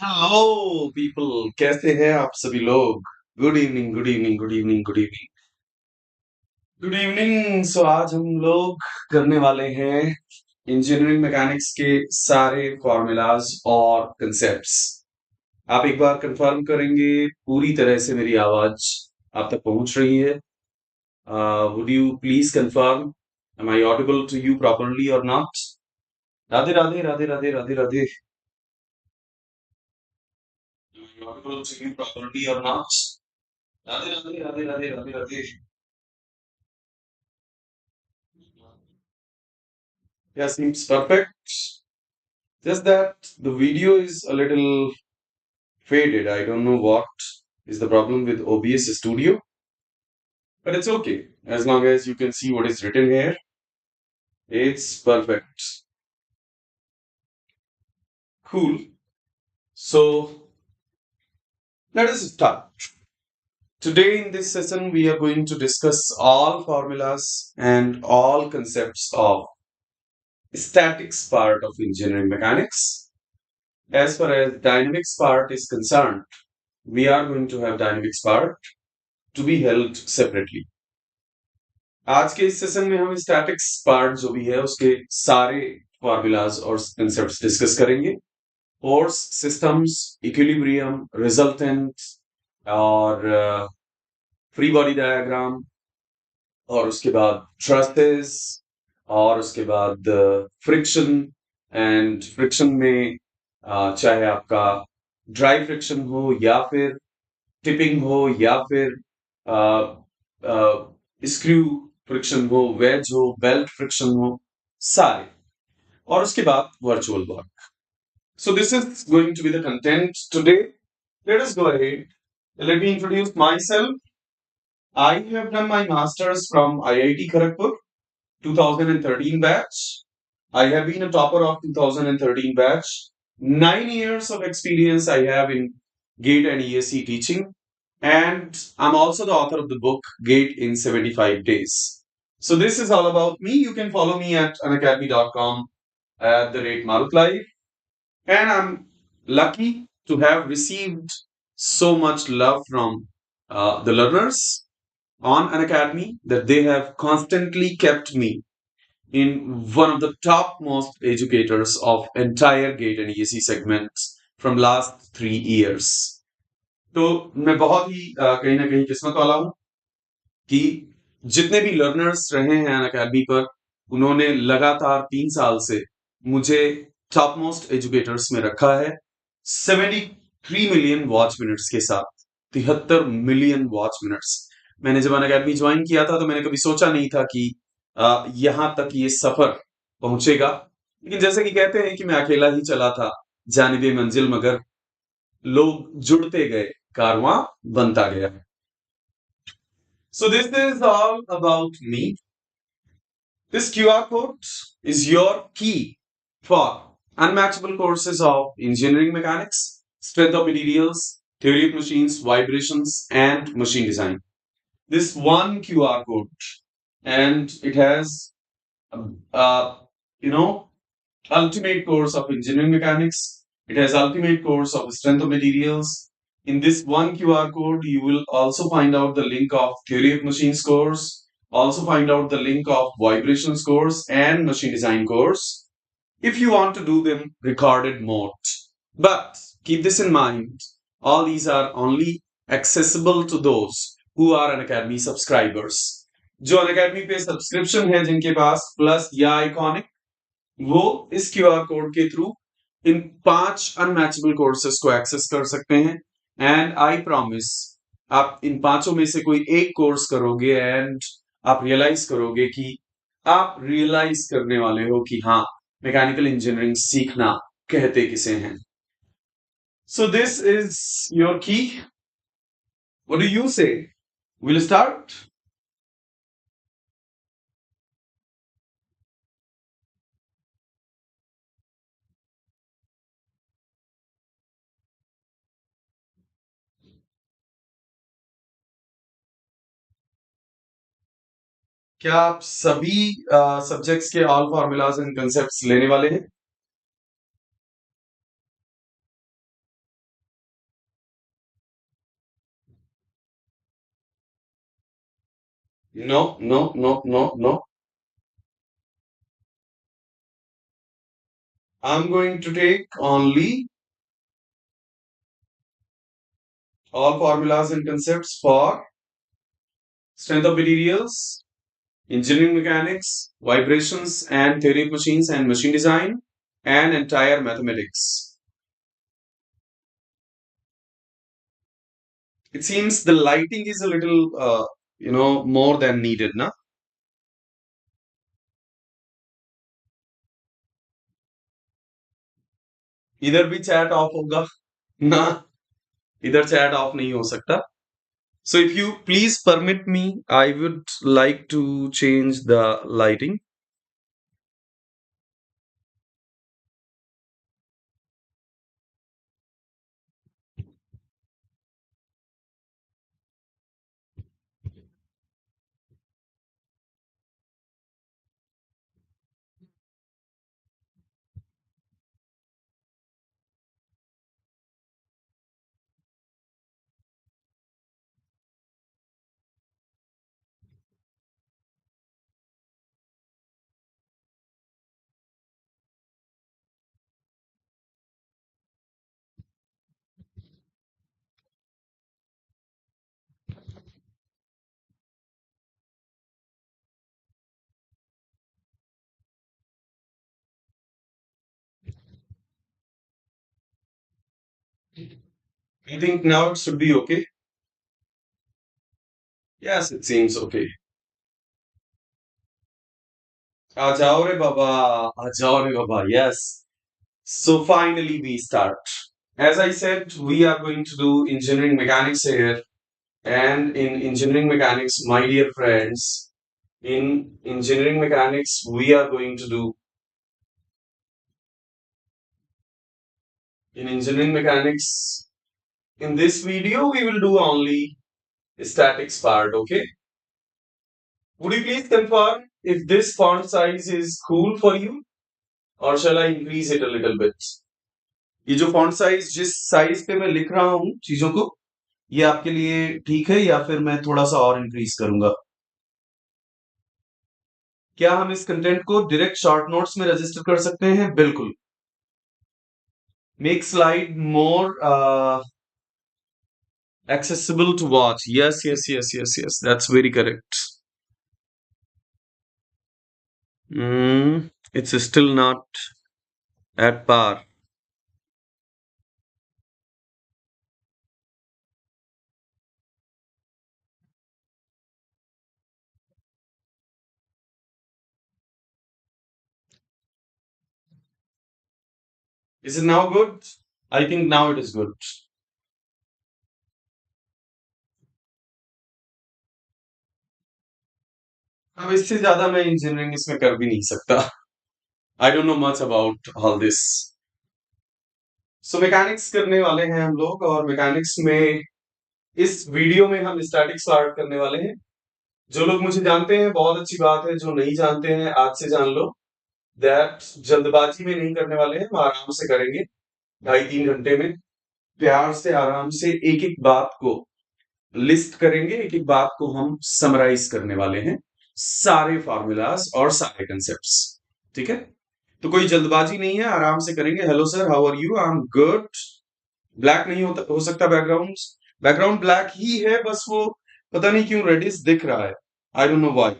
Hello people, कैसे हैं आप सभी लोग। Good evening, good evening, good evening, good evening, good evening. So आज हम लोग करने वाले हैं इंजीनियरिंग मैकेनिक्स के सारे फॉर्मूलाज और कंसेप्ट्स। आप एक बार कंफर्म करेंगे पूरी तरह से मेरी आवाज आप तक पहुंच रही है? Would you please confirm, am I audible to you properly और not? Radhe Radhe Radhe Radhe Radhe Radhe. Audible to you properly और not? Radhe Radhe Radhe Radhe Radhe Radhe. Yeah, seems perfect. Just that the video is a little faded. I don't know what is the problem with OBS Studio, but it's okay. As long as you can see what is written here, it's perfect. Cool. So let us start. Today in this session, we are going to discuss all formulas and all concepts of statics part of engineering mechanics. As far as dynamics part is concerned, we are going to have dynamics part to be held separately. आज के इस session में हम statics part जो भी है उसके सारे फॉर्मूलाज और कंसेप्ट्स डिस्कस करेंगे। फोर्स सिस्टम्स, इक्विलिब्रियम, रिजल्टेंट और फ्री बॉडी डायग्राम, और उसके बाद थ्रस्टेस, और उसके बाद फ्रिक्शन। एंड फ्रिक्शन में चाहे आपका ड्राई फ्रिक्शन हो या फिर टिपिंग हो या फिर स्क्रू फ्रिक्शन हो, वेज हो, बेल्ट फ्रिक्शन हो, सारे। और उसके बाद virtual work. So this is going to be the content today. Let us go ahead. Let me introduce myself. I have done my masters from IIT Kharagpur, 2013 batch. I have been a topper of 2013 batch. 9 years of experience I have in GATE and ESE teaching. And I'm also the author of the book GATE in 75 Days. So this is all about me. You can follow me at unacademy.com at the rate Marut Live. And I'm lucky to have received so much love from the learners on an academy that they have constantly kept me in one of the topmost educators of entire GATE and ESE segments from last 3 years. तो मैं बहुत ही कहीं ना कहीं किस्मत वाला हूँ कि जितने भी लर्नर्स रहे हैं अकेडमी पर, उन्होंने लगातार 3 साल से मुझे टॉप मोस्ट एजुकेटर्स में रखा है। 73 मिलियन वॉच मिनट्स के साथ, 73 मिलियन वॉच मिनट्स। मैंने जब अकेडमी ज्वाइन किया था तो मैंने कभी सोचा नहीं था कि यहां तक ये सफर पहुंचेगा। लेकिन जैसे कि कहते हैं कि मैं अकेला ही चला था जानिबे मंजिल, मगर लोग जुड़ते गए, कारवां बनता गया। So this is all about me. This QR code is your key for unmatchable courses of engineering mechanics, strength of materials, theory of machines, vibrations, and machine design. This one QR code, and it has, uh, you know, ultimate course of engineering mechanics. It has ultimate course of strength of materials. In this one QR code, you will also find out the link of theory of machines course, also find out the link of vibrations course and machine design course if you want to do them recorded mode. But keep this in mind, all these are only accessible to those who are an Academy subscribers. जो Academy पे subscription है जिनके पास plus या iconic, वो इस QR code के through इन 5 unmatchable courses को access कर सकते हैं। एंड आई प्रॉमिस, आप इन 5 में से कोई एक कोर्स करोगे एंड आप रियलाइज करोगे कि आप रियलाइज करने वाले हो कि हाँ, मैकेनिकल इंजीनियरिंग सीखना कहते किसे हैं। सो दिस इज योर की। व्हाट डू यू से? Will start. क्या आप सभी सब्जेक्ट्स के ऑल फॉर्मूलाज एंड कंसेप्ट्स लेने वाले हैं? No, no, no, no, no. I'm going to take only all formulas and concepts for strength of materials, engineering mechanics, vibrations and theory of machines and machine design, and entire mathematics. It seems the lighting is a little, more than needed, na? इधर भी chat off होगा ना इधर chat off नहीं हो सकता so if you please permit me I would like to change the lighting I think now it should be okay yes it seems okay आ जाओ रे बाबा आ जाओ रे बाबा yes so finally we start as I said we are going to do engineering mechanics here and in engineering mechanics my dear friends in engineering mechanics we are going to do in engineering mechanics in this video we will do only statics part okay would you please confirm if this font size is cool for you or shall I increase it a little bit ये जो font size जिस size पे मैं लिख रहा हूँ चीजों को ये आपके लिए ठीक है या फिर मैं थोड़ा सा और increase करूंगा क्या हम इस कंटेंट को डायरेक्ट शॉर्ट नोट्स में रजिस्टर कर सकते हैं बिल्कुल make slide more accessible to watch yes that's very correct it's still not at par is it now good I think now it is good अब इससे ज्यादा मैं इंजीनियरिंग इसमें कर भी नहीं सकता I don't know much about all this so mechanics करने वाले हैं हम लोग और मैकेनिक्स में इस वीडियो में हम स्टैटिक्स स्टार्ट करने वाले हैं जो लोग मुझे जानते हैं बहुत अच्छी बात है जो नहीं जानते हैं आज से जान लो दैट जल्दबाजी में नहीं करने वाले हैं हम आराम से करेंगे 2.5-3 घंटे में प्यार से आराम से एक एक बात को लिस्ट करेंगे एक एक बात को हम समराइज करने वाले हैं सारे फार्मूलाज और सारे कंसेप्ट्स ठीक है तो कोई जल्दबाजी नहीं है आराम से करेंगे hello sir how are you I am good black नहीं होता हो सकता बैकग्राउंड बैकग्राउंड ब्लैक ही है बस वो पता नहीं क्यों रेडिश दिख रहा है आई डोंट नो व्हाई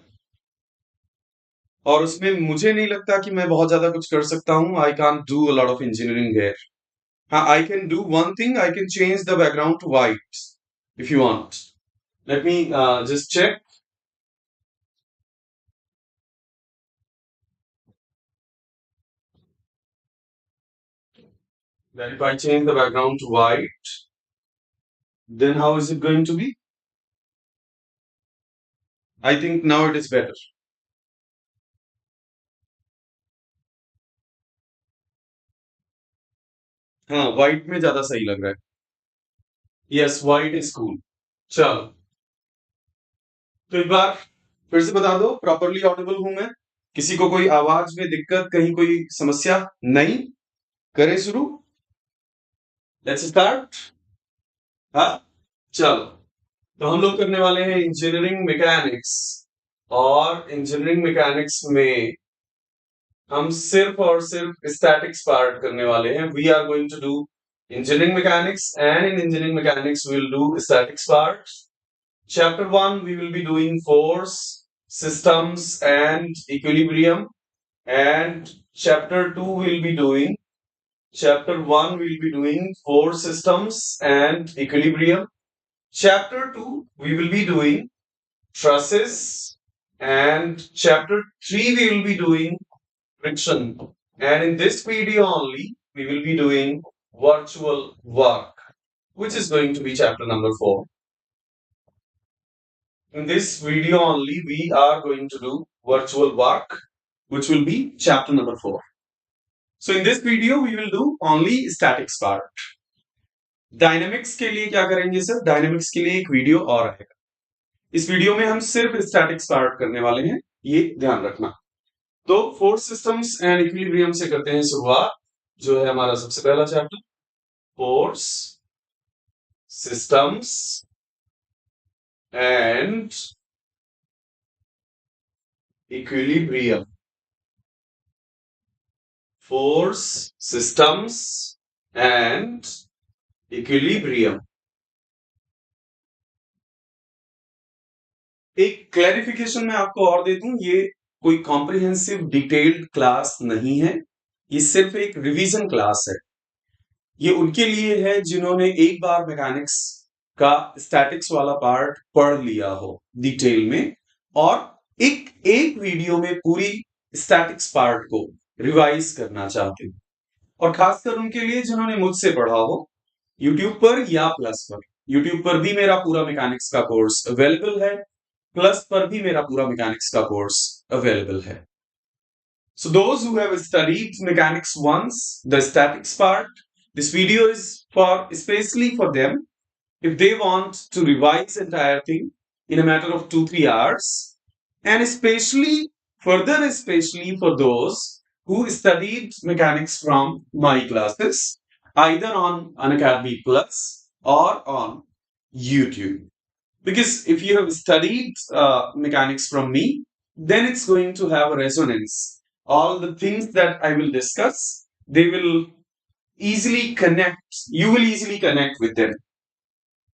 और उसमें मुझे नहीं लगता कि मैं बहुत ज्यादा कुछ कर सकता हूं I can't do a lot of engineering here हाँ I can do one thing I can change the background to white if you want. Let me just check that if I change the background to white, then how is it going to be? I think now it is better. हाँ white में ज्यादा सही लग रहा है Yes, white is cool. चलो तो एक बार फिर से बता दो प्रॉपरली ऑडिबल हूं मैं किसी को कोई आवाज में दिक्कत कहीं कोई समस्या नहीं करें शुरू लेट्स स्टार्ट हाँ चलो तो हम लोग करने वाले हैं इंजीनियरिंग मैकेनिक्स और इंजीनियरिंग मैकेनिक्स में हम सिर्फ और सिर्फ स्टैटिक्स पार्ट करने वाले हैं. We are going to do engineering mechanics, and in engineering mechanics we'll do statics part. Chapter 1 we will be doing force, systems and equilibrium, and chapter 2 we'll be doing chapter 1 we'll be doing force, systems and equilibrium. Chapter 2 we will be doing trusses, and chapter 3 we will be doing friction. And in this video only, we will be doing virtual work, which is going to be chapter number 4. In this video only, we are going to do virtual work, which will be chapter number 4. So in this video, we will do only statics part. Dynamics के लिए क्या करेंगे sir? Dynamics के लिए एक video और आएगा. इस वीडियो में हम सिर्फ स्टैटिक्स पार्ट करने वाले हैं, ये ध्यान रखना. तो फोर्स, सिस्टम्स एंड इक्विलिब्रियम से करते हैं शुरुआत, जो है हमारा सबसे पहला chapter. Force, systems and equilibrium. Force, systems and equilibrium. एक क्लैरिफिकेशन मैं आपको और दे दूं, ये कोई कॉम्प्रिहेंसिव डिटेल्ड क्लास नहीं है, ये सिर्फ एक रिवीजन क्लास है. ये उनके लिए है जिन्होंने एक बार मैकेनिक्स का स्टैटिक्स वाला पार्ट पढ़ लिया हो डिटेल में, और एक वीडियो में पूरी स्टैटिक्स पार्ट को रिवाइज करना चाहते हैं. और खासकर उनके लिए जिन्होंने मुझसे पढ़ा हो यूट्यूब पर या प्लस पर. यूट्यूब पर भी मेरा पूरा मैकेनिक्स का कोर्स अवेलेबल है, प्लस पर भी मेरा पूरा मैकेनिक्स का कोर्स अवेलेबल है. So those who have studied mechanics once, the statics part, this video is for especially for them if they want to revise entire thing in a matter of 2-3 hours, and especially for those who studied mechanics from my classes either on Unacademy Plus or on YouTube. Because if you have studied mechanics from me, then it's going to have a resonance. All the things that I will discuss, they will easily connect. You will easily connect with them.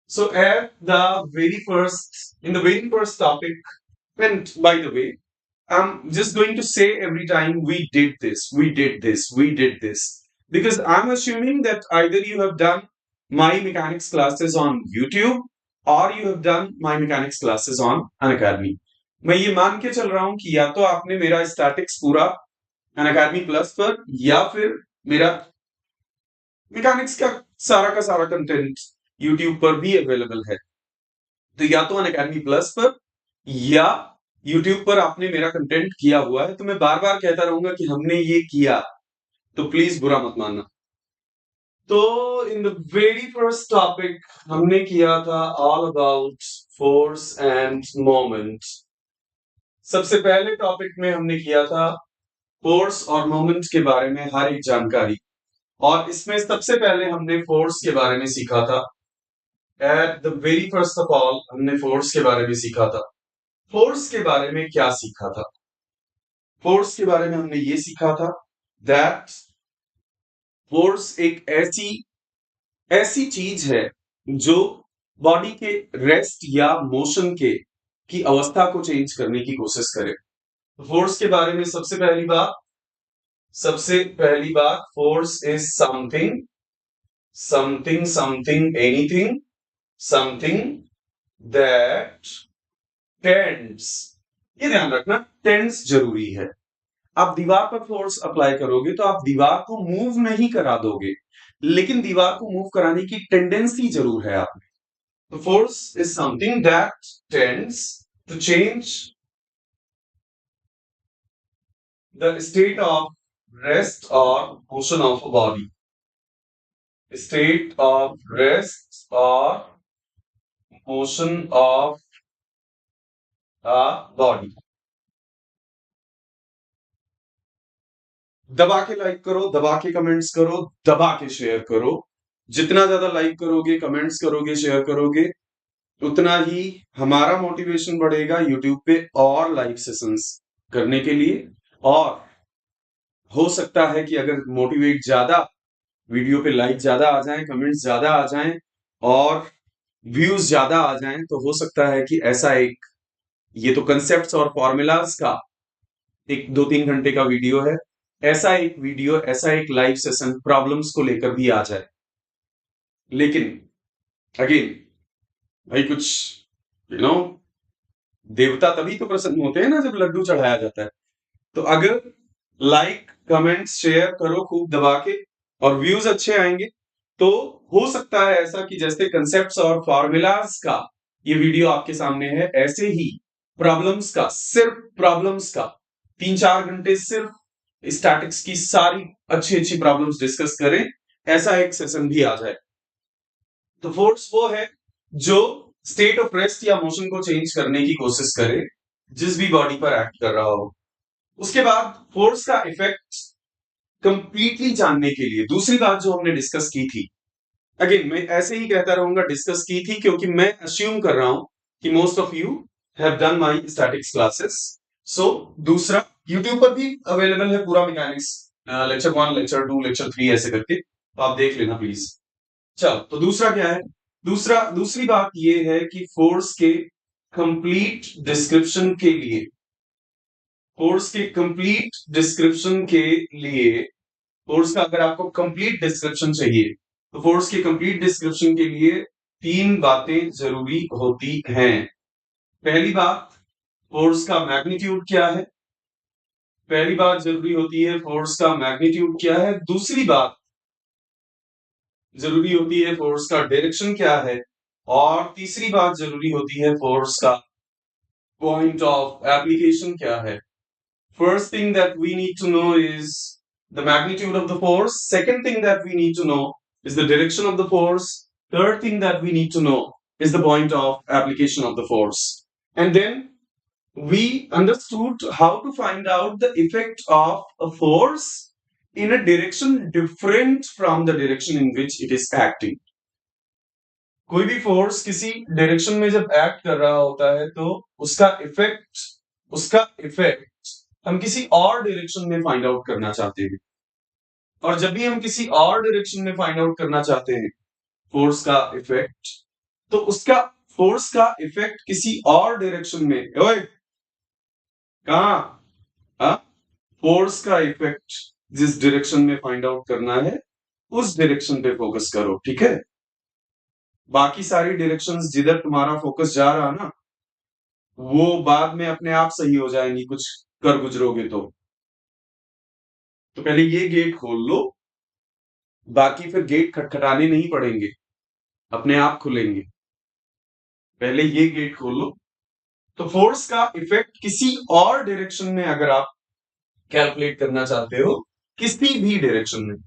So in the very first topic, and by the way, I'm just going to say every time we did this, because I'm assuming that either you have done my mechanics classes on YouTube or you have done my mechanics classes on Unacademy. मैं ये मान के चल रहा हूं कि या तो आपने मेरा स्टैटिक्स पूरा Unacademy प्लस पर, या फिर मेरा मैकेनिक्स का सारा कंटेंट YouTube पर भी अवेलेबल है. तो या तो Unacademy प्लस पर या YouTube पर आपने मेरा कंटेंट किया हुआ है. तो मैं बार बार कहता रहूंगा कि हमने ये किया, तो प्लीज बुरा मत मानना. तो in the very first topic हमने किया था all about force end moment. सबसे पहले टॉपिक में हमने किया था फोर्स और मोमेंट के बारे में हर एक जानकारी, और इसमें सबसे पहले हमने फोर्स के बारे में सीखा था. At the very first of all हमने फोर्स के बारे में सीखा था. फोर्स के बारे में क्या सीखा था? फोर्स के बारे में हमने ये सीखा था दैट फोर्स एक ऐसी चीज है जो बॉडी के रेस्ट या मोशन की अवस्था को चेंज करने की कोशिश करे. फोर्स के बारे में सबसे पहली बात, force is something anything something that tends. ये ध्यान रखना, टेंड्स जरूरी है. आप दीवार पर फोर्स अप्लाई करोगे तो आप दीवार को मूव नहीं करा दोगे, लेकिन दीवार को मूव कराने की टेंडेंसी जरूर है आप में. तो force is something that tends to change the state of rest और motion of a body. State of rest और मोशन ऑफ अ बॉडी. दबा के लाइक करो, दबा के कमेंट्स करो, दबा के शेयर करो. जितना ज्यादा लाइक करोगे, कमेंट्स करोगे, शेयर करोगे, उतना ही हमारा मोटिवेशन बढ़ेगा यूट्यूब पे और लाइव सेशंस करने के लिए। और हो सकता है कि अगर मोटिवेट ज्यादा, वीडियो पे लाइक ज्यादा आ जाएं, कमेंट्स ज्यादा आ जाएं और व्यूज ज्यादा आ जाएं, तो हो सकता है कि ऐसा एक, ये तो कंसेप्ट्स और फॉर्मूलाज का एक 2-3 घंटे का वीडियो है, ऐसा एक वीडियो, ऐसा एक लाइव सेशन प्रॉब्लम्स को लेकर भी आ जाए। लेकिन अगेन भाई, कुछ यू नो देवता तभी तो प्रसन्न होते हैं ना जब लड्डू चढ़ाया जाता है। तो अगर लाइक कमेंट शेयर करो खूब दबा के और व्यूज अच्छे आएंगे, तो हो सकता है ऐसा कि जैसे कंसेप्ट्स और फॉर्मूलाज का ये वीडियो आपके सामने है, ऐसे ही प्रॉब्लम्स का, सिर्फ प्रॉब्लम्स का 3-4 घंटे सिर्फ स्टैटिक्स की सारी अच्छी अच्छी प्रॉब्लम्स डिस्कस करें, ऐसा एक सेशन भी आ जाए। तो फोर्स वो है जो स्टेट ऑफ रेस्ट या मोशन को चेंज करने की कोशिश करे जिस भी बॉडी पर एक्ट कर रहा हो। उसके बाद फोर्स का इफेक्ट कंप्लीटली जानने के लिए दूसरी बात जो हमने डिस्कस की थी, अगेन मैं ऐसे ही कहता रहूंगा डिस्कस की थी, क्योंकि मैं अज्यूम कर रहा हूं कि most of you have done my statics classes. So दूसरा यूट्यूब पर भी अवेलेबल है पूरा मैकेनिक्स, लेक्चर 1, लेक्चर 2, लेक्चर 3 ऐसे करके, तो आप देख लेना प्लीज। चलो, तो दूसरा क्या है? दूसरी बात यह है कि फोर्स के कंप्लीट डिस्क्रिप्शन के लिए, फोर्स के कंप्लीट डिस्क्रिप्शन के लिए, फोर्स का अगर आपको कंप्लीट डिस्क्रिप्शन चाहिए, तो फोर्स के कंप्लीट डिस्क्रिप्शन के लिए 3 बातें जरूरी होती हैं। पहली बात, फोर्स का मैग्नीट्यूड क्या है। पहली बात जरूरी होती है, फोर्स का मैग्नीट्यूड क्या है। दूसरी बात जरूरी होती है, फोर्स का डायरेक्शन क्या है। और तीसरी बात जरूरी होती है, फोर्स का पॉइंट ऑफ एप्लीकेशन क्या है। First thing that we need to know is the magnitude of the force. Second thing that we need to know is the direction of the force. Third thing that we need to know is the point of application of the force. And then we understood how to find out the effect of a force in a direction different from the direction in which it is acting. कोई भी force किसी direction में जब act कर रहा होता है, तो उसका इफेक्ट हम किसी और डायरेक्शन में फाइंड आउट करना चाहते हैं। और जब भी हम किसी और डायरेक्शन में फाइंड आउट करना चाहते हैं फोर्स का इफेक्ट, तो उसका फोर्स का इफेक्ट किसी और डायरेक्शन में, ओए कहा, हाँ, फोर्स का इफेक्ट जिस डायरेक्शन में फाइंड आउट करना है उस डायरेक्शन पे फोकस करो, ठीक है। बाकी सारी डायरेक्शंस जिधर तुम्हारा फोकस जा रहा ना, वो बाद में अपने आप सही हो जाएंगी कुछ कर गुजरोगे तो पहले ये गेट खोल लो, बाकी फिर गेट खटखटाने नहीं पड़ेंगे, अपने आप खुलेंगे। पहले ये गेट खोलो। तो फोर्स का इफेक्ट किसी और डायरेक्शन में अगर आप कैलकुलेट करना चाहते हो, किसी भी डायरेक्शन में,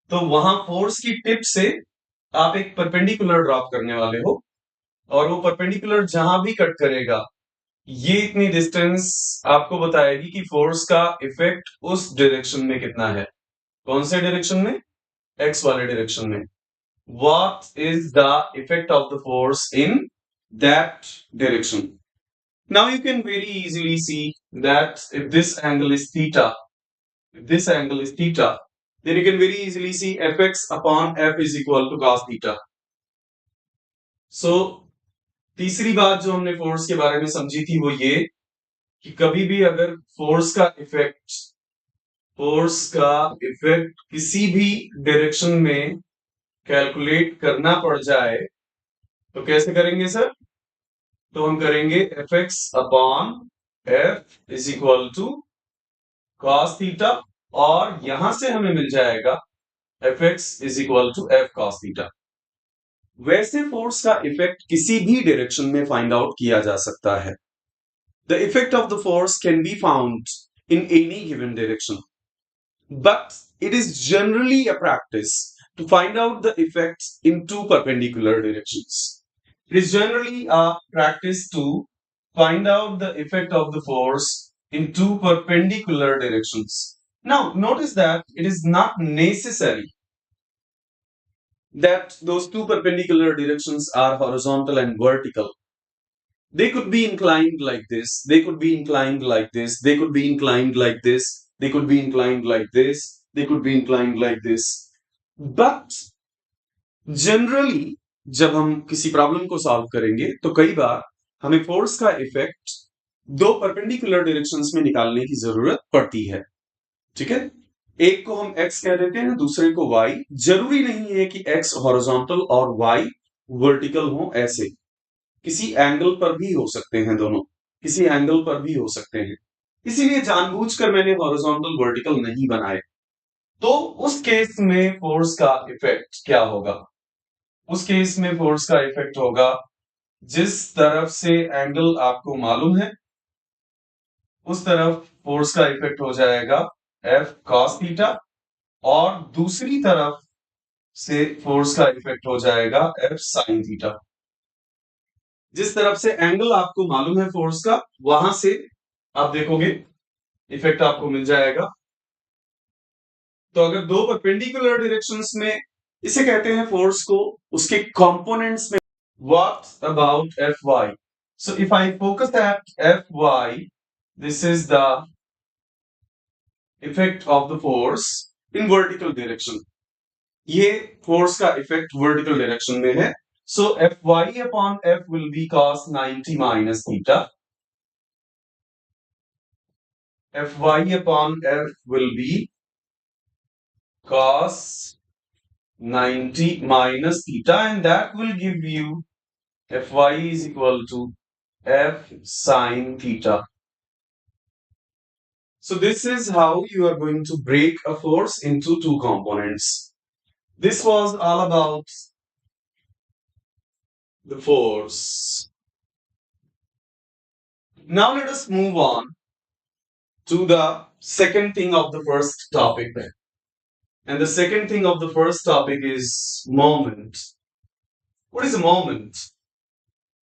तो वहां फोर्स की टिप से आप एक परपेंडिकुलर ड्रॉप करने वाले हो, और वो परपेंडिकुलर जहां भी कट करेगा, ये इतनी डिस्टेंस आपको बताएगी कि फोर्स का इफेक्ट उस डायरेक्शन में कितना है। कौन से डायरेक्शन में? एक्स वाले डायरेक्शन में। what is the effect of the force in that direction? Now you can very easily see that if this angle is theta, then you can very easily see fx upon f is equal to cos theta. So तीसरी बात जो हमने force के बारे में समझी थी वो ये कि कभी भी अगर फोर्स का इफेक्ट किसी भी डायरेक्शन में कैलकुलेट करना पड़ जाए, तो कैसे करेंगे सर? तो हम करेंगे F X upon F is equal to cos theta, और यहां से हमें मिल जाएगा F X is equal to F cos theta. वैसे फोर्स का इफेक्ट किसी भी डायरेक्शन में फाइंड आउट किया जा सकता है। The effect of the force can be found in any given direction, but it is generally a practice to find out the effects in two perpendicular directions. It is generally a practice to find out the effect of the force in two perpendicular directions. Now, notice that it is not necessary that those two perpendicular directions are horizontal and vertical. They could be inclined like this, they could be inclined like this, they could be inclined like this, they could be inclined like this, they could be inclined like this. But generally जब हम किसी problem को solve करेंगे तो कई बार हमें force का effect दो परपेंडिकुलर डायरेक्शंस में निकालने की जरूरत पड़ती है। ठीक है, एक को हम x कह देते हैं, दूसरे को y। जरूरी नहीं है कि x हॉरिजॉन्टल और y वर्टिकल हो, ऐसे किसी एंगल पर भी हो सकते हैं, दोनों किसी एंगल पर भी हो सकते हैं। इसीलिए जानबूझकर मैंने हॉरिजॉन्टल वर्टिकल नहीं बनाए। तो उस केस में फोर्स का इफेक्ट क्या होगा? उस केस में फोर्स का इफेक्ट होगा, जिस तरफ से एंगल आपको मालूम है उस तरफ फोर्स का इफेक्ट हो जाएगा F cos थीटा, और दूसरी तरफ से फोर्स का इफेक्ट हो जाएगा F sin थीटा। जिस तरफ से एंगल आपको मालूम है फोर्स का, वहां से आप देखोगे इफेक्ट आपको मिल जाएगा। तो अगर दो परपेंडिकुलर डायरेक्शंस में, इसे कहते हैं फोर्स को उसके कंपोनेंट्स में। What about F Y? So if I focus at F Y, this is the effect of the force in vertical direction. ये फोर्स का इफेक्ट वर्टिकल डायरेक्शन में है। So F Y upon F will be cos 90 minus theta. F Y upon F will be cos 90 minus theta, and that will give you Fy is equal to F sin theta. So this is how you are going to break a force into two components. This was all about the force. Now let us move on to the second thing of the first topic. And the second thing of the first topic is moment. What is a moment?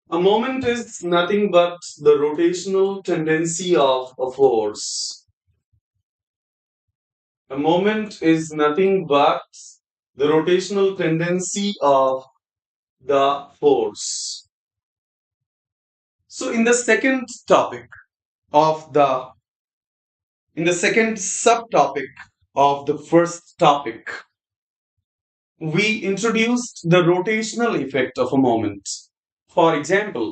A moment is nothing but the rotational tendency of a force. A moment is nothing but the rotational tendency of the force. So in the second topic of the, in the second subtopic of the first topic, we introduced the rotational effect of a moment. For example,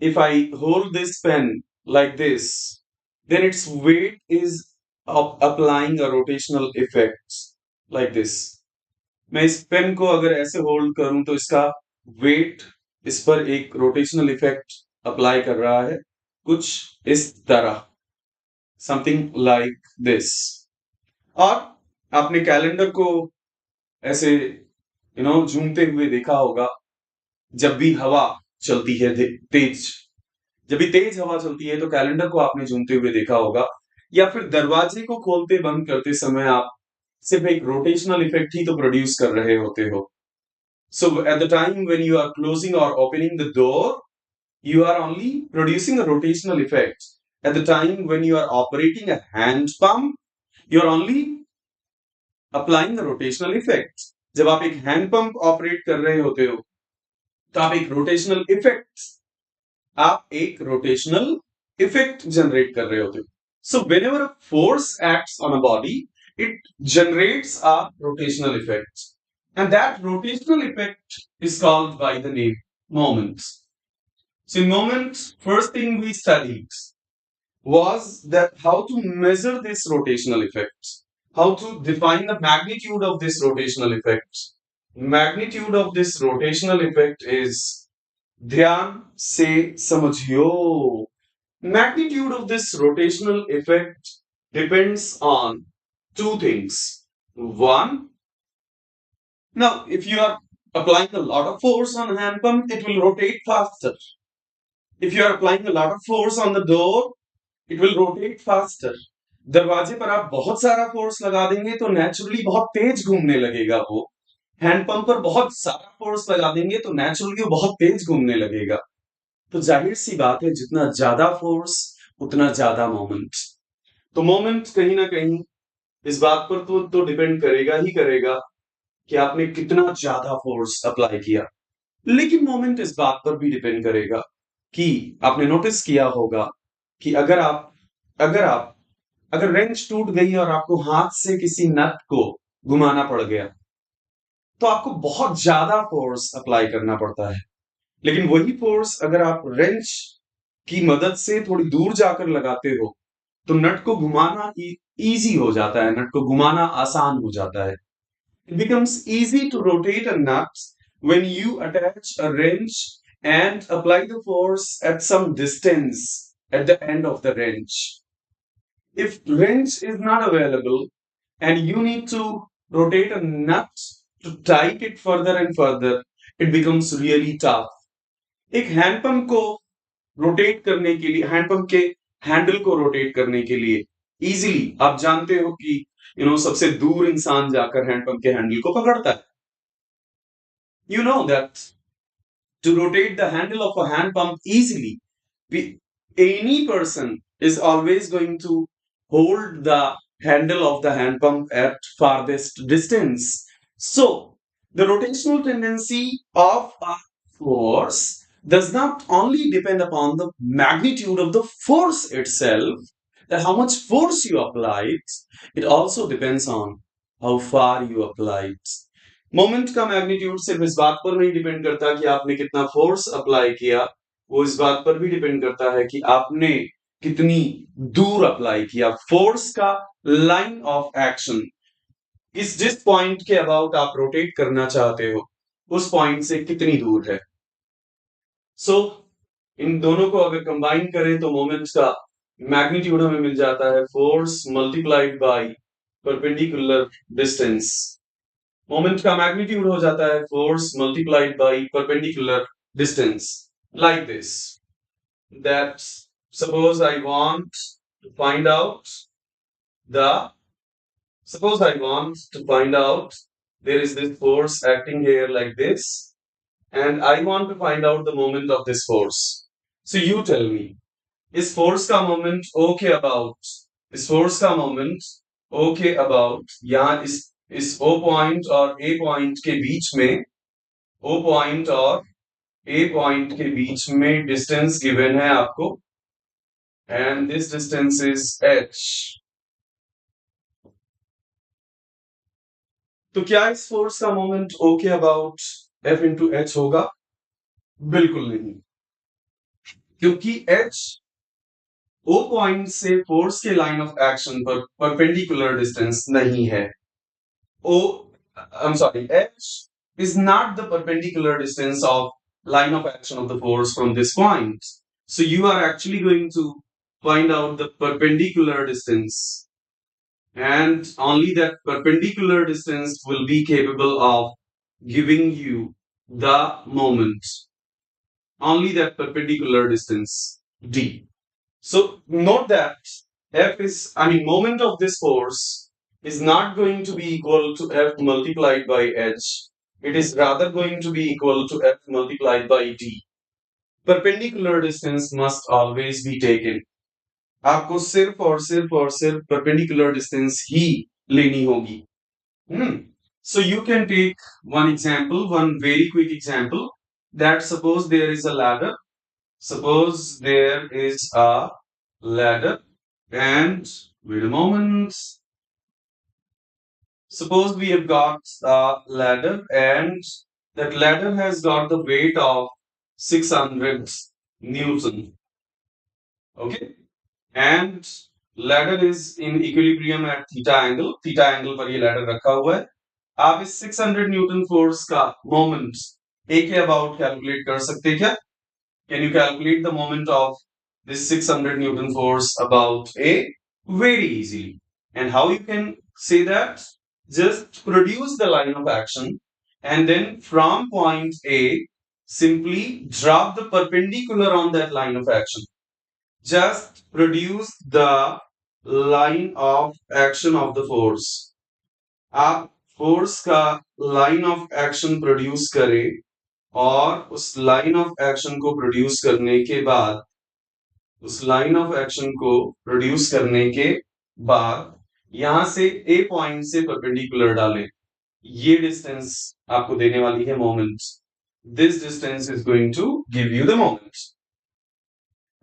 if I hold this pen like this, then its weight is applying a rotational effect like this. मैं इस pen को अगर ऐसे hold करूं तो इसका wait इस पर एक रोटेशनल इफेक्ट अप्लाई कर रहा है, कुछ इस तरह, समथिंग लाइक दिस। और आपने कैलेंडर को ऐसे झूमते हुए देखा होगा। जब भी हवा चलती है तेज, जब भी तेज हवा चलती है तो कैलेंडर को आपने झूमते हुए देखा होगा। या फिर दरवाजे को खोलते बंद करते समय आप सिर्फ एक रोटेशनल इफेक्ट ही तो प्रोड्यूस कर रहे होते हो। So at the time when you are closing और opening the door, you are only producing a rotational effect. At the time when you are operating a hand pump, you are only applying a rotational effect. जब आप एक hand pump operate कर रहे होते हो तो आप एक रोटेशनल इफेक्ट, आप एक रोटेशनल इफेक्ट जनरेट कर रहे होते हो। सो whenever a force acts on a body, it generates a rotational effect, and that rotational effect is called by the name moment. So in moment, first thing we studied was that how to measure this rotational effect, how to define the magnitude of this rotational effect. Magnitude of this rotational effect is, ध्यान से समझियो, magnitude of this rotational effect depends on two things. One, now if you are applying a lot of force on a hand pump, it will rotate faster. If you are applying a lot of force on the door, it will rotate faster. दरवाजे पर आप बहुत सारा force लगा देंगे तो naturally बहुत तेज घूमने लगेगा वो। हैंड पंप पर बहुत सारा फोर्स लगा देंगे तो नेचुरली वो बहुत तेज घूमने लगेगा। तो जाहिर सी बात है, जितना ज्यादा फोर्स उतना ज्यादा मोमेंट। तो मोमेंट कहीं ना कहीं इस बात पर तो डिपेंड करेगा ही करेगा कि आपने कितना ज्यादा फोर्स अप्लाई किया। लेकिन मोमेंट इस बात पर भी डिपेंड करेगा कि आपने नोटिस किया होगा कि अगर रेंच टूट गई और आपको हाथ से किसी नट को घुमाना पड़ गया तो आपको बहुत ज्यादा फोर्स अप्लाई करना पड़ता है। लेकिन वही फोर्स अगर आप रेंच की मदद से थोड़ी दूर जाकर लगाते हो तो नट को घुमाना इजी हो जाता है, नट को घुमाना आसान हो जाता है। It becomes easy to rotate a nut when you attach a wrench and apply the force at some distance at the end of the wrench. If wrench is not available and you need to rotate a nut to tighten it further and further, it becomes really tough. एक handpump को rotate करने के लिए, handpump के handle को rotate करने के लिए इजीली आप जानते हो कि सबसे दूर इंसान जाकर हैंडपंप के हैंडल को पकड़ता है। You know that to rotate the handle of a hand pump easily, any person is always going to hold the handle of the hand pump at farthest distance. So, the rotational tendency of a force does not only depend upon the magnitude of the force itself, that how much force you apply it also depends on how far you apply it. Moment का magnitude सिर्फ इस बात पर नहीं depend करता कि आपने कितना फोर्स अप्लाई किया, वो इस बात पर भी डिपेंड करता है कि आपने कितनी दूर अप्लाई किया। फोर्स का लाइन ऑफ एक्शन इस जिस पॉइंट के अबाउट आप रोटेट करना चाहते हो उस पॉइंट से कितनी दूर है। सो इन दोनों को अगर कंबाइन करें तो मोमेंट्स का मैग्नीट्यूड हमें मिल जाता है force multiplied by perpendicular distance. Moment का मैग्नीट्यूड हो जाता है force multiplied by perpendicular distance, like this, that suppose I want to find out the suppose I want to find out there is this force acting here like this and I want to find out the moment of this force. So you tell me, is force का moment okay about, is force का moment okay about यहाँ इस O point और A point के बीच में, O point और A point के बीच में डिस्टेंस गिवन है आपको and this distance is h। तो क्या इस फोर्स का moment okay about F into H होगा? बिल्कुल नहीं, क्योंकि h O पॉइंट से फोर्स के लाइन ऑफ एक्शन पर परपेंडिकुलर डिस्टेंस नहीं है। H is not the perpendicular distance of line of action of the force from this point. So you are actually going to find out the perpendicular distance, and only that perpendicular distance will be capable of giving you the moment. Only that perpendicular distance, d. So note that moment of this force is not going to be equal to F multiplied by H. It is rather going to be equal to F multiplied by D. Perpendicular distance must always be taken. आपको सिर्फ और सिर्फ perpendicular distance ही लेनी होगी। So you can take one example, one very quick example, that suppose there is a ladder. Suppose there is a ladder and wait a moment. Suppose we have got a ladder and that ladder has got the weight of 600 Newton. Okay, and ladder is in equilibrium at theta angle. Theta angle पर ये ladder रखा हुआ है। आप इस 600 Newton force का moment A के about calculate कर सकते क्या? Can you calculate the moment of this 600 Newton force about A? Very easily. And how you can say that? Just produce the line of action and then from point A, simply drop the perpendicular on that line of action. Just produce the line of action of the force. आप force का line of action produce करें और उस line of action को produce करने के बाद यहां से ए पॉइंट से परपेंडिकुलर डालें। ये डिस्टेंस आपको देने वाली है moment. This distance is going to give you the moment.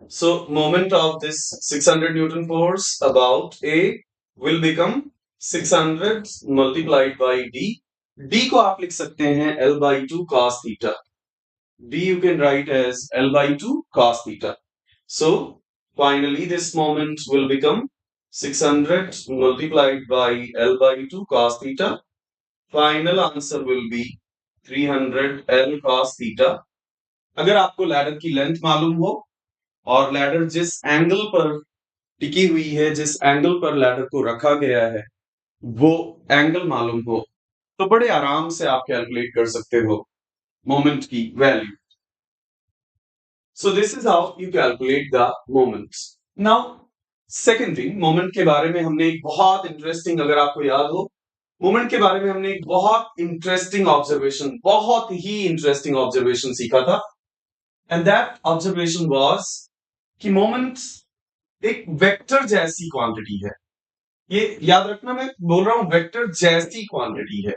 So moment of this 600 Newton force about A will become 600 multiplied by D. D को आप लिख सकते हैं L by 2 cos theta. D you can write as L by 2 cos theta. So finally this moment will become 600 multiplied by L by 2 cos theta. Final answer will be 300 L cos theta. अगर आपको ladder की length मालूम हो और ladder जिस angle पर टिकी हुई है, जिस एंगल पर लैडर को रखा गया है, वो एंगल मालूम हो, तो बड़े आराम से आप कैलकुलेट कर सकते हो मोमेंट की value. So this is how you calculate the moments. Now second thing, moment के बारे में हमने एक बहुत इंटरेस्टिंग, अगर आपको याद हो, मोमेंट के बारे में हमने एक बहुत इंटरेस्टिंग ऑब्जर्वेशन, बहुत ही इंटरेस्टिंग ऑब्जर्वेशन सीखा था. एंड दैट ऑब्जर्वेशन वाज कि मोमेंट्स एक वेक्टर जैसी क्वांटिटी है. ये याद रखना, मैं बोल रहा हूं वेक्टर जैसी क्वांटिटी है.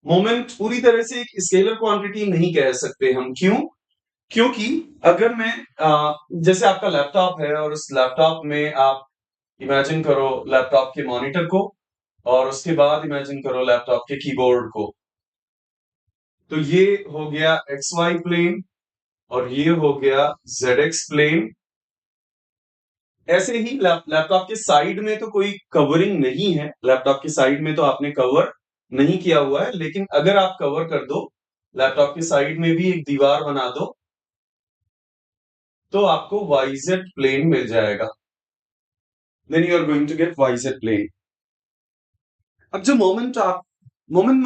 मोमेंट पूरी तरह से एक स्केलर क्वांटिटी नहीं कह सकते हम. क्यों? क्योंकि अगर मैं जैसे आपका लैपटॉप है और उस लैपटॉप में आप इमेजिन करो लैपटॉप के मॉनिटर को, और उसके बाद इमेजिन करो लैपटॉप के कीबोर्ड को, तो ये हो गया एक्स वाई प्लेन और ये हो गया जेड एक्स प्लेन. ऐसे ही लैपटॉप के साइड में तो कोई कवरिंग नहीं है, लैपटॉप के साइड में तो आपने कवर नहीं किया हुआ है, लेकिन अगर आप कवर कर दो, लैपटॉप के साइड में भी एक दीवार बना दो, तो आपको वाईजेड प्लेन मिल जाएगा. Then you are going to get YZ plane. अब जो मोमेंट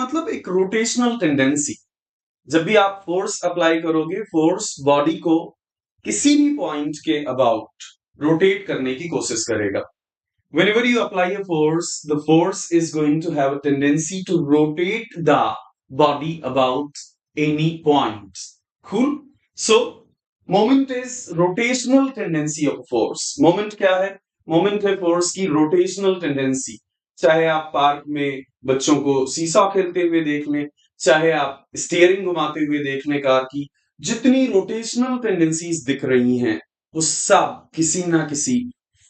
मतलब एक रोटेशनल टेंडेंसी. जब भी आप फोर्स अप्लाई करोगे, फोर्स बॉडी को किसी भी पॉइंट के अबाउट रोटेट करने की कोशिश करेगा. Whenever you apply a force, the force is going to have a tendency to rotate the body about any point. Cool? So, moment is rotational tendency of a force. Moment क्या है? Moment है force की rotational tendency. चाहे आप park में बच्चों को seesaw खेलते हुए देख लें, चाहे आप स्टीयरिंग घुमाते हुए देख लें कार की, जितनी रोटेशनल टेंडेंसीज दिख रही हैं, वो सब किसी ना किसी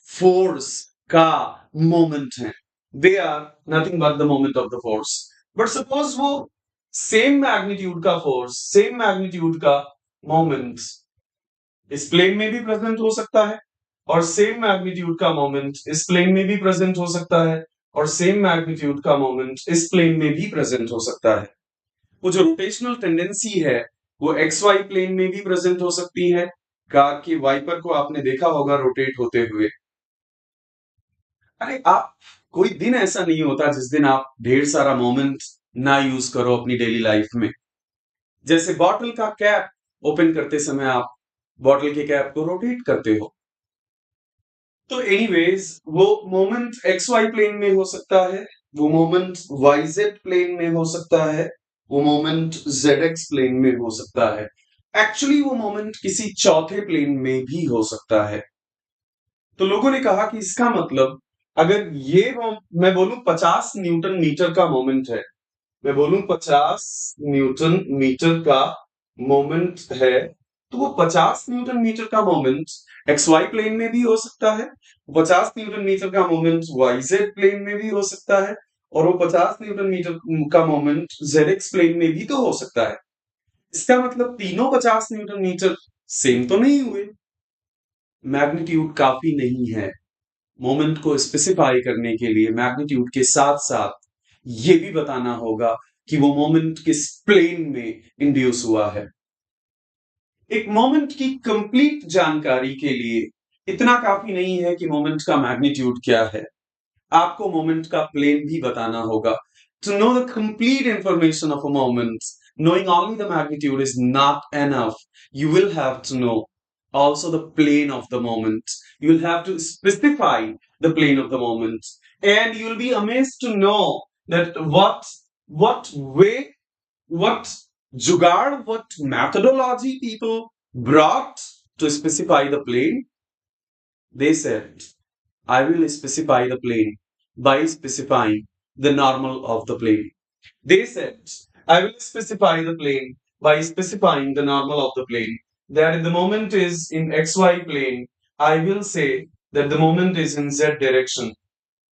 फोर्स का मोमेंट है. They are nothing but the moment of the force. But suppose वो सेम मैग्नीट्यूड का फोर्स, सेम मैग्नीट्यूड का मोमेंट इस प्लेन में भी प्रेजेंट हो सकता है, और सेम मैग्नीट्यूड का मोमेंट इस प्लेन में भी प्रेजेंट हो सकता है, और सेम मैग्नीट्यूड का मोमेंट इस प्लेन में भी प्रेजेंट हो सकता है. वो जो रोटेशनल टेंडेंसी है, वो एक्स वाई प्लेन में भी प्रेजेंट हो सकती है. कार के वाइपर को आपने देखा होगा रोटेट होते हुए. अरे आप, कोई दिन ऐसा नहीं होता जिस दिन आप ढेर सारा मोमेंट ना यूज करो अपनी डेली लाइफ में. जैसे बॉटल का कैप ओपन करते समय आप बॉटल के कैप को रोटेट करते हो. तो एनीवेज, वो मोमेंट एक्स वाई प्लेन में हो सकता है, वो मोमेंट वाई जेड प्लेन में हो सकता है, वो मोमेंट जेड एक्स प्लेन में हो सकता है. एक्चुअली वो मोमेंट किसी चौथे प्लेन में भी हो सकता है. तो लोगों ने कहा कि इसका मतलब, अगर ये मैं बोलूं 50 न्यूटन मीटर का मोमेंट है, मैं बोलूं 50 न्यूटन मीटर का मोमेंट है, तो वो 50 न्यूटन मीटर का मोमेंट एक्स वाई प्लेन में भी हो सकता है, 50 न्यूटन मीटर का मोमेंट वाई जेड प्लेन में भी हो सकता है, और वो 50 न्यूटन मीटर का मोमेंट जेड एक्स प्लेन में भी तो हो सकता है. इसका मतलब तीनों 50 न्यूटन मीटर सेम तो नहीं हुए. मैग्नीट्यूड काफी नहीं है. मोमेंट को स्पेसिफाई करने के लिए मैग्नीट्यूड के साथ साथ ये भी बताना होगा कि वो मोमेंट किस प्लेन में इंड्यूस हुआ है. एक मोमेंट की कंप्लीट जानकारी के लिए इतना काफी नहीं है कि मोमेंट का मैग्नीट्यूड क्या है, आपको मोमेंट का प्लेन भी बताना होगा. To know the complete information of a moment, knowing only the magnitude is not enough. You will have to know also the plane of the moment. You will have to specify the plane of the moment, and you will be amazed to know that what way, what jugaad, what methodology people brought to specify the plane. They said, I will specify the plane by specifying the normal of the plane. They said, I will specify the plane by specifying the normal of the plane. that if the moment is in xy plane, I will say that the moment is in z direction.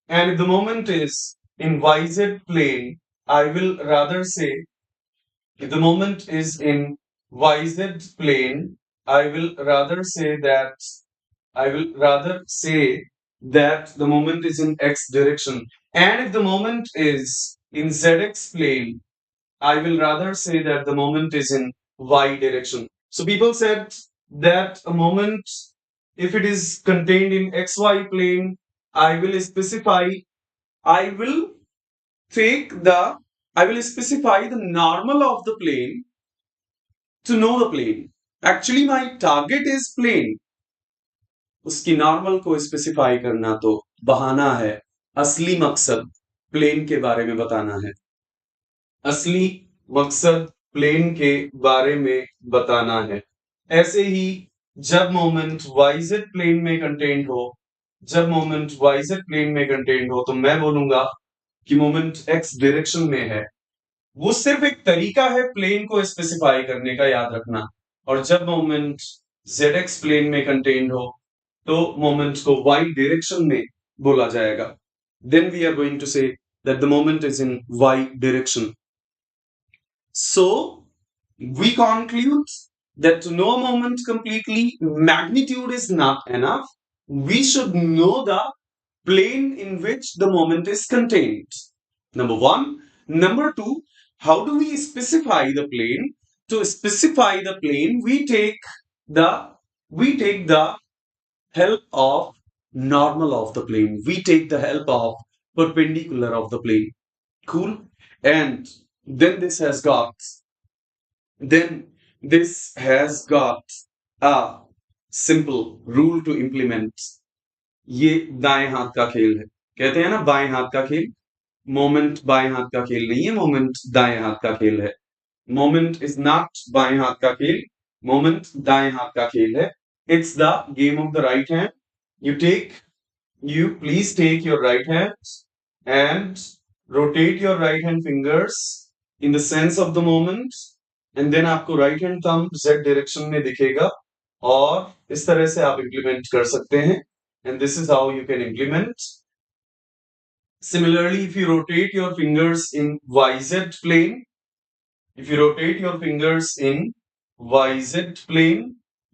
And if the moment is in yz plane, I will rather say if the moment is in yz plane, I will rather say that the moment is in x direction. And if the moment is in zx plane, I will rather say that the moment is in y direction. So people said that a moment, if it is contained in xy plane, I will specify, I will take the, I will specify the normal of the plane to know the plane. Actually, my target is plane. उसकी normal को specify करना तो बहाना है, असली मकसद plane के बारे में बताना है, असली मकसद प्लेन के बारे में बताना है। ऐसे ही जब मोमेंट वाइजेड प्लेन में कंटेन्ड हो, जब मोमेंट वाइजेड प्लेन में कंटेन्ड हो, तो मैं बोलूंगा कि मोमेंट एक्स डायरेक्शन में है। वो सिर्फ एक तरीका है प्लेन को स्पेसिफाई करने का, याद रखना। और जब मोमेंट जेड प्लेन में कंटेन्ड हो, तो मोमेंट को वाई डायरेक्शन में बोला जाएगा। Then we are going to say that the moment is in Y direction. So we conclude that to know a moment completely, magnitude is not enough. We should know the plane in which the moment is contained. Number one. Number two, how do we specify the plane? To specify the plane, we take the help of normal of the plane. We take the help of perpendicular of the plane. Cool. And then then this has got a simple rule to implement. ये दाएं हाथ का खेल है, कहते हैं ना बाएं हाथ का खेल। मोमेंट बाएं हाथ का खेल नहीं है, मोमेंट दाएं हाथ का खेल है। मोमेंट इज नॉट बाएं हाथ का खेल, मोमेंट दाएं हाथ का खेल है। It's the game of the right hand. You please take your right hand and rotate your right hand fingers in the sense of the moment, and then आपको right hand thumb z direction में दिखेगा, और इस तरह से आप implement कर सकते हैं, and this is how you can implement. Similarly, if you rotate your fingers in YZ plane, if you rotate your fingers in YZ plane,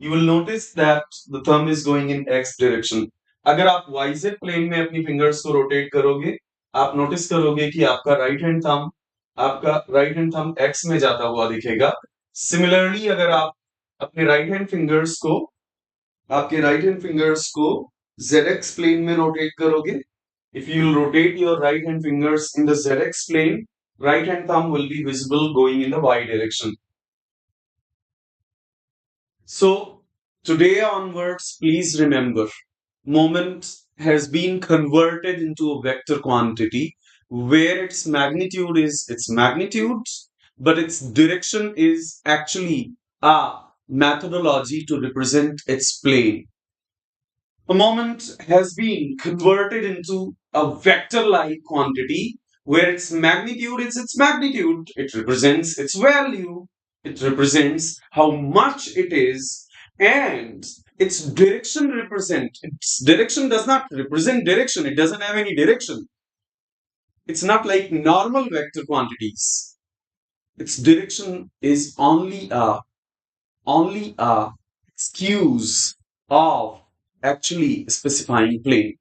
you will notice that the thumb is going in X direction. अगर आप YZ plane में अपनी fingers को rotate करोगे, आप notice करोगे कि आपका right hand thumb X में जाता हुआ दिखेगा. Similarly, अगर आप अपने आपके राइट हैंड फिंगर्स को ZX प्लेन में रोटेट करोगे, if you rotate your right hand fingers in the ZX plane, right hand thumb will be visible going in the Y direction. So today onwards, please remember, moment has been converted into a vector quantity where its magnitude is its magnitude, but its direction is actually a methodology to represent its plane. A moment has been converted into a vector-like quantity where its magnitude is its magnitude. It represents its value. It represents how much it is, and its direction does not represent direction. It doesn't have any direction. It's not like normal vector quantities. Its direction is only a excuse of actually specifying plane.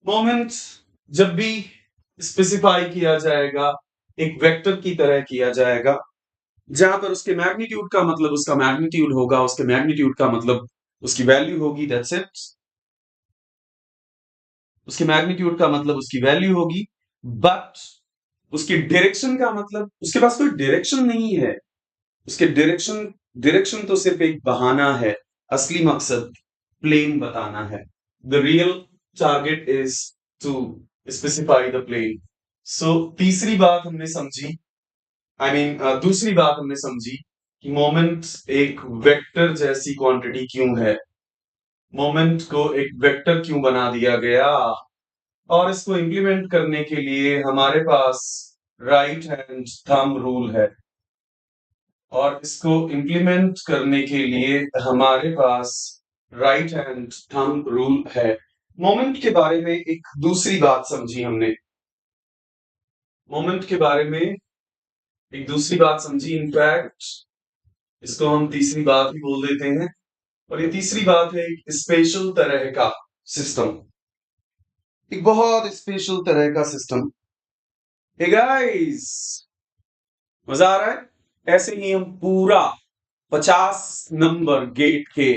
Moment जब भी specify किया जाएगा, एक vector की तरह किया जाएगा, जहां पर उसके मैग्नीट्यूड का मतलब उसका मैग्नीट्यूड होगा, उसके मैग्नीट्यूड का मतलब उसकी वैल्यू होगी, दैट्स इट। उसके मैग्नीट्यूड का मतलब उसकी वैल्यू होगी, बट उसकी डायरेक्शन का मतलब उसके पास कोई डायरेक्शन नहीं है। उसके डायरेक्शन तो सिर्फ एक बहाना है, असली मकसद प्लेन बताना है। The real target is to specify the plane. So तीसरी बात हमने समझी, दूसरी बात हमने समझी कि मोमेंट एक वेक्टर जैसी क्वांटिटी क्यों है, मोमेंट को एक वेक्टर क्यों बना दिया गया, और इसको इंप्लीमेंट करने के लिए हमारे पास राइट हैंड थंब रूल है। और इसको इम्प्लीमेंट करने के लिए हमारे पास राइट हैंड थंब रूल है। मोमेंट के बारे में एक दूसरी बात समझी हमने, मोमेंट के बारे में एक दूसरी बात समझी, इनफैक्ट इसको हम तीसरी बात भी बोल देते हैं। और ये तीसरी बात है एक स्पेशल तरह का सिस्टम, एक बहुत स्पेशल तरह का सिस्टम। हे गाइस, मजा आ रहा है? ऐसे ही हम पूरा 50 नंबर गेट के,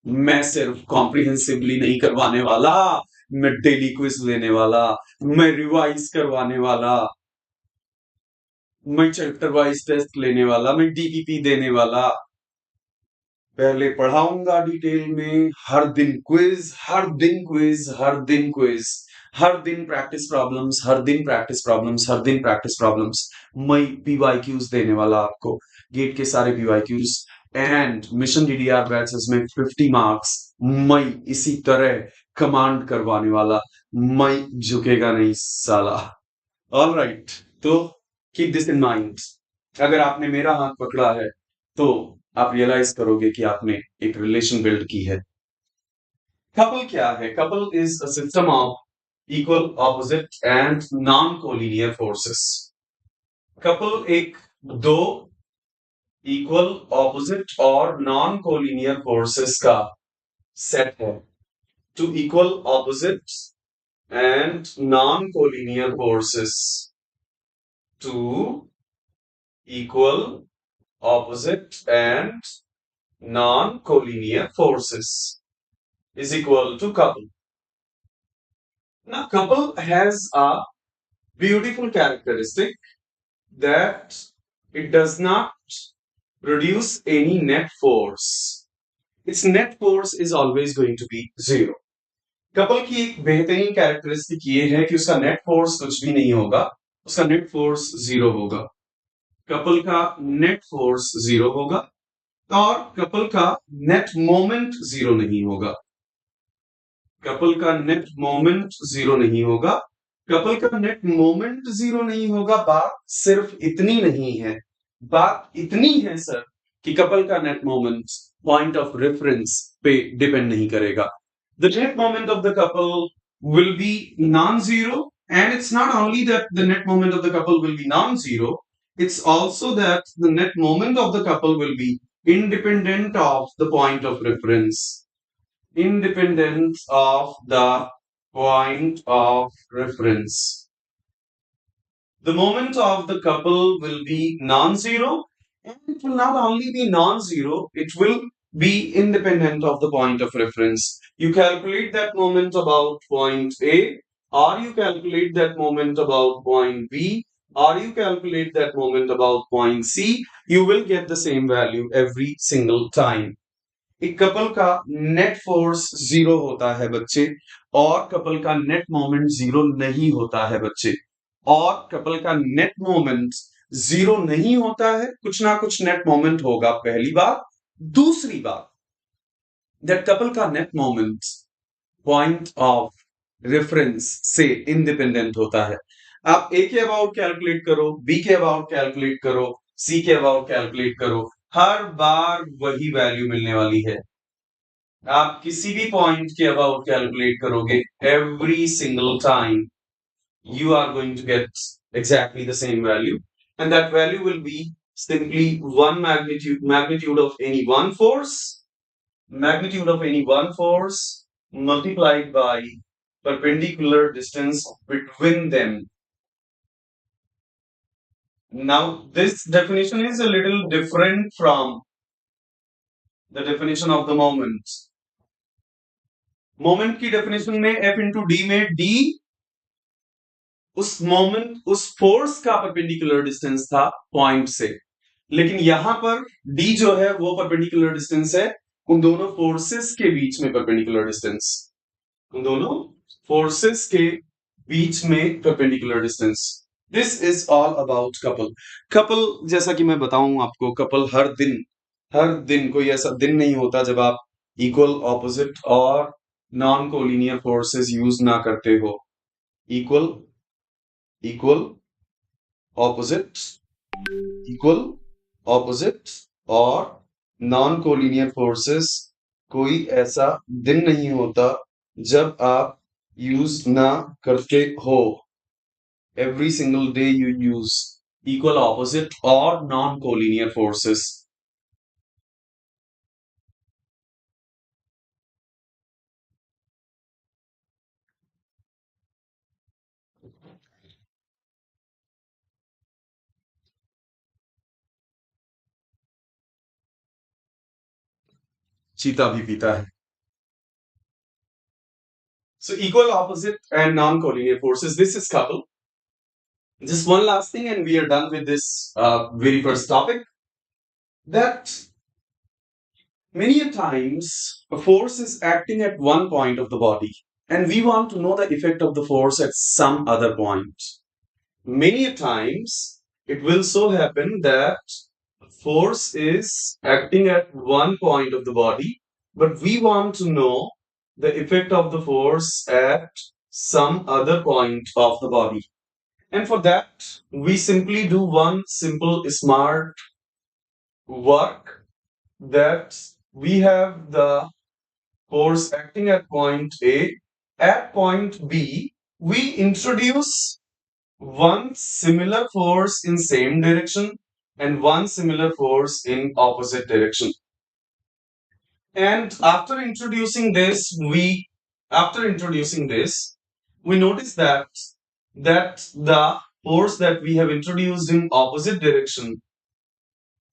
मैं सिर्फ कॉम्प्रिहेंसिवली नहीं करवाने वाला, मैं डेली क्विज लेने वाला, मैं रिवाइज करवाने वाला, मैं चैप्टर वाइज टेस्ट लेने वाला, मैं डीपीपी देने वाला, पहले पढ़ाऊंगा डिटेल में, हर दिन क्विज, हर दिन क्विज, हर दिन क्विज, हर दिन प्रैक्टिस प्रॉब्लम्स, हर दिन प्रैक्टिस प्रॉब्लम्स, हर दिन प्रैक्टिस प्रॉब्लम्स। मैं पीवाईक्यूज देने वाला आपको, गेट के सारे PYQs and mission DDR batches में 50 मार्क्स। मैं इसी तरह कमांड करवाने वाला, मैं झुकेगा नहीं साला। ऑल राइट, तो कीप दिस इन माइंड। अगर आपने मेरा हाथ पकड़ा है तो आप रियलाइज करोगे कि आपने एक रिलेशन बिल्ड की है। कपल क्या है? Couple is a system of equal, opposite and non collinear forces. Couple एक दो इक्वल, ऑपोजिट और नॉन कोलिनियर फोर्सेस का सेट है। Two equal, opposite and non collinear forces, two equal, opposite and non-collinear forces is equal to couple. Now, couple has a beautiful characteristic that it does not produce any net force. Its net force is always going to be zero. Couple की एक बेहतरीन characteristic ये है कि उसका net force कुछ भी नहीं होगा, उसका नेट फोर्स जीरो होगा। कपल का नेट फोर्स जीरो होगा और कपल का नेट मोमेंट जीरो नहीं होगा। कपल का नेट मोमेंट जीरो नहीं होगा, कपल का नेट मोमेंट जीरो नहीं होगा। बात सिर्फ इतनी नहीं है, बात इतनी है सर कि कपल का net moment point of reference पे डिपेंड नहीं करेगा। The net moment of the couple will be non-zero, and it's not only that the net moment of the couple will be non-zero, it's also that the net moment of the couple will be independent of the point of reference. Independent of the point of reference. The moment of the couple will be non-zero, and it will not only be non-zero, it will be independent of the point of reference. You calculate that moment about point A, or you calculate that moment about point B, or you calculate that moment about point C, you will get the same value every single time. एक couple का net force zero होता है बच्चे, और couple का net moment zero नहीं होता है बच्चे, और कपल का नेट मोमेंट जीरो नहीं होता है, कुछ ना कुछ नेट मोमेंट होगा, पहली बात। दूसरी बात, दैट कपल का net moment point of reference से इंडिपेंडेंट होता है। आप ए के अबाउट कैलकुलेट करो, बी के अबाउट कैलकुलेट करो, सी के अबाउट कैलकुलेट करो, हर बार वही वैल्यू मिलने वाली है। आप किसी भी पॉइंट के अबाउट कैलकुलेट करोगे, every single time you are going to get exactly the same value, and that value will be simply one magnitude of any one force, magnitude of any one force multiplied by perpendicular distance between them. Now this definition is a little different from the definition of the moment. Moment की definition में F into D में D उस moment, उस force का perpendicular distance था point से, लेकिन यहां पर D जो है वो परपेंडिकुलर डिस्टेंस है उन दोनों फोर्सेस के बीच में, परपेंडिकुलर डिस्टेंस उन दोनों फोर्सेस के बीच में perpendicular distance. This is all about couple. Couple जैसा कि मैं बताऊं आपको, कपल हर दिन कोई ऐसा दिन नहीं होता जब आप इक्वल, ऑपोजिट और नॉन कोलिनियर फोर्सेस यूज ना करते हो। Equal, equal, opposite, equal, opposite और नॉन कोलिनियर फोर्सेस, कोई ऐसा दिन नहीं होता जब आप यूज ना करते हो. Every single day you use equal opposite or non-collinear forces. चीता भी पीता है. So equal opposite and non-collinear forces. This is couple. Just one last thing, and we are done with this very first topic. That many a times a force is acting at one point of the body, and we want to know the effect of the force at some other point. Many a times it will so happen that force is acting at one point of the body, but we want to know the effect of the force at some other point of the body. And for that, we simply do one simple smart work, that we have the force acting at point A. At point B, we introduce one similar force in same direction and one similar force in opposite direction. And after introducing this, we notice that the force that we have introduced in opposite direction,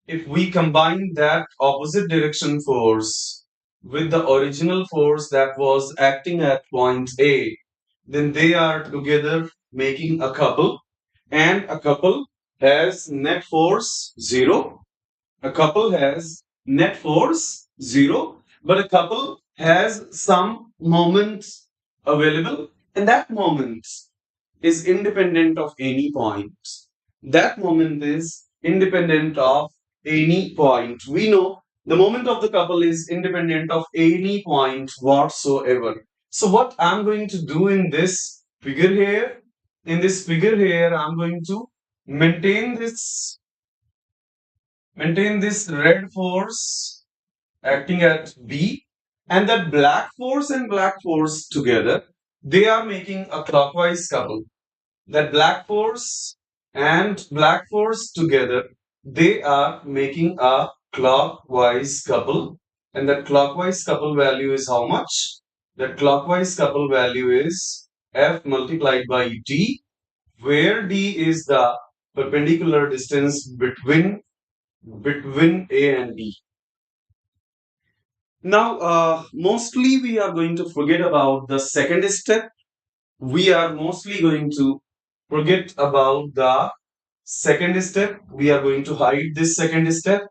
if we combine that opposite direction force with the original force that was acting at point A, then they are together making a couple, and a couple has net force 0. A couple has net force 0, but a couple has some moment available, and that moment is independent of any point. That moment is independent of any point. We know the moment of the couple is independent of any point whatsoever. So what I'm going to do in this figure here, I'm going to maintain this red force acting at B, and that black force and black force together, they are making a clockwise couple. That black force and black force together, they are making a clockwise couple, and that clockwise couple value is how much? That clockwise couple value is F multiplied by D, where D is the perpendicular distance between A and B. Now, mostly we are going to forget about the second step. We are mostly going to forget about the second step. We are going to hide this second step,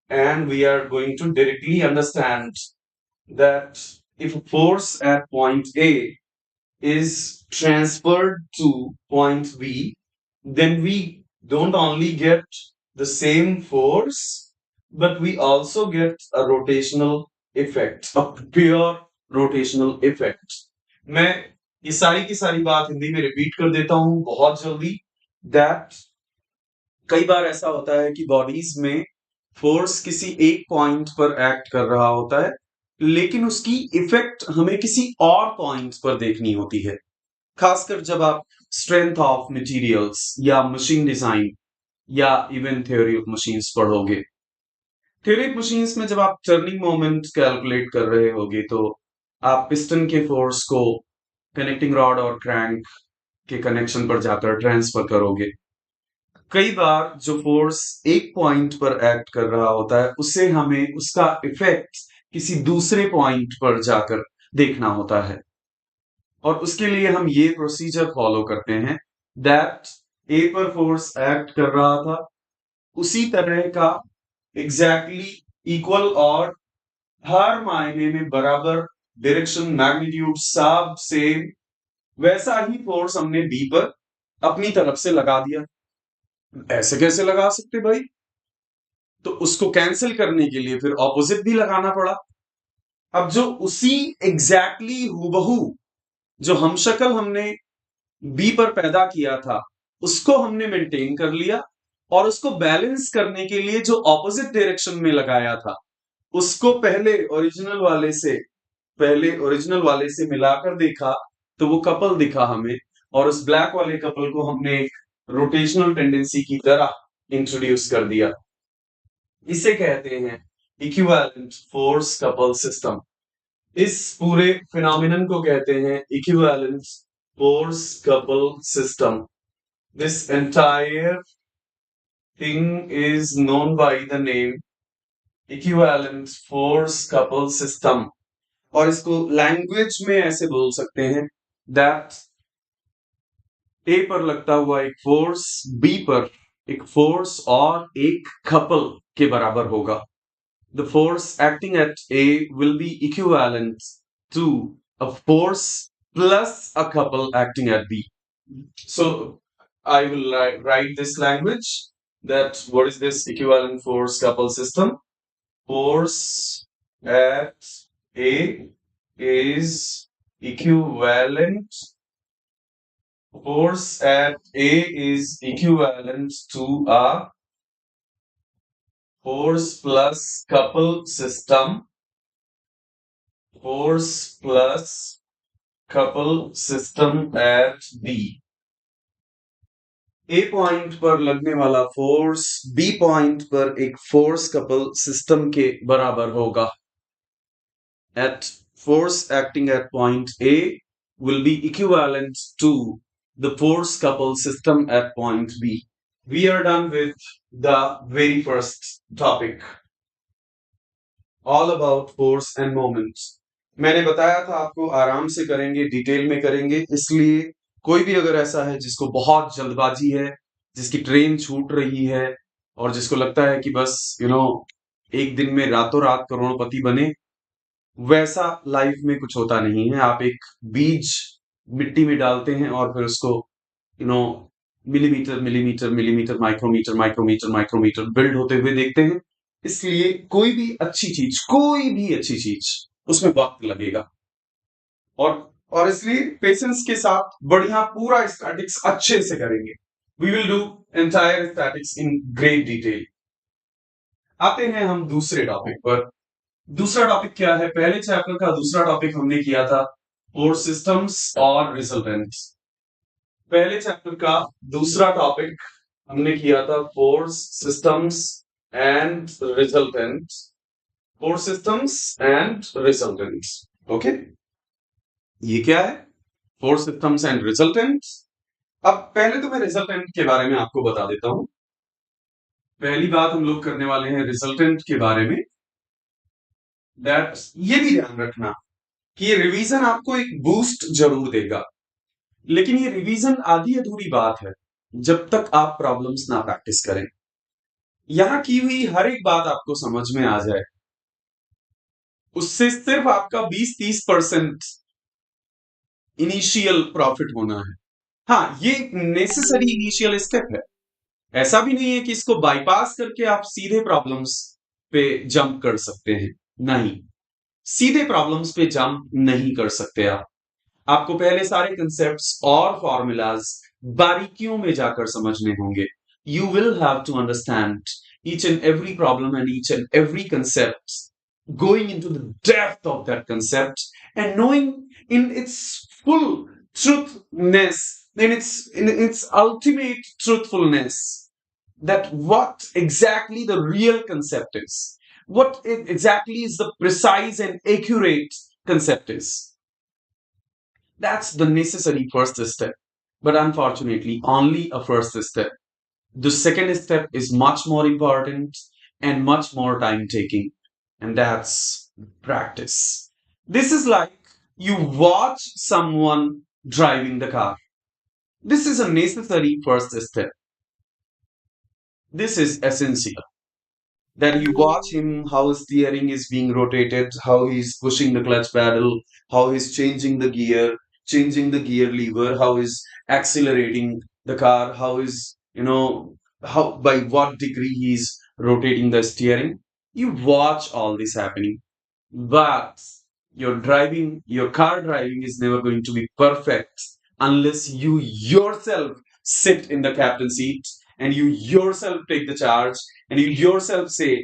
and we are going to directly understand that if a force at point A is transferred to point B, then we don't only get the same force, but we also get a rotational effect, a pure rotational effect. मैं ये सारी की सारी बात हिंदी में repeat कर देता हूं बहुत जल्दी. दैट कई बार ऐसा होता है कि बॉडीज में फोर्स किसी एक पॉइंट पर एक्ट कर रहा होता है, लेकिन उसकी इफेक्ट हमें किसी और पॉइंट पर देखनी होती है. खासकर जब आप स्ट्रेंथ ऑफ मटेरियल्स या मशीन डिजाइन या इवन थ्योरी ऑफ मशीन्स पढ़ोगे. थ्योरी ऑफ मशीन्स में जब आप टर्निंग मोमेंट कैलकुलेट कर रहे होगे, तो आप पिस्टन के फोर्स को कनेक्टिंग रॉड और क्रैंक के कनेक्शन पर जाकर ट्रांसफर करोगे. कई बार जो फोर्स एक पॉइंट पर एक्ट कर रहा होता है, उसे हमें उसका इफेक्ट किसी दूसरे पॉइंट पर जाकर देखना होता है, और उसके लिए हम ये प्रोसीजर फॉलो करते हैं. दैट ए पर फोर्स एक्ट कर रहा था, उसी तरह का एग्जैक्टली इक्वल और हर मायने में बराबर डायरेक्शन, मैग्नीट्यूड सब सेम, वैसा ही फोर्स हमने बी पर अपनी तरफ से लगा दिया. ऐसे कैसे लगा सकते भाई? तो उसको कैंसिल करने के लिए फिर ऑपोजिट भी लगाना पड़ा. अब जो उसी एग्जैक्टली हूबहू जो हमशक्ल हमने बी पर पैदा किया था, उसको हमने मेंटेन कर लिया, और उसको बैलेंस करने के लिए जो ऑपोजिट डायरेक्शन में लगाया था उसको पहले ओरिजिनल वाले से मिलाकर देखा तो वो कपल दिखा हमें, और उस ब्लैक वाले कपल को हमने एक रोटेशनल टेंडेंसी की तरह इंट्रोड्यूस कर दिया। इसे कहते हैं इक्विवेलेंट फोर्स कपल सिस्टम। इस पूरे फिनोमिनन को कहते हैं equivalent force couple system. This entire thing is known by the name equivalent force couple system। और इसको लैंग्वेज में ऐसे बोल सकते हैं that ए पर लगता हुआ एक फोर्स बी पर एक फोर्स और एक कपल के बराबर होगा। The force acting at A will be equivalent to a force plus a couple acting at B. So I will write this language, that what is this equivalent force couple system? Force at A is equivalent. Force at A is equivalent to a force plus couple system. Force plus couple system at B. A point पर लगने वाला force B point पर एक force couple system के बराबर होगा। At force acting at point A will be equivalent to the force couple system at point B. We are done with the very first topic, all about force and moment। मैंने बताया था आपको आराम से करेंगे, डिटेल में करेंगे, इसलिए कोई भी अगर ऐसा है जिसको बहुत जल्दबाजी है, जिसकी ट्रेन छूट रही है और जिसको लगता है कि बस एक दिन में रातों रात करोड़पति बने, वैसा लाइफ में कुछ होता नहीं है। आप एक बीज मिट्टी में डालते हैं और फिर उसको you know millimetre millimetre millimetre micrometre micrometre micrometre build होते हुए देखते हैं। इसलिए कोई भी अच्छी चीज उसमें वक्त लगेगा, और इसलिए पेशेंस के साथ बढ़िया पूरा स्टैटिक्स अच्छे से करेंगे। We will do entire statics in great detail. आते हैं हम दूसरे टॉपिक पर। दूसरा टॉपिक क्या है? पहले चैप्टर का दूसरा टॉपिक हमने किया था फोर्स सिस्टम्स और रिजल्टेंट्स। पहले चैप्टर का दूसरा टॉपिक हमने किया था force systems and resultants. Force systems and resultants. Okay, ये क्या है? Force systems and resultants. अब पहले तो मैं रिजल्टेंट के बारे में आपको बता देता हूं। पहली बात हम लोग करने वाले हैं रिजल्टेंट के बारे में। दैट ये भी ध्यान रखना कि ये रिवीजन आपको एक बूस्ट जरूर देगा, लेकिन ये रिवीजन आधी अधूरी बात है जब तक आप प्रॉब्लम्स ना प्रैक्टिस करें। यहां की हुई हर एक बात आपको समझ में आ जाए, उससे सिर्फ आपका 20-30% इनिशियल प्रॉफिट होना है। हाँ, ये नेसेसरी इनिशियल स्टेप है। ऐसा भी नहीं है कि इसको बाईपास करके आप सीधे प्रॉब्लम्स पे जंप कर सकते हैं। नहीं, सीधे प्रॉब्लम्स पे जंप नहीं कर सकते आप। आपको पहले सारे कंसेप्ट्स और फॉर्मूलाज बारीकियों में जाकर समझने होंगे। You will have to understand each and every problem and each and every concept, going into the depth of that concept and knowing in its full truthness, in its ultimate truthfulness, that what exactly the real concept is, what exactly is the precise and accurate concept is. That's the necessary first step, but unfortunately only a first step. The second step is much more important and much more time taking, and that's practice. This is like you watch someone driving the car. This is a necessary first step. This is essential. That you watch him, how his steering is being rotated, how he's pushing the clutch pedal, how he's changing the gear lever, how he's accelerating the car, how is, how by what degree he's rotating the steering. You watch all this happening, but your car driving is never going to be perfect unless you yourself sit in the captain seat and you yourself take the charge and you yourself say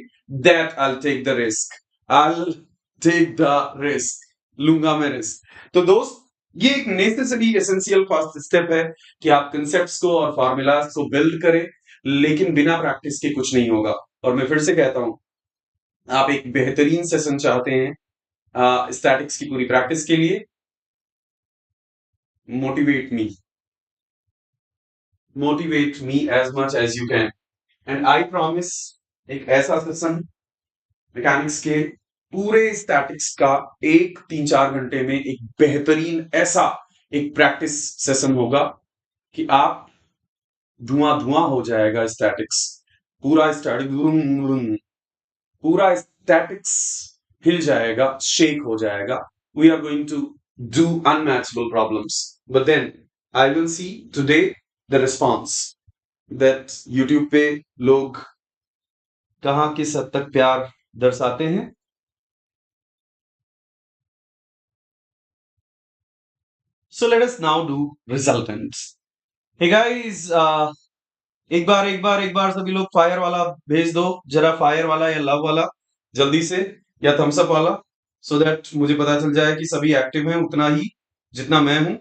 that I'll take the risk. I'll take the risk. लूंगा मैं risk. तो दोस्त, ये एक necessary essential first step है कि आप concepts को और फार्मूलाज को बिल्ड करें, लेकिन बिना प्रैक्टिस के कुछ नहीं होगा. और मैं फिर से कहता हूं, आप एक बेहतरीन सेशन चाहते हैं स्टैटिक्स की पूरी प्रैक्टिस के लिए, motivate me as much as you can, and I promise एक ऐसा सेशन मैकेनिक्स के पूरे स्टैटिक्स का 1 3 4 घंटे में एक बेहतरीन ऐसा एक प्रैक्टिस सेशन होगा कि आप धुआं धुआं हो जाएगा स्टैटिक्स. पूरा स्टैटिक पूरा स्टैटिक्स हिल जाएगा, शेक हो जाएगा. We are going to do unmatchable problems, but then I will see today the response that YouTube पे लोग कहाँ किस हद तक प्यार दर्शाते हैं. So let us now do resultants. Hey guys, एक बार सभी लोग फायर वाला भेज दो जरा, फायर वाला या लव वाला जल्दी से, या थम्स अप वाला, सो दैट मुझे पता चल जाए कि सभी एक्टिव हैं उतना ही जितना मैं हूं,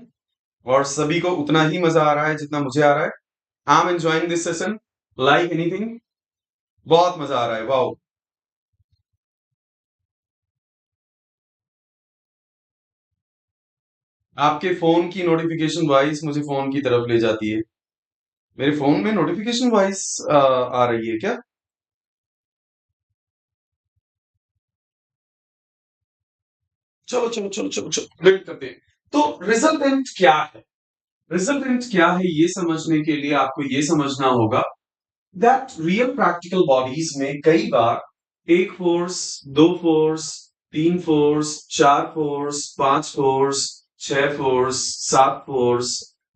और सभी को उतना ही मजा आ रहा है जितना मुझे आ रहा है. I am enjoying this session like anything. बहुत मजा आ रहा है. वाओ. आपके फोन की नोटिफिकेशन वॉइस मुझे फोन की तरफ ले जाती है. मेरे फोन में नोटिफिकेशन वॉइस आ रही है क्या? चलो चलो चलो चलो चलो वेट करते हैं. तो रिजल्टेंट क्या है? रिजल्टेंट क्या है ये समझने के लिए आपको ये समझना होगा दैट रियल प्रैक्टिकल बॉडीज में कई बार एक फोर्स, दो फोर्स, तीन फोर्स, चार फोर्स, पांच फोर्स, छह फोर्स, सात फोर्स,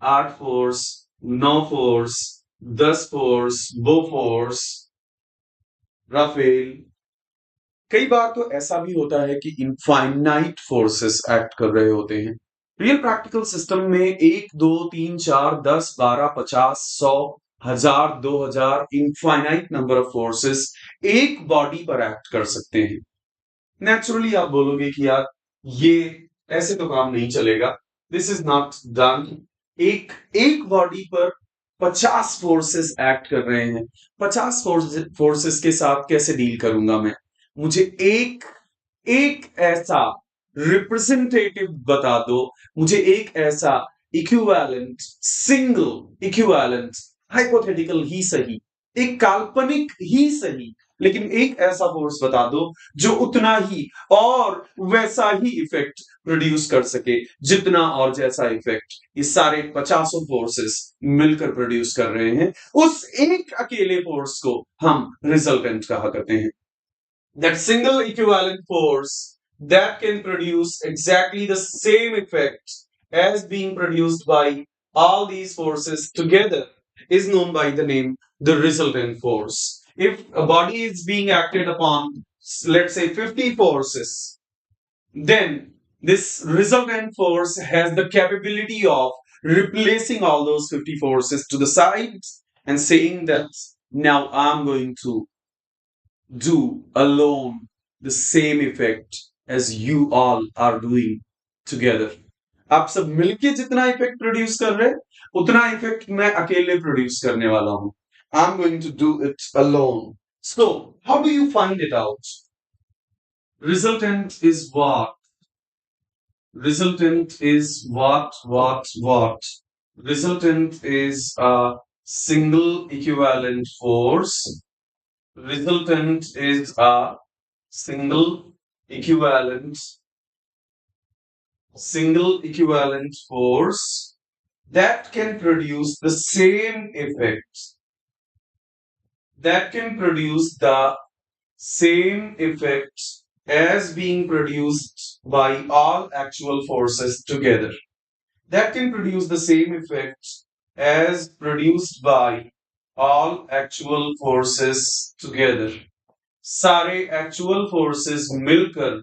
आठ फोर्स, नौ फोर्स, 10 फोर्स, वो फोर्स, राफेल. कई बार तो ऐसा भी होता है कि इनफाइनाइट फोर्सेस एक्ट कर रहे होते हैं. रियल प्रैक्टिकल सिस्टम में 1 2 3 4 10 12 50 100 1000 2000 इनफाइनाइट नंबर ऑफ फोर्सेस एक बॉडी पर एक्ट कर सकते हैं. नेचुरली आप बोलोगे कि यार ये ऐसे तो काम नहीं चलेगा, दिस इज नॉट डन. एक एक बॉडी पर 50 फोर्सेस एक्ट कर रहे हैं. 50 फोर्सेस के साथ कैसे डील करूंगा मैं? मुझे एक एक ऐसा रिप्रेजेंटेटिव बता दो, मुझे एक ऐसा इक्विवेलेंट, सिंगल इक्विवेलेंट, हाइपोथेटिकल ही सही, एक काल्पनिक ही सही, लेकिन एक ऐसा फोर्स बता दो जो उतना ही और वैसा ही इफेक्ट प्रोड्यूस कर सके जितना और जैसा इफेक्ट ये सारे 50 फोर्सेस मिलकर प्रोड्यूस कर रहे हैं. उस एक अकेले फोर्स को हम रिजल्टेंट कहा करते हैं. That single equivalent force that can produce exactly the same effect as being produced by all these forces together is known by the name the resultant force. If a body is being acted upon, let's say 50 forces, then this resultant force has the capability of replacing all those 50 forces to the sides and saying that now I'm going to do alone the same effect as you all are doing together. आप सब मिलके जितना effect produce कर रहे हैं उतना effect मैं अकेले प्रोड्यूस करने वाला हूं. I'm going to do it alone. So, how do you find it out? Resultant is what? Resultant is what? Resultant is a single equivalent force. Resultant is a single equivalent force that can produce the same effect, as being produced by all actual forces together. That can produce the same effect as produced by all actual forces together. सारे actual forces मिलकर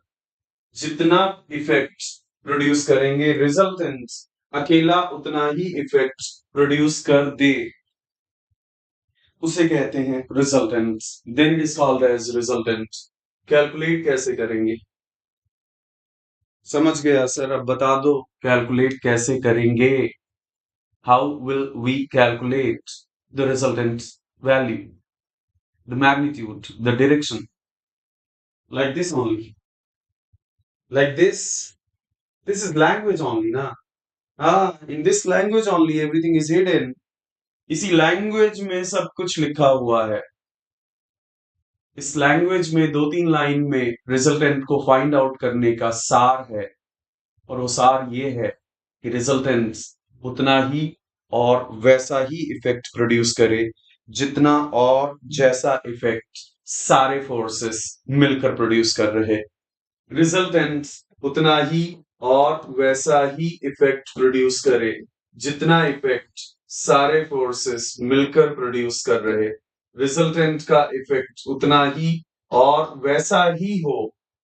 जितना effect produce करेंगे, resultant अकेला उतना ही effect produce कर दे. उसे कहते हैं resultant. Then it is called as resultant. Calculate कैसे करेंगे? समझ गया सर, अब बता दो कैलकुलेट कैसे करेंगे। How will we calculate the resultant value, the magnitude, the direction, like this only, like this is language only ना। हाँ, in this language only everything is hidden. इसी लैंग्वेज में सब कुछ लिखा हुआ है। इस लैंग्वेज में दो तीन लाइन में रिजल्टेंट को फाइंड आउट करने का सार है। और वो सार ये है कि रिजल्टेंट उतना ही और वैसा ही इफेक्ट प्रोड्यूस करे जितना और जैसा इफेक्ट सारे फोर्सेस मिलकर प्रोड्यूस कर रहे। रिजल्टेंट उतना ही और वैसा ही इफेक्ट प्रोड्यूस करे जितना इफेक्ट सारे फोर्सेस मिलकर प्रोड्यूस कर रहे। रिजल्टेंट का इफेक्ट उतना ही और वैसा ही हो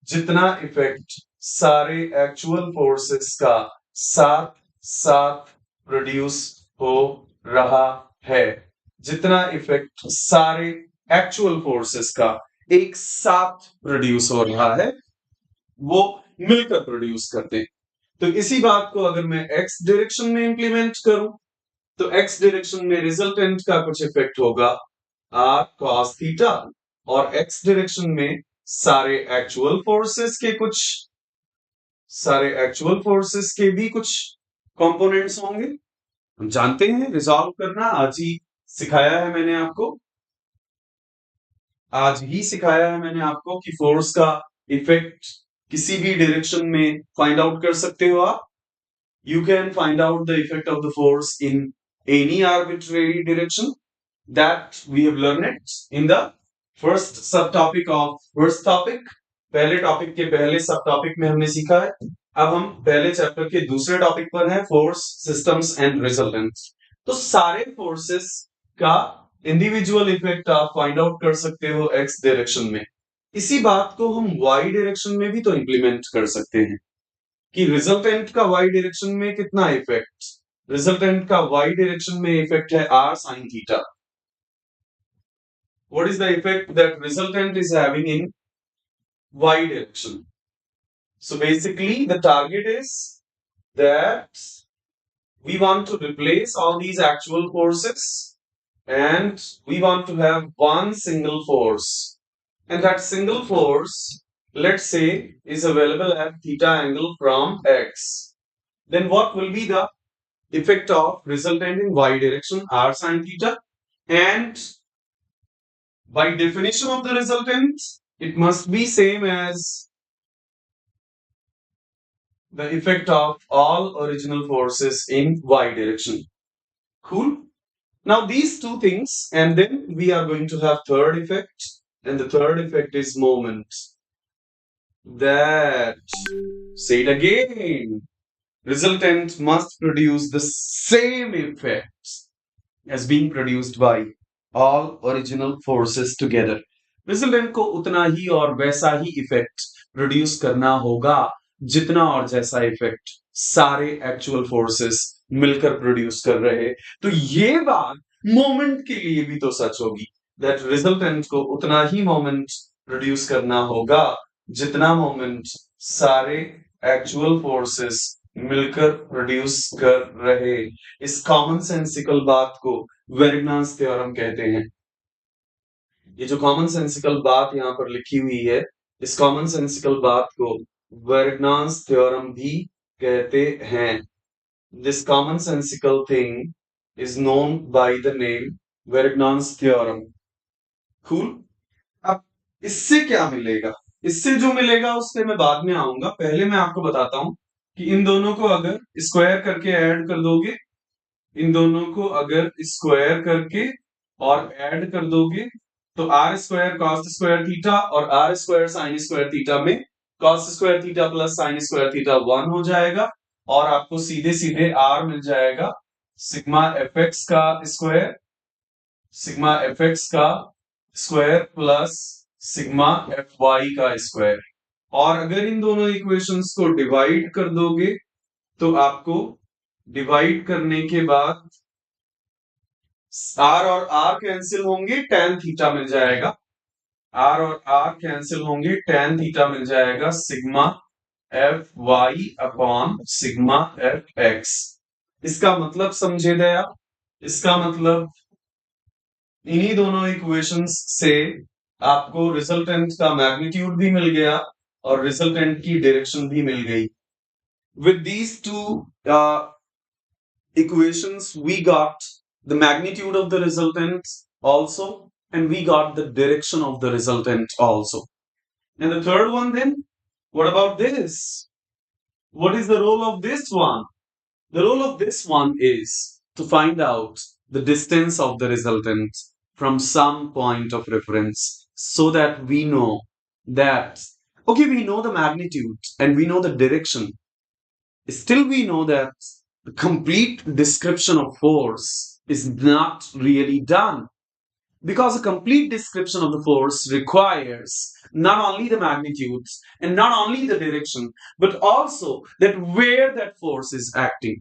जितना इफेक्ट सारे एक्चुअल फोर्सेस का साथ साथ प्रोड्यूस हो रहा है। जितना इफेक्ट सारे एक्चुअल फोर्सेस का एक साथ प्रोड्यूस हो रहा है वो मिलकर प्रोड्यूस करते हैं। तो इसी बात को अगर मैं एक्स डायरेक्शन में इंप्लीमेंट करूं तो एक्स डायरेक्शन में रिजल्टेंट का कुछ इफेक्ट होगा आर कॉस थीटा, और एक्स डायरेक्शन में सारे एक्चुअल फोर्सेस के कुछ सारे एक्चुअल फोर्सेस के भी कुछ कंपोनेंट्स होंगे। हम जानते हैं रिजॉल्व करना, आज ही सिखाया है मैंने आपको। आज ही सिखाया है मैंने आपको कि फोर्स का इफेक्ट किसी भी डायरेक्शन में फाइंड आउट कर सकते हो आप। You can find out the effect of the force in any arbitrary direction that we have learned it in the first subtopic of first topic। पहले टॉपिक के पहले सब टॉपिक में हमने सीखा है। अब हम पहले चैप्टर के दूसरे टॉपिक पर हैं, फोर्स सिस्टम्स एंड रिजल्टेंट्स। तो सारे फोर्सेस का इंडिविजुअल इफेक्ट आप फाइंड आउट कर सकते हो एक्स डायरेक्शन में। इसी बात को हम वाई डायरेक्शन में भी तो इंप्लीमेंट कर सकते हैं कि रिजल्टेंट का वाई डायरेक्शन में कितना इफेक्ट। रिजल्टेंट का वाई डायरेक्शन में इफेक्ट है R sin theta. What is the effect that resultant is having in Y direction? So basically the target is that we want to replace all these actual forces and we want to have one single force, and that single force, let's say, is available at theta angle from x. Then what will be the effect of resultant in y direction r sin theta? And by definition of the resultant, it must be same as the effect of all original forces in y direction. Cool. Now these two things, and then we are going to have third effect, and the third effect is moment. That, say it again, resultant must produce the same effects as being produced by all original forces together। Resultant को उतना ही और वैसा ही effect produce करना होगा जितना और जैसा effect सारे एक्चुअल फोर्सेस मिलकर प्रोड्यूस कर रहे। तो ये बात मोमेंट के लिए भी तो सच होगी, दैट रिजल्टेंट को उतना ही मोमेंट प्रोड्यूस करना होगा जितना मोमेंट सारे एक्चुअल फोर्सेस मिलकर प्रोड्यूस कर रहे। इस कॉमन सेंसिकल बात को वेरिग्नास थ्योरम कहते हैं। ये जो कॉमन सेंसिकल बात यहाँ पर लिखी हुई है, इस कॉमन सेंसिकल बात को वेरिग्नास थ्योरम भी कहते हैं। This common sensical thing is known by the name Varignon's theorem. Cool. अब इससे क्या मिलेगा? इससे जो मिलेगा उससे मैं बाद में आऊंगा, पहले मैं आपको बताता हूं कि इन दोनों को अगर स्क्वायर करके ऐड कर दोगे, इन दोनों को अगर स्क्वायर करके और ऐड कर दोगे तो r square cos square theta और r square sine square theta में cos square theta plus sine square theta 1 हो जाएगा, और आपको सीधे सीधे आर मिल जाएगा सिग्मा एफ एक्स का स्क्वायर, सिग्मा एफ एक्स का square plus sigma F Y का स्क्वायर। और अगर इन दोनों इक्वेशंस को डिवाइड कर दोगे तो आपको डिवाइड करने के बाद आर और आर कैंसिल होंगे, tan थीटा मिल जाएगा। आर और आर कैंसिल होंगे, tan थीटा मिल जाएगा, sigma F Y upon sigma F X. इसका मतलब समझे दया, इसका मतलब इन्हीं दोनों इक्वेशंस से आपको रिजल्टेंट का मैग्नीट्यूड भी मिल गया और रिजल्टेंट की डायरेक्शन भी मिल गई। With these two equations we got the magnitude of the resultant also, and we got the direction of the resultant also. And the third one, then what about this? What is the role of this one? The role of this one is to find out the distance of the resultant from some point of reference, so that we know that, okay, we know the magnitude and we know the direction. Still, we know that the complete description of force is not really done, because a complete description of the force requires not only the magnitudes and not only the direction, but also that where that force is acting.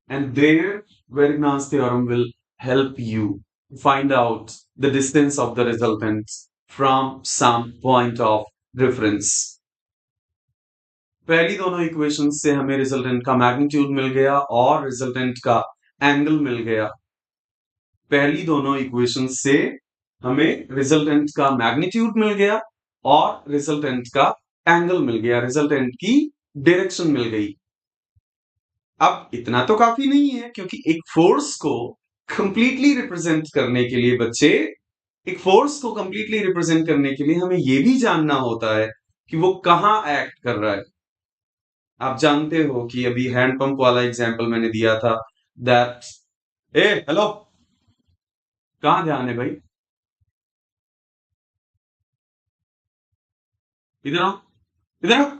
And there, Verigna's theorem will help you find out the distance of the resultant from some point of reference. पहली दोनों equation से हमें resultant का magnitude मिल गया और resultant का angle मिल गया। पहली दोनों इक्वेशन से हमें रिजल्टेंट का मैग्नीट्यूड मिल गया और रिजल्टेंट का एंगल मिल गया, रिजल्टेंट की डायरेक्शन मिल गई। अब इतना तो काफी नहीं है, क्योंकि एक फोर्स को कंप्लीटली रिप्रेजेंट करने के लिए बच्चे, एक फोर्स को कंप्लीटली रिप्रेजेंट करने के लिए हमें यह भी जानना होता है कि वो कहां एक्ट कर रहा है। आप जानते हो कि अभी हैंडपंप वाला एग्जांपल मैंने दिया था, दैट हेलो, कहां ध्यान है भाई? इधर आओ, इधर आओ,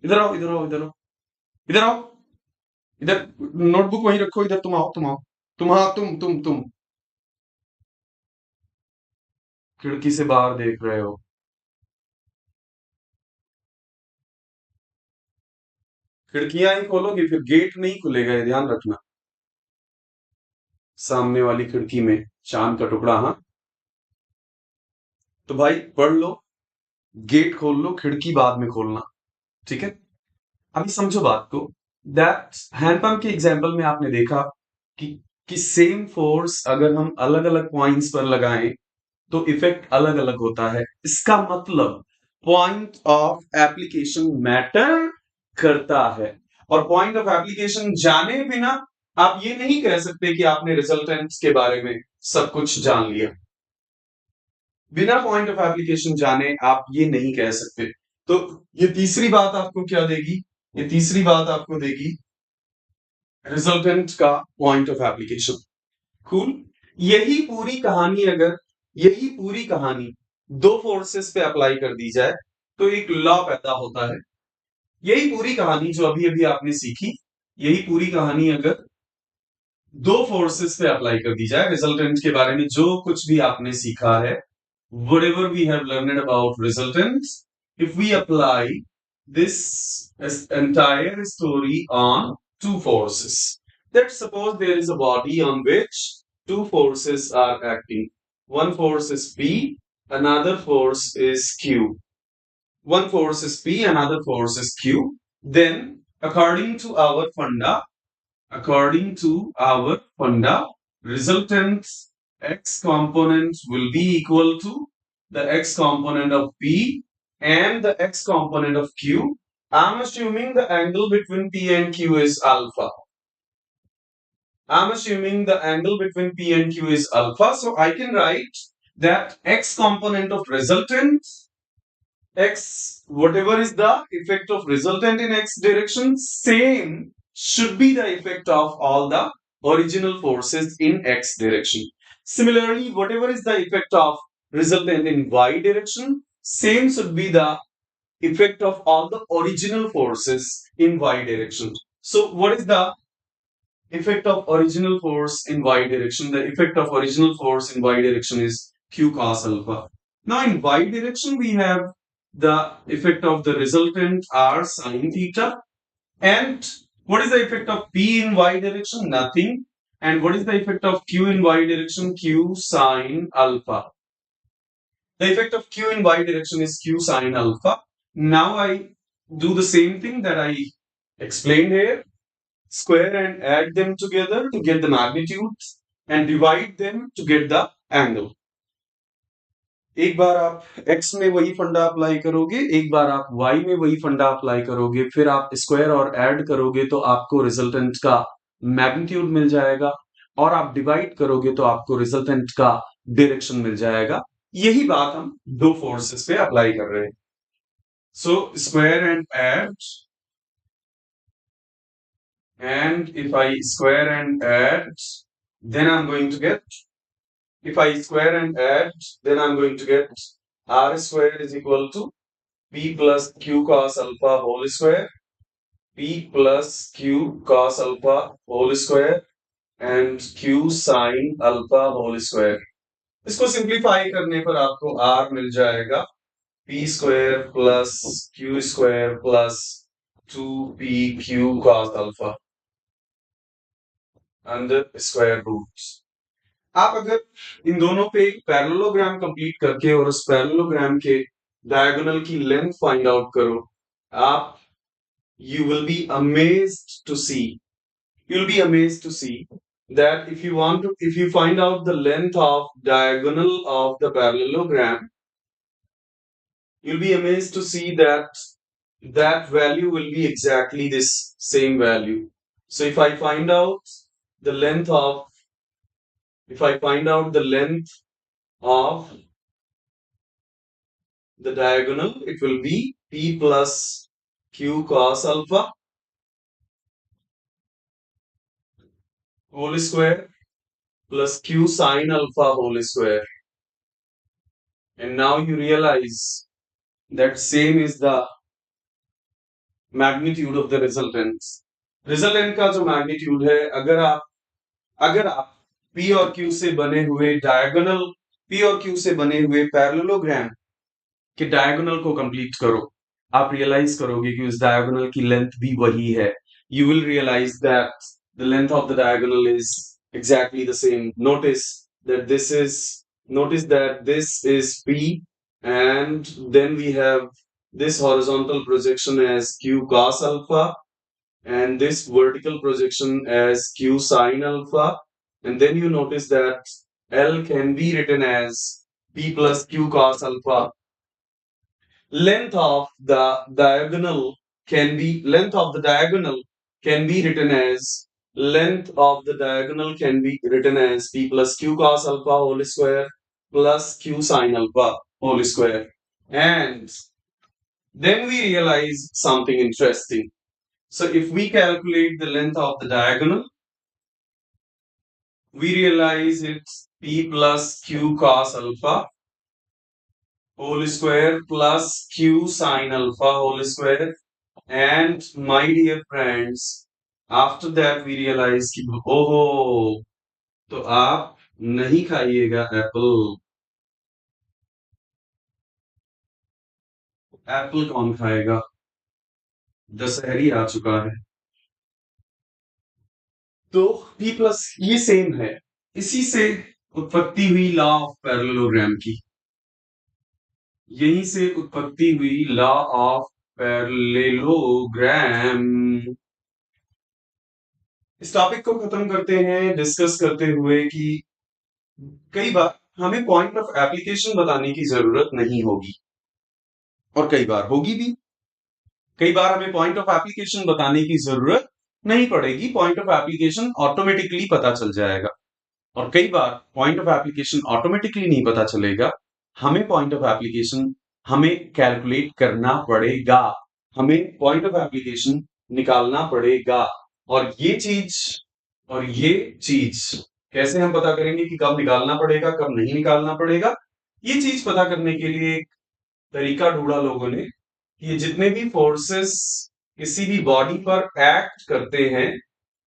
इधर आओ, इधर आओ, इधर आओ, इधर आओ, इधर नोटबुक वहीं रखो, इधर तुम आओ, तुम आओ, तुम, हाँ तुम खिड़की से बाहर देख रहे हो। खिड़कियां ही खोलोगे फिर गेट नहीं खुलेगा, ये ध्यान रखना। सामने वाली खिड़की में चांद का टुकड़ा, हाँ। तो भाई पढ़ लो, गेट खोल लो, खिड़की बाद में खोलना, ठीक है? अभी समझो बात को, दैट हैंडपंप के एग्जांपल में आपने देखा कि सेम फोर्स अगर हम अलग अलग पॉइंट्स पर लगाएं तो इफेक्ट अलग अलग होता है। इसका मतलब पॉइंट ऑफ एप्लीकेशन मैटर करता है, और पॉइंट ऑफ एप्लीकेशन जाने बिना आप ये नहीं कह सकते कि आपने रिजल्टेंट्स के बारे में सब कुछ जान लिया। बिना पॉइंट ऑफ एप्लीकेशन जाने आप ये नहीं कह सकते। तो ये तीसरी बात आपको क्या देगी? ये तीसरी बात आपको देगी रिजल्टेंट का पॉइंट ऑफ एप्लीकेशन। कूल। यही पूरी कहानी, अगर यही पूरी कहानी दो फोर्सेस पे अप्लाई कर दी जाए तो एक लॉ पैदा होता है। यही पूरी कहानी जो अभी अभी आपने सीखी, यही पूरी कहानी अगर दो फोर्सेस पे अप्लाई कर दी जाए, रिजल्टेंट के बारे में जो कुछ भी आपने सीखा है, whatever we have learned about resultants, if we apply this entire story on two forces, let's suppose there is a body on which two forces are acting. One force is P, another force is Q. One force is P, another force is Q. Then, according to our funda, resultant x component will be equal to the x component of P and the x component of Q. I'm assuming the angle between P and Q is alpha. I'm assuming the angle between P and Q is alpha. So I can write that x component of resultant, x, whatever is the effect of resultant in x direction, same should be the effect of all the original forces in x direction. Similarly, whatever is the effect of resultant in y direction, same should be the effect of all the original forces in y direction. So what is the effect of original force in y direction? The effect of original force in y direction is q cos alpha. Now in y direction we have the effect of the resultant r sine theta. And what is the effect of P in y direction? Nothing. And what is the effect of q in y direction? Q sine alpha. The effect of q in y direction is q sine alpha. Now I do the same thing that I explained here. Square and add them together to get the magnitudes and divide them to get the angle. एक बार आप x में वही फंडा apply करोगे, एक बार आप y में वही फंडा अप्लाई करोगे, फिर आप स्क्वायर और ऐड करोगे तो आपको रिजल्टेंट का मैग्नीट्यूड मिल जाएगा, और आप डिवाइड करोगे तो आपको रिजल्टेंट का डायरेक्शन मिल जाएगा. यही बात हम दो फोर्सेस पे अप्लाई कर रहे हैं. So square and add, and if I square and add, then I'm going to get, if I square and add, then I'm going to get r square is equal to p plus q cos alpha whole square, p plus q cos alpha whole square and q sin alpha whole square. इसको simplify करने पर आपको r मिल जाएगा p square plus q square plus 2pq cos alpha under square root. आप अगर इन दोनों पे एक पैरेललोग्राम कंप्लीट करके और उस पैरेललोग्राम के डायगोनल की लेंथ फाइंड आउट करो, आप you will be amazed to see, you'll be amazed to see that if you find out the length of diagonal of the parallelogram, you'll be amazed to see that that value will be exactly this same value. So if I find out the length of, if I find out the length of the diagonal, it will be p plus q cos alpha whole square plus q sin alpha whole square. And now you realize that same is the magnitude of the resultant. Resultant का जो magnitude है, अगर आप P और Q से बने हुए diagonal, P और Q से बने हुए पैरेललोग्राम कि डायगोनल को कंप्लीट करो, आप रियलाइज करोगे कि उस डायगोनल की लेंथ भी वही है. You will realise that the length of the diagonal is exactly the same. Notice that this is P, and then we have this horizontal projection as Q cos alpha and this vertical projection as Q sin alpha, and then you notice that L can be written as P plus Q cos alpha. Length of the diagonal can be written as P plus Q cos alpha whole square plus Q sin alpha whole square. And then we realize something interesting. So if we calculate the length of the diagonal, we realize it's P plus Q cos alpha whole square plus Q sin alpha whole square. And my dear friends, after that we realize कि ओहो, तो आप नहीं खाइएगा Apple. Apple कौन खाएगा? दशहरी आ चुका है. तो P प्लस ये सेम है. इसी से उत्पत्ति हुई लॉ ऑफ पैरेललोग्राम की. यहीं से उत्पत्ति हुई लॉ ऑफ पैरेललोग्राम. इस टॉपिक को खत्म करते हैं डिस्कस करते हुए कि कई बार हमें पॉइंट ऑफ एप्लीकेशन बताने की जरूरत नहीं होगी, और कई बार होगी भी. कई बार हमें पॉइंट ऑफ एप्लीकेशन बताने की जरूरत नहीं पड़ेगी, पॉइंट ऑफ एप्लीकेशन ऑटोमेटिकली पता चल जाएगा. और कई बार पॉइंट ऑफ एप्लीकेशन ऑटोमेटिकली नहीं पता चलेगा, हमें पॉइंट ऑफ एप्लीकेशन हमें कैलकुलेट करना पड़ेगा, हमें पॉइंट ऑफ एप्लीकेशन निकालना पड़ेगा. और ये चीज कैसे हम पता करेंगे कि कब निकालना पड़ेगा कब नहीं निकालना पड़ेगा? ये चीज पता करने के लिए एक तरीका ढूंढा लोगों ने कि जितने भी फोर्सेस किसी भी बॉडी पर एक्ट करते हैं,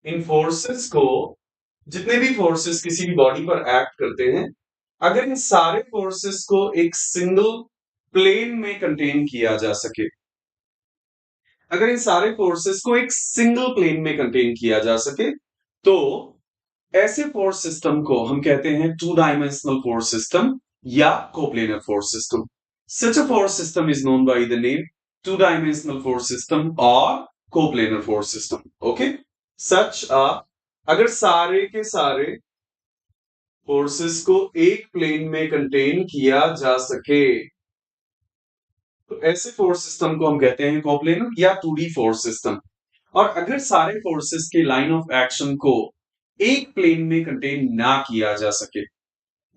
इन फोर्सेस को, जितने भी फोर्सेस किसी भी बॉडी पर एक्ट करते हैं, अगर इन सारे फोर्सेस को एक सिंगल प्लेन में कंटेन किया जा सके, अगर इन सारे फोर्सेस को एक सिंगल प्लेन में कंटेन किया जा सके, तो ऐसे फोर्स सिस्टम को हम कहते हैं टू डायमेंशनल फोर्स सिस्टम या coplanar force system. Such a force system is known by the name two dimensional force system और कोप्लेनर फोर्स सिस्टम. ओके, सच अगर सारे के सारे फोर्सेस को एक प्लेन में कंटेन किया जा सके तो ऐसे फोर्स सिस्टम को हम कहते हैं कोप्लेनर या टू डी फोर्स सिस्टम. और अगर सारे फोर्सेस के लाइन ऑफ एक्शन को एक प्लेन में कंटेन ना किया जा सके,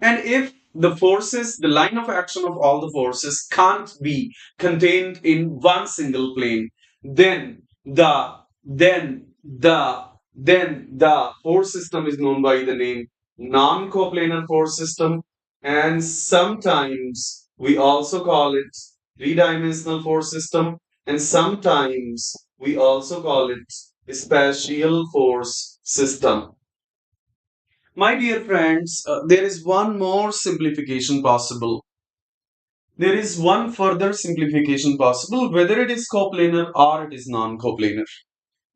and if the forces, the line of action of all the forces can't be contained in one single plane, then the then the then the force system is known by the name non-coplanar force system, and sometimes we also call it three-dimensional force system, and sometimes we also call it spatial force system. My dear friends, there is one more simplification possible. There is one further simplification possible, whether it is coplanar or it is non-coplanar.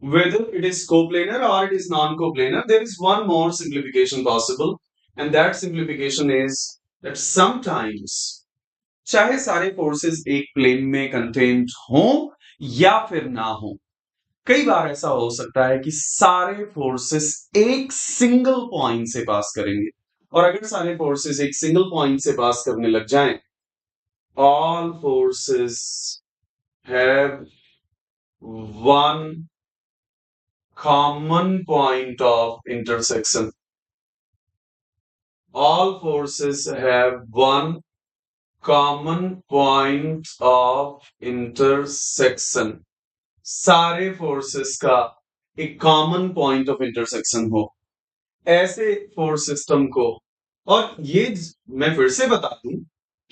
Whether it is coplanar or it is non-coplanar, there is one more simplification possible, and that simplification is that sometimes, चाहे सारे forces एक plane में contained हों या फिर ना हों, कई बार ऐसा हो सकता है कि सारे फोर्सेस एक सिंगल पॉइंट से पास करेंगे. और अगर सारे फोर्सेस एक सिंगल पॉइंट से पास करने लग जाएं, all forces have one common point of intersection. All forces have one common point of intersection. सारे फोर्सेस का एक कॉमन पॉइंट ऑफ इंटरसेक्शन हो ऐसे फोर्स सिस्टम को. और ये मैं फिर से बता दूं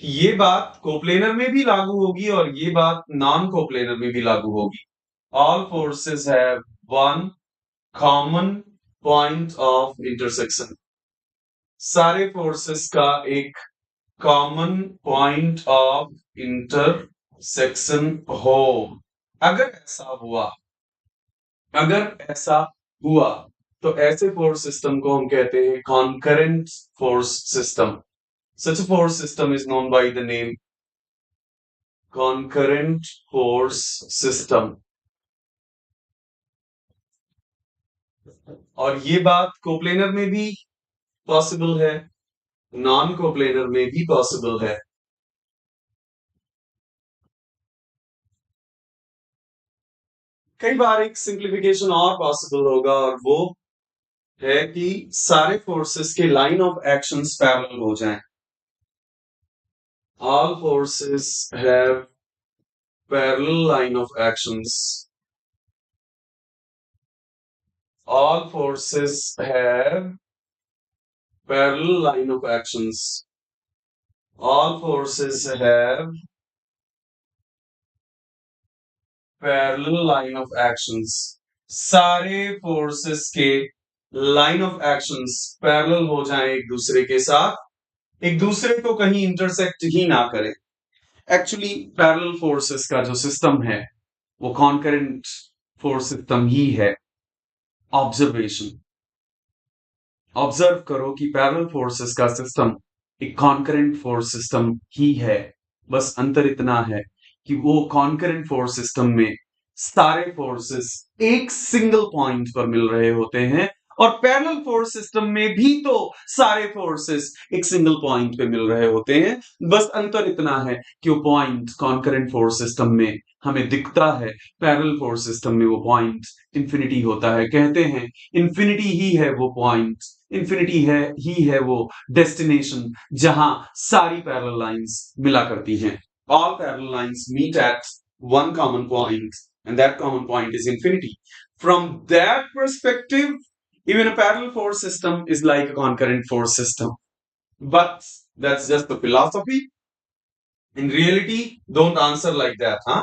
कि ये बात कोप्लेनर में भी लागू होगी और ये बात नॉन कोप्लेनर में भी लागू होगी. All forces have one common point of intersection. सारे फोर्सेस का एक कॉमन पॉइंट ऑफ इंटरसेक्शन हो. अगर ऐसा हुआ अगर ऐसा हुआ तो ऐसे फोर्स सिस्टम को हम कहते हैं concurrent force system. Such force system is known by the name concurrent force system. और ये बात कोप्लेनर में भी पॉसिबल है, नॉन कोप्लेनर में भी पॉसिबल है. कई बार एक सिंप्लीफिकेशन और पॉसिबल होगा और वो है कि सारे फोर्सेस के लाइन ऑफ एक्शंस पैरेलल हो जाएं. All forces have parallel line of actions. All forces have parallel line of actions. All forces have parallel line of actions. सारे फोर्सेस के लाइन ऑफ एक्शंस पैरेलल हो जाएं एक दूसरे के साथ, एक दूसरे को कहीं इंटरसेक्ट ही ना करें. एक्चुअली पैरेलल फोर्सेस का जो सिस्टम है वो कॉन्करेंट फोर्स सिस्टम ही है. ऑब्जर्वेशन, ऑब्जर्व करो कि पैरेलल फोर्सेस का सिस्टम एक कॉन्करेंट फोर्स सिस्टम ही है. बस अंतर इतना है कि वो कॉन्करेंट फोर्स सिस्टम में सारे फोर्सेस एक सिंगल पॉइंट पर मिल रहे होते हैं और पैरेलल फोर्स सिस्टम में भी तो सारे फोर्सेस एक सिंगल पॉइंट पे मिल रहे होते हैं. बस अंतर इतना है कि वो पॉइंट कॉन्करेंट फोर्स सिस्टम में हमें दिखता है, पैरेलल फोर्स सिस्टम में वो पॉइंट इंफिनिटी होता है. कहते हैं इंफिनिटी ही है वो पॉइंट, इंफिनिटी है ही है वो डेस्टिनेशन जहां सारी पैरेलल लाइंस मिला करती हैं. All parallel lines meet at one common point, and that common point is infinity. From that perspective, even a parallel force system is like a concurrent force system. But that's just the philosophy. In reality, don't answer like that, huh?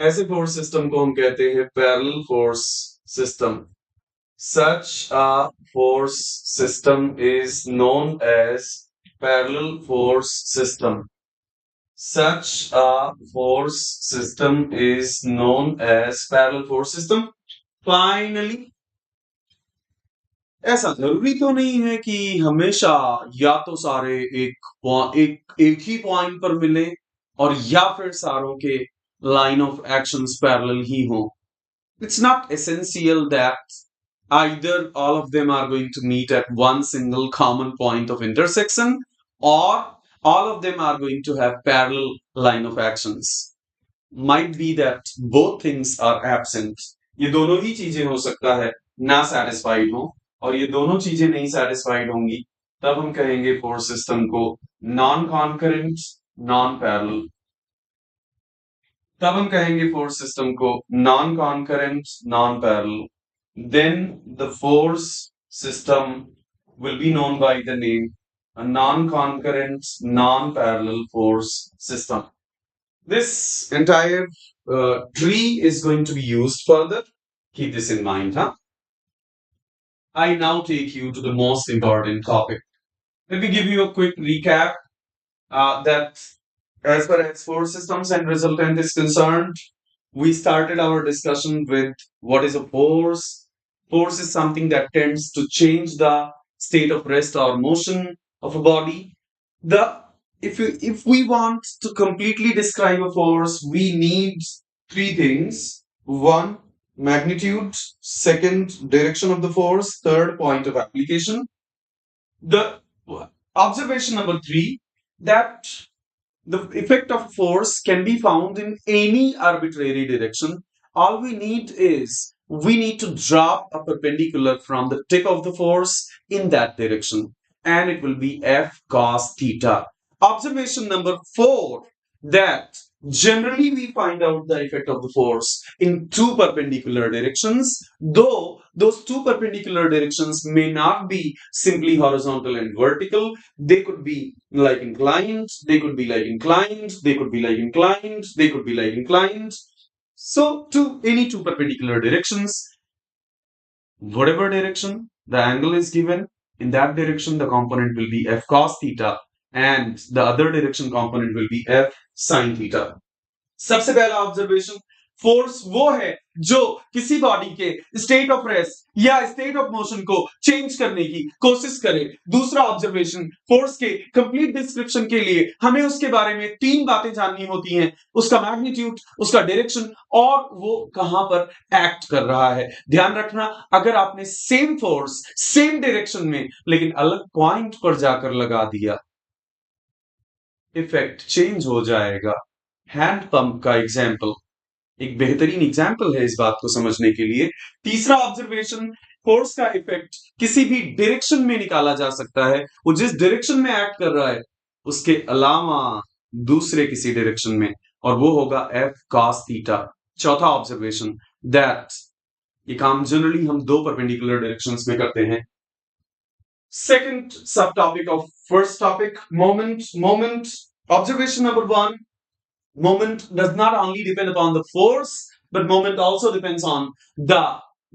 ऐसे force system को हम कहते हैं parallel force system. Such a force system is known as parallel force system. Such a force system is known as parallel force system. Finally, ऐसा जरूरी तो नहीं है कि हमेशा या तो सारे एक ही पॉइंट पर मिले और या फिर सारों के लाइन ऑफ एक्शंस पैरेलल ही हो. It's not essential that either all of them are going to meet at one single common point of intersection or all of them are going to have parallel line of actions. Might be that both things are absent. ये दोनों ही चीजें हो सकता है ना satisfied हो और ये दोनों चीजें नहीं satisfied होंगी तब हम कहेंगे फोर्स सिस्टम को नॉन कॉन्करेंट नॉन पैरेलल. तब हम कहेंगे फोर्स सिस्टम को non concurrent non parallel. Then the force system will be known by the name a non-concurrent non-parallel force system. This entire tree is going to be used further. Keep this in mind, huh? I now take you to the most important topic. Let me give you a quick recap that as far as force systems and resultant is concerned, we started our discussion with what is a force. Force is something that tends to change the state of rest or motion of a body. The if we want to completely describe a force, we need three things. One, magnitude. Second, direction of the force. Third, point of application. The observation number three, that the effect of force can be found in any arbitrary direction. All we need is we need to drop a perpendicular from the tip of the force in that direction, and it will be F cos theta. Observation number four, that generally we find out the effect of the force in two perpendicular directions, though those two perpendicular directions may not be simply horizontal and vertical. They could be like inclined, they could be like inclined, they could be like inclined, they could be like inclined. So to any two perpendicular directions, whatever direction the angle is given, in that direction the component will be F cos theta and the other direction component will be F sin theta. सबसे पहला observation, force वो है जो किसी body के state of rest या state of motion को change करने की कोशिश करे. दूसरा ऑब्जर्वेशन, फोर्स के कंप्लीट डिस्क्रिप्शन के लिए हमें उसके बारे में तीन बातें जाननी होती हैं: उसका मैग्नीट्यूड, उसका डायरेक्शन और वो कहां पर एक्ट कर रहा है. ध्यान रखना, अगर आपने सेम फोर्स सेम डायरेक्शन में लेकिन अलग पॉइंट पर जाकर लगा दिया, इफेक्ट चेंज हो जाएगा. हैंड पंप का एग्जाम्पल एक बेहतरीन एग्जाम्पल है इस बात को समझने के लिए. तीसरा ऑब्जर्वेशन, फोर्स का इफेक्ट किसी भी डायरेक्शन में निकाला जा सकता है. वो जिस डायरेक्शन में एक्ट कर रहा है उसके अलावा दूसरे किसी डायरेक्शन में, और वो होगा एफ कॉस थीटा. चौथा ऑब्जर्वेशन, दैट ये काम जनरली हम दो परपेंडिकुलर डायरेक्शंस में करते हैं. Second subtopic of first topic, moment. Observation number one, moment does not only depend upon the force, but moment also depends on the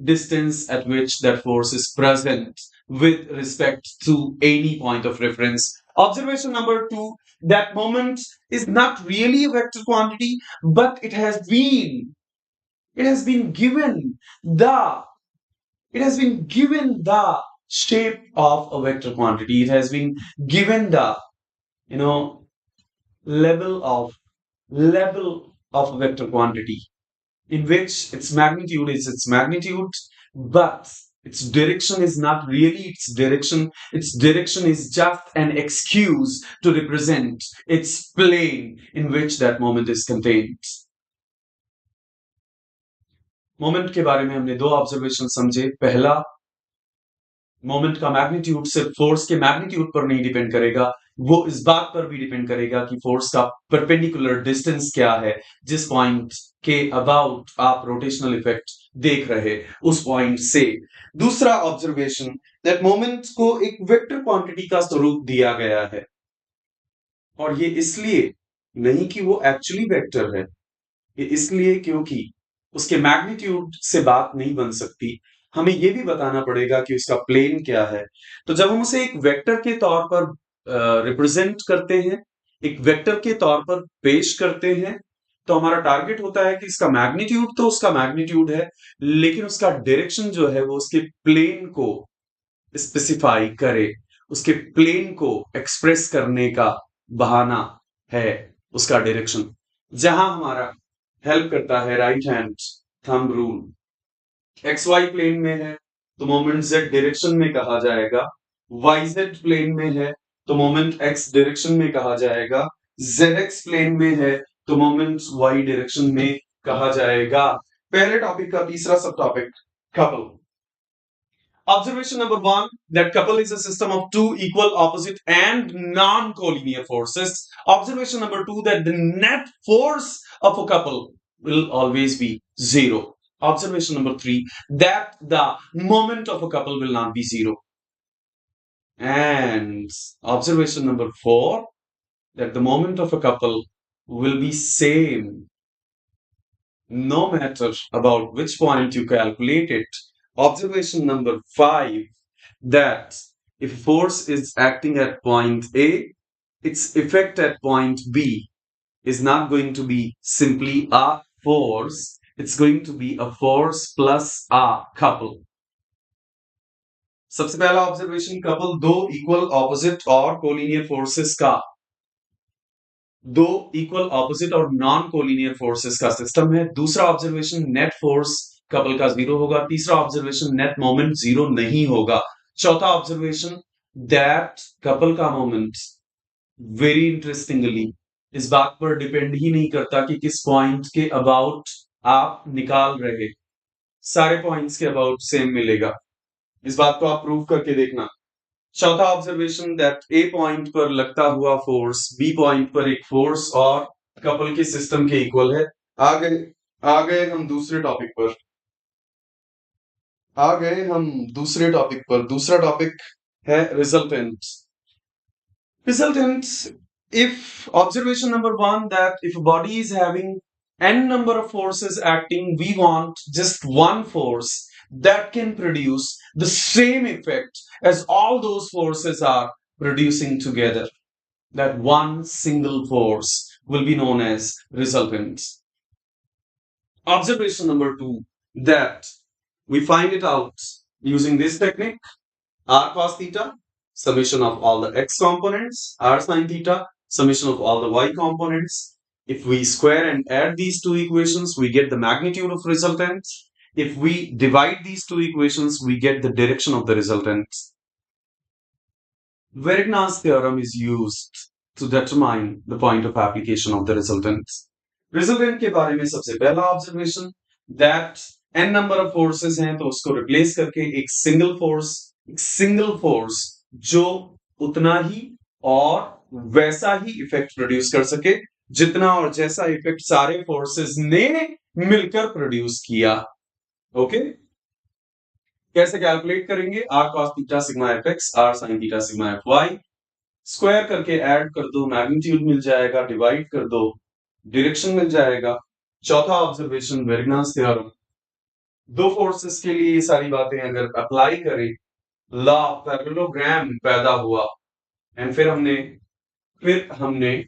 distance at which that force is present with respect to any point of reference. Observation number two, that moment is not really a vector quantity, but it has been given the shape of a vector quantity. It has been given the level of a vector quantity, in which its magnitude is its magnitude, but its direction is not really its direction. Its direction is just an excuse to represent its plane in which that moment is contained. Moment के बारे में हमने दो observation समझे. पहला, moment का magnitude सिर्फ force के मैग्नीट्यूड पर नहीं डिपेंड करेगा, वो इस बात पर भी डिपेंड करेगा कि फोर्स का परपेंडिकुलर डिस्टेंस क्या है, जिस पॉइंट के अबाउट आप रोटेशनल इफेक्ट देख रहे उस पॉइंट से. दूसरा ऑब्जर्वेशन, दैट मोमेंट को एक वेक्टर क्वांटिटी का स्वरूप दिया गया है, और ये इसलिए नहीं कि वो एक्चुअली वेक्टर है, ये इसलिए क्योंकि उसके मैग्नीट्यूड से बात नहीं बन सकती. हमें यह भी बताना पड़ेगा कि उसका प्लेन क्या है. तो जब हम उसे एक वेक्टर के तौर पर रिप्रेजेंट करते हैं, एक वेक्टर के तौर पर पेश करते हैं, तो हमारा टारगेट होता है कि इसका मैग्नीट्यूड तो उसका मैग्नीट्यूड है, लेकिन उसका डायरेक्शन जो है वो उसके प्लेन को स्पेसिफाई करे, उसके प्लेन को एक्सप्रेस करने का बहाना है उसका डायरेक्शन। जहां हमारा हेल्प करता है right hand thumb rule. X Y plane में है तो मोमेंट जेड डायरेक्शन में कहा जाएगा, वाई जेड प्लेन में है तो मोमेंट एक्स डायरेक्शन में कहा जाएगा, जेड एक्स प्लेन में है तो मोमेंट वाई डायरेक्शन में कहा जाएगा। पहले टॉपिक का तीसरा सब topic, couple. Observation number one, that couple is a system of two equal, opposite, and non-collinear forces. Observation number two, that the net force of a couple will always be zero. Observation number three, that the moment of a couple will not be zero. And observation number four, that the moment of a couple will be same no matter about which point you calculate it. Observation number five, that if force is acting at point A, its effect at point B is not going to be simply a force, it's going to be a force plus a couple. सबसे पहला observation, couple दो equal opposite और collinear forces का, दो equal opposite और non collinear forces का system है। दूसरा ऑब्जर्वेशन, नेट फोर्स कपल का जीरो होगा। तीसरा ऑब्जर्वेशन, नेट मोमेंट जीरो नहीं होगा। चौथा ऑब्जर्वेशन, दैट कपल का मोमेंट वेरी इंटरेस्टिंगली इस बात पर डिपेंड ही नहीं करता कि किस पॉइंट के अबाउट आप निकाल रहे, सारे पॉइंट्स के अबाउट सेम मिलेगा। इस बात को आप प्रूव करके देखना। चौथा ऑब्जर्वेशन, दैट ए पॉइंट पर लगता हुआ फोर्स बी पॉइंट पर एक फोर्स और कपल के सिस्टम के इक्वल है। आ गए हम दूसरे टॉपिक पर, दूसरा टॉपिक है resultant. If observation number one, that if a body is having n number of forces acting, we want just one force that can produce the same effect as all those forces are producing together. That one single force will be known as resultant. Observation number two, that we find it out using this technique, r cos theta, summation of all the x components, r sin theta, summation of all the y components. If we square and add these two equations, we get the magnitude of resultant. If we divide these two equations, we get the direction of the resultant. Verigna's theorem is used to determine the point of application of the resultant. Resultant के बारे में सबसे पहला observation, that n number of forces हैं तो उसको replace करके एक single force जो उतना ही और वैसा ही इफेक्ट प्रोड्यूस कर सके जितना और जैसा इफेक्ट सारे फोर्सेस ने मिलकर प्रोड्यूस किया। ओके, कैसे कैलकुलेट करेंगे? r cos theta sigma F X, r sin theta sigma F Y, square करके ऐड कर दो, मैग्नीट्यूड मिल जाएगा, डिवाइड कर दो, डायरेक्शन मिल जाएगा। चौथा ऑब्जर्वेशन, वेरिग्नास थ्योरम। दो फोर्सेस के लिए ये सारी बातें अगर अप्लाई करें, लॉ पैरेललोग्राम पैदा हुआ। एंड फिर हमने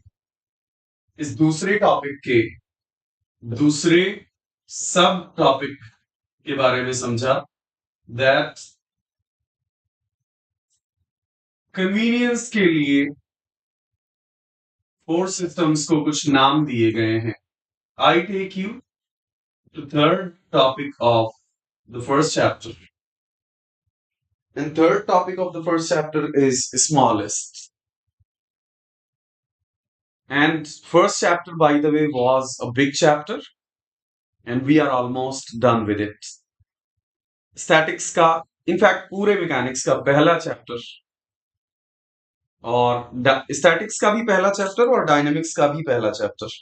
इस दूसरे टॉपिक के दूसरे सब टॉपिक के बारे में समझा, दैट कन्वीनियंस के लिए फोर्स सिस्टम्स को कुछ नाम दिए गए हैं। I take you to third topic of the first chapter, and third topic of the first chapter is smallest. And first chapter, by the way, was a big chapter and we are almost done with it. Statics का, in fact पूरे mechanics का पहला chapter, और statics का भी पहला chapter और dynamics का भी पहला चैप्टर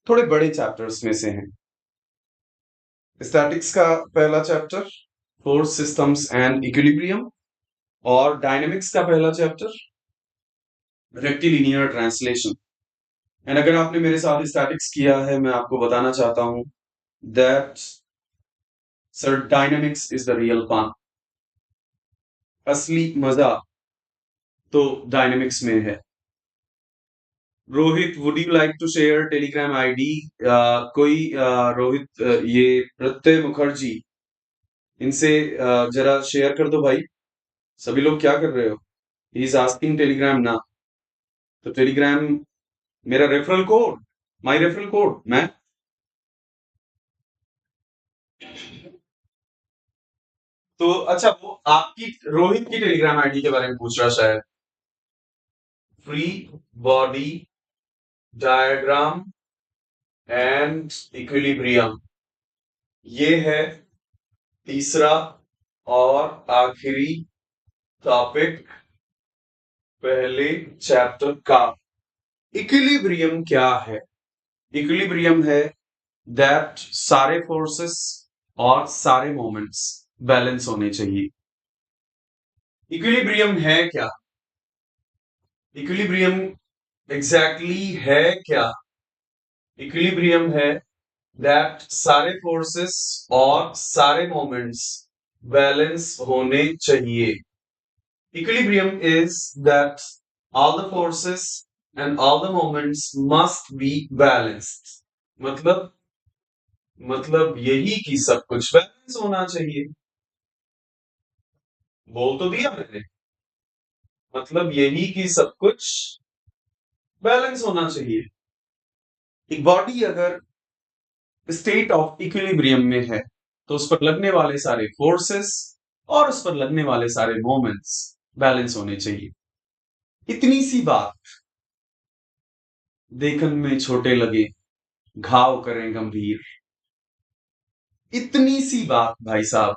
थोड़े बड़े चैप्टर्स में से हैं। स्टैटिक्स का पहला chapter force systems and equilibrium, और डायनामिक्स का पहला चैप्टर रेक्टिलिनियर ट्रांसलेशन। एंड अगर आपने मेरे साथ स्टैटिक्स किया है, मैं आपको बताना चाहता हूं that sir dynamics is the real fun. असली मजा तो डायनामिक्स में है। Rohit, would you like to share Telegram ID? कोई रोहित, ये प्रत्यय मुखर्जी, इनसे जरा शेयर कर दो भाई। सभी लोग क्या कर रहे हो? ही इज आस्किंग टेलीग्राम ना। तो टेलीग्राम, मेरा referral code, my referral code, मैं तो अच्छा, वो आपकी रोहित की टेलीग्राम आईडी के बारे में पूछ रहा शायद। Free body diagram and equilibrium, ये है तीसरा और आखिरी टॉपिक पहले चैप्टर का। इक्विलिब्रियम क्या है? इक्विलिब्रियम है दैट सारे फोर्सेस और सारे मोमेंट्स बैलेंस होने चाहिए। इक्विलिब्रियम है क्या? इक्विलिब्रियम एग्जैक्टली है क्या? इक्विलिब्रियम है दैट सारे फोर्सेस और सारे मोमेंट्स बैलेंस होने चाहिए। Equilibrium is that all the forces and all the moments must be balanced. मतलब यही कि सब कुछ बैलेंस होना चाहिए। बोल तो दिया मैंने, मतलब यही कि सब कुछ बैलेंस होना चाहिए। एक बॉडी अगर स्टेट ऑफ इक्विलिब्रियम में है तो उस पर लगने वाले सारे फोर्सेस और उस पर लगने वाले सारे मोमेंट्स बैलेंस होने चाहिए। इतनी सी बात देखन में छोटे लगे, घाव करें गंभीर। इतनी सी बात भाई साहब,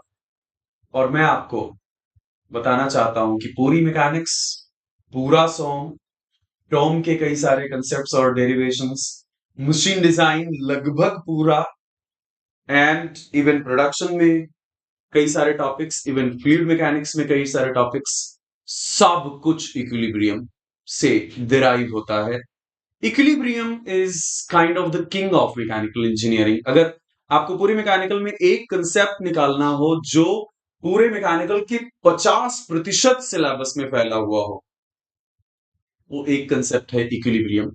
और मैं आपको बताना चाहता हूं कि पूरी मैकेनिक्स, पूरा सॉन्ग, टॉम के कई सारे कंसेप्ट्स और डेरिवेशंस, मशीन डिजाइन लगभग पूरा, एंड इवन प्रोडक्शन में कई सारे टॉपिक्स, इवन फील्ड मैकेनिक्स में कई सारे टॉपिक्स, सब कुछ इक्विलिब्रियम से डिराइव होता है। Equilibrium is kind of the king of mechanical engineering. अगर आपको पूरे मैकेनिकल में एक कंसेप्ट निकालना हो जो पूरे मैकेनिकल के 50% सिलेबस में फैला हुआ हो, वो एक कंसेप्ट है equilibrium.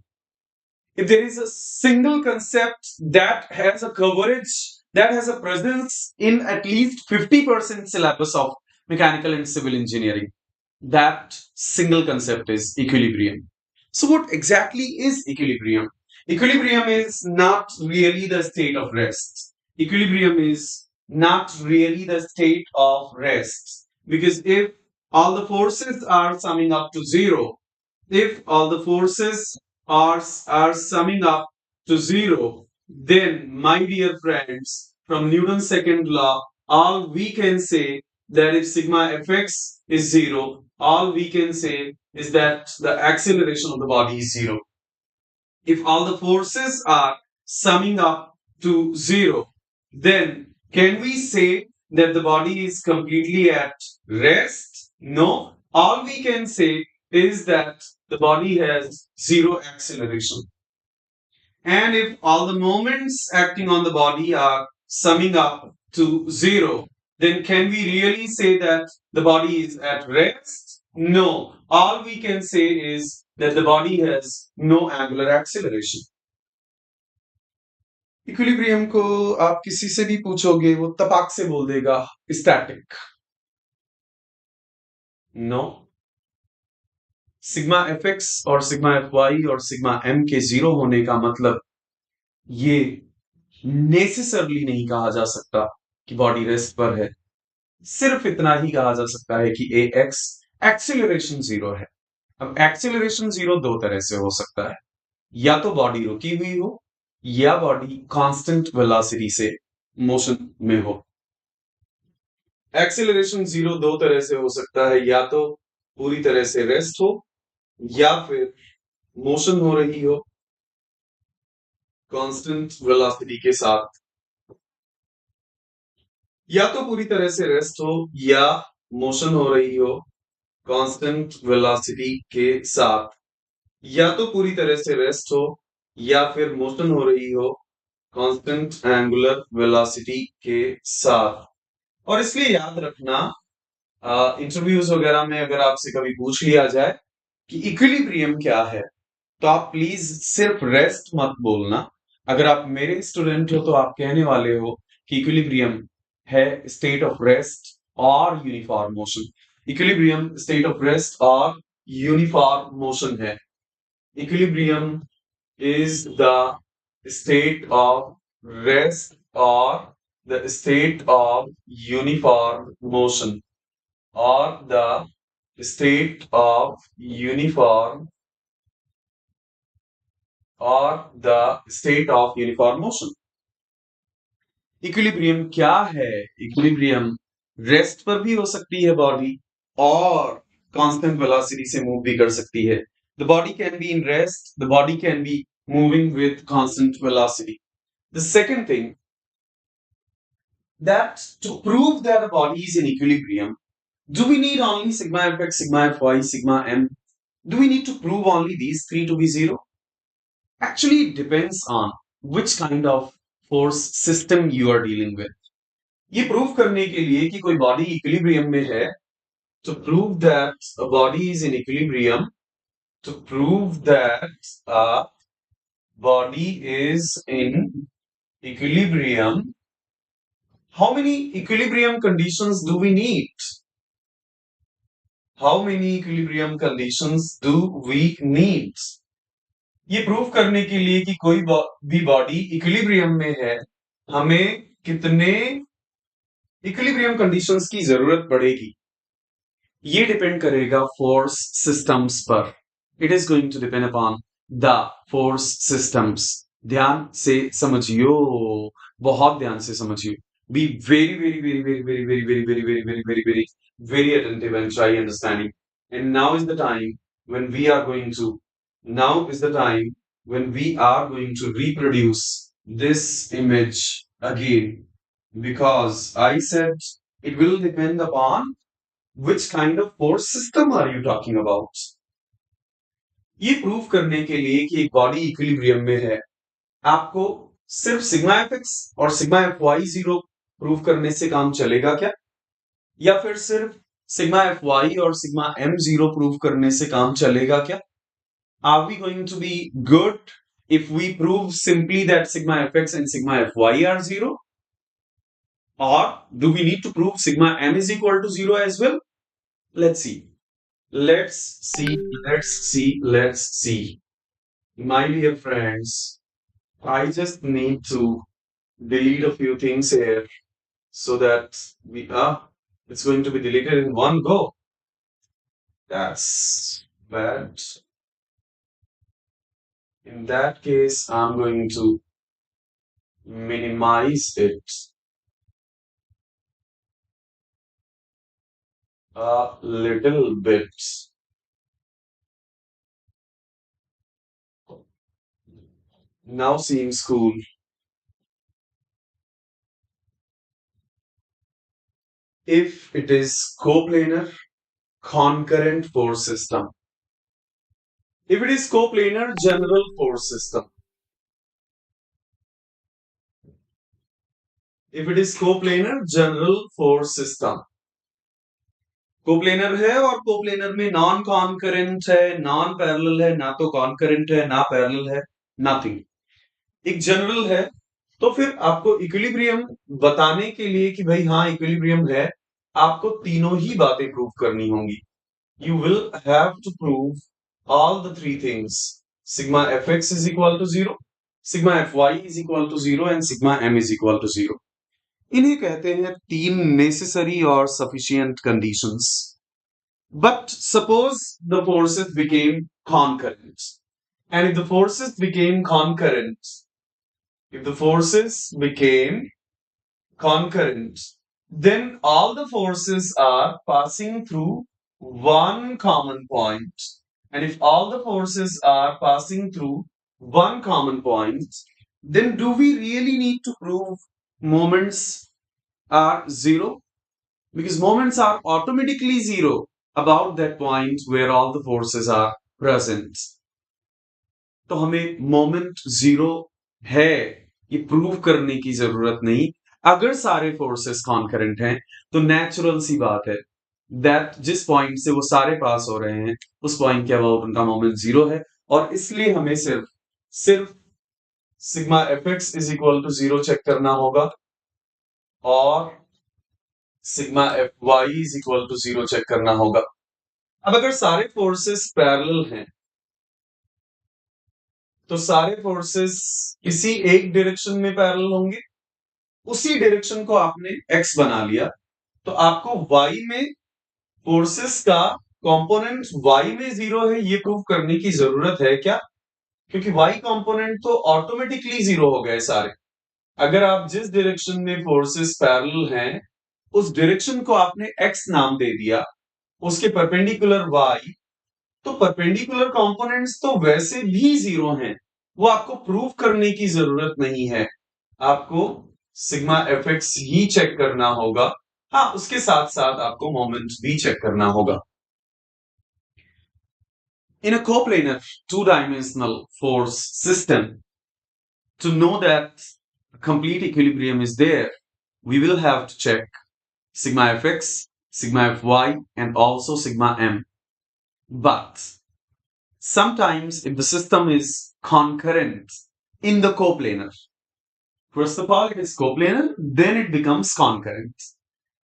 If there is a single concept that has a coverage, that has a presence in at least 50% syllabus of mechanical and civil engineering, that single concept is equilibrium. So what exactly is equilibrium? Equilibrium is not really the state of rest. Equilibrium is not really the state of rest. Because if all the forces are summing up to zero, if all the forces are summing up to zero, then, my dear friends, from Newton's second law, all we can say that if sigma fx is zero, all we can say is that the acceleration of the body is zero. If all the forces are summing up to zero, then can we say that the body is completely at rest? No. All we can say is that the body has zero acceleration. And if all the moments acting on the body are summing up to zero, then can we really say that the body is at rest? No. All we can say is that the body has no angular acceleration. Equilibrium को आप किसी से भी पूछोगे, वो तपाक से बोल देगा static. No. Sigma F X और सिग्मा एफ वाई और सिग्मा एम के जीरो होने का मतलब ये नेसेसरली नहीं कहा जा सकता कि बॉडी रेस्ट पर है। सिर्फ इतना ही कहा जा सकता है कि ए एक्स एक्सिलरेशन जीरो है। अब एक्सिलरेशन जीरो दो तरह से हो सकता है, या तो बॉडी रुकी हुई हो या बॉडी कांस्टेंट वेलोसिटी से मोशन में हो। एक्सिलरेशन जीरो दो तरह से हो सकता है, या तो पूरी तरह से रेस्ट हो या फिर मोशन हो रही हो कांस्टेंट वेलोसिटी के साथ। या तो पूरी तरह से रेस्ट हो या मोशन हो रही हो कांस्टेंट वेलोसिटी के साथ। या तो पूरी तरह से रेस्ट हो या फिर मोशन हो रही हो कांस्टेंट एंगुलर वेलोसिटी के साथ। और इसलिए याद रखना, इंटरव्यूज वगैरह में अगर आपसे कभी पूछ लिया जाए कि इक्विलिब्रियम क्या है, तो आप प्लीज सिर्फ रेस्ट मत बोलना। अगर आप मेरे स्टूडेंट हो तो आप कहने वाले हो कि इक्विलिब्रियम है स्टेट ऑफ रेस्ट और uniform motion. Equilibrium state of rest और यूनिफॉर्म मोशन है। Equilibrium is the state of rest or the state of uniform motion or the state of uniform or the state of uniform motion. Equilibrium क्या है? Equilibrium rest पर भी हो सकती है body और कांस्टेंट वेलोसिटी से मूव भी कर सकती है। The body can be in rest, the body can be moving with constant velocity. The second thing, that to prove that a body is in equilibrium, do we need only sigma fx, sigma fy, sigma m? Do we need to prove only these three to be zero? Actually, it depends on which kind of force system you are dealing with. ये prove करने के लिए कि कोई body equilibrium में है, to prove that a body is in equilibrium, to prove that a body is in equilibrium, how many equilibrium conditions do we need? How many equilibrium conditions do we need? ये prove करने के लिए कि कोई भी body equilibrium में है, हमें कितने इक्विलिब्रियम कंडीशंस की जरूरत पड़ेगी? ये डिपेंड करेगा फोर्स सिस्टम्स पर। It is going to depend upon the force systems. ध्यान से समझियो, बहुत ध्यान से समझियो। Be very very very very very very very very very very very very very attentive and try understanding. And now is the time when we are going to reproduce this image again, because I said it will depend upon which kind of force system are you talking about. ये prove करने के लिए कि एक body equilibrium में है, आपको सिर्फ सिग्मा एफ एक्स और sigma F Y zero prove करने से काम चलेगा क्या? या फिर सिर्फ सिग्मा एफ वाई और सिग्मा एम जीरो प्रूव करने से काम चलेगा क्या? Are we going to be good if we prove simply that sigma fx and sigma fy are zero? Or do we need to prove sigma m is equal to zero as well? Let's see. Let's see. My dear friends, I just need to delete a few things here so that it's going to be deleted in one go. That's bad. In that case, I'm going to minimize it a little bit. Now seeing school. If it is coplanar concurrent force system. If it is coplanar general force system. If it is coplanar general force system. Coplanar है और coplanar में non concurrent है, non parallel है, ना तो concurrent है ना parallel है, नथिंग, एक जनरल है। तो फिर आपको इक्विलिब्रियम बताने के लिए कि भाई हाँ इक्विलिब्रियम है, आपको तीनों ही बातें प्रूव करनी होंगी। You will have to prove all the three things. Sigma fx is equal to 0, sigma fy is equal to 0 and sigma m is equal to 0. इन्हें कहते हैं तीन नेसेसरी और sufficient conditions. But suppose the forces became concurrent. And if the forces became concurrent, then all the forces are passing through one common point. And if all the forces are passing through one common point, then do we really need to prove moments are zero? Because moments are automatically zero about that point where all the forces are present. तो हमें moment zero है ये prove करने की जरूरत नहीं। अगर सारे फोर्सेस कॉन्करेंट हैं तो नेचुरल सी बात है दैट जिस पॉइंट से वो सारे पास हो रहे हैं उस पॉइंट के अबाउट उनका मोमेंट जीरो है, और इसलिए हमें सिर्फ sigma F X is equal to zero check करना होगा और sigma F Y is equal to 0 check करना होगा। अब अगर सारे फोर्सेस पैरेलल हैं तो सारे फोर्सेस किसी एक डायरेक्शन में पैरेलल होंगे। उसी डायरेक्शन को आपने एक्स बना लिया तो आपको वाई में फोर्सेस का कंपोनेंट वाई में 0 है ये प्रूव करने की जरूरत है क्या? क्योंकि वाई कंपोनेंट तो ऑटोमेटिकली 0 हो गए सारे। अगर आप जिस डायरेक्शन में फोर्सेस पैरेलल हैं उस डायरेक्शन को आपने एक्स नाम दे दिया, उसके परपेंडिकुलर वाई, तो परपेंडिकुलर कंपोनेंट्स तो वैसे भी 0 हैं, वो आपको प्रूव करने की जरूरत नहीं है। आपको सिग्मा एफ एक्स ही चेक करना होगा। हाँ, उसके साथ साथ आपको मोमेंट भी चेक करना होगा। In a coplanar two-dimensional force system, to know that complete equilibrium is there, we will have to check sigma fx, sigma fy, and also sigma m. But sometimes if the system is concurrent in the coplanar, first of all it is coplanar, then it becomes concurrent.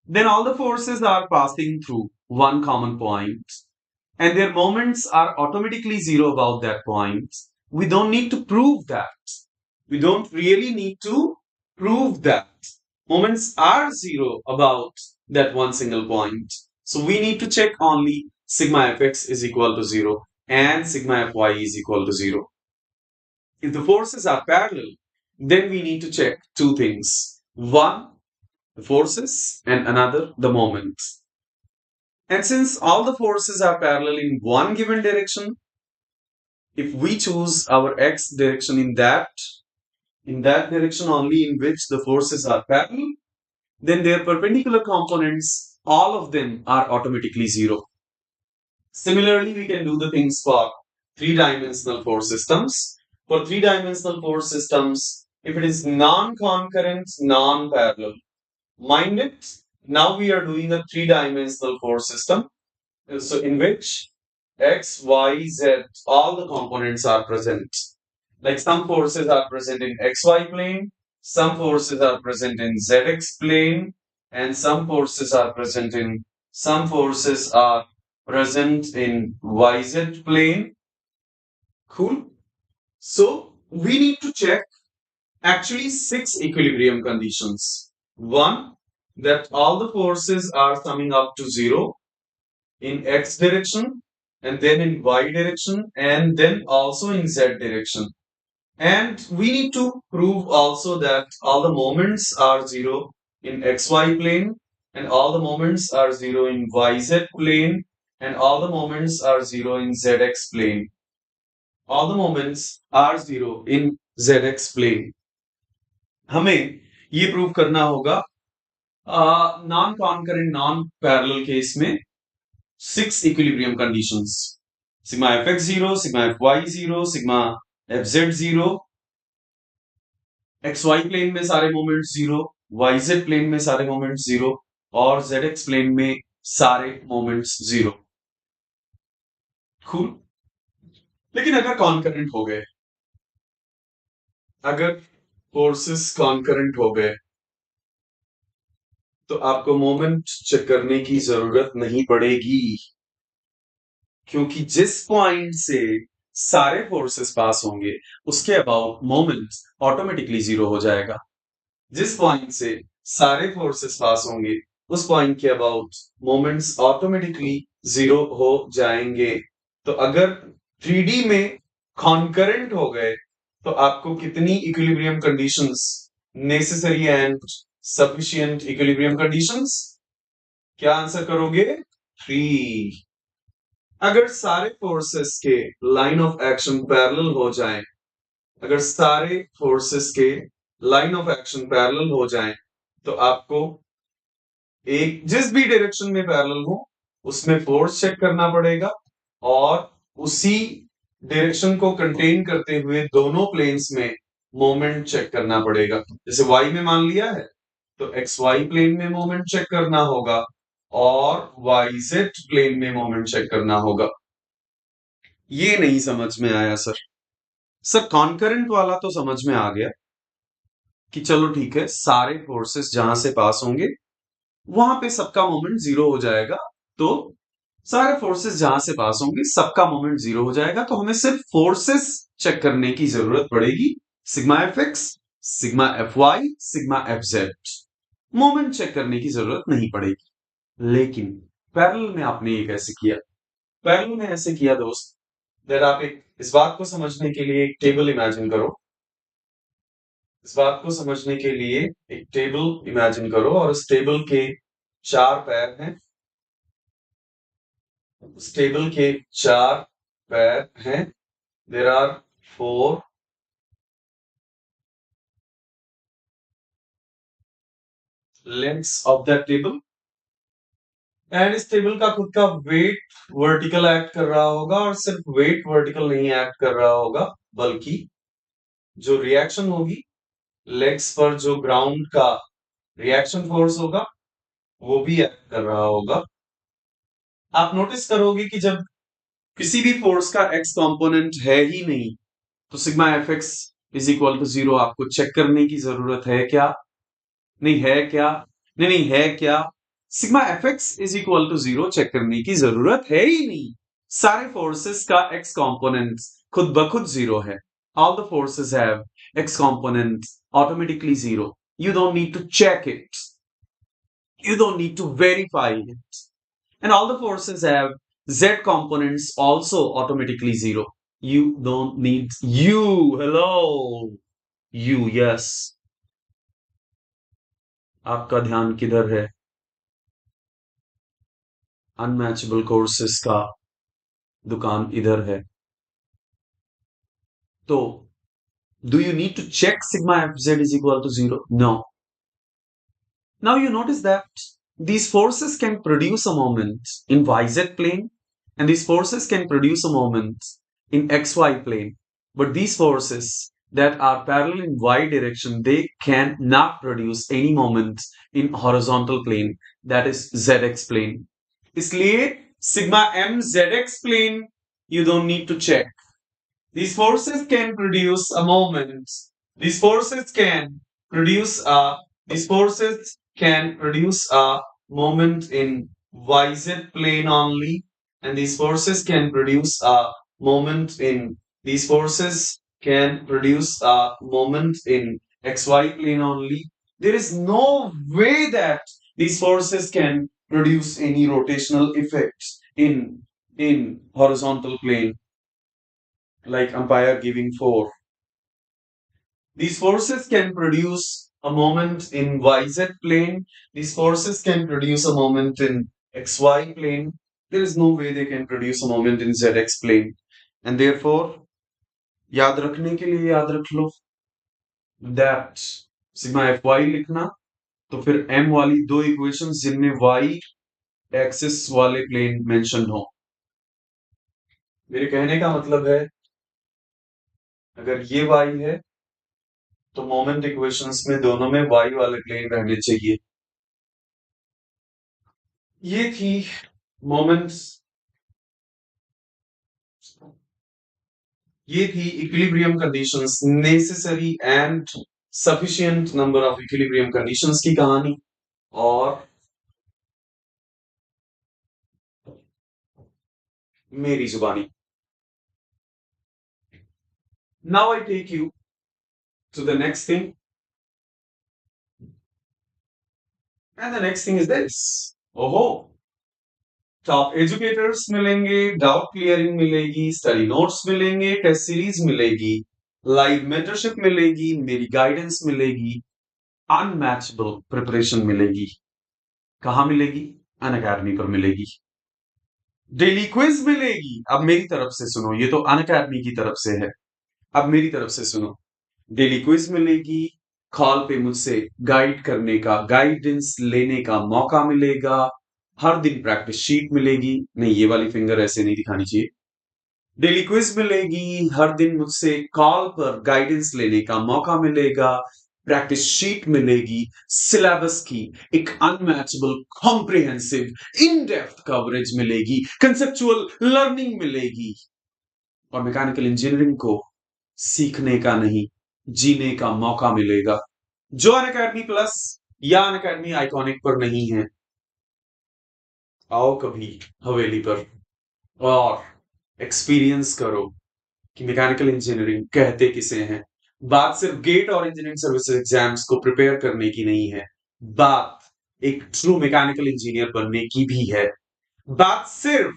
Then all the forces are passing through one common point and their moments are automatically 0 about that point. We don't need to prove that. We don't really need to prove that. Moments are 0 about that one single point. So we need to check only sigma fx is equal to 0 and sigma fy is equal to 0. If the forces are parallel, then we need to check two things. One, the forces, and another, the moments. And since all the forces are parallel in one given direction, if we choose our x direction in that direction only in which the forces are parallel, then their perpendicular components, all of them are automatically 0. Similarly, we can do the things for three-dimensional force systems. For three-dimensional force systems, if it is non-concurrent, non-parallel, mind it, now we are doing a three-dimensional force system. So in which x, y, z, all the components are present. Like some forces are present in xy plane, some forces are present in zx plane, and some forces are present in yz plane. Cool. So we need to check actually 6 equilibrium conditions. One, that all the forces are summing up to 0 in x direction and then in y direction and then also in z direction. And we need to prove also that all the moments are 0 in xy plane and all the moments are 0 in yz plane and all the moments are 0 in zx plane. All the moments are 0 in zx plane. हमें ये prove करना होगा non concurrent non parallel case में 6 equilibrium conditions. Sigma fx 0, sigma fy 0, sigma fz 0, xy plane में सारे moments 0, yz plane में सारे moments 0 और zx प्लेन में सारे मोमेंट्स 0. Cool. लेकिन अगर कॉन्करेंट हो गए, अगर फोर्सेस कॉन्करेंट हो गए तो आपको मोमेंट चेक करने की जरूरत नहीं पड़ेगी, क्योंकि जिस पॉइंट से सारे फोर्सेस पास होंगे उसके अबाउट मोमेंट ऑटोमेटिकली 0 हो जाएगा। जिस पॉइंट से सारे फोर्सेस पास होंगे उस पॉइंट के अबाउट मोमेंट्स ऑटोमेटिकली 0 हो जाएंगे। तो अगर 3D में कॉन्करेंट हो गए तो आपको कितनी equilibrium conditions necessary and sufficient equilibrium conditions? क्या आंसर करोगे? 3। अगर सारे फोर्सेस के लाइन ऑफ एक्शन पैरेलल हो जाएं, अगर सारे फोर्सेस के लाइन ऑफ एक्शन पैरेलल हो जाएं, तो आपको एक जिस भी डायरेक्शन में पैरेलल हो उसमें फोर्स चेक करना पड़ेगा और उसी डायरेक्शन को कंटेन करते हुए दोनों प्लेन्स में मोमेंट चेक करना पड़ेगा। जैसे y में मान लिया है तो xy प्लेन में मोमेंट चेक करना होगा और yz प्लेन में मोमेंट चेक करना होगा। ये नहीं समझ में आया सर? सर कॉन्करेंट वाला तो समझ में आ गया कि चलो ठीक है, सारे फोर्सेस जहां से पास होंगे वहां पे सबका मोमेंट जीरो हो जाएगा। तो सारे फोर्सेस जहां से पास होंगे सबका मोमेंट जीरो हो जाएगा। तो हमें सिर्फ फोर्सेस चेक करने की जरूरत पड़ेगी, sigma F X, sigma F Y, sigma F Z. Moment check करने की जरूरत नहीं पड़ेगी। लेकिन पैरेलल में आपने ये कैसे किया? पैरेलल में ऐसे किया दोस्त, देर आप एक इस बात को समझने के लिए एक टेबल इमेजिन करो। इस बात को समझने के लिए एक टेबल इमेजिन करो और उस टेबल के चार पैर हैं। उस टेबल के चार पैर हैं। There are four legs of that table. And इस टेबल का खुद का वेट वर्टिकल एक्ट कर रहा होगा, और सिर्फ वेट वर्टिकल नहीं एक्ट कर रहा होगा, बल्कि जो रिएक्शन होगी लेग्स पर, जो ग्राउंड का रिएक्शन फोर्स होगा, वो भी एक्ट कर रहा होगा। आप नोटिस करोगे कि जब किसी भी फोर्स का एक्स कंपोनेंट है ही नहीं, तो sigma F X is equal to zero. आपको चेक करने की जरूरत है क्या? नहीं है क्या? नहीं नहीं है क्या? Sigma F X is equal to zero check करने की जरूरत है ही नहीं। सारे फोर्सेस का एक्स कंपोनेंट खुद ब खुद जीरो है। All the forces have X component automatically zero. You don't need to check it, you don't need to verify it. And all the forces have z components also automatically zero. You don't need you. Hello. You, yes. आपका ध्यान किधर है? Unmatchable courses का दुकान इधर है। तो do you need to check sigma fz is equal to zero? No. Now you notice that these forces can produce a moment in yz plane, and these forces can produce a moment in xy plane. But these forces that are parallel in y direction, they cannot produce any moment in horizontal plane, that is zx plane. इसलिए sigma m zx plane you don't need to check. These forces can produce a moment. These forces can produce a these forces can produce a moment in YZ plane only, and these forces can produce a moment in these forces can produce a moment in XY plane only. There is no way that these forces can produce any rotational effects in horizontal plane, like umpire giving four. These forces can produce a moment in YZ plane. These forces can produce a moment in XY plane. There is no way they can produce a moment in ZX plane. And therefore, याद रखने के लिए याद रख लो that sigma fy लिखना, तो फिर m वाली दो इक्वेशंस जिनमें y एक्सिस वाले प्लेन मेंशन हो। मेरे कहने का मतलब है, अगर ये y है तो मोमेंट इक्वेशंस में दोनों में y वाले प्लेन रहने चाहिए। ये थी मोमेंट्स, ये थी equilibrium conditions, necessary and sufficient number of equilibrium conditions की कहानी। और मेरी जुबानी। Now I take you to the next thing, and the next thing is this. ओहो, टॉप एजुकेटर्स मिलेंगे, डाउट क्लियरिंग मिलेगी, स्टडी नोट्स मिलेंगे, टेस्ट सीरीज मिलेगी, लाइव मेंटरशिप मिलेगी, मेरी गाइडेंस मिलेगी, अनमैचेबल प्रिपरेशन मिलेगी। कहां मिलेगी? अनअकैडमी पर मिलेगी। डेली क्विज मिलेगी। अब मेरी तरफ से सुनो, ये तो अनअकैडमी की तरफ से है, अब मेरी तरफ से सुनो। डेली क्विज मिलेगी, कॉल पे मुझसे गाइड करने का, गाइडेंस लेने का मौका मिलेगा, हर दिन प्रैक्टिस शीट मिलेगी। नहीं, ये वाली फिंगर ऐसे नहीं दिखानी चाहिए। डेली क्विज मिलेगी, हर दिन मुझसे कॉल पर गाइडेंस लेने का मौका मिलेगा, प्रैक्टिस शीट मिलेगी, सिलेबस की एक unmatchable comprehensive in depth coverage मिलेगी, कंसेप्चुअल लर्निंग मिलेगी, और मैकेनिकल इंजीनियरिंग को सीखने का नहीं, जीने का मौका मिलेगा, जो अनअकैडमी प्लस या अनअकैडमी आइकॉनिक पर नहीं है। आओ कभी हवेली पर और एक्सपीरियंस करो कि मैकेनिकल इंजीनियरिंग कहते किसे हैं। बात सिर्फ गेट और इंजीनियरिंग सर्विसेज एग्जाम्स को प्रिपेयर करने की नहीं है, बात एक ट्रू मैकेनिकल इंजीनियर बनने की भी है। बात सिर्फ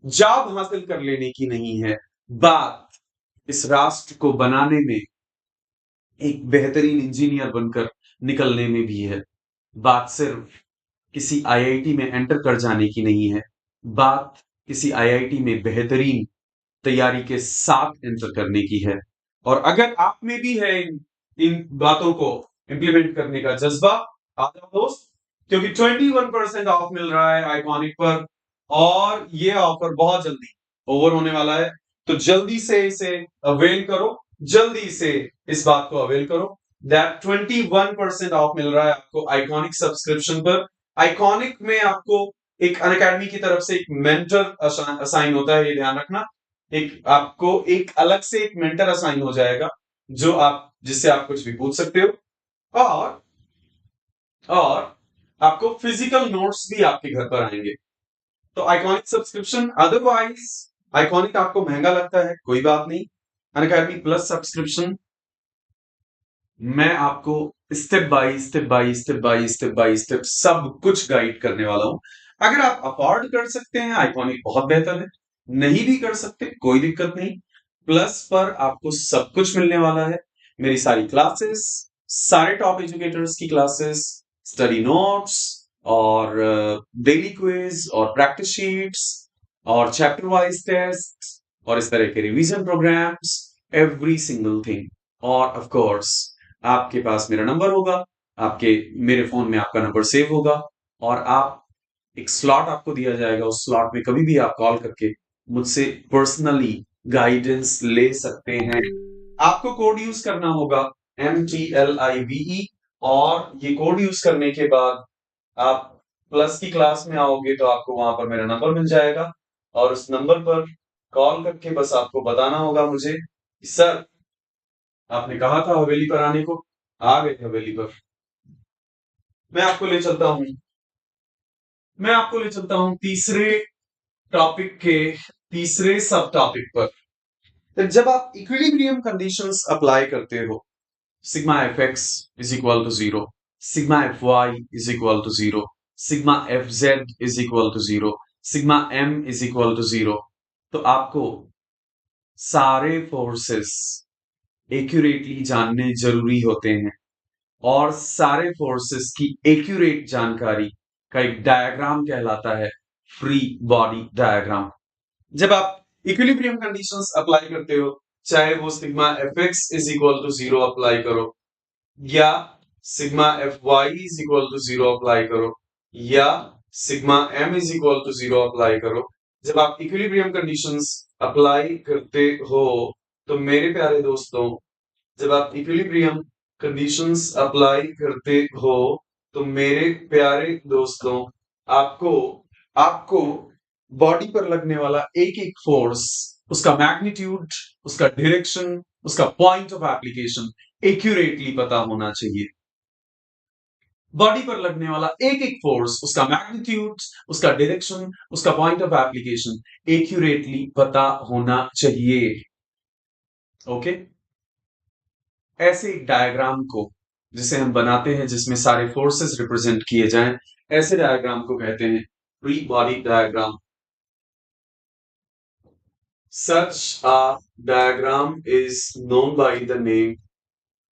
जॉब हासिल कर लेने की नहीं है, बात इस राष्ट्र को बनाने में एक बेहतरीन इंजीनियर बनकर निकलने में भी है। बात सिर्फ किसी आईआईटी में एंटर कर जाने की नहीं है, बात किसी आईआईटी में बेहतरीन तैयारी के साथ एंटर करने की है। और अगर आप में भी है इन बातों को इंप्लीमेंट करने का जज्बा, आ जाओ दोस्त, क्योंकि 21% ऑफ मिल रहा है आइकॉनिक पर, और ये ऑफर बहुत जल्दी ओवर होने वाला है। तो जल्दी से इसे अवेल करो, जल्दी से इस बात को अवेल करो। दैट 21% ऑफ मिल रहा है आपको आइकॉनिक सब्सक्रिप्शन पर। आइकॉनिक में आपको एक अनअकैडमी की तरफ से एक मेंटर असाइन होता है, ये ध्यान रखना। एक आपको एक अलग से एक मेंटर असाइन हो जाएगा, जो आप जिससे आप कुछ भी पूछ सकते हो, और आपको फिजिकल नोट्स भी आपके घर पर आएंगे। तो आइकॉनिक सब्सक्रिप्शन, अदरवाइज आइकॉनिक आपको महंगा लगता है, कोई बात नहीं। अनअकैडमी प्लस सब्सक्रिप्शन, मैं आपको स्टेप बाय स्टेप सब कुछ गाइड करने वाला हूं। अगर आप अफोर्ड कर सकते हैं, आइकॉनिक बहुत बेहतर है। नहीं भी कर सकते, कोई दिक्कत नहीं। प्लस पर आपको सब कुछ मिलने वाला है। मेरी सारी क्लासेस, सारे टॉप एजुकेटर्स की क्लासेस, स्टडी नोट्स, और डेली क्विज और प्रैक्टिस शीट्स और चैप्टर वाइज टेस्ट और इस तरह के revision programmes, every single thing. और ऑफ कोर्स आपके पास मेरा नंबर होगा, आपके मेरे फोन में आपका नंबर सेव होगा, और आप एक स्लॉट आपको दिया जाएगा, उस स्लॉट में कभी भी आप कॉल करके मुझसे पर्सनली गाइडेंस ले सकते हैं। आपको कोड यूज करना होगा MTLIVE, और ये कोड यूज करने के बाद आप प्लस की क्लास में आओगे तो आपको वहां पर मेरा नंबर मिल जाएगा, और उस नंबर पर कॉल करके बस आपको बताना होगा मुझे कि सर, आपने कहा था हवेली पर आने को, आ गए हवेली पर। मैं आपको ले चलता हूँ मैं आपको ले चलता हूँ तीसरे टॉपिक के तीसरे सब टॉपिक पर। तो जब आप इक्विलिब्रियम कंडीशंस अप्लाई करते हो, sigma F X is equal to zero, sigma F Y is equal to zero, sigma F Z is equal to zero, sigma M is equal to zero, तो आपको सारे forces accurately जानने जरूरी होते हैं। और सारे फोर्सेस की एक्यूरेट जानकारी का एक डायग्राम कहलाता है फ्री बॉडी डायग्राम। जब आप इक्विलिब्रियम कंडीशंस अप्लाई करते हो, चाहे वो sigma F X is equal to zero apply करो, या sigma F Y is equal to zero apply करो, या sigma M is equal to zero apply करो, जब आप इक्विलिब्रियम कंडीशंस अप्लाई करते हो, तो मेरे प्यारे दोस्तों, जब आप इक्विलिब्रियम कंडीशंस अप्लाई करते हो, तो मेरे प्यारे दोस्तों, आपको आपको बॉडी पर लगने वाला एक एक फोर्स, उसका मैग्नीट्यूड, उसका डायरेक्शन, उसका पॉइंट ऑफ एप्लीकेशन एक्यूरेटली पता होना चाहिए। बॉडी पर लगने वाला एक एक फोर्स, उसका मैग्नीट्यूड, उसका डायरेक्शन, उसका पॉइंट ऑफ एप्लीकेशन एक्यूरेटली पता होना चाहिए। ओके, ऐसे एक डायग्राम को जिसे हम बनाते हैं, जिसमें सारे फोर्सेस रिप्रेजेंट किए जाएं, ऐसे डायग्राम को कहते हैं free body diagram. Such a diagram is known by the name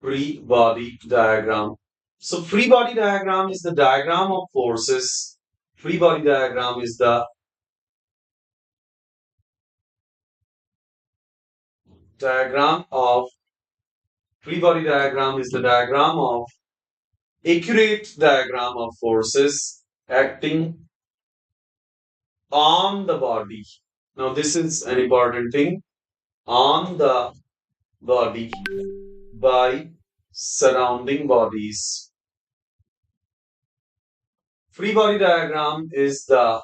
free body diagram. So free body diagram is the diagram of forces. Free body diagram is the diagram of free body diagram is the diagram of accurate diagram of forces acting on the body. Now this is an important thing, on the body by surrounding bodies. Free body diagram is the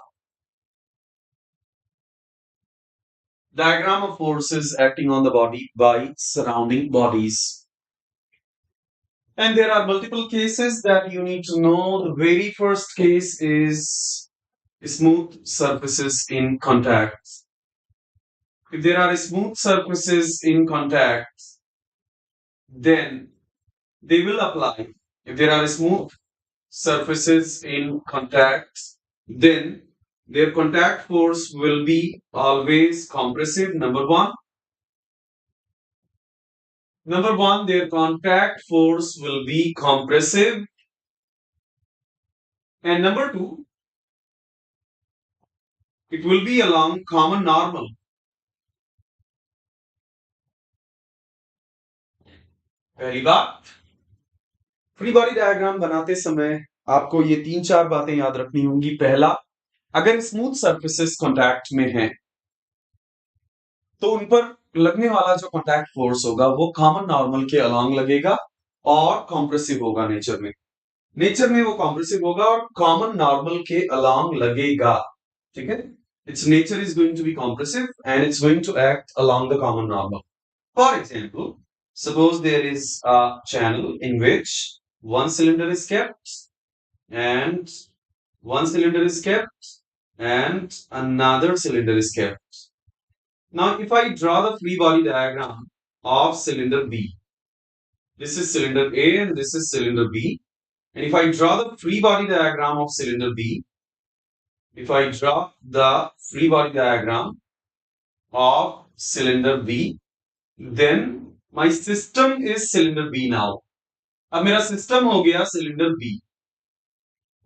diagram of forces acting on the body by surrounding bodies. And there are multiple cases that you need to know. The very first case is smooth surfaces in contact. If there are smooth surfaces in contact, then they will apply. If there are smooth surfaces in contact, then their contact force will be always compressive. Number one, their contact force will be compressive. And number two, it will be along common normal. पहली बात, free body diagram बनाते समय आपको ये 3-4 बातें याद रखनी होंगी। पहला, अगर स्मूथ सरफेसेस कांटेक्ट में हैं, तो उन पर लगने वाला जो कांटेक्ट फोर्स होगा वो कॉमन नॉर्मल के अलोंग लगेगा और कॉम्प्रेसिव होगा नेचर में। नेचर में वो कॉम्प्रेसिव होगा और कॉमन नॉर्मल के अलोंग लगेगा। ठीक है, its nature is going to be compressive and it's going to act along the common normal. For example, suppose there is a channel in which one cylinder is kept and another cylinder is kept. Now, if I draw the free body diagram of cylinder B, this is cylinder A and this is cylinder B. And if I draw the free body diagram of cylinder B, if I draw the free body diagram of cylinder B, then my system is cylinder B now. अब मेरा system हो गया cylinder B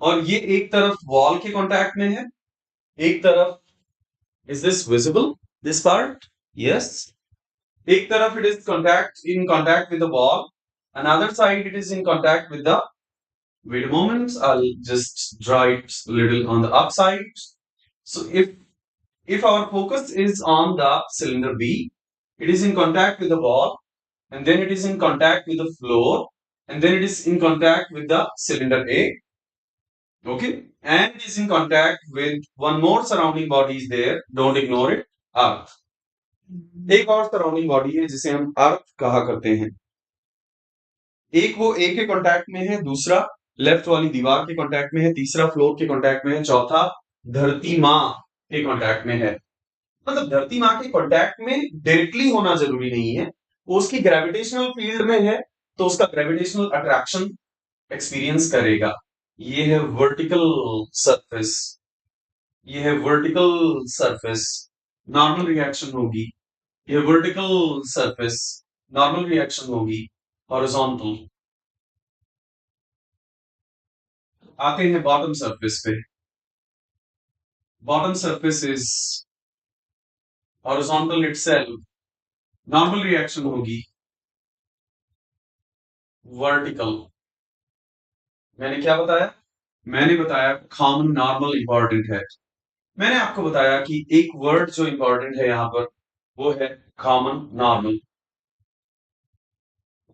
और ये एक तरफ wall के contact में है, एक तरफ, is this visible, this part? Yes. एक तरफ it is in contact with the wall, another side it is in contact with the, wait a moment, I'll just draw it a little on the upside. So if our focus is on the cylinder B, it is in contact with the wall, and then it is in contact with the floor, and then it is in contact with the cylinder A. Okay, and it is in contact with one more surrounding body is there, don't ignore it, Earth. एक और surrounding body है जिसे हम अर्थ कहा करते हैं। एक वो ए के कांटेक्ट में है, दूसरा लेफ्ट वाली दीवार के कांटेक्ट में है, तीसरा फ्लोर के कांटेक्ट में है, चौथा धरती माँ के कांटेक्ट में है। मतलब धरती माँ के कांटेक्ट में डायरेक्टली होना जरूरी नहीं है, वो उसकी ग्रेविटेशनल फील्ड में है तो उसका ग्रेविटेशनल अट्रैक्शन एक्सपीरियंस करेगा। ये है वर्टिकल सरफेस, ये है वर्टिकल सरफेस, नॉर्मल रिएक्शन होगी। ये वर्टिकल सरफेस, नॉर्मल रिएक्शन होगी। हॉरिजॉन्टल। आते हैं बॉटम सरफेस पे। Bottom surface is horizontal itself, normal reaction होगी वर्टिकल। मैंने क्या बताया? मैंने बताया कॉमन नॉर्मल इंपॉर्टेंट है। मैंने आपको बताया कि एक वर्ड जो इंपॉर्टेंट है यहां पर वो है कॉमन नॉर्मल।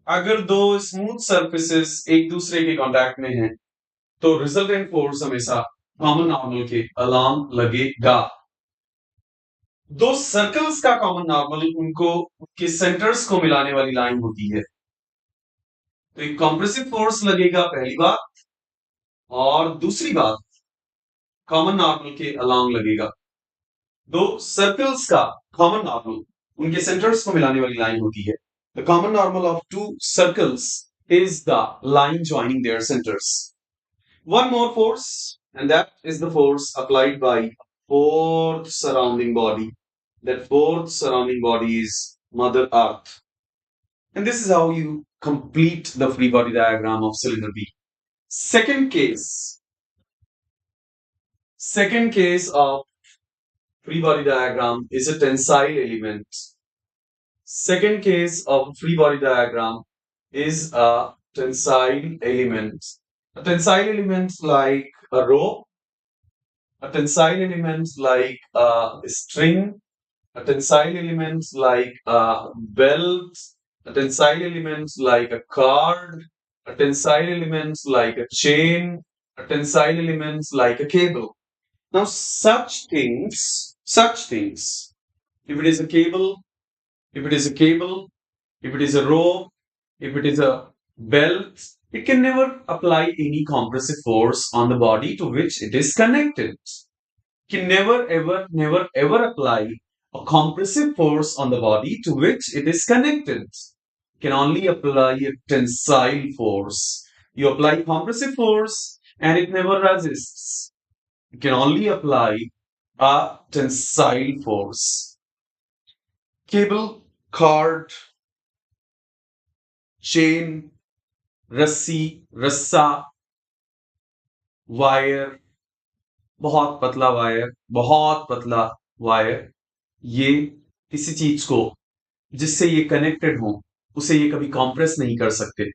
अगर दो स्मूथ सरफेसेस एक दूसरे के कांटेक्ट में हैं तो रिजल्टेंट फोर्स हमेशा कॉमन नॉर्मल के अलोंग लगेगा। दो सर्कल्स का कॉमन नॉर्मल उनको उनके सेंटर्स को मिलाने वाली लाइन होती है, तो एक कॉम्प्रेसिव फोर्स लगेगा पहली बात, और दूसरी बात कॉमन नॉर्मल के अलोंग लगेगा। दो सर्कल्स का कॉमन नॉर्मल उनके सेंटर्स को मिलाने वाली लाइन होती है। The common normal of to circles is the line joining there centres. One more force, and that is the force applied by fourth surrounding body. That fourth surrounding body is Mother Earth. And this is how you complete the free body diagram of cylinder B. Second case of free body diagram is a tensile element. Second case of free body diagram is a tensile element. A tensile element like a rope, a tensile element like a string, a tensile element like a belt, a tensile element like a cord, a tensile element like a chain, a tensile element like a cable. Now, such things, if it is a cable, if it is a rope, if it is a belt, it can never apply any compressive force on the body to which it is connected. can never ever apply a compressive force on the body to which it is connected. Can only apply a tensile force. You apply compressive force and it never resists. You can only apply a tensile force. Cable, cord, chain, रस्सी, रस्सा, wire, बहुत पतला wire, ये किसी चीज को जिससे ये कनेक्टेड हो उसे ये कभी कॉम्प्रेस नहीं कर सकते,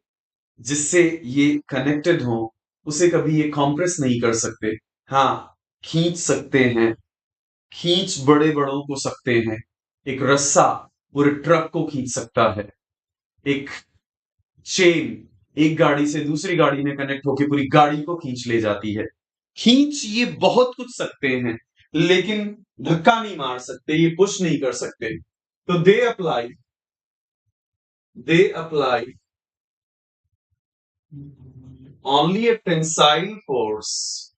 जिससे ये कनेक्टेड हो उसे कभी ये कॉम्प्रेस नहीं कर सकते। हाँ, खींच सकते हैं, खींच बड़े बड़ों को सकते हैं। एक रस्सा पूरे ट्रक को खींच सकता है। एक चेन एक गाड़ी से दूसरी गाड़ी में कनेक्ट होकर पूरी गाड़ी को खींच ले जाती है। खींच ये बहुत कुछ सकते हैं, लेकिन धक्का नहीं मार सकते, ये पुश नहीं कर सकते। तो they apply only a tensile force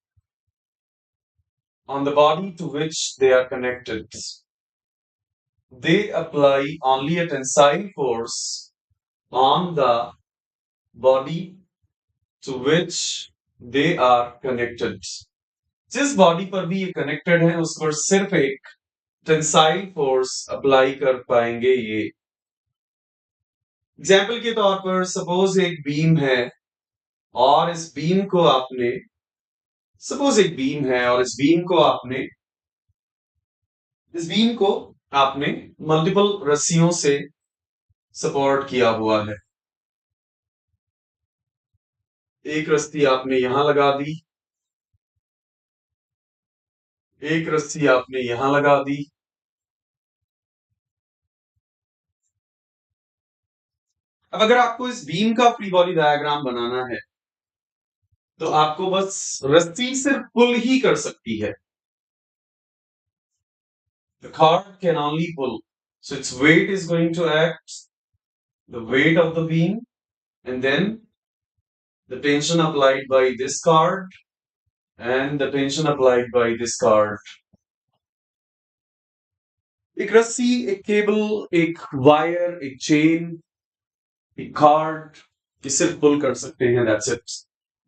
on the body to which they are connected. They apply only a tensile force on the body to which they are connected. जिस बॉडी पर भी ये कनेक्टेड है उस पर सिर्फ एक टेंसाइल फोर्स अप्लाई कर पाएंगे ये। एग्जाम्पल के तौर पर सपोज एक बीम है और इस बीम को आपने मल्टीपल रस्सियों से सपोर्ट किया हुआ है। एक रस्सी आपने यहां लगा दी, एक रस्सी आपने यहां लगा दी। अब अगर आपको इस बीम का फ्री बॉडी डायग्राम बनाना है तो आपको बस रस्सी सिर्फ पुल ही कर सकती है। The cord can only pull, so its weight is going to act the weight of the beam, and then the tension applied by this cord and the tension applied by this cord. एक रस्सी, एक cable, एक wire, एक chain, एक card, ये सिर्फ पुल कर सकते हैं, that's it.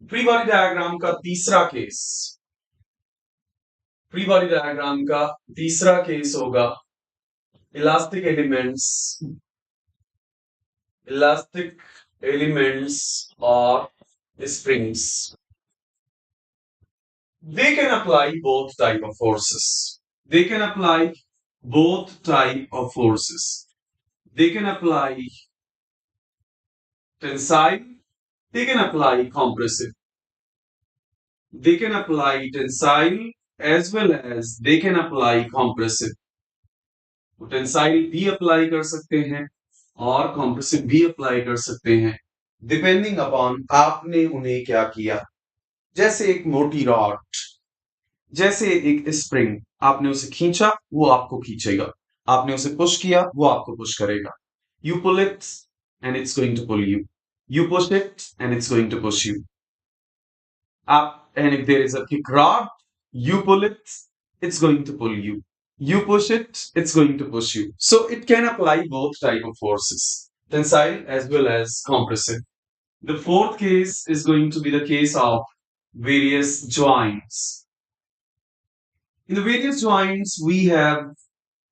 Free body diagram का तीसरा केस होगा इलास्टिक एलिमेंट्स और springs. They can apply both type of forces. They can apply tensile, they can apply compressive. They can apply tensile as well as they can apply compressive. वो tensile भी apply कर सकते हैं और compressive भी apply कर सकते हैं, डिपेंडिंग अपॉन आपने उन्हें क्या किया। जैसे एक मोटी रॉड, जैसे एक स्प्रिंग, आपने उसे खींचा वो आपको खींचेगा, आपने उसे पुश किया वो आपको पुश करेगा। You pull it and it's going to pull you, you push it and it's going to push you. And if there is a thick rod, you pull it, it's going to pull you. You push it, it's going to push you. So it can apply both type of forces, tensile as well as compressive. The fourth case is going to be the case of various joints. In the various joints, we have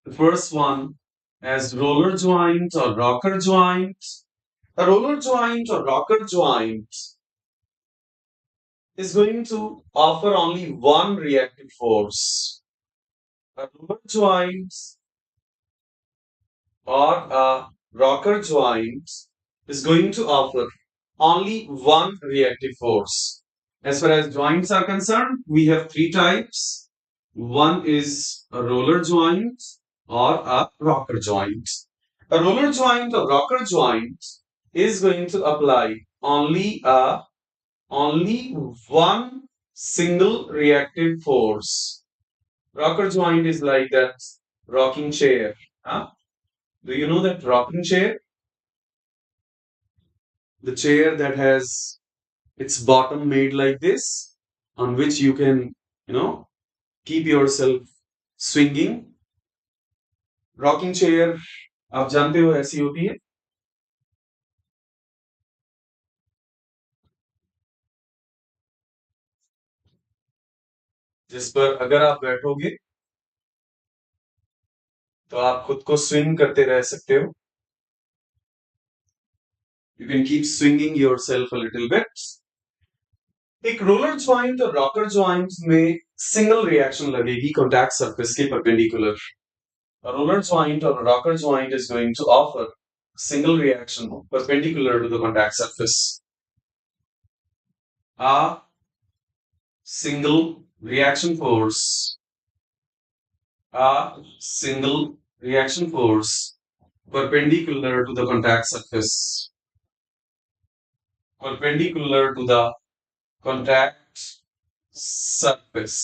the first one as roller joint or rocker joint. A roller joint or rocker joint is going to offer only one reactive force. A roller joint or a rocker joint is going to offer only one reactive force. As far as joints are concerned, we have three types. One is a roller joint or a rocker joint. A roller joint or rocker joint is going to apply only one single reactive force. Rocker joint is like that rocking chair. Huh? Do you know that rocking chair? The chair that has its bottom made like this, on which you can, keep your self swinging. Rocking chair आप जानते हो ऐसी होती है जिस पर अगर आप बैठोगे तो आप खुद को स्विंग करते रह सकते हो। You can keep swinging your self a little bit. एक रोलर ज्वाइंट और रॉकर ज्वाइंट में सिंगल रिएक्शन लगेगी कॉन्टैक्ट सरफेस के perpendicular. A roller joint or a rocker joint is going to offer single reaction perpendicular to the contact surface. A single reaction force, a single reaction force perpendicular to the contact surface, perpendicular to the contact surface.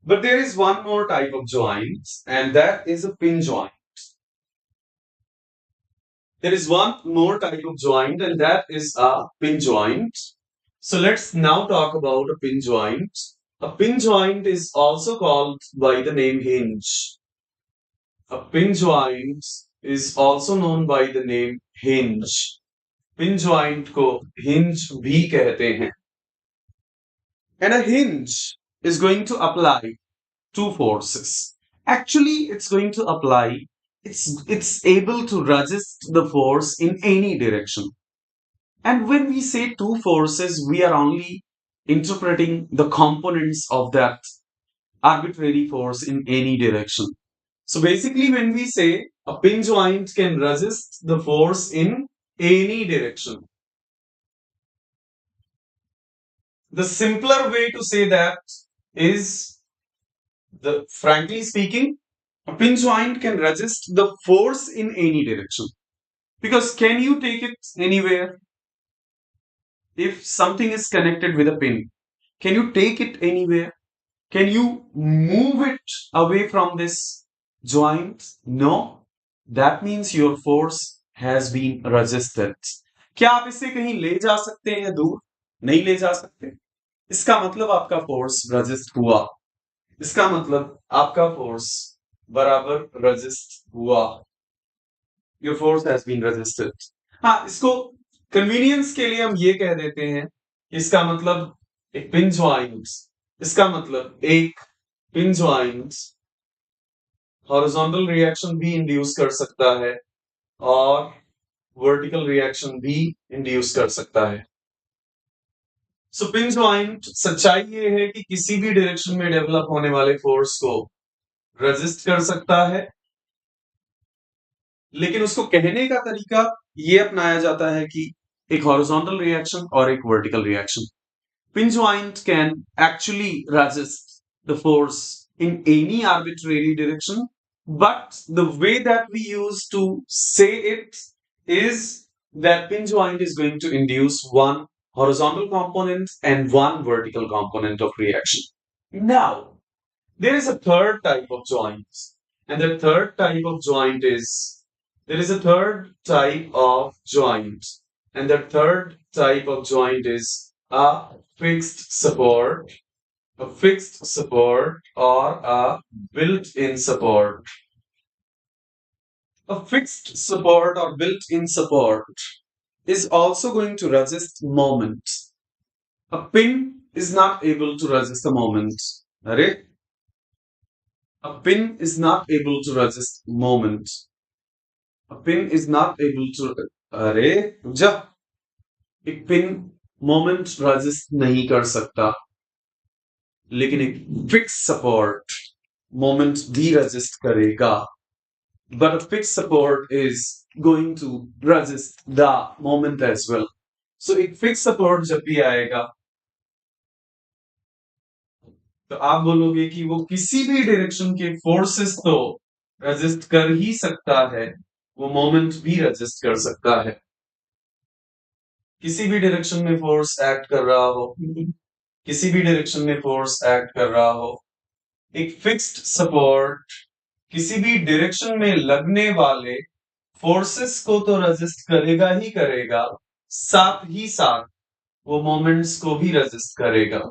But there is one more type of joint, and that is a pin joint. There is one more type of joint, and that is a pin joint. So let's now talk about a pin joint. A pin joint is also called by the name hinge. A pin joint is also known by the name hinge. Pin joint को hinge भी कहते हैं. And a hinge is going to apply two forces. Actually, it's going to apply, it's able to resist the force in any direction. And when we say two forces, we are only interpreting the components of that arbitrary force in any direction. So basically, when we say a pin joint can resist the force in any direction, the simpler way to say that is frankly speaking, a pin joint can resist the force in any direction. Because can you take it anywhere? If something is connected with a pin, can you take it anywhere? Can you move it away from this joint? No. That means your force has been resisted. क्या आप इसे कहीं ले जा सकते हैं दूर? नहीं ले जा सकते। इसका मतलब आपका फोर्स रजिस्ट हुआ। इसका मतलब आपका फोर्स बराबर रजिस्ट हुआ। Your force has been resisted. हाँ, इसको कन्वीनियंस के लिए हम ये कह देते हैं इसका मतलब एक पिन ज्वाइंट, इसका मतलब एक पिन ज्वाइंट हॉरिजॉन्टल रिएक्शन भी इंड्यूस कर सकता है और वर्टिकल रिएक्शन भी इंड्यूस कर सकता है। सो पिन ज्वाइंट सच्चाई ये है कि किसी भी डायरेक्शन में डेवलप होने वाले फोर्स को रेजिस्ट कर सकता है, लेकिन उसको कहने का तरीका ये अपनाया जाता है कि एक हॉरिजॉन्टल रिएक्शन और एक vertical reaction. Pin joint can actually resist the force in any arbitrary direction, but the way that we use to say it is that pin joint is going to induce one horizontal component and one vertical component of reaction. Now, there is a third type of joints, and the third type of joint is there is a third type of joint, and the third type of joint is fixed support, a fixed support or a built-in support. A fixed support or built-in support is also going to resist moment. A pin is not able to resist a moment. Right? A pin is not able to resist moment. A pin is not able to अरे जा एक pin moment resist नहीं कर सकता, लेकिन एक fix support moment भी resist करेगा. But a fixed support is going to resist the moment as well. So एक fixed support जब भी आएगा तो आप बोलोगे कि वो किसी भी डायरेक्शन के फोर्सेस तो रेजिस्ट कर ही सकता है, वो मोमेंट भी रेजिस्ट कर सकता है. किसी भी डायरेक्शन में फोर्स एक्ट कर रहा हो, किसी भी डायरेक्शन में फोर्स एक्ट कर रहा हो, एक फिक्स्ड सपोर्ट किसी भी डायरेक्शन में लगने वाले फोर्सेस को तो रेजिस्ट करेगा ही करेगा, साथ ही साथ वो मोमेंट्स को भी रेजिस्ट करेगा.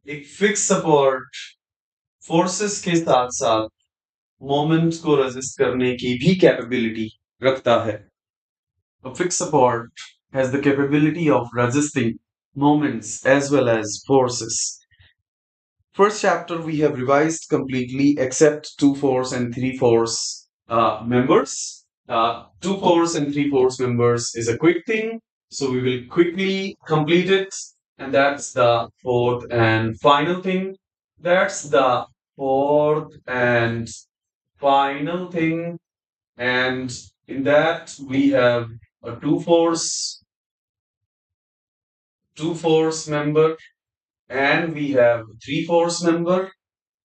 एक फिक्स सपोर्ट फोर्सेस के साथ साथ मोमेंट्स को रेजिस्ट करने की भी कैपेबिलिटी रखता है. A fixed support has the capability of resisting moments as well as forces. First chapter we have revised completely except 2 force and 3 force members. 2 force and 3 force members is a quick thing, so we will quickly complete it. And that's the fourth and final thing. That's the fourth and final thing. And in that we have a 2 force member, and we have 3 force member.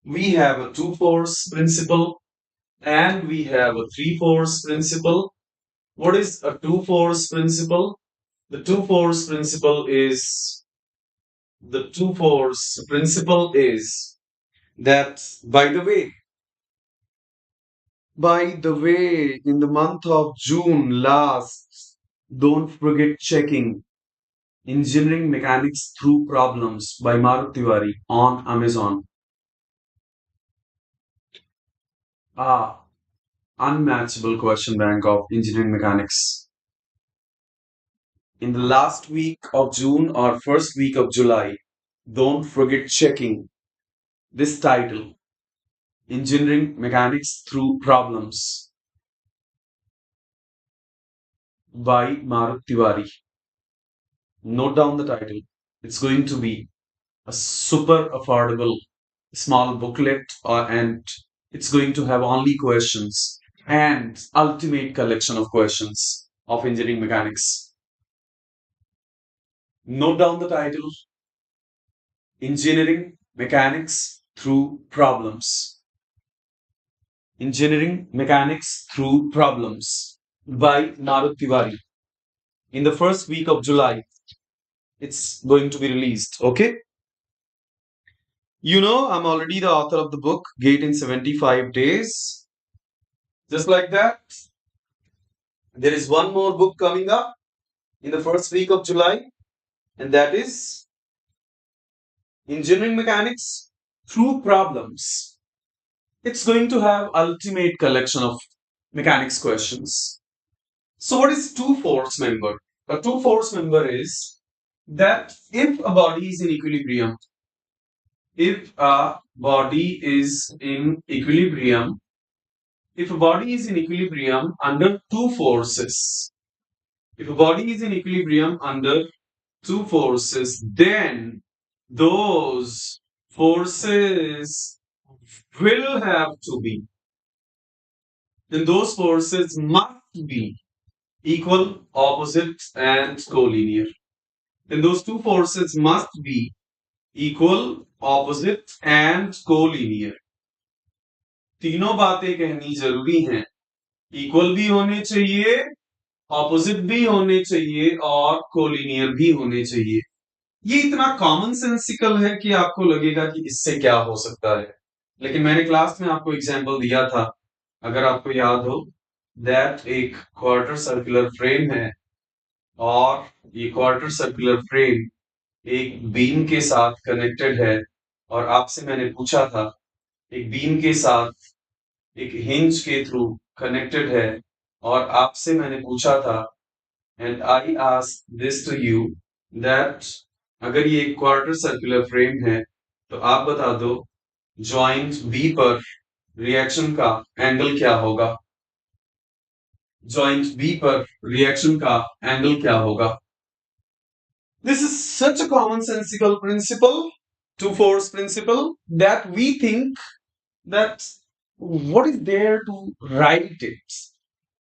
We have a 2 force principle, and we have a 3 force principle. What is a 2 force principle? The 2 force principle is that, by the way, in the month of June last, don't forget checking Engineering Mechanics Through Problems by Marut Tiwari on Amazon. Ah, unmatchable question bank of engineering mechanics. In the last week of June or first week of July, don't forget checking this title, Engineering Mechanics Through Problems by Marut Tiwari. Note down the title. It's going to be a super affordable small booklet, and it's going to have only questions and ultimate collection of questions of engineering mechanics. Note down the title, Engineering Mechanics Through Problems. Engineering Mechanics Through Problems by Marut Tiwari. In the first week of July, it's going to be released. Okay? You know, I'm already the author of the book, Gate in 75 Days. Just like that, there is one more book coming up in the first week of July, and that is Engineering Mechanics Through Problems. It's going to have ultimate collection of mechanics questions. So what is two force member? A two force member is that if a body is in equilibrium, if a body is in equilibrium, if a body is in equilibrium under two forces, if a body is in equilibrium under two forces, then those forces will have to be, then those forces must be equal, opposite, and collinear. Then those two forces must be equal, opposite, and collinear. तीनों बातें कहनी जरूरी हैं. Equal भी होने चाहिए, opposite भी होने चाहिए, और कोलिनियर भी होने चाहिए. ये इतना कॉमन सेंसिकल है कि आपको लगेगा कि इससे क्या हो सकता है, लेकिन मैंने क्लास में आपको एग्जांपल दिया था, अगर आपको याद हो, दैट एक क्वार्टर सर्कुलर फ्रेम है, और ये क्वार्टर सर्कुलर फ्रेम एक बीम के साथ कनेक्टेड है, और आपसे मैंने पूछा था एक बीम के साथ एक हिंज के थ्रू कनेक्टेड है, और आपसे मैंने पूछा था, and I asked this to you, that अगर ये एक क्वार्टर सर्कुलर फ्रेम है तो आप बता दो जॉइंट बी पर रिएक्शन का एंगल क्या होगा. जॉइंट बी पर रिएक्शन का एंगल क्या होगा. This is such a commonsensical principle, two force principle, that we think that what is there to write it?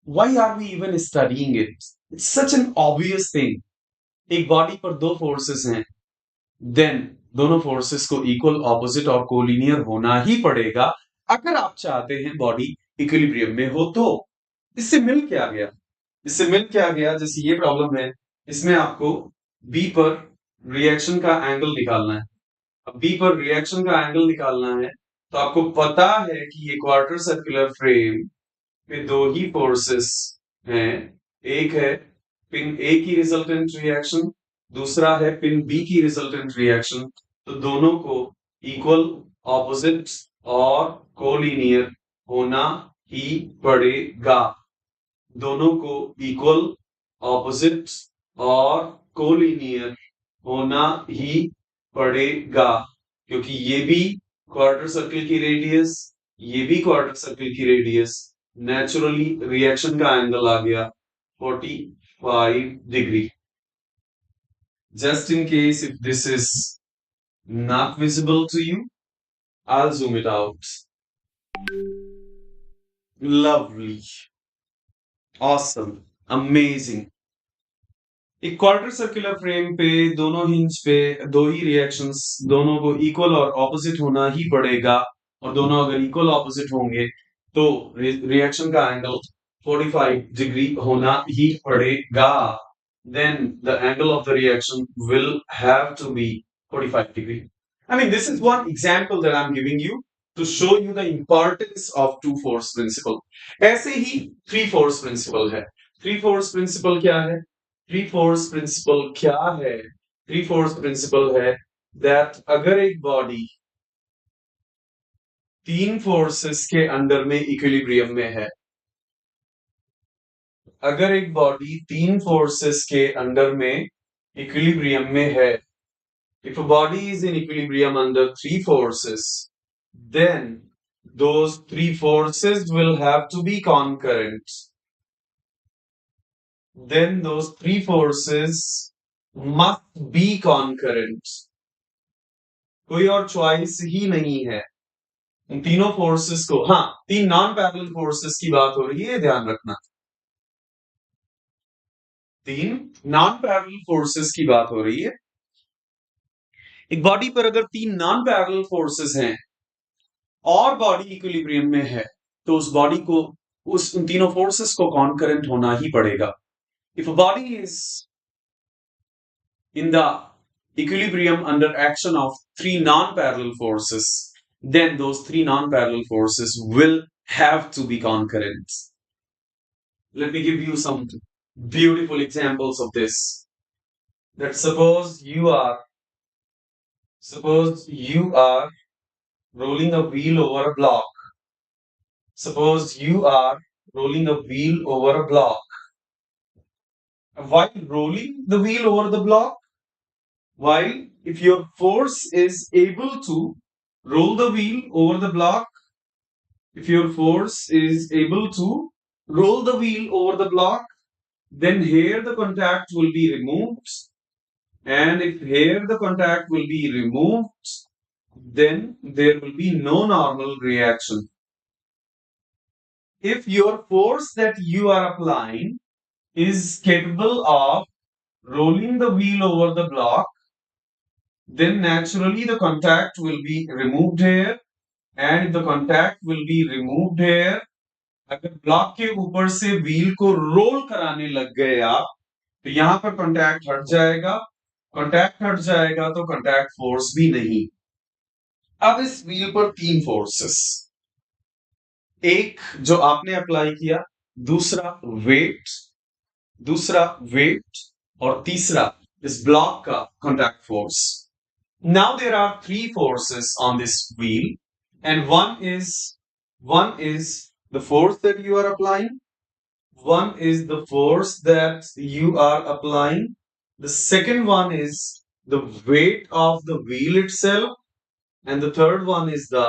Why are we even studying it? It's such an obvious thing. एक body पर दो forces हैं, then दोनों forces को equal, opposite और collinear होना ही पड़ेगा अगर आप चाहते हैं बॉडी इक्विलिब्रियम में हो. तो इससे मिल क्या गया, जैसे ये प्रॉब्लम है, इसमें आपको बी पर रिएक्शन का एंगल निकालना है. अब बी पर रिएक्शन का एंगल निकालना है, तो आपको पता है कि ये क्वार्टर सर्कुलर फ्रेम में दो ही फोर्सेस हैं. एक है पिन ए की रिजल्टेंट रिएक्शन, दूसरा है पिन बी की रिजल्टेंट रिएक्शन. तो दोनों को इक्वल, ऑपोजिट और कोलिनियर होना ही पड़ेगा। दोनों को इक्वल, ऑपोजिट और कोलिनियर होना ही पड़ेगा, क्योंकि ये भी क्वार्टर सर्कल की रेडियस, ये भी क्वार्टर सर्कल की रेडियस, नेचुरली रिएक्शन का एंगल आ गया 45 degree. Just in case if this is not visible to you, I'll zoom it out. Lovely. Awesome. Amazing. एक क्वार्टर सर्कुलर फ्रेम पे दोनों हिंज पे दो ही रिएक्शंस, दोनों को इक्वल और ऑपोजिट होना ही पड़ेगा, और दोनों अगर इक्वल ऑपोजिट होंगे तो रिएक्शन का एंगल 45 डिग्री होना ही पड़ेगा। Then the angle of the reaction will have to be 45 degree. I mean, this is one example that I'm giving you to show you the importance of two force principle. ऐसे ही three force principle है। Three force principle क्या है? Three force principle क्या है? Three force principle है that अगर एक body तीन फोर्सेस के अंडर में इक्विलिब्रियम में है, अगर एक बॉडी तीन फोर्सेस के अंडर में इक्विलिब्रियम में है, if a body is in equilibrium under three forces, then those three forces will have to be concurrent. Then those three forces must be concurrent. कोई और चॉइस ही नहीं है उन तीनों फोर्सेस को। हाँ, तीन नॉन पैरेलल फोर्सेस की बात हो रही है, ध्यान रखना। तीन नॉन पैरेलल फोर्सेस की बात हो रही है। एक बॉडी पर अगर तीन नॉन पैरेलल फोर्सेस हैं और बॉडी इक्विलिब्रियम में है, तो उस बॉडी को उन तीनों फोर्सेस को कॉन्करेंट होना ही पड़ेगा। If a body is in the equilibrium under action of three non-parallel forces, then those three non-parallel forces will have to be concurrent. Let me give you some beautiful examples of this. That suppose you are rolling a wheel over a block. Suppose you are rolling a wheel over a block. While rolling the wheel over the block, while if your force is able to roll the wheel over the block, if your force is able to roll the wheel over the block, then here the contact will be removed. And if here the contact will be removed, then there will be no normal reaction. If your force that you are applying is capable of rolling the wheel over the block, then naturally the contact will be removed here. And if the contact will be removed here, अगर block के ऊपर से wheel को role कराने लग गए आप, तो यहां पर कॉन्टैक्ट हट जाएगा। कॉन्टैक्ट हट जाएगा तो कॉन्टैक्ट फोर्स भी नहीं। अब इस व्हील पर तीन फोर्सेस, एक जो आपने अप्लाई किया, दूसरा वेट और तीसरा इस ब्लॉक का contact force. Now there are three forces on this wheel, and one is the force that you are applying. One is the force that you are applying. The second one is the weight of the wheel itself, and the third one is the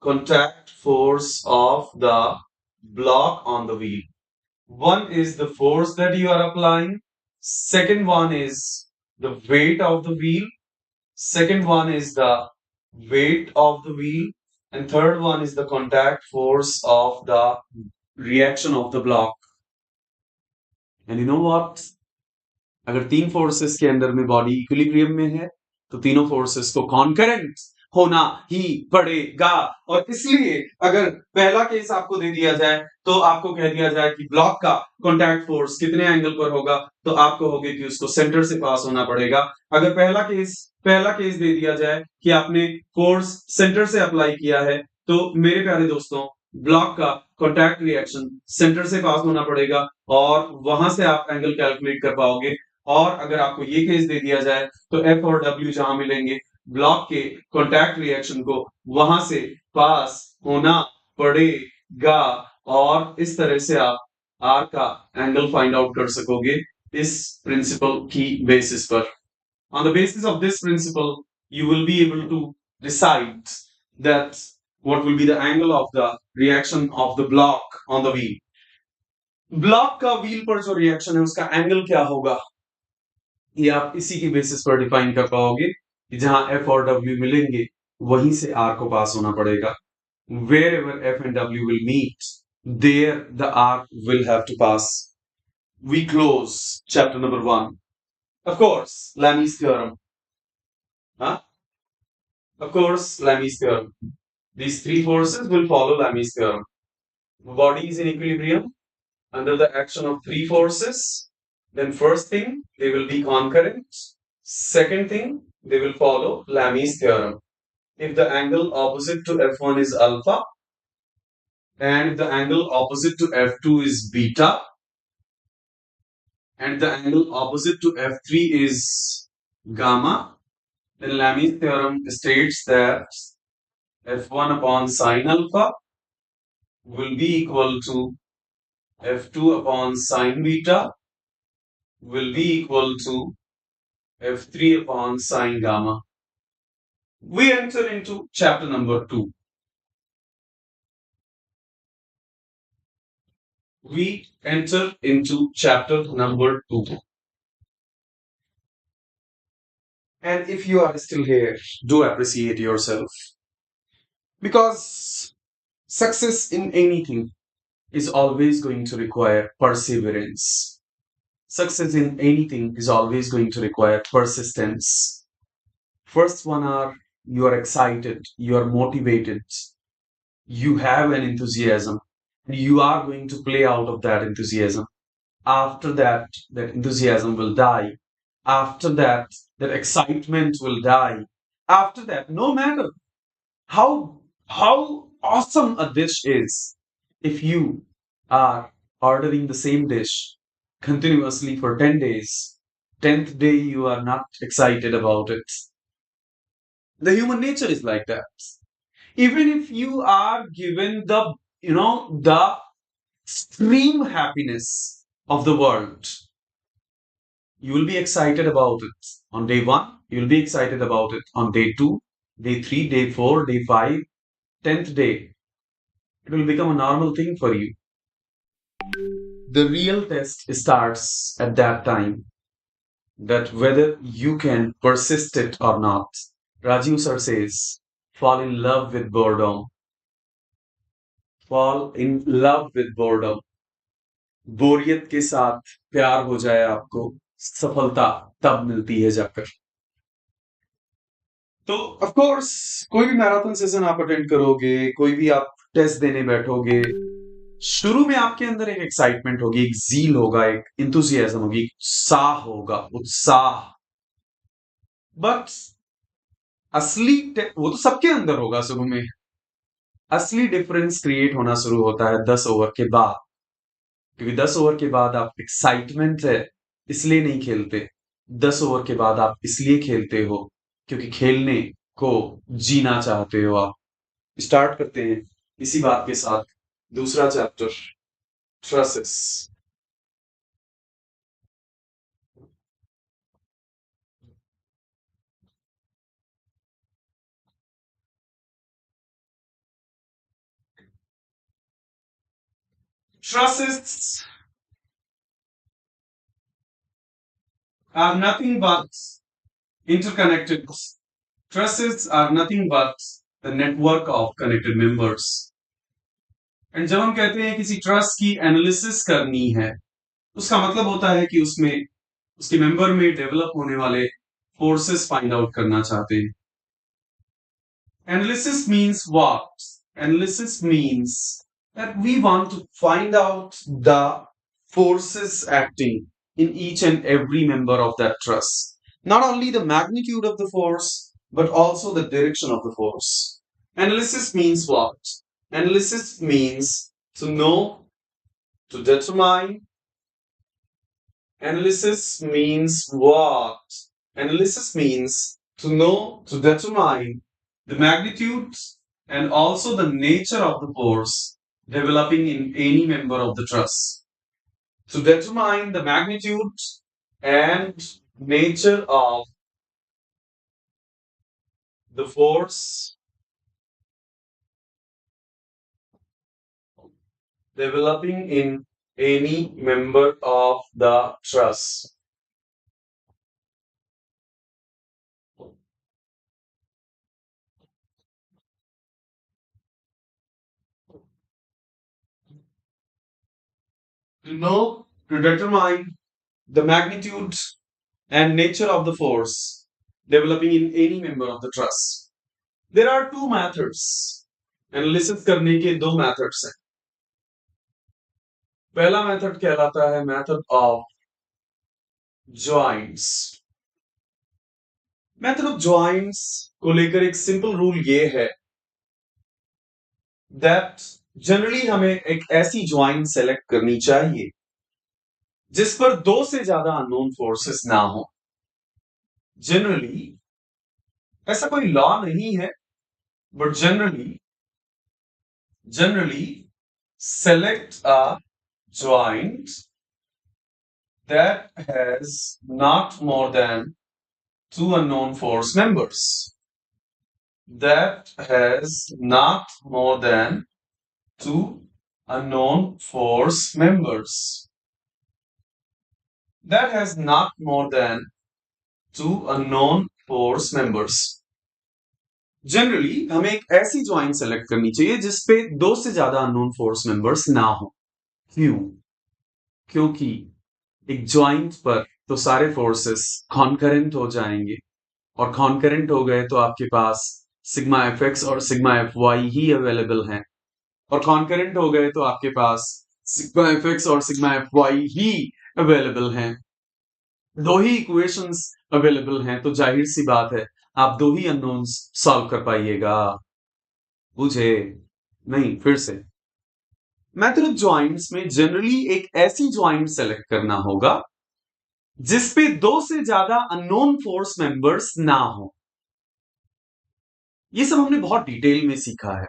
contact force of the block on the wheel. One is the force that you are applying. Second one is the weight of the wheel. Second one is the weight of the wheel, and third one is the contact force of the reaction of the block. And you know what? अगर तीन forces के अंदर में body equilibrium में है, तो तीनों forces को कॉन्करेंट होना ही पड़ेगा। और इसलिए अगर पहला केस आपको दे दिया जाए, तो आपको कह दिया जाए कि ब्लॉक का कॉन्टैक्ट फोर्स कितने एंगल पर होगा, तो आपको होगा कि उसको सेंटर से पास होना पड़ेगा। अगर पहला केस दे दिया जाए कि आपने फोर्स सेंटर से अप्लाई किया है, तो मेरे प्यारे दोस्तों, ब्लॉक का कॉन्टैक्ट रिएक्शन सेंटर से पास होना पड़ेगा और वहां से आप एंगल कैलकुलेट कर पाओगे। और अगर आपको ये केस दे दिया जाए, तो एफ और डब्ल्यू जहां मिलेंगे ब्लॉक के कॉन्टैक्ट रिएक्शन को वहां से पास होना पड़ेगा और इस तरह से आप आर का एंगल फाइंड आउट कर सकोगे इस प्रिंसिपल की बेसिस पर. On the basis of this principle, you will be able to decide that what will be the angle of the reaction of the block on the wheel. Block का wheel पर जो reaction है उसका angle क्या होगा ये आप इसी की बेसिस पर डिफाइन कर पाओगे कि जहां एफ और डब्ल्यू मिलेंगे वहीं से आर को पास होना पड़ेगा. Wherever F and W will meet, there the arc will have to pass. We close chapter number 1. Of course, Lammy's theorem. Huh? Of course, Lammy's theorem. These three forces will follow Lammy's theorem. Body is in equilibrium under the action of three forces. Then first thing, they will be concurrent. Second thing, they will follow Lammy's theorem. If the angle opposite to F1 is alpha, and if the angle opposite to F2 is beta, and the angle opposite to F3 is gamma, then Lammy's theorem states that F1 upon sine alpha will be equal to F2 upon sine beta will be equal to F3 upon sine gamma. We enter into chapter number 2. We enter into chapter number 2. And if you are still here, do appreciate yourself. Because success in anything is always going to require perseverance. Success in anything is always going to require persistence. First one are you are excited, you are motivated, you have an enthusiasm, and you are going to play out of that enthusiasm. After that, that enthusiasm will die. After that, that excitement will die. After that, no matter how awesome a dish is, if you are ordering the same dish continuously for 10 days, 10th day you are not excited about it. The human nature is like that. Even if you are given the extreme happiness of the world, you will be excited about it on day 1, you will be excited about it on day 2, day 3, day 4, day 5, 10th day. It will become a normal thing for you. The real test starts at that time, that whether you can persist it or not. Rajiv sir says, fall in love with boredom. Fall in love with boredom. बोरियत के साथ प्यार हो जाए आपको, सफलता तब मिलती है जाकर. तो ऑफ कोर्स कोई भी मैराथन सेशन आप अटेंड करोगे, कोई भी आप टेस्ट देने बैठोगे, शुरू में आपके अंदर एक एक्साइटमेंट होगी, एक जील होगा, एक इंथुजियाज्म होगी, एक उत्साह होगा, उत्साह. बट असली वो तो सबके अंदर होगा शुरू में. असली डिफरेंस क्रिएट होना शुरू होता है 10 ओवर के बाद, क्योंकि 10 ओवर के बाद आप एक्साइटमेंट है इसलिए नहीं खेलते. 10 ओवर के बाद आप इसलिए खेलते हो क्योंकि खेलने को जीना चाहते हो आप. स्टार्ट करते हैं इसी बात के साथ दूसरा chapter, trusses. Trusses are nothing but interconnected. Trusses are nothing but the network of connected members. And जब हम कहते हैं किसी ट्रस्ट की एनालिसिस करनी है, उसका मतलब होता है कि उसमें उसके मेंबर में डेवलप होने वाले फोर्सेस फाइंड आउट करना चाहते हैं. Analysis means what? Analysis means that we want to find out the forces acting in each and every member of that trust. Not only the magnitude of the force, but also the direction of the force. Analysis means what? Analysis means to know, to determine. Analysis means what? Analysis means to determine the magnitude and also the nature of the force developing in any member of the truss. To determine the magnitude and nature of the force developing in any member of the truss. To determine the magnitude and nature of the force developing in any member of the truss. There are two methods. Analysis करने के दो methods हैं. पहला method कहलाता है method of joints. Method of joints को लेकर एक सिंपल रूल ये है दैट जनरली हमें एक ऐसी ज्वाइंट सेलेक्ट करनी चाहिए जिस पर दो से ज्यादा अननोन फोर्सेस ना हो. जनरली ऐसा कोई लॉ नहीं है, but generally select a joint that has not more than two unknown force members. That has not more than two unknown force members. That has not more than two unknown force members. Generally हमें एक ऐसी joint select करनी चाहिए जिसपे दो से ज्यादा unknown force members ना हो. क्यों? क्योंकि एक ज्वाइंट पर तो सारे फोर्सेस कॉन्करेंट हो जाएंगे, और कॉन्करेंट हो गए तो आपके पास सिग्मा एफ एक्स और sigma F why he available हैं, और कॉन्करेंट हो गए तो आपके पास सिग्मा एफ एक्स और sigma F why he available हैं. दो ही इक्वेशंस अवेलेबल हैं, तो जाहिर सी बात है आप दो ही अननोन्स सॉल्व कर पाइएगा. बुझे? नहीं, फिर से. मेथड ऑफ ज्वाइंट्स में जनरली एक ऐसी ज्वाइंट सेलेक्ट करना होगा जिसपे दो से ज्यादा अननोन फोर्स मेंबर्स ना हो. ये सब हमने बहुत डिटेल में सीखा है.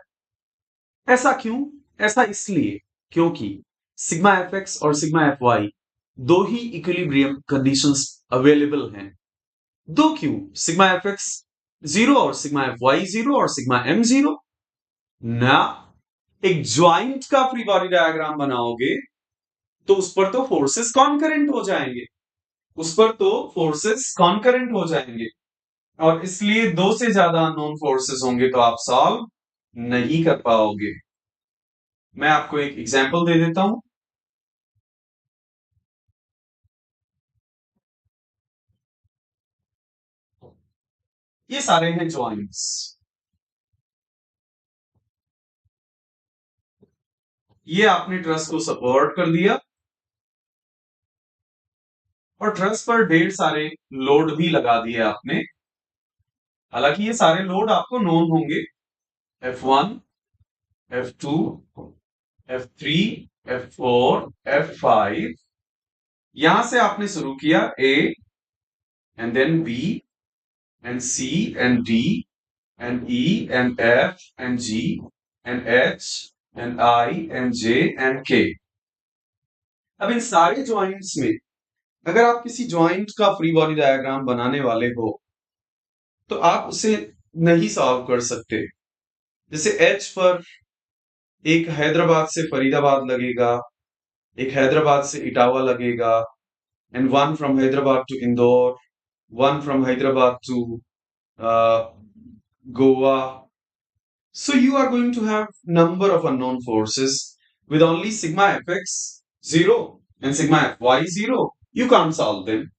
ऐसा क्यों? ऐसा इसलिए क्योंकि सिग्मा एफ एक्स और सिग्मा एफ वाई दो ही इक्विलिब्रियम कंडीशंस अवेलेबल हैं. दो क्यों? सिग्मा एफ एक्स 0 और सिग्मा एफ वाई 0 और सिग्मा एम 0 ना. एक ज्वाइंट का फ्री बॉडी डायग्राम बनाओगे तो उस पर तो फोर्सेस कॉन्करेंट हो जाएंगे, हो जाएंगे, और इसलिए दो से ज्यादा अननोन फोर्सेस होंगे तो आप सॉल्व नहीं कर पाओगे. मैं आपको एक एग्जांपल दे देता हूं. ये सारे हैं ज्वाइंट्स. ये आपने ट्रस को सपोर्ट कर दिया और ट्रस पर ढेर सारे लोड भी लगा दिए आपने. हालांकि ये सारे लोड आपको नोन होंगे. F1, F2, F3, F4, F5. यहां से आपने शुरू किया A and then B and C and D and E and F and G and H and I and J and K. अब इन सारे ज्वाइंट्स में अगर आप किसी ज्वाइंट का फ्री बॉडी डायग्राम बनाने वाले हो तो आप उसे नहीं सॉल्व कर सकते. जैसे H पर एक हैदराबाद से फरीदाबाद लगेगा, एक हैदराबाद से इटावा लगेगा, and one from Hyderabad to Indore, one from Hyderabad to Goa. So you are going to have number of unknown forces with only sigma fx 0 and sigma fy 0. You can't solve them.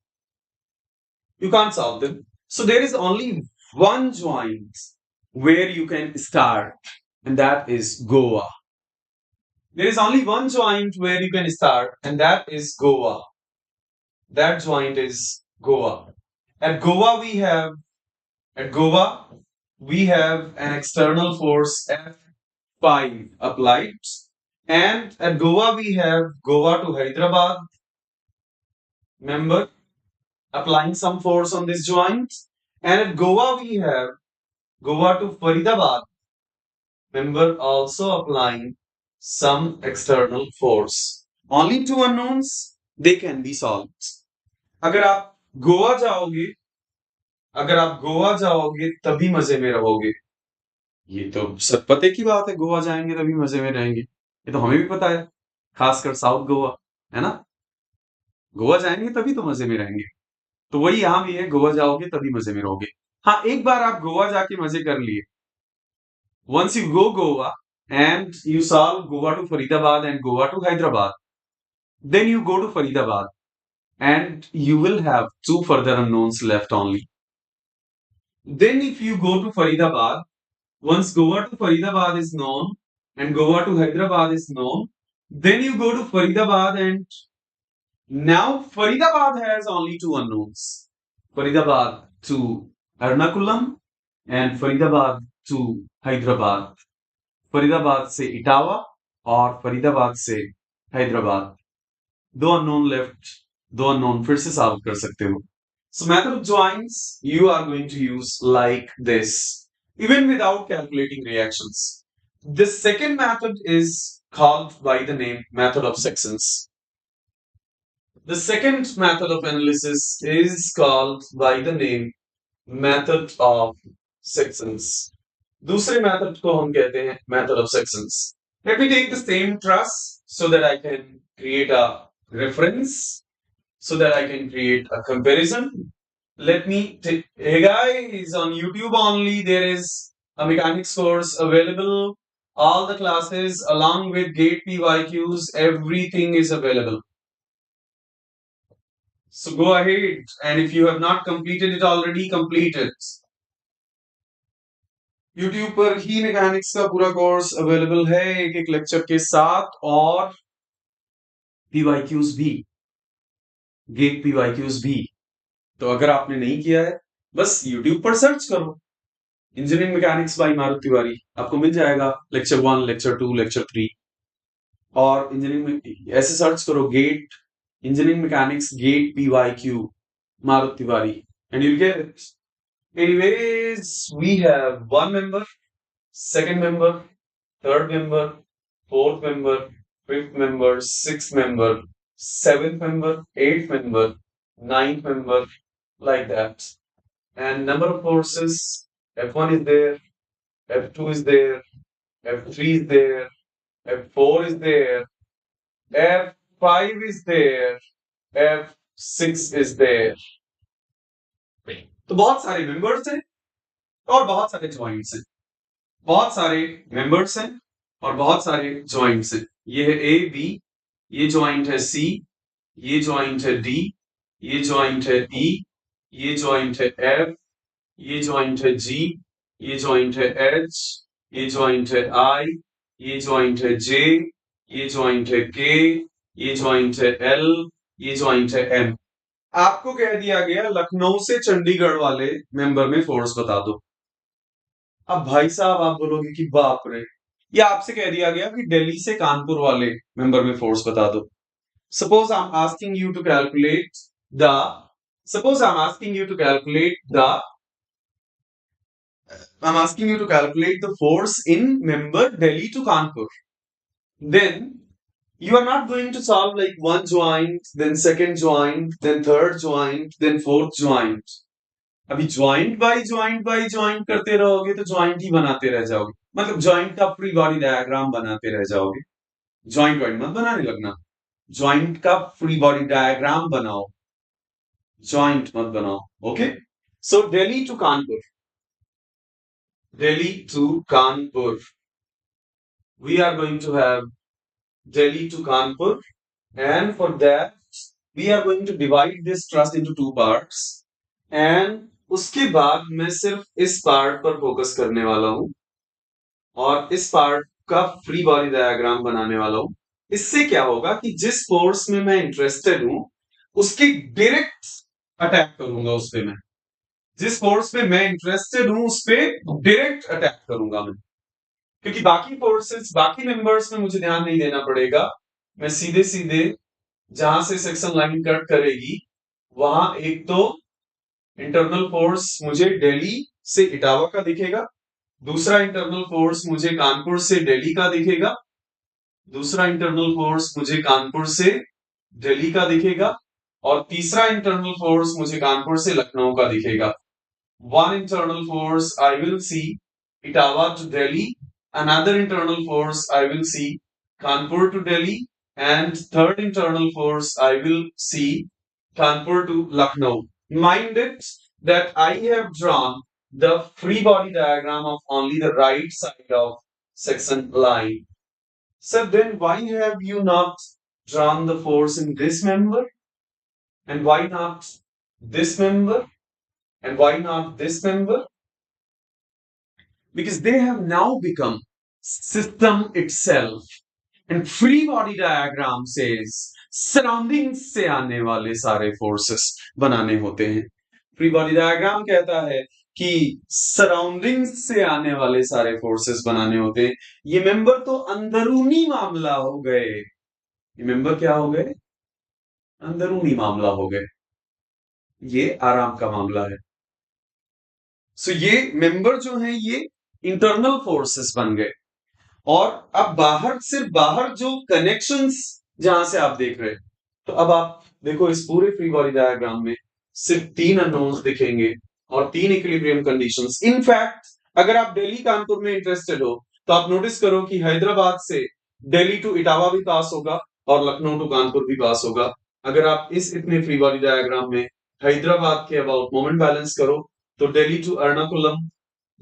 So there is only one joint where you can start, and that is Goa. There is only one joint where you can start, and that is Goa. That joint is Goa. At Goa we have an external force F5 applied, and at Goa we have Goa to Hyderabad member applying some force on this joint, And at Goa we have Goa to Faridabad, member also applying some external force. Only two unknowns, they can be solved. अगर आप गोवा जाओगे अगर आप गोवा जाओगे तभी मजे में रहोगे, ये तो सब पते की बात है। गोवा जाएंगे तभी मजे में रहेंगे, ये तो हमें भी पता है, खासकर साउथ गोवा, है ना। गोवा जाएंगे तभी तो मजे में रहेंगे। तो वही यहां भी है, गोवा जाओगे तभी मजे में रहोगे। हाँ, एक बार आप गोवा जाके मजे कर लिए, once you go Goa and you solve Goa to Faridabad and Goa to Hyderabad, then you go to Faridabad and you will have two further unknowns left only. Then if you go to Faridabad, once Goa to Faridabad is known and Goa to Hyderabad is known, then you go to Faridabad and now Faridabad has only two unknowns. Faridabad to Ernakulam and Faridabad to Hyderabad. Faridabad से इटावा और फरीदाबाद से हैदराबाद, दो unknown left, दो unknown फिर से solve कर सकते हो. So method of joins you are going to use like this, even without calculating reactions. The second method is called by the name method of sections. The second method of analysis is called by the name method of sections. दूसरे method को हम कहते हैं method of sections. Let me take the same truss so that I can create a reference, so that I can create a comparison. Let me take, hey guys, on YouTube only there is a mechanics course available. All the classes along with gate PYQs, everything is available. So go ahead, and if you have not completed it already, complete it. YouTube पर ही mechanics का पूरा course available है, एक एक lecture के साथ, और PYQs भी, गेट पीवाईक्यूज भी. तो अगर आपने नहीं किया है, बस YouTube पर सर्च करो इंजीनियरिंग मैकेनिक्स बाय मारुत तिवारी, आपको मिल जाएगा लेक्चर 1, लेक्चर 2, लेक्चर 3. और इंजीनियरिंग में ऐसे सर्च करो GATE, engineering mechanics GATE PYQ Marut Tiwari, and you'll get it. Anyways, we have one member, second member, third member, fourth member, fifth member, sixth member, seventh member, eighth member, ninth member, like that. And number of forces, F1 is there, F2 is there, F3 is there, F4 is there, F5 is there, F6 is there. तो बहुत सारे members हैं और बहुत सारे joints हैं, बहुत सारे मेंबर्स हैं और बहुत सारे ज्वाइंट्स हैं. ये है ए बी, ये ज्वाइंट है सी, ये ज्वाइंट है डी, ये ज्वाइंट है ई, ये ज्वाइंट है एफ, ये ज्वाइंट है जी, ये ज्वाइंट है एच, ये ज्वाइंट है आई, ये ज्वाइंट है जे, ये ज्वाइंट है के, ये ज्वाइंट है एल, ये ज्वाइंट है एम. आपको कह दिया गया लखनऊ से चंडीगढ़ वाले मेंबर में फोर्स बता दो. अब भाई साहब आप बोलोगे कि बाप रे, या आपसे कह दिया गया कि दिल्ली से कानपुर वाले मेंबर में फोर्स बता दो. Suppose I'm asking you to calculate the I'm asking you to calculate the force in member Delhi to Kanpur. Then you are not going to solve like one joint, then second joint, then third joint, then fourth joint. अभी joint by joint करते रहोगे तो joint ही बनाते रह जाओगे, मतलब joint का free body diagram बनाते रह जाओगे. ज्वाइंट वाइंट मत बनाने लगना, ज्वाइंट का फ्री बॉडी डायग्राम बनाओ, ज्वाइंट मत बनाओ. Okay, so Delhi to Kanpur, we are going to have Delhi to Kanpur, and for that we are going to divide this trust into two parts, and उसके बाद मैं सिर्फ इस पार्ट पर फोकस करने वाला हूं और इस पार्ट का फ्री बॉडी डायग्राम बनाने वाला हूं. इससे क्या होगा कि जिस फोर्स में मैं इंटरेस्टेड हूं उसकी डायरेक्ट अटैक करूंगा उस पे. मैं जिस फोर्स में मैं इंटरेस्टेड हूं उस पे डायरेक्ट अटैक करूंगा मैं, क्योंकि बाकी फोर्सेस, बाकी मेंबर्स में मुझे ध्यान नहीं देना पड़ेगा. मैं सीधे सीधे जहां से सेक्शन लाइन कट करेगी वहां एक तो इंटरनल फोर्स मुझे दिल्ली से इटावा का दिखेगा, दूसरा इंटरनल फोर्स मुझे कानपुर से दिल्ली का दिखेगा, दूसरा इंटरनल फोर्स मुझे कानपुर से दिल्ली का दिखेगा, और तीसरा इंटरनल फोर्स मुझे कानपुर से लखनऊ का दिखेगा. One internal force I will see Itawa to Delhi, another internal force I will see Kanpur to Delhi, and third internal force I will see Kanpur to Lucknow. Mind it that I have drawn the free body diagram of only the right side of section line. So then why have you not drawn the force in this member? And why not this member? And why not this member? Because they have now become system itself. And free body diagram says surroundings से आने वाले सारे forces बनाने होते हैं. Free body diagram कहता है कि सराउंडिंग्स से आने वाले सारे फोर्सेस बनाने होते हैं. ये मेंबर तो अंदरूनी मामला हो गए. ये मेंबर क्या हो गए? अंदरूनी मामला हो गए. ये आराम का मामला है. सो ये मेंबर जो हैं ये इंटरनल फोर्सेस बन गए. और अब बाहर, सिर्फ बाहर जो कनेक्शंस जहां से आप देख रहे हैं, तो अब आप देखो इस पूरे फ्री बॉडी डायग्राम में सिर्फ 3 अननोन्स दिखेंगे और 3 इक्विलिब्रियम कंडीशंस. इनफैक्ट अगर आप दिल्ली कानपुर में इंटरेस्टेड हो तो आप नोटिस करो कि हैदराबाद से दिल्ली टू इटावा भी पास होगा और लखनऊ टू कानपुर भी पास होगा. अगर आप इस इतने फ्री बॉडी डायग्राम में हैदराबाद के अबाउट मोमेंट बैलेंस करो तो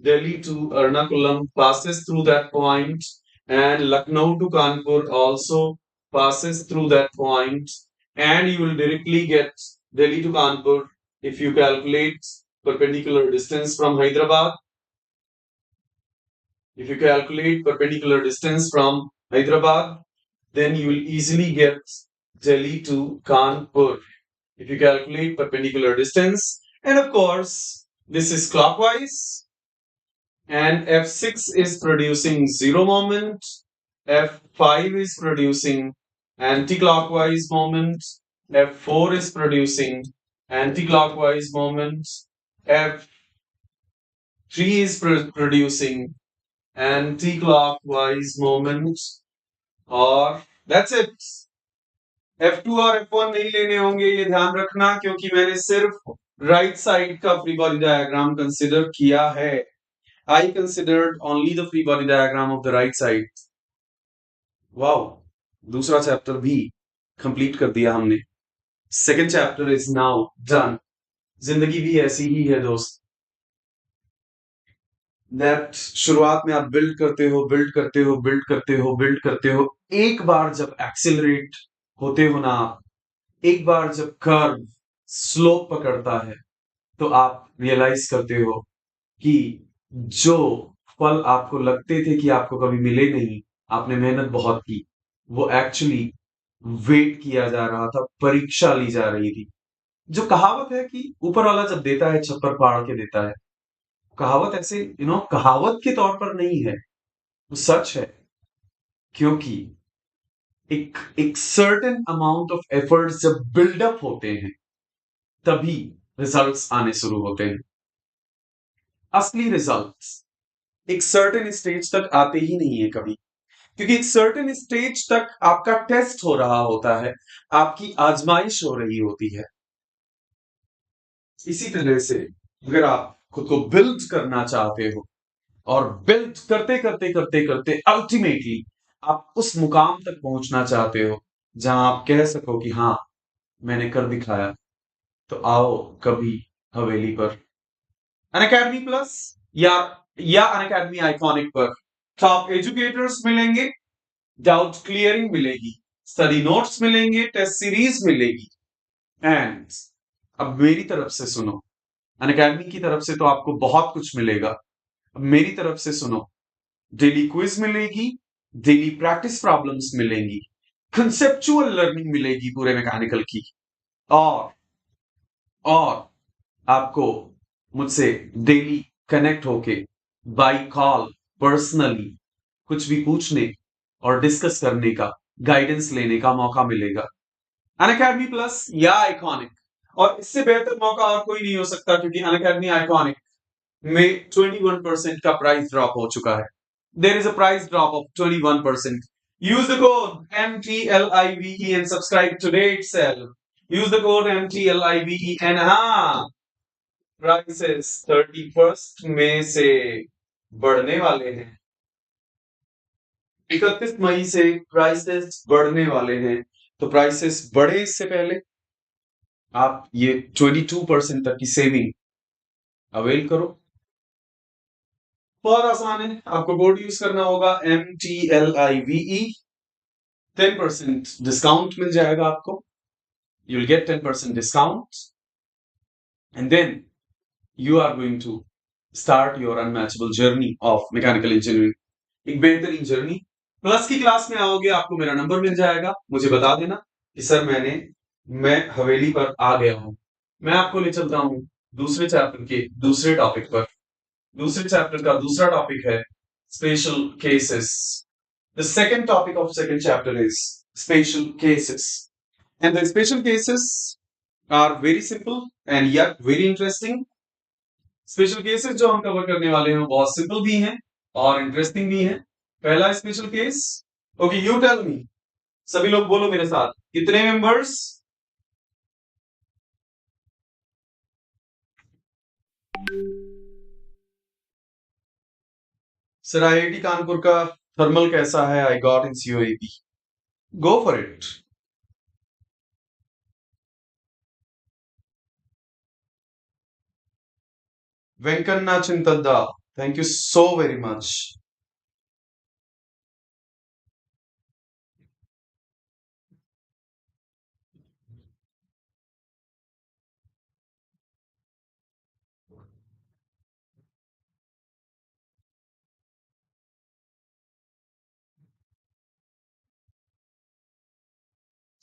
Delhi to Ernakulam passes through that point, and Lucknow to Kanpur also passes through that point, and you will directly get Delhi to Kanpur if you calculate perpendicular distance from Hyderabad. If you calculate perpendicular distance from Hyderabad, then you will easily get Delhi to Kanpur. If you calculate perpendicular distance, and of course, this is clockwise, and F6 is producing zero moment, F5 is producing anti-clockwise moment, F4 is producing anti-clockwise moment, F3 is producing anti-clockwise moment, और that's it. F2 और F1 नहीं लेने होंगे, ये ध्यान रखना, क्योंकि मैंने सिर्फ राइट साइड का फ्री बॉडी डायग्राम कंसिडर किया है. I considered only the free body diagram of the right side. Wow, दूसरा चैप्टर भी कंप्लीट कर दिया हमने. Second chapter is now done. जिंदगी भी ऐसी ही है दोस्त, दैट शुरुआत में आप बिल्ड करते हो, बिल्ड करते हो, बिल्ड करते हो, बिल्ड करते हो. एक बार जब एक्सिलरेट होते हो ना, एक बार जब कर्व स्लोप पकड़ता है तो आप रियलाइज करते हो कि जो फल आपको लगते थे कि आपको कभी मिले नहीं, आपने मेहनत बहुत की, वो एक्चुअली वेट किया जा रहा था, परीक्षा ली जा रही थी. जो कहावत है कि ऊपर वाला जब देता है छप्पर फाड़ के देता है, कहावत ऐसे कहावत के तौर पर नहीं है, वो सच है. क्योंकि एक सर्टेन अमाउंट ऑफ एफर्ट्स जब बिल्डअप होते हैं तभी रिजल्ट्स आने शुरू होते हैं. असली रिजल्ट्स एक सर्टेन स्टेज तक आते ही नहीं है कभी, क्योंकि एक सर्टेन स्टेज तक आपका टेस्ट हो रहा होता है, आपकी आजमाइश हो रही होती है. इसी तरह से अगर आप खुद को बिल्ड करना चाहते हो और बिल्ड करते करते करते करते अल्टीमेटली आप उस मुकाम तक पहुंचना चाहते हो जहां आप कह सको कि हाँ मैंने कर दिखाया, तो आओ कभी हवेली पर, अन अकेडमी प्लस या अन अकेडमी आइकॉनिक पर. टॉप एजुकेटर्स मिलेंगे, डाउट क्लियरिंग मिलेगी, स्टडी नोट्स मिलेंगे, टेस्ट सीरीज मिलेगी. एंड अब मेरी तरफ से सुनो, अनअकैडमी की तरफ से तो आपको बहुत कुछ मिलेगा. अब मेरी तरफ से सुनो, डेली क्विज मिलेगी, डेली प्रैक्टिस प्रॉब्लम्स मिलेंगी, कंसेप्चुअल लर्निंग मिलेगी पूरे मैकेनिकल की, और आपको मुझसे डेली कनेक्ट होके बाय कॉल पर्सनली कुछ भी पूछने और डिस्कस करने का, गाइडेंस लेने का मौका मिलेगा. अनअकैडमी प्लस या आइकॉनिक, और इससे बेहतर मौका और कोई नहीं हो सकता, क्योंकि अनअकैडमी आइकॉनिक में 21% का प्राइस ड्रॉप हो चुका है. There is a price drop of 21%. Use the code MTLIVE and subscribe today itself. Use the code MTLIVE and हाँ, prices 31st में से बढ़ने वाले हैं. 31 मई से प्राइसेस बढ़ने वाले हैं. तो प्राइसेस बढ़े इससे पहले आप ये 22% तक की सेविंग अवेल करो. बहुत आसान है. आपको कोड यूज करना होगा MTLIVE. 10% डिस्काउंट मिल जाएगा आपको. You will get 10% discount, and then you are going to start your unmatchable journey of mechanical engineering. एक बेहतरीन जर्नी. प्लस की क्लास में आओगे, आपको मेरा नंबर मिल जाएगा. मुझे बता देना कि सर मैं हवेली पर आ गया हूं. मैं आपको ले चलता हूं दूसरे चैप्टर के दूसरे टॉपिक पर. दूसरे चैप्टर का दूसरा टॉपिक है special cases. The second topic of second chapter is special cases. And the special cases are very simple and yet very interesting. Special cases जो हम कवर करने वाले हैं वो बहुत सिंपल भी हैं और इंटरेस्टिंग भी हैं. पहला special case. Okay, you tell me. सभी लोग बोलो मेरे साथ, कितने मेंबर्स? सर आईआईटी कानपुर का थर्मल कैसा है? I got in COAP. Go for it. Venkanna Chintadda, thank you so very much.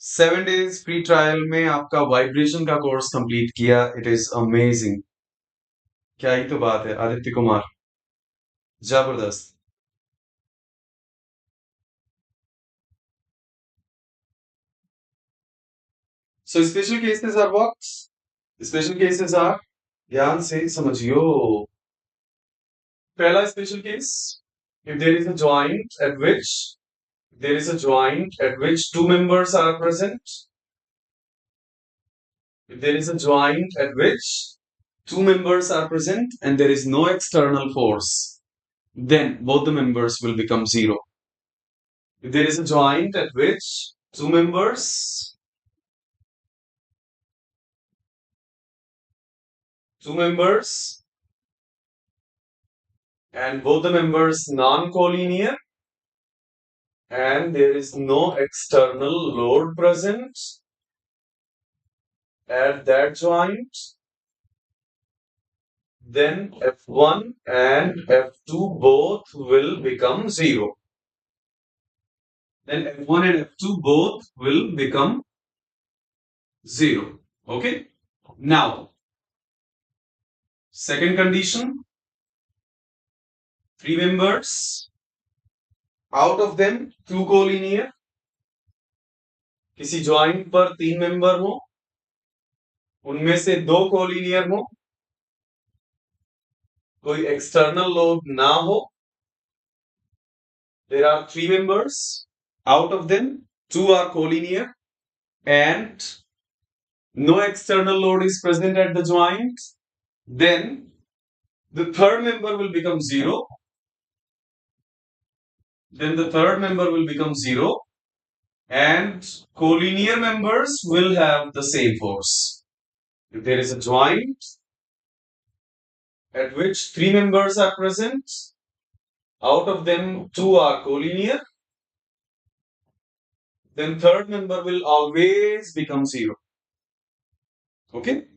7 days free trial में आपका वाइब्रेशन का कोर्स कंप्लीट किया. It is amazing. क्या ही तो बात है आदित्य कुमार, जबरदस्त. So special cases are what? Special cases are, ध्यान से समझियो. पहला special case, if there is a joint at which two members are present. If there is a joint at which two members are present and there is no external force, then both the members will become zero. If there is a joint at which two members and both the members non-collinear and there is no external load present at that joint, then F1 and F2 both will become zero. Then F1 and F2 both will become zero. Okay. Now, second condition, three members, out of them two collinear. किसी joint पर तीन member हो, उनमें से दो collinear हो, कोई external load ना हो. There are three members, out of them two are collinear and no external load is present at the joint. Then the third member will become zero. And collinear members will have the same force. If there is a joint at which three members are present, out of them two are collinear, then third member will always become zero. Okay?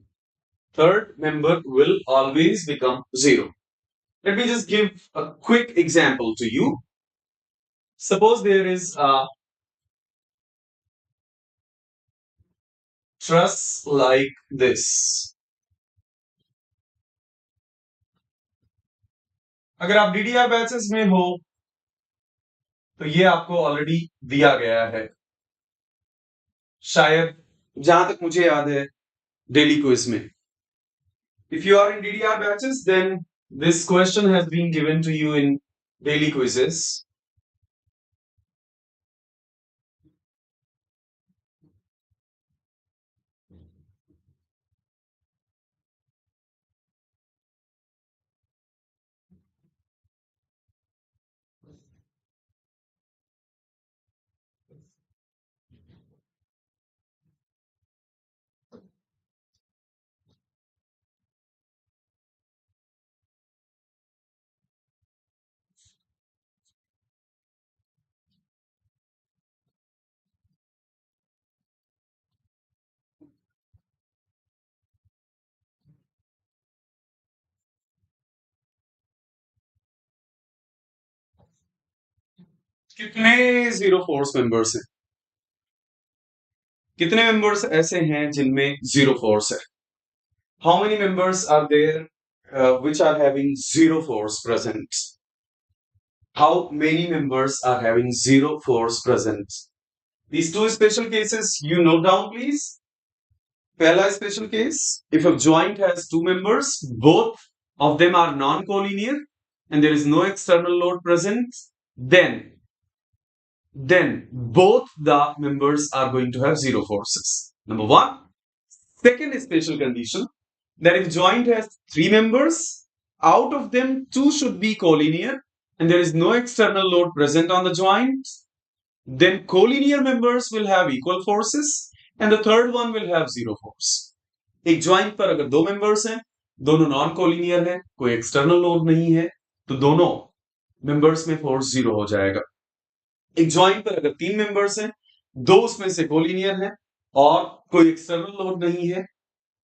Third member will always become zero. Let me just give a quick example to you. Suppose there is a truss like this. अगर आप DDR batches में हो तो ये आपको already दिया गया है. शायद जहां तक मुझे याद है डेली क्विज में. If you are in DDR batches, then this question has been given to you in daily quizzes. कितने जीरो फोर्स मेंबर्स हैं? कितने मेंबर्स ऐसे हैं जिनमें जीरो फोर्स है? How many members are there which are having zero force present? How many members are having zero force present? These two special cases you note down, please. Pehla special case, if a joint has two members, both of them are non-collinear and there is no external load present, then both the members are going to have zero forces. Number one. Second special condition, that if joint has three members, out of them two should be collinear and there is no external load present on the joint, then collinear members will have equal forces and the third one will have zero force. एक joint पर अगर दो members हैं, दोनों non collinear है, कोई external load नहीं है, तो दोनों मेंबर्स में फोर्स जीरो हो जाएगा. एक ज्वाइंट पर अगर तीन मेंबर्स हैं, दो उसमें से कोलिनियर है और कोई एक्सटर्नल लोड नहीं है,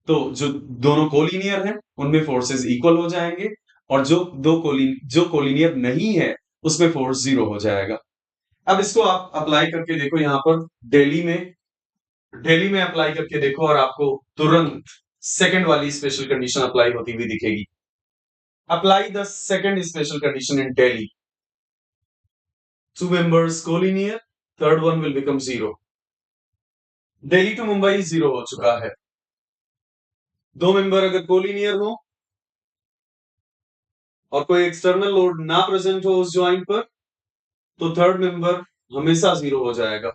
तो जो दोनों कोलिनियर हैं उनमें फोर्सेस इक्वल हो जाएंगे और जो कोलिनियर नहीं है उसमें फोर्स जीरो हो जाएगा. अब इसको आप अप्लाई करके देखो, यहां पर डेली में अप्लाई करके देखो और आपको तुरंत सेकंड वाली स्पेशल कंडीशन अप्लाई होती हुई दिखेगी. Apply the second special condition in Delhi. Two members collinear, third one will become zero. Delhi to Mumbai zero हो चुका है. दो मेंबर अगर कोलिनियर हो और कोई एक्सटर्नल लोड ना प्रेजेंट हो उस ज्वाइंट पर, तो थर्ड मेंबर हमेशा जीरो हो जाएगा.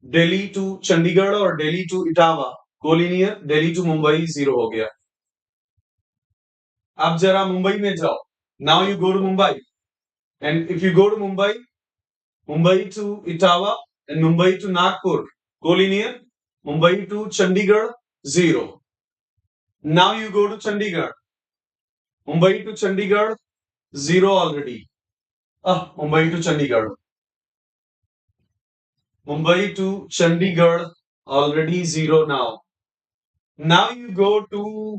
दिल्ली टू चंडीगढ़ और Delhi to Etawah collinear, Delhi to Mumbai zero हो गया. अब जरा मुंबई में जाओ. Now you go to Mumbai and if you go to Mumbai to Etawah and Mumbai to Nagpur collinear, Mumbai to Chandigarh zero. Now you go to Chandigarh, Mumbai to Chandigarh zero already. Mumbai to Chandigarh. Mumbai to Chandigarh already zero now. Now you go to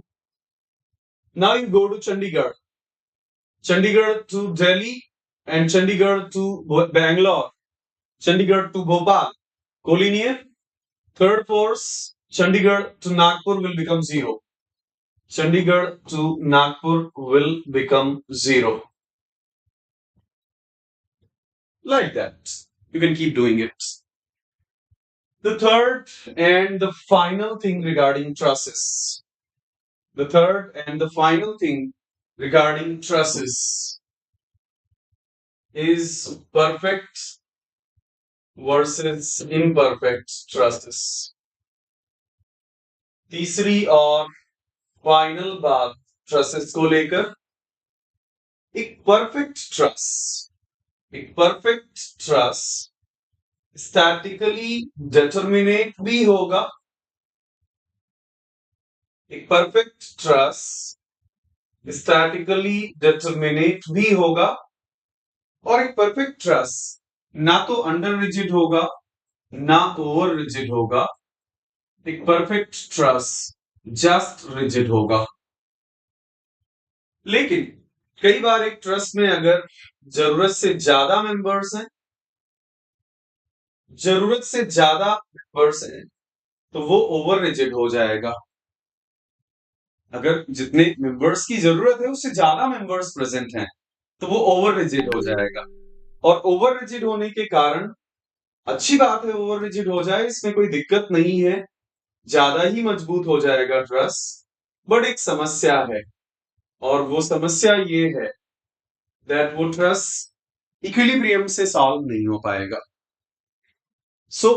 Chandigarh. Chandigarh to Delhi and Chandigarh to Bangalore. Chandigarh to Bhopal. Collinear. Third force, Chandigarh to Nagpur will become zero. Chandigarh to Nagpur will become zero. Like that. You can keep doing it. The third and the final thing regarding trusses. The third and the final thing regarding trusses is perfect versus imperfect trusses. तीसरी और final बात trusses को लेकर, एक perfect truss statically determinate भी होगा. एक perfect truss statically determinate भी होगा और एक परफेक्ट ट्रस ना तो अंडर रिजिड होगा ना ओवर रिजिड होगा. एक परफेक्ट ट्रस जस्ट रिजिड होगा. लेकिन कई बार एक ट्रस में अगर जरूरत से ज्यादा मेंबर्स हैं तो वो ओवर रिजिड हो जाएगा. अगर जितने मेंबर्स की जरूरत है उससे ज्यादा मेंबर्स प्रेजेंट हैं तो वो ओवर रिजिड हो जाएगा. और ओवर रिजिड होने के कारण, अच्छी बात है ओवर रिजिड हो जाए, इसमें कोई दिक्कत नहीं है, ज्यादा ही मजबूत हो जाएगा ट्रस्ट। बट एक समस्या है, और वो समस्या ये है दैट वो ट्रस्ट इक्विलिब्रियम से सॉल्व नहीं हो पाएगा। सो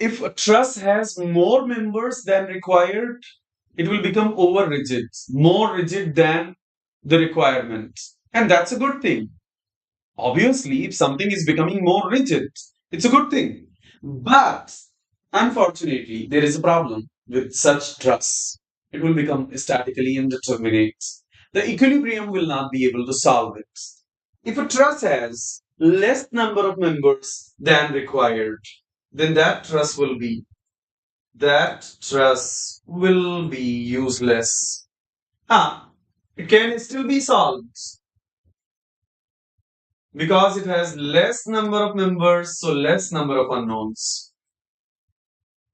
if a trust has more members than required, it will become over rigid, more rigid than the requirements. And that's a good thing. Obviously, if something is becoming more rigid, it's a good thing. But unfortunately, there is a problem with such trust. It will become statically indeterminate. The equilibrium will not be able to solve it. If a trust has less number of members than required, then that trust will be useless. It can still be solved because it has less number of members, so less number of unknowns.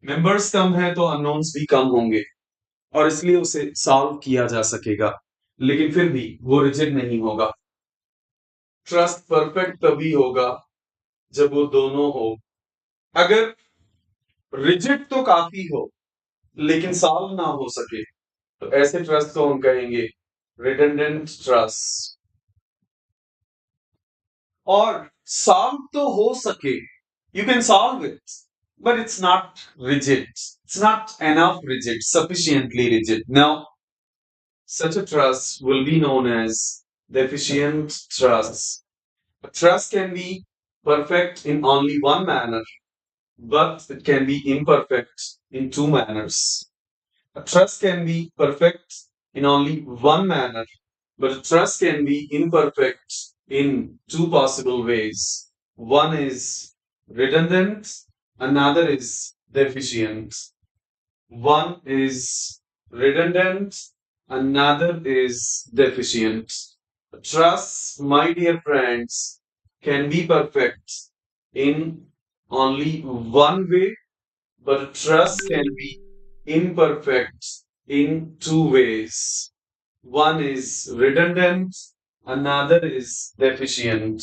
Members कम है तो unknowns भी कम होंगे, और इसलिए उसे solve किया जा सकेगा, लेकिन फिर भी वो रिजिड नहीं होगा। ट्रस्ट परफेक्ट तभी होगा जब वो दोनों हो। अगर रिजिड तो काफी हो लेकिन सॉल्व ना हो सके, तो ऐसे ट्रस्ट को हम कहेंगे रिडंडेंट ट्रस्ट। और सॉल्व तो हो सके, you can solve it, but it's not rigid. It's not enough rigid, sufficiently rigid. Now, such a trust will be known as deficient trust. A trust can be perfect in only one manner, but it can be imperfect in two manners. A trust can be perfect in only one manner, but a trust can be imperfect in two possible ways. One is redundant, another is deficient. One is redundant, another is deficient. Trust, my dear friends, can be perfect in only one way, but trust can be imperfect in two ways. One is redundant, another is deficient.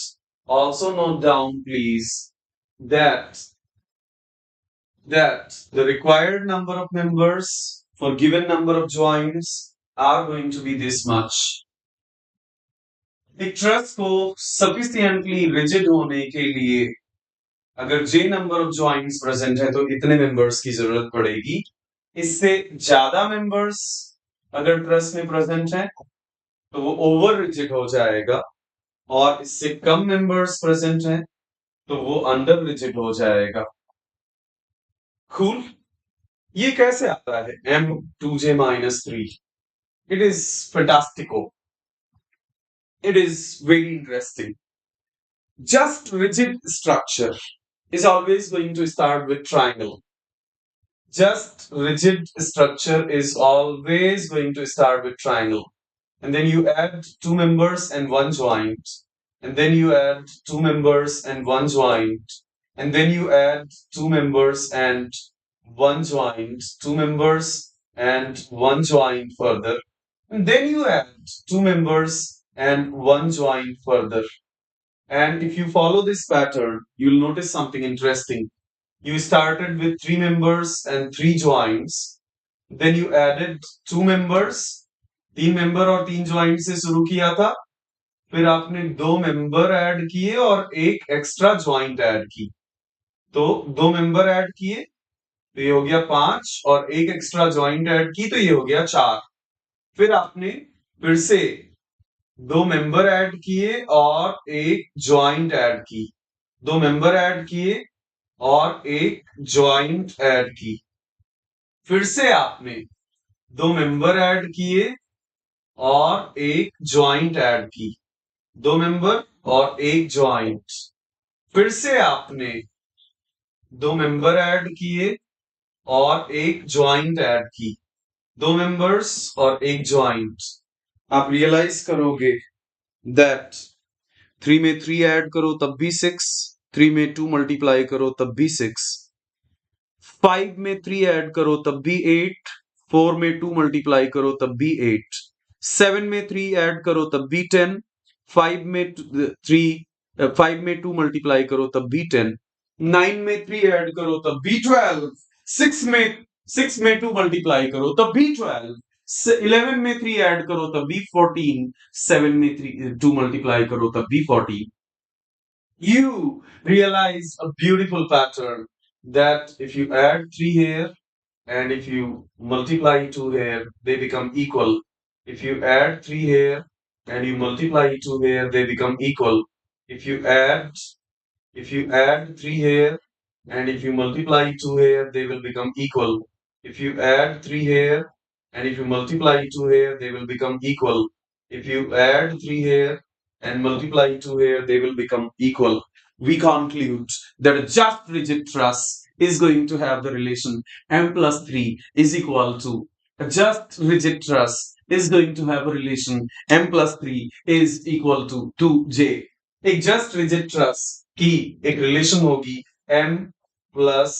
Also note down, please, that the required number of members for given number of joins are going to be this much. एक trust को sufficiently rigid होने के लिए अगर j number of joints present है तो इतने members की जरूरत पड़ेगी। इससे ज्यादा मेंबर्स अगर ट्रस्ट में प्रेजेंट है तो वो ओवर रिजिड हो जाएगा, और इससे कम मेंबर्स प्रेजेंट है तो वो अंडर रिजिड हो जाएगा। कूल। ये कैसे आता है m2j-3? It is fantastico, it is very interesting. Just rigid structure is always going to start with triangle. Just rigid structure is always going to start with triangle. And then you add two members and one joint. And then you add two members and one joint. And then you add two members and one joint, two members and one joint further. And then you add two members and one joint further. And if you follow this pattern, you'll notice something interesting. You started with three members and three joints. Then you added two members, तीन member और तीन joint से शुरू किया था। फिर आपने दो मेंबर ऐड किए और एक एक्स्ट्रा ज्वाइंट ऐड की। तो दो मेंबर ऐड किए तो ये हो गया 5, और एक एक्स्ट्रा ज्वाइंट ऐड की तो ये हो गया 4। फिर आपने फिर से दो मेंबर ऐड किए और एक ज्वाइंट ऐड की, दो मेंबर ऐड किए और एक ज्वाइंट ऐड की। फिर से आपने दो मेंबर ऐड किए और एक ज्वाइंट ऐड की, दो मेंबर और एक ज्वाइंट। फिर से आपने दो मेंबर ऐड किए और एक ज्वाइंट ऐड की, दो मेंबर्स और एक ज्वाइंट। आप रियलाइज करोगे दैट 3 में 3 ऐड करो तब भी 6, 3 में 2 मल्टीप्लाई करो तब भी 6, 5 में 3 ऐड करो तब भी 8, 4 में 2 मल्टीप्लाई करो तब भी 8, 7 में 3 ऐड करो तब भी 10, 5 में 5 में 2 मल्टीप्लाई करो तब भी 10, 9 में 3 ऐड करो तब भी 12, 6 में 6 में 2 मल्टीप्लाई करो तब भी 12, 11 में 3 ऐड करो तब भी 14, 7 में 2 मल्टीप्लाई करो तब भी 14. You realize a beautiful pattern that if you add 3 here and if you multiply 2 here, they become equal. If you add 3 here and you multiply 2 here, they become equal. If you add if you add 3 here and if you multiply 2 here, they will become equal. If you add 3 here and if you multiply 2 here, they will become equal. If you add 3 here and multiply 2 here, they will become equal. We conclude that a just rigid truss is going to have the relation m plus 3 is equal to a just rigid truss is going to have a relation m plus 3 is equal to 2j. एक just rigid truss की एक relation होगी m plus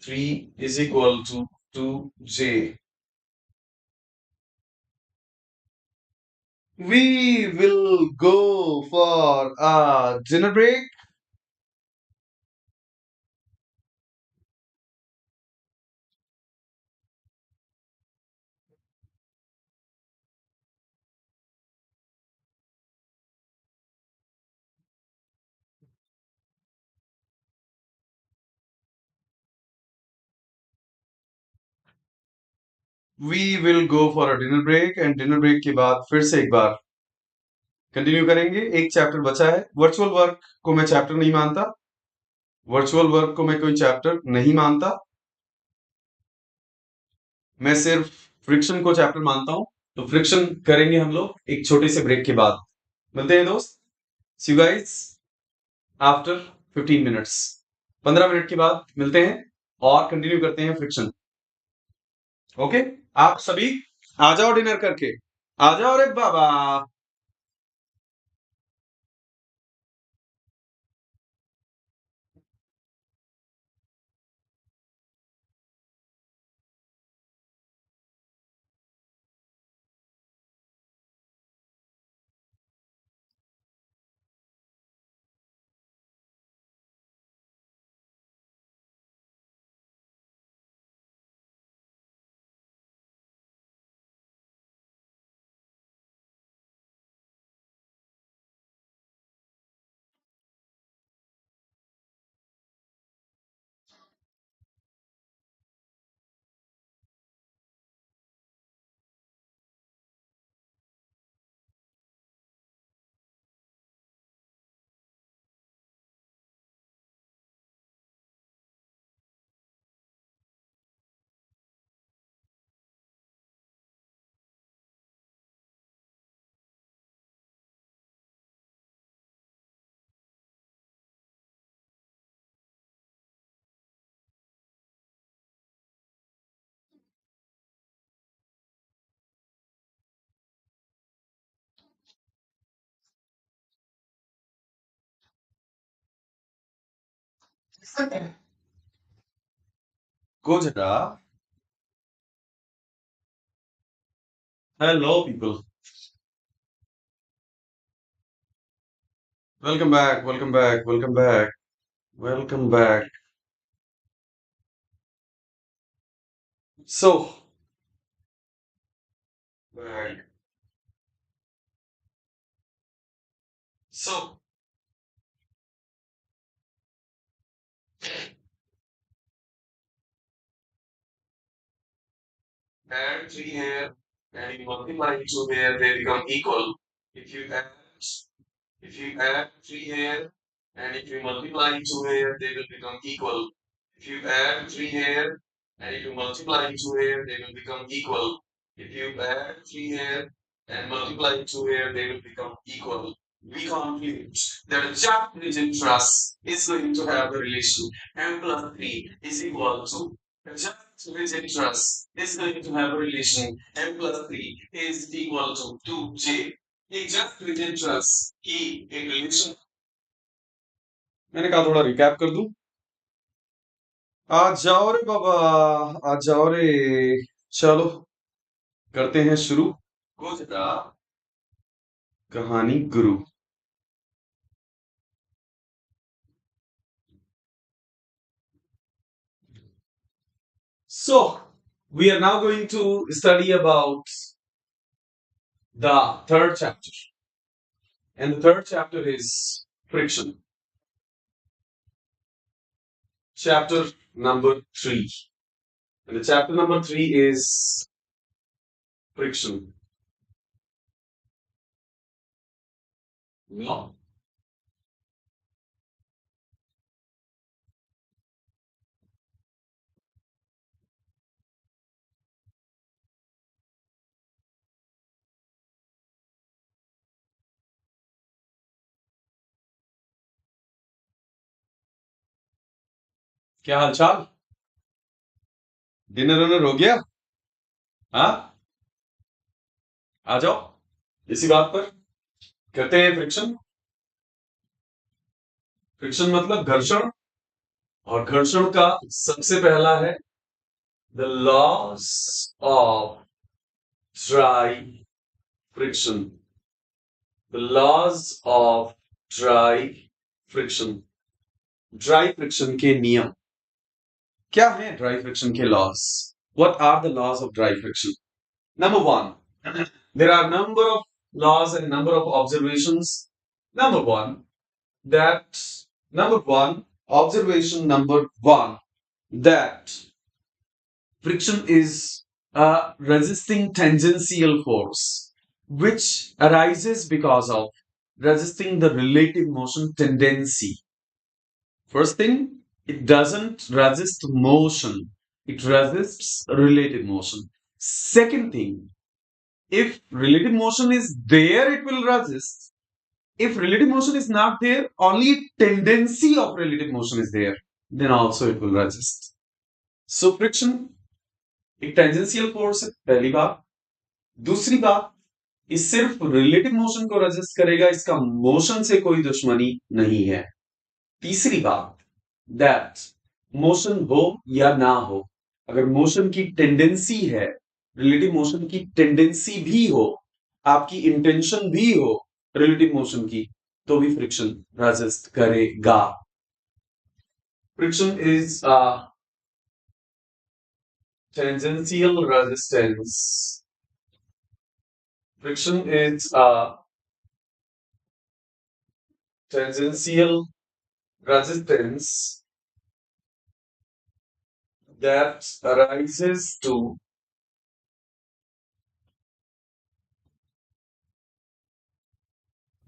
3 is equal to 2j. We will go for a dinner break. We will go for a dinner break and dinner break के बाद फिर से एक बार continue करेंगे. एक चैप्टर बचा है. वर्चुअल वर्क को मैं चैप्टर नहीं मानता. वर्चुअल वर्क को मैं कोई चैप्टर नहीं मानता. मैं सिर्फ फ्रिक्शन को चैप्टर मानता हूं. तो फ्रिक्शन करेंगे हम लोग एक छोटे से ब्रेक के बाद. मिलते हैं दोस्त. See you guys after 15 minutes. 15 minute के बाद मिलते हैं और कंटिन्यू करते हैं फ्रिक्शन. ओके. आप सभी आ जाओ डिनर करके. आ जाओ रे बाबा. गोजरा. Hello people. Welcome back. Welcome back. Welcome back. Welcome back. So back. So add 3 here and you multiply 2 here, they become equal. If you add If you add 3 here and if you multiply 2 here, they will become equal. If you add 3 here and if you multiply 2 here, they will become equal. If you add 3 here and multiply 2 here, they will become equal. We conclude that a just-rigid truss is going to have the relation m plus 3 is equal to a just-rigid truss is going to have a relation m plus 3 is equal to 2j. एक just related trust की एक relation. मैंने कहा थोड़ा recap कर दूं. आ जाओ रे बाबा. आ जाओ रे. चलो करते हैं शुरू. गोजरा कहानी गुरु. So, we are now going to study about the third chapter. And the third chapter is friction. Chapter number 3. And the chapter number 3 is friction. Now, क्या हालचाल? डिनर विनर हो गया? हाँ, आ जाओ इसी बात पर करते हैं फ्रिक्शन। फ्रिक्शन मतलब घर्षण, और घर्षण का सबसे पहला है the laws of dry friction. The laws of dry friction. Dry friction के नियम क्या है? ड्राई फ्रिक्शन के laws, what are the laws of dry friction? Number one, there are number of laws and number of observations. Number one, that number one, observation number one, that friction is a resisting tangential force which arises because of resisting the relative motion tendency. First thing, it doesn't resist motion, it resists relative motion. Second thing, if relative motion is there, it will resist. If relative motion is not there, only tendency of relative motion is there, then also it will resist. So friction एक tangential force है, पहली बात। दूसरी बात, ये सिर्फ relative motion को resist करेगा, इसका मोशन से कोई दुश्मनी नहीं है। तीसरी बात, दैट मोशन हो या ना हो, अगर मोशन की टेंडेंसी है, रिलेटिव मोशन की टेंडेंसी भी हो, आपकी इंटेंशन भी हो रिलेटिव मोशन की, तो भी फ्रिक्शन रेजिस्ट करेगा। Friction is tangential resistance. Friction is a tangential resistance that arises to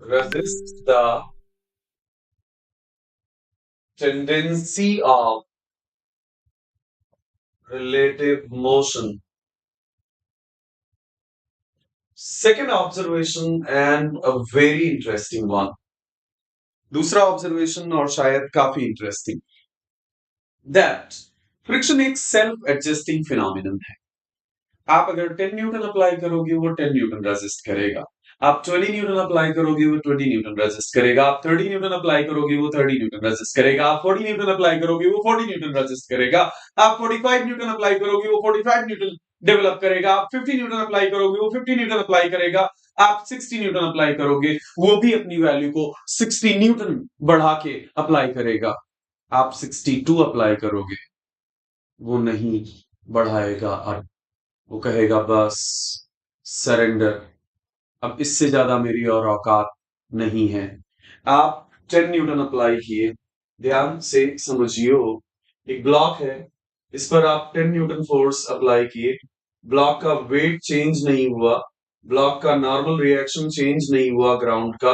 resist the tendency of relative motion. Second observation, and a very interesting one. दूसरा ऑब्जर्वेशन और शायद काफी इंटरेस्टिंग, दैट फ्रिक्शन एक self adjusting phenomenon है। आप अगर 10 Newton apply करोगे वो 10 न्यूटन रेजिस्ट करेगा, आप 20 न्यूटन अप्लाई करोगे वो 20 न्यूटन रेजिस्ट करेगा, आप 30 न्यूटन अप्लाई करोगे वो 30 न्यूटन रेजिस्ट करेगा, आप 40 न्यूटन अप्लाई करोगे वो 40 न्यूटन रेजिस्ट करेगा, आप 45 न्यूटन अप्लाई करोगे वो 45 न्यूटन डेवलप करेगा, आप 50 न्यूटन अप्लाई करोगे वो 50 न्यूटन अप्लाई करेगा, आप 60 न्यूटन अप्लाई करोगे वो भी अपनी वैल्यू को 60 न्यूटन बढ़ा के अप्लाई करेगा, आप 62 अप्लाई करोगे वो नहीं बढ़ाएगा और वो कहेगा बस सरेंडर, अब इससे ज्यादा मेरी और औकात नहीं है। आप 10 न्यूटन अप्लाई किए, ध्यान से समझियो, एक ब्लॉक है, इस पर आप 10 न्यूटन फोर्स अप्लाई किए, ब्लॉक का वेट चेंज नहीं हुआ, ब्लॉक का नॉर्मल रिएक्शन चेंज नहीं हुआ ग्राउंड का,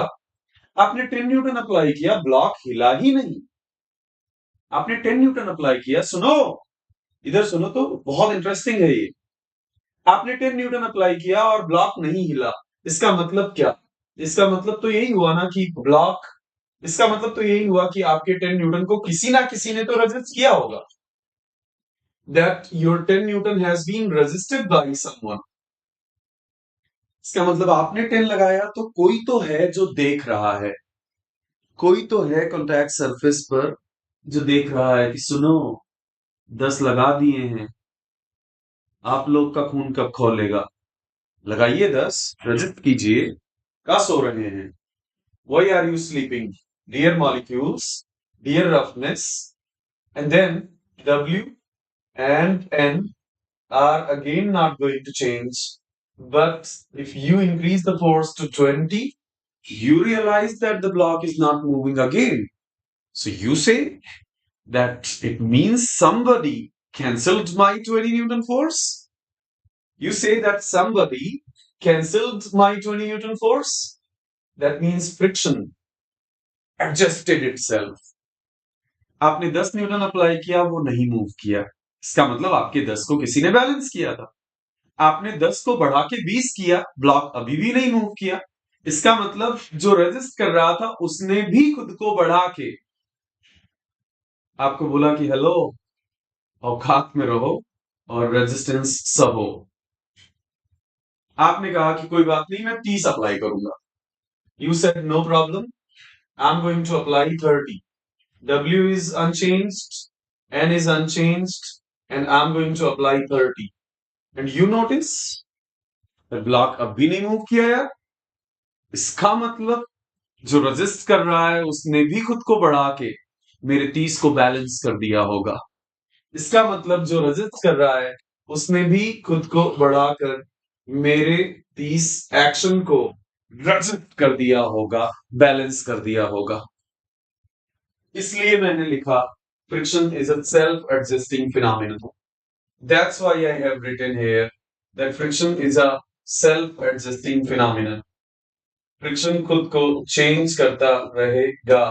आपने 10 न्यूटन अप्लाई किया, ब्लॉक हिला ही नहीं। आपने 10 न्यूटन अप्लाई किया, सुनो इधर सुनो तो बहुत इंटरेस्टिंग है ये, आपने 10 न्यूटन अप्लाई किया और ब्लॉक नहीं हिला, इसका मतलब क्या? इसका मतलब तो यही हुआ ना कि ब्लॉक, इसका मतलब तो यही हुआ कि आपके 10 न्यूटन को किसी ना किसी ने तो रेजिस्ट किया होगा, that your 10 newton has been resisted by someone. इसका मतलब आपने 10 लगाया तो कोई तो है जो देख रहा है, कोई तो है कॉन्टैक्ट सरफेस पर जो देख रहा है कि सुनो 10 लगा दिए हैं, आप लोग का खून कब खोलेगा, लगाइए 10, रजित कीजिए, का सो रहे हैं, why are you sleeping, dear molecules, dear roughness, and then W and n are again not going to change. But if you increase the force to 20, you realize that the block is not moving again. So you say that it means somebody cancelled my 20 Newton force? You say that somebody cancelled my 20 Newton force? That means friction adjusted itself. आपने 10 Newton apply किया, वो नहीं move किया, इसका मतलब आपके 10 को किसी ने बैलेंस किया था। आपने 10 को बढ़ा के 20 किया, ब्लॉक अभी भी नहीं मूव किया, इसका मतलब जो रेजिस्ट कर रहा था उसने भी खुद को बढ़ा के आपको बोला कि हेलो, औकात में रहो और रेजिस्टेंस सहो। आपने कहा कि कोई बात नहीं, मैं 30 अप्लाई करूंगा। You said no problem, I am going to apply 30। W is unchanged, N is unchanged, and I'm going to apply 30. And you notice that block अब भी नहीं मूव किया यार। इसका मतलब जो रेजिस्ट कर रहा है उसने भी खुद को बढ़ा के मेरे 30 को बैलेंस कर दिया होगा। इसका मतलब जो रेजिस्ट कर रहा है उसने भी खुद को बढ़ाकर मेरे 30 एक्शन को रेजिस्ट कर दिया होगा, बैलेंस कर दिया होगा। इसलिए मैंने लिखा friction is a self-adjusting phenomenon. That's why I have written here that friction is a self-adjusting phenomenon. Friction खुद को चेंज करता रहेगा।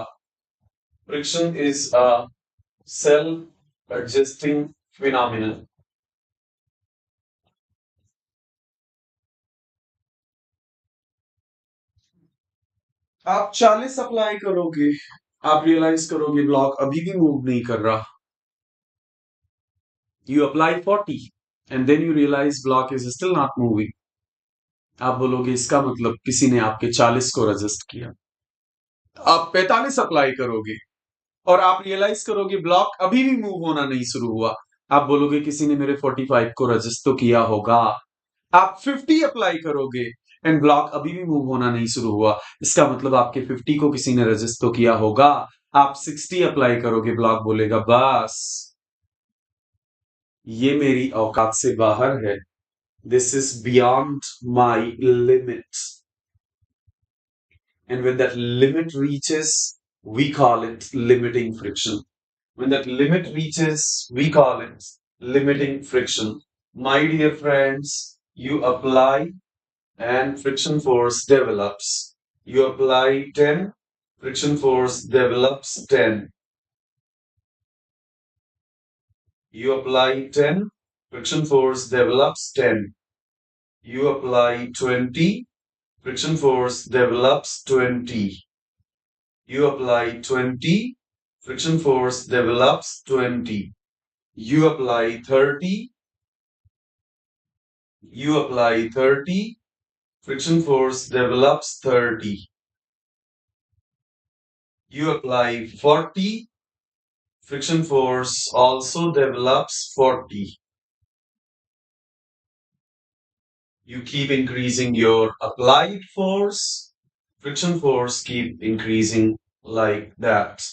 Friction is a self adjusting phenomenon. आप 40 अप्लाई करोगे, आप रियलाइज करोगे ब्लॉक अभी भी मूव नहीं कर रहा। You apply 40 and then you realise block is still not moving. आप बोलोगे इसका मतलब किसी ने आपके 40 को रेजिस्ट किया। आप 45 अप्लाई करोगे और आप रियलाइज करोगे ब्लॉक अभी भी मूव होना नहीं शुरू हुआ। आप बोलोगे किसी ने मेरे 45 को रजिस्ट तो किया होगा। आप 50 अप्लाई करोगे एंड ब्लॉक अभी भी मूव होना नहीं शुरू हुआ, इसका मतलब आपके 50 को किसी ने रजिस्ट तो किया होगा। आप 60 अप्लाई करोगे, ब्लॉक बोलेगा बस ये मेरी औकात से बाहर है, this is beyond my limit. And when that limit reaches, we call it limiting friction. When that limit reaches, we call it limiting friction. My dear friends, you apply and friction force develops. You apply 10, friction force develops 10. You apply 10, friction force develops 10. You apply 20, friction force develops 20. You apply 20, friction force develops 20. You apply 30. You apply 30, friction force develops 30. You apply 40, friction force also develops 40. You keep increasing your applied force, friction force keep increasing like that.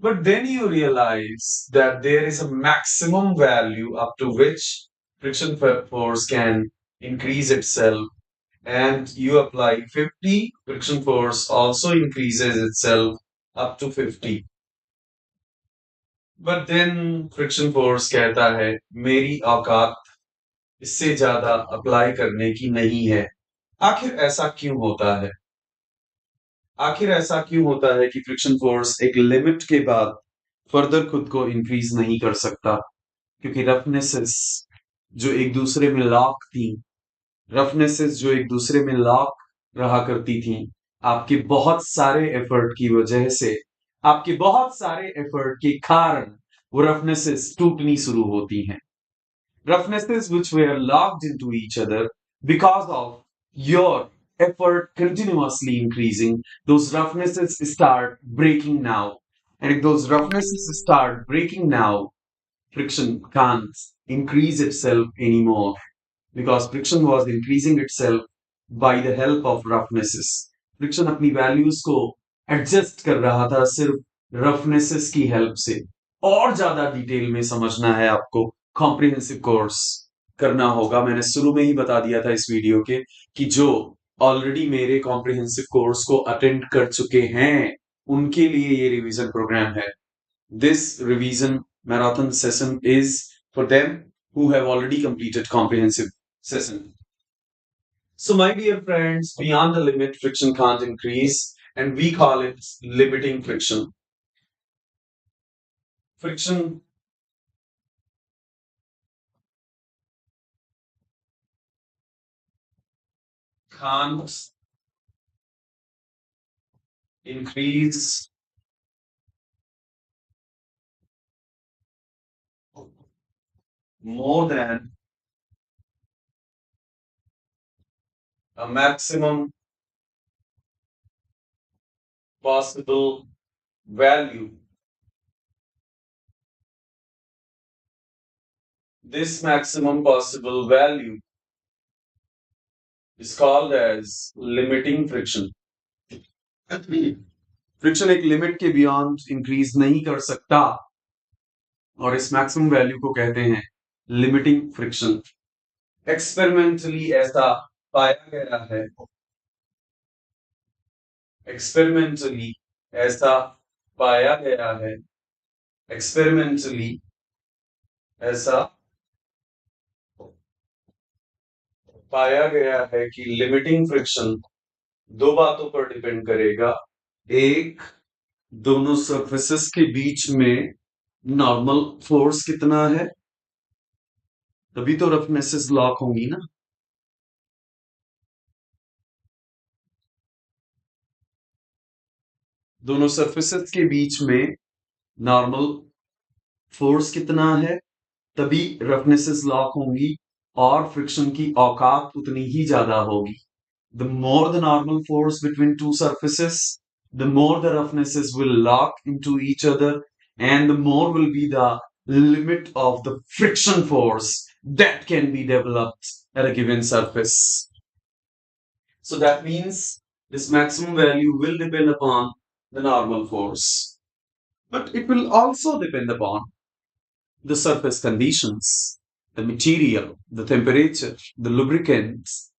But then you realize that there is a maximum value up to which friction force can increase itself, and you apply 50, friction force also increases itself up to 50. But then friction force कहता है मेरी औकात इससे ज्यादा apply करने की नहीं है। आखिर ऐसा क्यों होता है? आखिर ऐसा क्यों होता है कि फ्रिक्शन फोर्स एक लिमिट के बाद फर्दर खुद को इंक्रीज नहीं कर सकता? क्योंकि रफनेसेस जो एक दूसरे में लॉक थी, रफनेसेस जो एक दूसरे में लॉक रहा करती थी, आपके बहुत सारे एफर्ट की वजह से, आपके बहुत सारे एफर्ट के कारण वो रफनेसेस टूटनी शुरू होती हैं। Roughnesses which were locked into each other because of your effort continuously increasing, those roughnesses start breaking now. And if those roughnesses start breaking now, friction can't increase itself anymore, because friction was increasing itself by the help of roughnesses. Friction अपनी values को adjust कर रहा था सिर्फ roughnesses की help से। और ज्यादा डिटेल में समझना है आपको, कॉम्प्रिहेंसिव कोर्स करना होगा। मैंने शुरू में ही बता दिया था इस वीडियो के कि जो ऑलरेडी मेरे कॉम्प्रिहेंसिव कोर्स को अटेंड कर चुके हैं उनके लिए ये रिवीजन प्रोग्राम है। This revision marathon session is for them who have already completed comprehensive session. So, my dear friends, beyond the limit, friction can't increase, and we call it limiting friction. Friction can't increase more than a maximum possible value. This maximum possible value is called as limiting friction. Friction एक limit के beyond increase नहीं कर सकता और इस maximum value को कहते हैं लिमिटिंग फ्रिक्शन। एक्सपेरिमेंटली ऐसा पाया गया है, एक्सपेरिमेंटली ऐसा पाया गया है, एक्सपेरिमेंटली ऐसा पाया गया है कि लिमिटिंग फ्रिक्शन दो बातों पर डिपेंड करेगा। एक, दोनों सरफेसेस के बीच में नॉर्मल फोर्स कितना है, तभी तो रफनेसेस लॉक होंगी ना। दोनों सरफेसेस के बीच में नॉर्मल फोर्स कितना है, तभी रफनेसेस लॉक होंगी और फ्रिक्शन की औकात उतनी ही ज्यादा होगी। The more the normal force between two surfaces, the more the roughnesses will lock into each other, and the more will be the limit of the friction force that can be developed at a given surface. So that means this maximum value will depend upon the normal force, but it will also depend upon the surface conditions, the material, the temperature, the lubricants,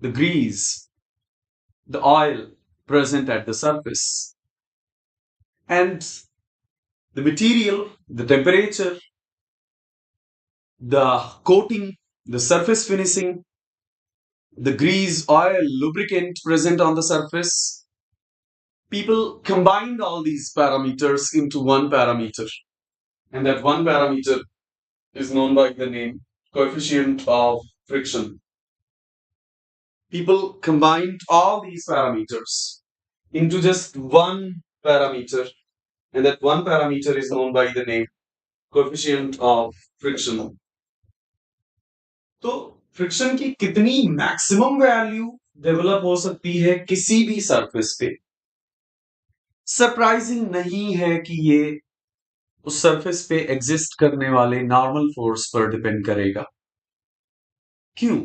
the grease, the oil present at the surface. And the material, the temperature, the coating, the surface finishing, the grease, oil, lubricant present on the surface. People combined all these parameters into one parameter, and that one parameter is known by the name coefficient of friction. People combined all these parameters into just one parameter, and that one parameter is known by the name coefficient of friction. तो friction की कितनी maximum value develop हो सकती है किसी भी surface पे, surprising नहीं है कि ये उस सरफेस पे एग्जिस्ट करने वाले नॉर्मल फोर्स पर डिपेंड करेगा। क्यों?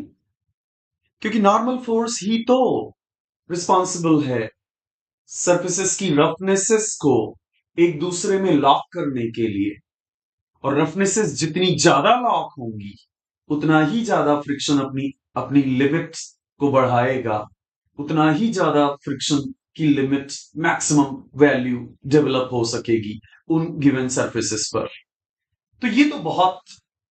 क्योंकि नॉर्मल फोर्स ही तो रिस्पॉन्सिबल है सरफेसेस की रफनेसेस को एक दूसरे में लॉक करने के लिए, और रफनेसेस जितनी ज्यादा लॉक होंगी उतना ही ज्यादा फ्रिक्शन अपनी अपनी लिमिट्स को बढ़ाएगा, उतना ही ज्यादा फ्रिक्शन की लिमिट मैक्सिमम वैल्यू डेवलप हो सकेगी उन गिवन सरफेसेस पर। तो ये तो बहुत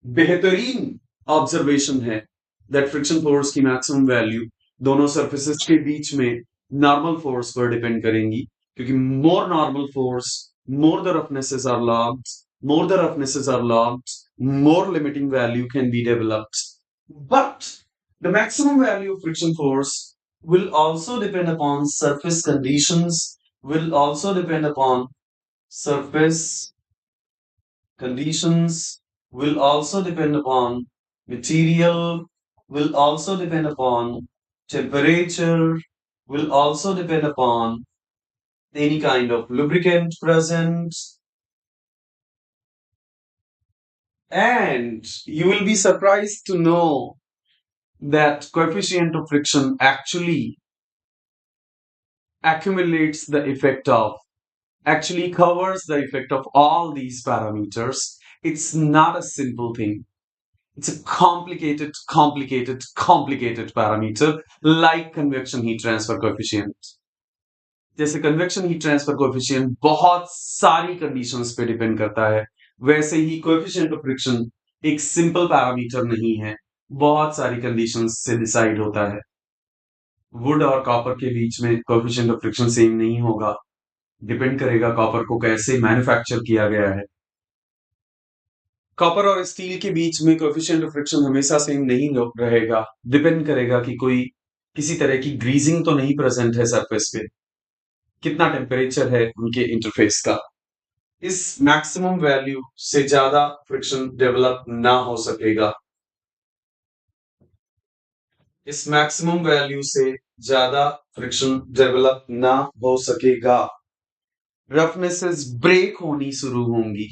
बेहतरीन ऑब्जर्वेशन है दैट फ्रिक्शन फोर्स की मैक्सिमम वैल्यू दोनों सरफेसेस के बीच में नॉर्मल फोर्स पर डिपेंड करेंगी, क्योंकि more normal force, more the roughnesses are locked, more the roughnesses are locked, more limiting value can be developed. But the maximum value of friction force will also depend upon surface conditions, will also depend upon surface conditions, will also depend upon material, will also depend upon temperature, will also depend upon any kind of lubricant present. And you will be surprised to know that coefficient of friction actually accumulates the effect of actually covers the effect of all these parameters. It's not a simple thing. It's a complicated parameter like convection heat transfer coefficient. जैसे convection heat transfer coefficient बहुत सारी conditions पे depend करता है, वैसे ही coefficient of friction एक simple parameter नहीं है, बहुत सारी कंडीशंस से डिसाइड होता है। वुड और कॉपर के बीच में कोएफिशिएंट ऑफ फ्रिक्शन सेम नहीं होगा, डिपेंड करेगा कॉपर को कैसे मैन्युफैक्चर किया गया है। कॉपर और स्टील के बीच में कोएफिशिएंट ऑफ फ्रिक्शन हमेशा सेम नहीं रहेगा, डिपेंड करेगा कि कोई किसी तरह की ग्रीजिंग तो नहीं प्रेजेंट है सरफेस पे, कितना टेम्परेचर है उनके इंटरफेस का। इस मैक्सिमम वैल्यू से ज्यादा फ्रिक्शन डेवलप ना हो सकेगा। इस मैक्सिमम वैल्यू से ज्यादा फ्रिक्शन डेवलप ना हो सकेगा। रफनेसेस ब्रेक होनी शुरू होंगी।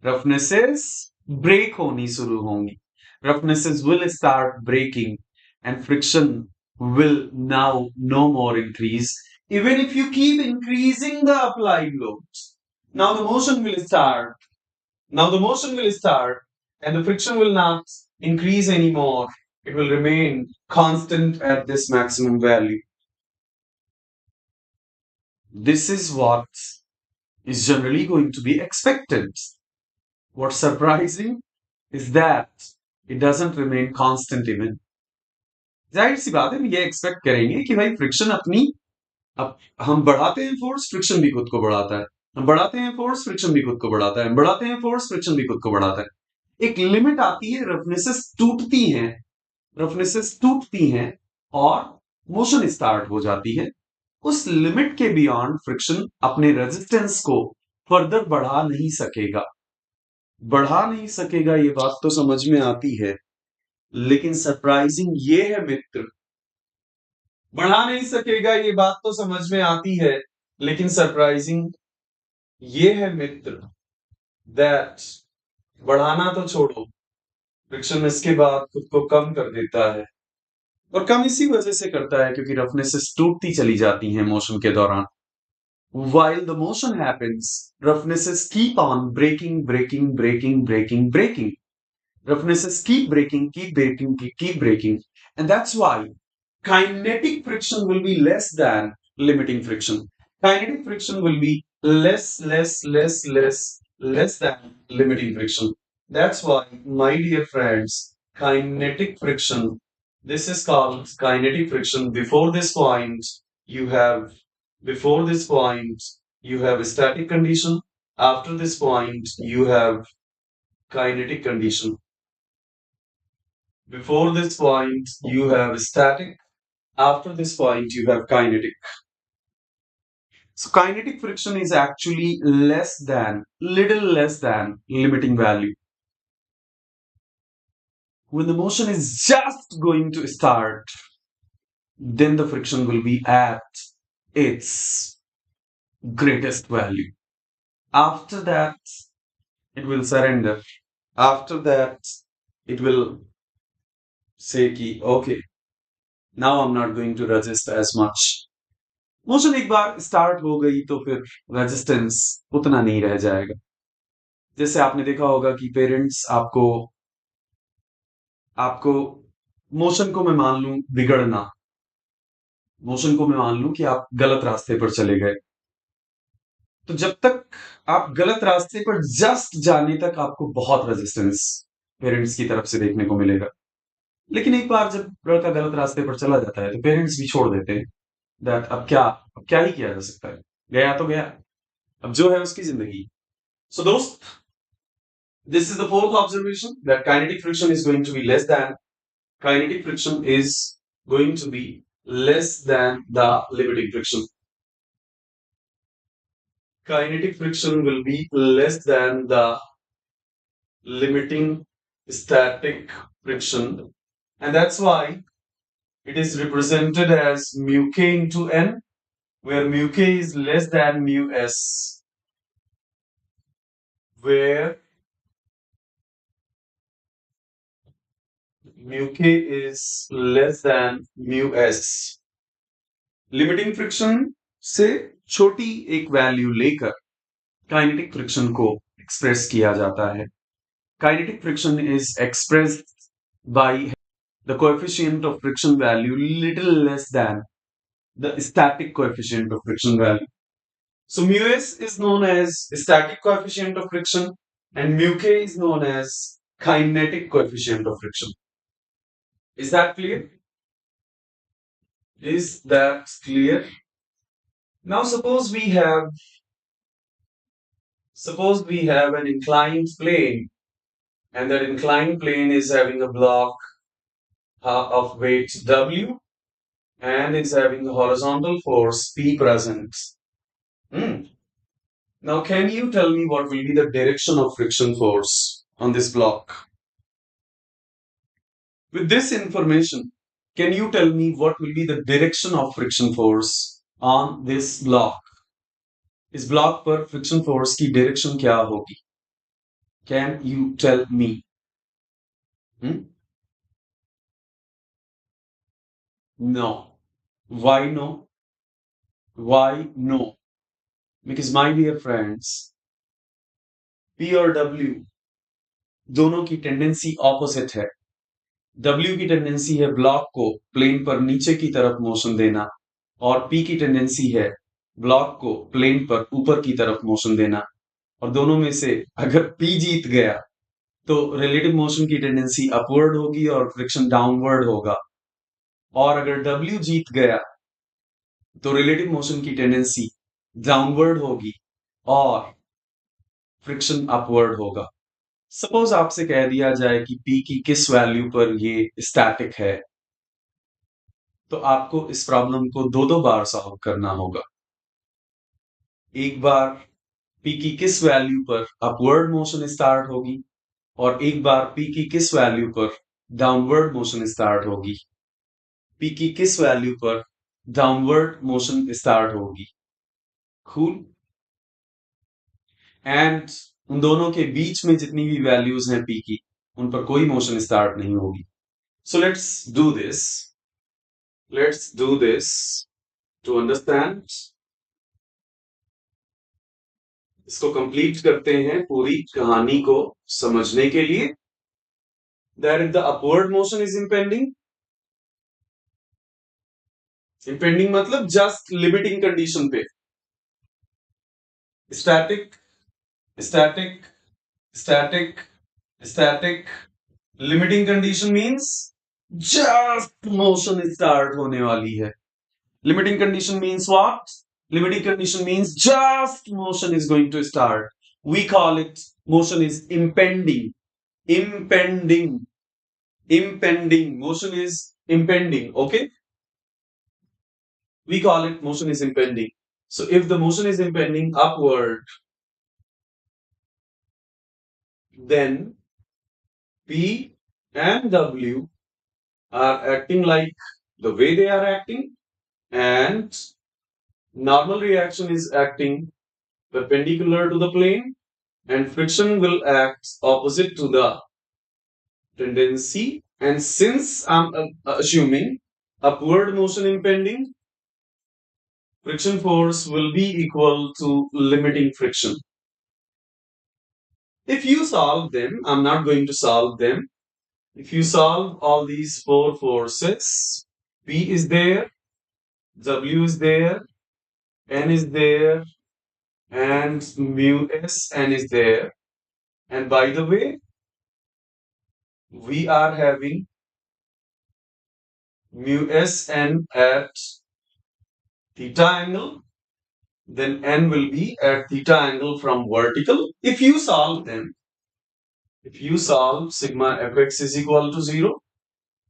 रफनेसेस ब्रेक होनी शुरू होंगी। Roughnesses will start breaking and friction will now no more increase even if you keep increasing the applied load. Now the motion will start. Now the motion will start and the friction will not increase anymore. It will remain constant at this maximum value. This is what is generally going to be expected. What's surprising is that it doesn't remain constant even. जाहिर सी बात है हम ये expect करेंगे कि भाई friction अपनी अब हम बढ़ाते हैं फोर्स फ्रिक्शन भी खुद को बढ़ाता है, हम बढ़ाते हैं फोर्स फ्रिक्शन भी खुद को बढ़ाता है, हम बढ़ाते हैं फोर्स फ्रिक्शन भी खुद को बढ़ाता है। एक लिमिट आती है, रफनेसेस टूटती हैं और मोशन स्टार्ट हो जाती है। उस लिमिट के बियॉन्ड फ्रिक्शन अपने रेजिस्टेंस को फर्दर बढ़ा नहीं सकेगा, ये बात तो समझ में आती है। लेकिन सरप्राइजिंग ये है मित्र, बढ़ा नहीं सकेगा ये बात तो समझ में आती है, लेकिन सरप्राइजिंग ये है मित्र दैट बढ़ाना तो छोड़ो, फ्रिक्शन इसके बाद खुद को कम कर देता है। और कम इसी वजह से करता है क्योंकि रफनेसेस टूटती चली जाती हैं मोशन के दौरान। While the motion happens, roughnesses keep on breaking. Roughnesses keep breaking. And that's why kinetic friction will be less than limiting friction. Kinetic friction will be less than limiting friction. That's why, my dear friends, kinetic friction, this is called kinetic friction. You have before this point, you have a static condition. After this point, you have kinetic condition. Before this point, you have static. After this point, you have kinetic. So kinetic friction is actually little less than limiting value. When the motion is just going to start, then the friction will be at its greatest value. After that, it will surrender. After that, it will say कि okay, now I'm not going to resist as much. Motion एक बार start हो गई तो फिर resistance उतना नहीं रह जाएगा। जैसे आपने देखा होगा कि पेरेंट्स आपको आपको मोशन को मैं मान लूं बिगड़ना, मोशन को मैं मान लूं कि आप गलत रास्ते पर चले गए, तो जब तक आप गलत रास्ते पर जस्ट जाने तक आपको बहुत रेजिस्टेंस पेरेंट्स की तरफ से देखने को मिलेगा। लेकिन एक बार जब लड़का गलत रास्ते पर चला जाता है तो पेरेंट्स भी छोड़ देते हैं दैट अब क्या ही किया जा सकता है, गया तो गया, अब जो है उसकी जिंदगी। सो दोस्त, this is the fourth observation, that kinetic friction is going to be less than the limiting friction. Kinetic friction will be less than the limiting static friction, and that's why it is represented as mu k into n, where mu k is less than mu s, where mu k is less than mu s. Limiting friction से छोटी एक value लेकर kinetic friction को express किया जाता है। Kinetic friction is expressed by the coefficient of friction value little less than the static coefficient of friction value. So mu s is known as static coefficient of friction and mu k is known as kinetic coefficient of friction. Is that clear? Is that clear? Now suppose we have an inclined plane and that inclined plane is having a block of weight W and is having a horizontal force P present. Hmm. Now, can you tell me what will be the direction of friction force on this block? With this information, can you tell me what will be the direction of friction force on this block? इस block पर friction force की direction क्या होगी? Can you tell me? No. Why no? Why no? Because my dear friends, P और W दोनों की tendency opposite है। W की टेंडेंसी है ब्लॉक को प्लेन पर नीचे की तरफ मोशन देना और P की टेंडेंसी है ब्लॉक को प्लेन पर ऊपर की तरफ मोशन देना। और दोनों में से अगर P जीत गया तो रिलेटिव मोशन की टेंडेंसी अपवर्ड होगी और फ्रिक्शन डाउनवर्ड होगा, और अगर W जीत गया तो रिलेटिव मोशन की टेंडेंसी डाउनवर्ड होगी और फ्रिक्शन अपवर्ड होगा। सपोज आपसे कह दिया जाए कि P की किस वैल्यू पर ये स्टैटिक है, तो आपको इस प्रॉब्लम को दो दो बार सॉल्व करना होगा। एक बार P की किस वैल्यू पर अपवर्ड मोशन स्टार्ट होगी और एक बार P की किस वैल्यू पर डाउनवर्ड मोशन स्टार्ट होगी। P की किस वैल्यू पर डाउनवर्ड मोशन स्टार्ट होगी। कूल। एंड उन दोनों के बीच में जितनी भी वैल्यूज हैं P की, उन पर कोई मोशन स्टार्ट नहीं होगी। So let's do this to understand. इसको कंप्लीट करते हैं पूरी कहानी को समझने के लिए। That if the upward motion is impending, impending मतलब जस्ट लिमिटिंग कंडीशन पे। Static static static static limiting condition means just motion start होने वाली है। Limiting condition means what? Limiting condition means just motion is going to start. We call it motion is impending. Impending. Impending. Motion is impending. Okay? We call it motion is impending. So if the motion is impending upward, then P and W are acting like the way they are acting, and normal reaction is acting perpendicular to the plane, and friction will act opposite to the tendency. And since I'm assuming upward motion impending, friction force will be equal to limiting friction. If you solve them, I'm not going to solve them. If you solve all these four forces, P is there, W is there, N is there, and mu S N is there. And by the way, we are having mu S N at theta angle, then N will be at theta angle from vertical. If you solve them, if you solve sigma fx is equal to 0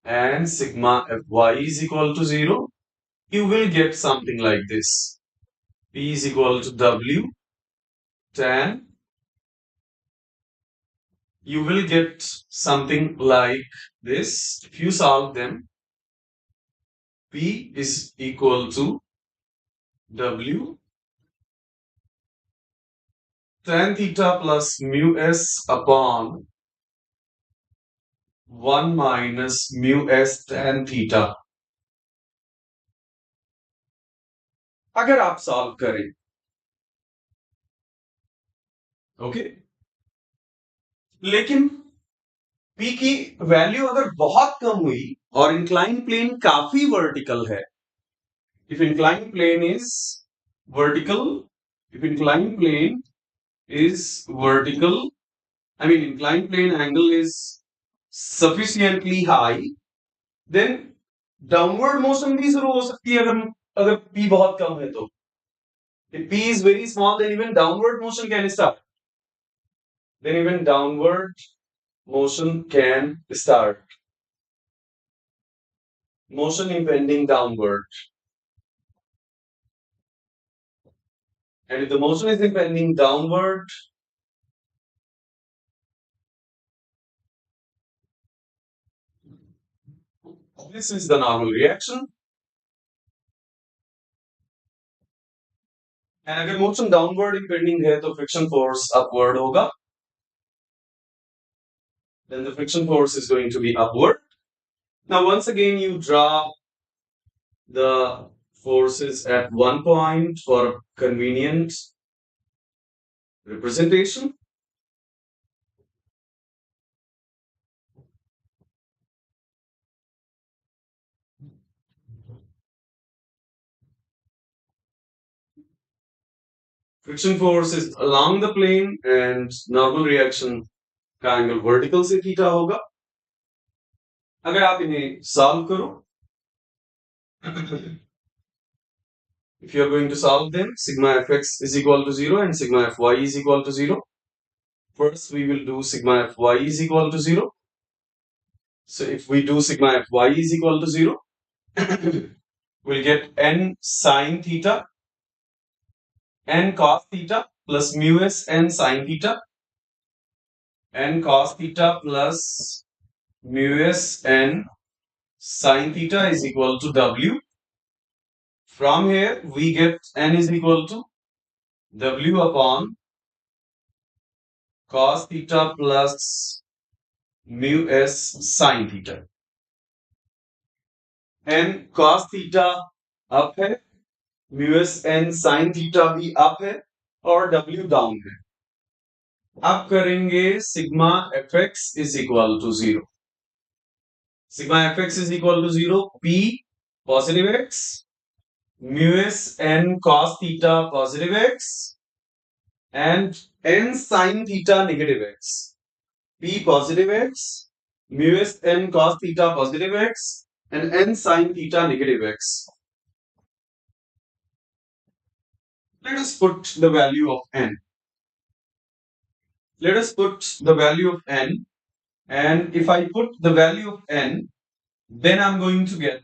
and sigma fy is equal to 0, you will get something like this. P is equal to W tan. You will get something like this. If you solve them, P is equal to W tan theta plus mu s upon 1 minus mu s tan theta. अगर आप solve करें, okay, लेकिन P की value अगर बहुत कम हुई और incline plane काफी वर्टिकल है, if inclined plane is vertical, if inclined plane is vertical, I mean inclined plane angle is sufficiently high, then downward motion भी शुरू हो सकती है अगर अगर P बहुत कम है तो. If P is very small, then even downward motion can start. Then even downward motion can start. Motion impending downward. And if the motion is impending downward, this is the normal reaction. And अगर motion downward impending है तो friction force upward होगा. Then the friction force is going to be upward. Now once again you draw the forces at one point for convenient representation. Friction force is along the plane and normal reaction का angle vertical से theta होगा. अगर आप इन्हें solve करो, if you are going to solve them, sigma fx is equal to 0 and sigma fy is equal to 0. First we will do sigma fy is equal to 0. So if we do sigma fy is equal to 0, we'll get n sine theta, n cos theta plus mu s n sine theta, n cos theta plus mu s n sine theta is equal to w. From here we get n is equal to w upon cos theta plus mu s sine theta. n cos theta up है, mu s n sine theta भी up है और w down है. अब करेंगे sigma fx is equal to 0. Sigma fx is equal to 0, p positive x, mu s n cos theta positive x, and n sine theta negative x. P positive x, mu s n cos theta positive x, and n sine theta negative x. Let us put the value of n. Let us put the value of n, and if I put the value of n, then I'm going to get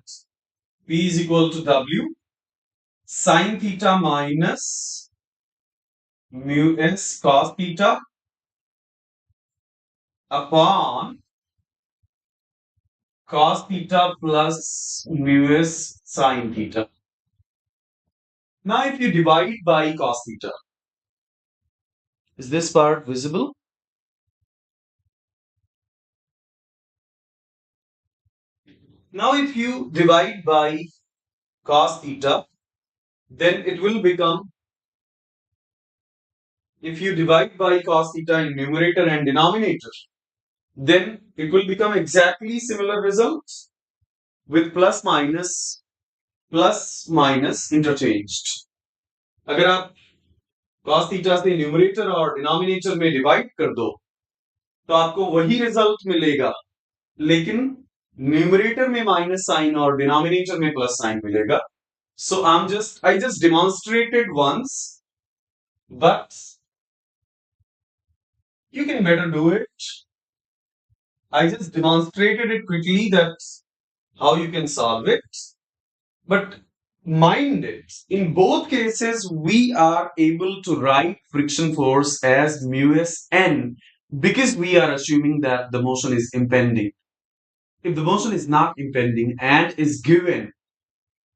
p is equal to w sine theta minus mu s cos theta upon cos theta plus mu s sine theta. Now if you divide by cos theta, is this part visible? Now if you divide by cos theta, then it will become, if you divide by cos theta in numerator and denominator, then it will become exactly similar results with plus minus interchanged. अगर आप cos theta से numerator और denominator में divide कर दो तो आपको वही रिजल्ट मिलेगा, लेकिन न्यूमरेटर में माइनस साइन और डिनोमिनेटर में प्लस साइन मिलेगा. So I just demonstrated once, but you can better do it. I just demonstrated it quickly that how you can solve it. But mind it, in both cases, we are able to write friction force as mu s n because we are assuming that the motion is impending. If the motion is not impending and is given,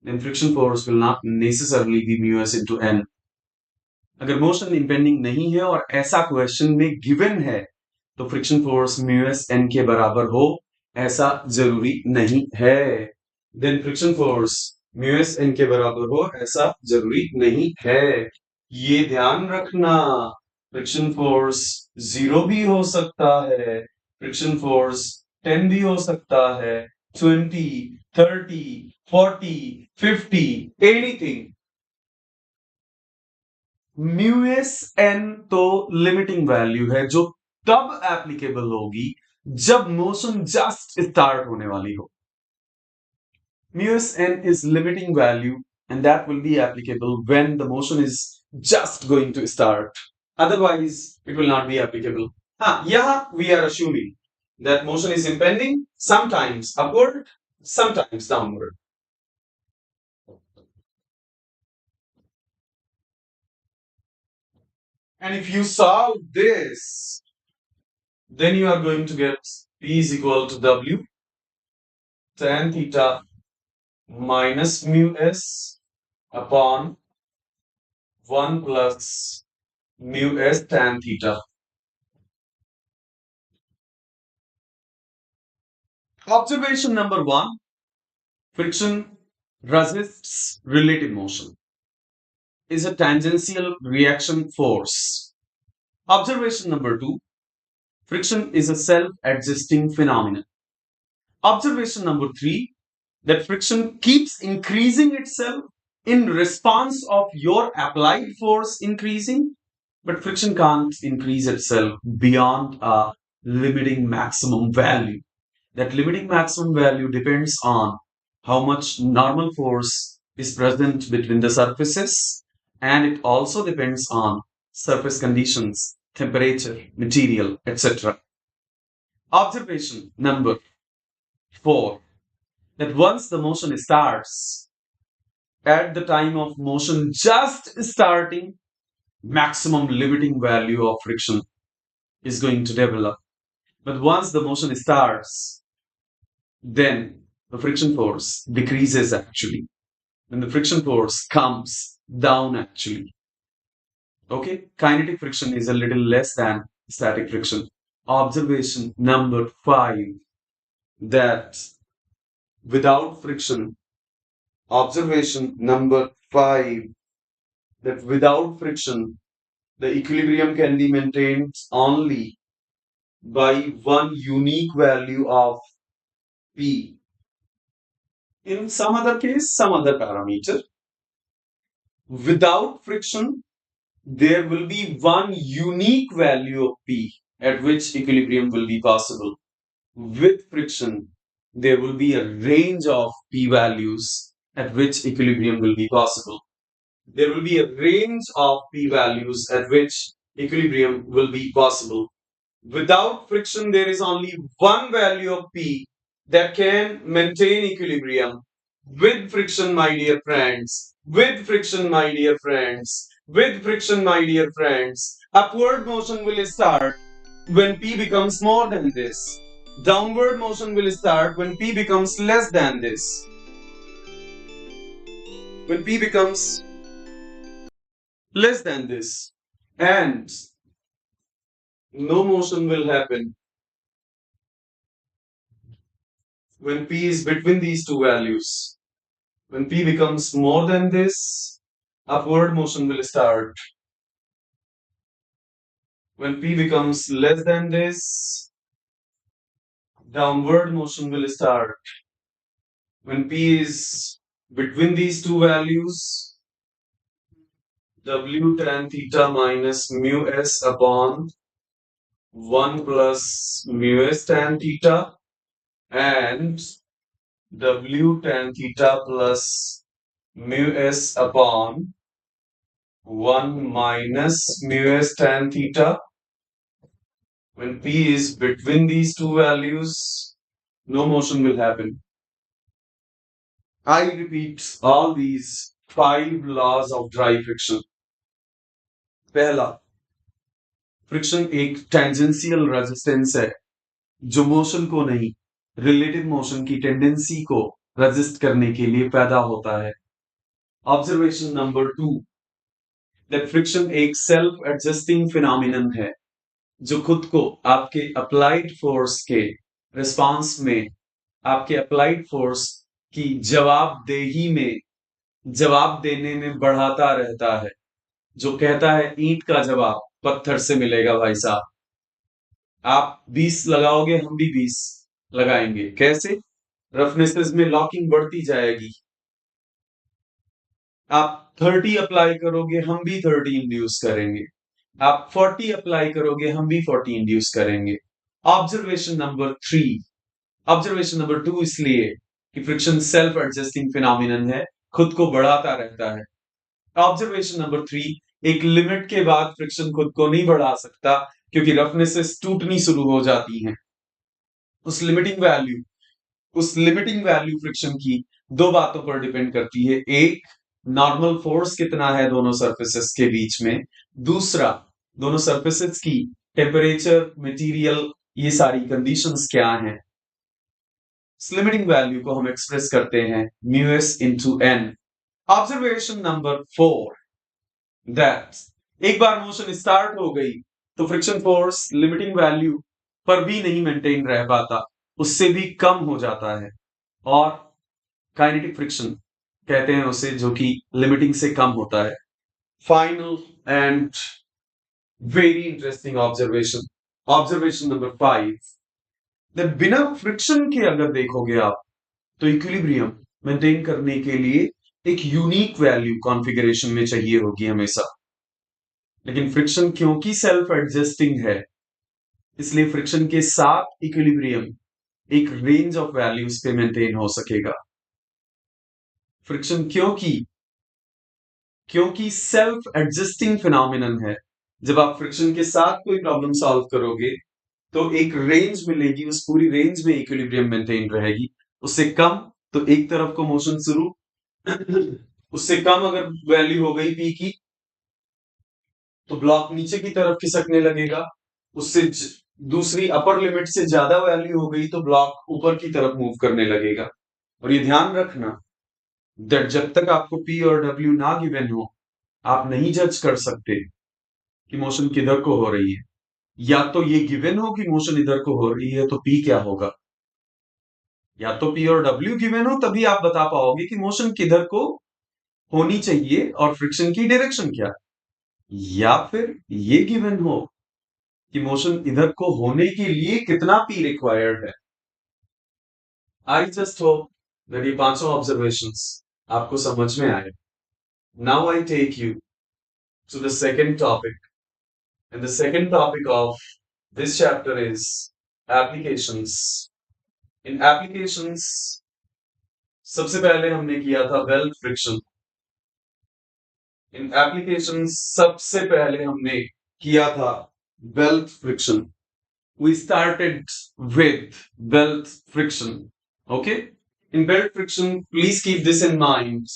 then friction force will not necessarily be mu s into n. अगर motion impending नहीं है और ऐसा question में given है तो friction force mu S N के बराबर हो ऐसा जरूरी नहीं है. Then friction force mu S N के बराबर हो ऐसा जरूरी नहीं है, ये ध्यान रखना। फ्रिक्शन फोर्स 0 भी हो सकता है, फ्रिक्शन फोर्स 10 भी हो सकता है, 20, 30, 40, 50, एनीथिंग। म्यू एस एन तो लिमिटिंग वैल्यू है जो तब एप्लीकेबल होगी जब मोशन जस्ट स्टार्ट होने वाली हो। Mu s n is limiting value, and that will be applicable when the motion is just going to start. Otherwise, it will not be applicable. Yeah, we are assuming that motion is impending, sometimes upward, sometimes downward. And if you solve this, then you are going to get P is equal to W tan theta minus mu s upon 1 plus mu s tan theta. Observation number 1, friction resists relative motion, is a tangential reaction force. Observation number 2, friction is a self-adjusting phenomenon. Observation number 3, that friction keeps increasing itself in response of your applied force increasing, but friction can't increase itself beyond a limiting maximum value. That limiting maximum value depends on how much normal force is present between the surfaces, and it also depends on surface conditions, temperature, material, etc. Observation number 4, that once the motion starts, at the time of motion just starting, maximum limiting value of friction is going to develop. But once the motion starts, then the friction force decreases actually. When the friction force comes down actually. Okay, kinetic friction is a little less than static friction. Observation number 5, that without friction, observation number 5, that without friction, the equilibrium can be maintained only by one unique value of P. In some other case, some other parameter. Without friction, there will be one unique value of P at which equilibrium will be possible. With friction, there will be a range of P values at which equilibrium will be possible. There will be a range of P values at which equilibrium will be possible. Without friction, there is only one value of P that can maintain equilibrium. With friction, my dear friends, with friction, my dear friends, with friction, my dear friends, upward motion will start when P becomes more than this. Downward motion will start when P becomes less than this. When P becomes less than this. And no motion will happen when P is between these two values. When P becomes more than this, upward motion will start. When P becomes less than this, downward motion will start. When P is between these two values, W tan theta minus mu s upon 1 plus mu s tan theta and W tan theta plus mu s upon 1 minus mu s tan theta. When P is between these two values, no motion will happen. I repeat all these 5 laws of dry friction. पहला, friction एक tangential resistance है जो motion को नहीं, relative motion की tendency को resist करने के लिए पैदा होता है। ऑब्जर्वेशन नंबर 2, दैट फ्रिक्शन एक सेल्फ एडजस्टिंग फिनोमिनन है जो खुद को आपके अप्लाइड फोर्स के रिस्पांस में, आपके अप्लाइड फोर्स कि जवाबदेही में, जवाब देने में बढ़ाता रहता है। जो कहता है ईंट का जवाब पत्थर से मिलेगा भाई साहब। आप 20 लगाओगे, हम भी 20 लगाएंगे। कैसे? रफनेसेस में लॉकिंग बढ़ती जाएगी। आप 30 अप्लाई करोगे, हम भी 30 इंड्यूस करेंगे। आप 40 अप्लाई करोगे, हम भी 40 इंड्यूस करेंगे। ऑब्जर्वेशन नंबर 3, ऑब्जर्वेशन नंबर 2 इसलिए कि फ्रिक्शन सेल्फ एडजस्टिंग फिनोमिनन है, खुद को बढ़ाता रहता है। ऑब्जर्वेशन नंबर 3, एक लिमिट के बाद फ्रिक्शन खुद को नहीं बढ़ा सकता, क्योंकि रफनेसेस टूटनी शुरू हो जाती हैं। उस लिमिटिंग वैल्यू उस लिमिटिंग वैल्यू फ्रिक्शन की दो बातों पर डिपेंड करती है। एक, नॉर्मल फोर्स कितना है दोनों सरफेसेस के बीच में। दूसरा, दोनों सरफेसेस की टेम्परेचर, मटेरियल, ये सारी कंडीशंस क्या हैं। इस लिमिटिंग वैल्यू को हम एक्सप्रेस करते हैं mu S into N. Observation number 4, that एक बार मोशन स्टार्ट हो गई तो फ्रिक्शन फोर्स लिमिटिंग वैल्यू पर भी नहीं मेंटेन रह पाता, उससे भी कम हो जाता है। और काइनेटिक फ्रिक्शन कहते हैं उसे, जो कि लिमिटिंग से कम होता है। Final and very interesting observation, observation number 5, बिना फ्रिक्शन के अगर देखोगे आप, तो इक्विलिब्रियम मेंटेन करने के लिए एक यूनिक वैल्यू कॉन्फ़िगरेशन में चाहिए होगी हमेशा। लेकिन फ्रिक्शन क्योंकि सेल्फ एडजस्टिंग है, इसलिए फ्रिक्शन के साथ इक्विलिब्रियम एक रेंज ऑफ वैल्यूज पे मेंटेन हो सकेगा। फ्रिक्शन क्योंकि क्योंकि सेल्फ एडजस्टिंग फिनोमिनन है, जब आप फ्रिक्शन के साथ कोई प्रॉब्लम सॉल्व करोगे तो एक रेंज मिलेगी, उस पूरी रेंज में इक्विलिब्रियम मेंटेन रहेगी। उससे कम तो एक तरफ को मोशन शुरू, उससे कम अगर वैल्यू हो गई पी की, तो ब्लॉक नीचे की तरफ खिसकने लगेगा। उससे दूसरी अपर लिमिट से ज्यादा वैल्यू हो गई तो ब्लॉक ऊपर की तरफ मूव करने लगेगा। और ये ध्यान रखना, जब तक आपको पी और डब्ल्यू ना गिवन हो, आप नहीं जज कर सकते कि मोशन किधर को हो रही है। या तो ये गिवन हो कि मोशन इधर को हो रही है तो पी क्या होगा, या तो पी और डब्ल्यू गिवन हो, तभी आप बता पाओगे कि मोशन किधर को होनी चाहिए और फ्रिक्शन की डायरेक्शन क्या। या फिर ये गिवन हो कि मोशन इधर को होने के लिए कितना पी रिक्वायर्ड है। आई जस्ट होप दैट ये पांचों ऑब्जर्वेशंस आपको समझ में आए। Now I take you to the second topic, and the second topic of this chapter is applications. इन एप्लीकेशंस सबसे पहले हमने किया था बेल्ट फ्रिक्शन। इन एप्लीकेशंस सबसे पहले हमने किया था belt friction. We started with belt friction. Okay? In belt friction, please keep this in mind.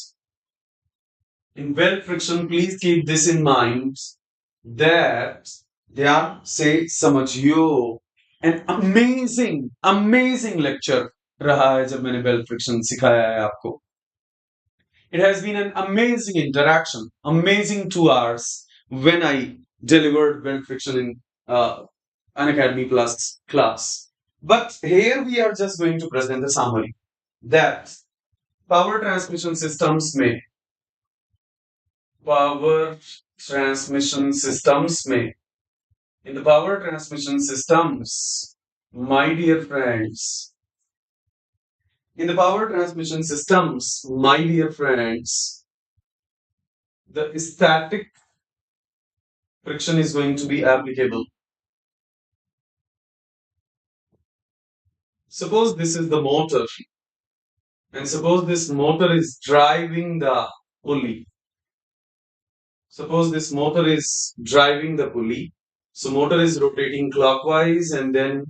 In belt friction, please keep this in mind that ध्यान से समझियो, an amazing lecture रहा है जब मैंने बेल्ट फ्रिक्शन सिखाया है आपको। It has been an amazing interaction, amazing 2 hours when I delivered belt friction in an Academy Plus class. But here we are just going to present the summary that power transmission systems में power transmission systems में in the power transmission systems, my dear friends, in the power transmission systems, my dear friends, the static friction is going to be applicable. Suppose this is the motor, and suppose this motor is driving the pulley. Suppose this motor is driving the pulley. So motor is rotating clockwise, and then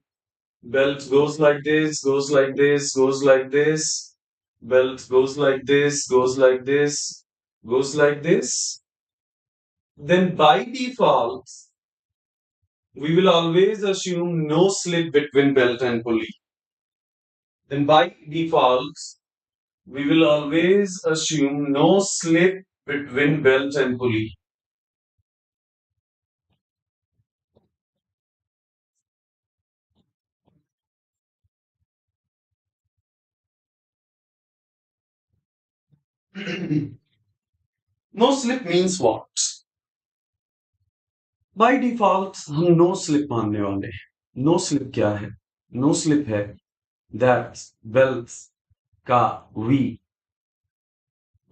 belt goes like this, goes like this, goes like this. Belt goes like this, goes like this, goes like this. Then by default, we will always assume no slip between belt and pulley. Then by default, we will always assume no slip between belt and pulley. No slip means what? By default हम no slip मानने वाले हैं। No slip क्या है? No slip है that belt का V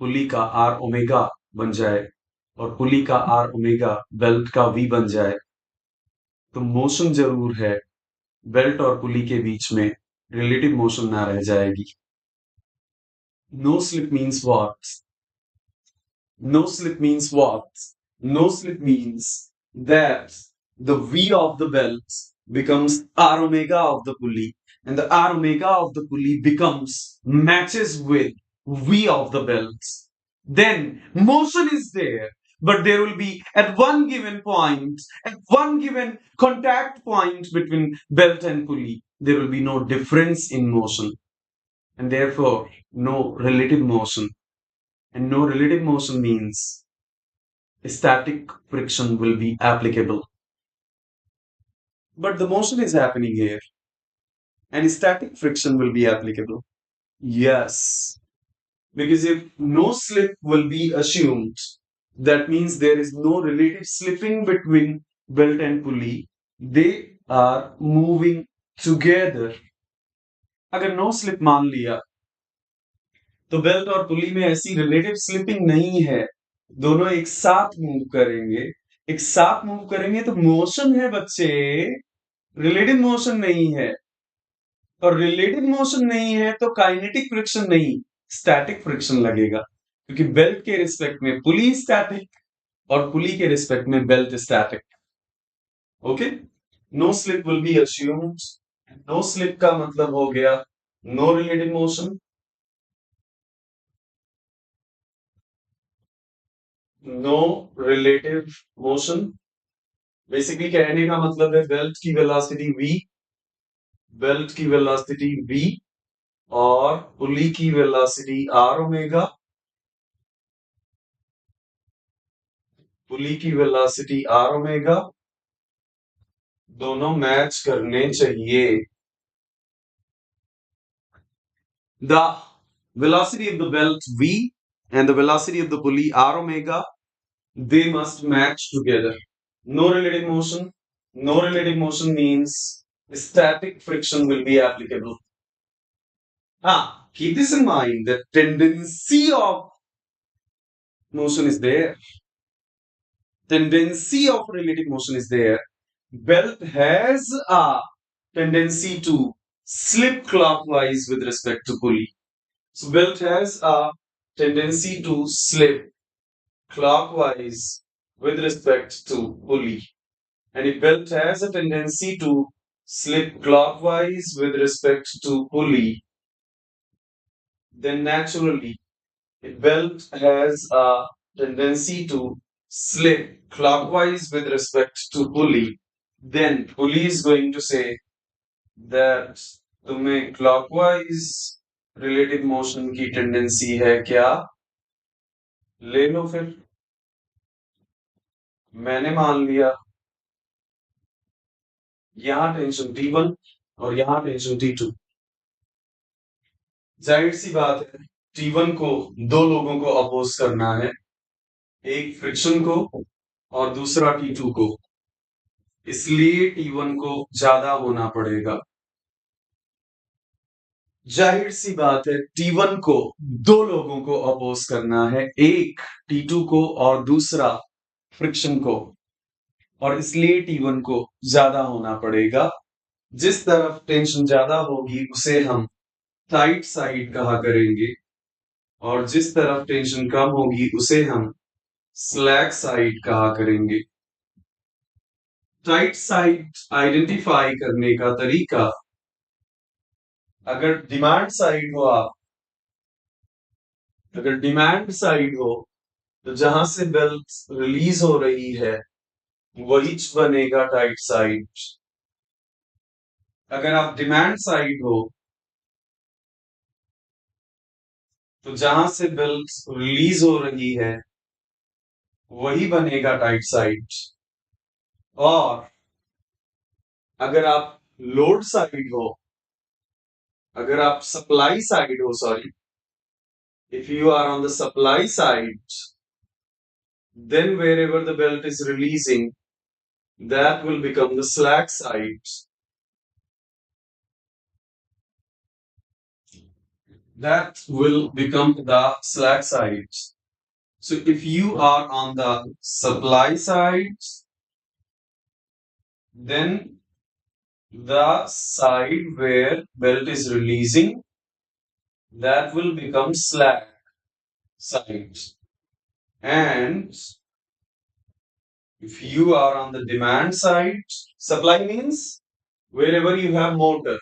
pulley का R omega बन जाए और पुली का आर ओमेगा बेल्ट का वी बन जाए, तो मोशन जरूर है, बेल्ट और पुली के बीच में रिलेटिव मोशन ना रह जाएगी। No slip means what? No slip means what? No slip means that the V of the belt becomes R omega of the pulley, and the R omega of the pulley becomes matches with V of the belt. Then motion is there, but there will be at one given point, at one given contact point between belt and pulley, there will be no difference in motion, and therefore no relative motion. And no relative motion means static friction will be applicable. But the motion is happening here, and static friction will be applicable. Yes, because if no slip will be assumed, that means there is no relative slipping between belt and pulley. They are moving together. अगर no slip मान लिया तो belt और पुली में ऐसी relative slipping नहीं है, दोनों एक साथ मूव करेंगे। एक साथ मूव करेंगे तो मोशन है बच्चे, रिलेटिव मोशन नहीं है। और रिलेटिव मोशन नहीं है तो काइनेटिक फ्रिक्शन नहीं, स्टैटिक फ्रिक्शन लगेगा, क्योंकि बेल्ट के रिस्पेक्ट में पुली स्टैटिक और पुली के रिस्पेक्ट में belt static. Okay, no slip will be assumed. No slip का मतलब हो गया no relative motion, no relative motion. Basically कहने का मतलब है बेल्ट की वेलोसिटी v और पुली की वेलोसिटी आर ओमेगा, पुली की वेलोसिटी आर ओमेगा, दोनों मैच करने चाहिए। The velocity of the belt v and the velocity of the pulley r omega, they must match together. No relative motion. No relative motion means static friction will be applicable. Keep this in mind. The tendency of motion is there. Tendency of relative motion is there. Belt has a tendency to slip clockwise with respect to pulley. So belt has a tendency to slip clockwise with respect to pulley. And if belt has a tendency to slip clockwise with respect to pulley, then naturally a belt has a tendency to slip clockwise with respect to pulley, then pulley is going to say that तुम्हें clockwise relative motion की tendency है क्या? ले लो फिर। मैंने मान लिया यहां टेंशन T1 और यहां टेंशन T2। जाहिर सी बात है T1 को दो लोगों को अपोज करना है, एक फ्रिक्शन को और दूसरा T2 को, इसलिए T1 को ज्यादा होना पड़ेगा। जाहिर सी बात है T1 को दो लोगों को अपोज करना है, एक T2 को और दूसरा फ्रिक्शन को, और इसलिए T1 को ज्यादा होना पड़ेगा। जिस तरफ टेंशन ज्यादा होगी उसे हम टाइट साइड कहा करेंगे, और जिस तरफ टेंशन कम होगी उसे हम स्लैक साइड कहा करेंगे। टाइट साइड आइडेंटिफाई करने का तरीका, अगर डिमांड साइड हो अगर डिमांड साइड हो तो जहां से बेल्ट रिलीज हो रही है वही बनेगा टाइट साइड। अगर आप डिमांड साइड हो तो जहां से बेल्ट रिलीज हो रही है वही बनेगा टाइट साइड। और अगर आप लोड साइड हो, अगर आप सप्लाई साइड हो, sorry, If you are on the supply side, then wherever the belt is releasing, that will become the slack side. That will become the slack side. So if you are on the supply side, then the side where belt is releasing, that will become slack side. And if you are on the demand side, supply means wherever you have motor.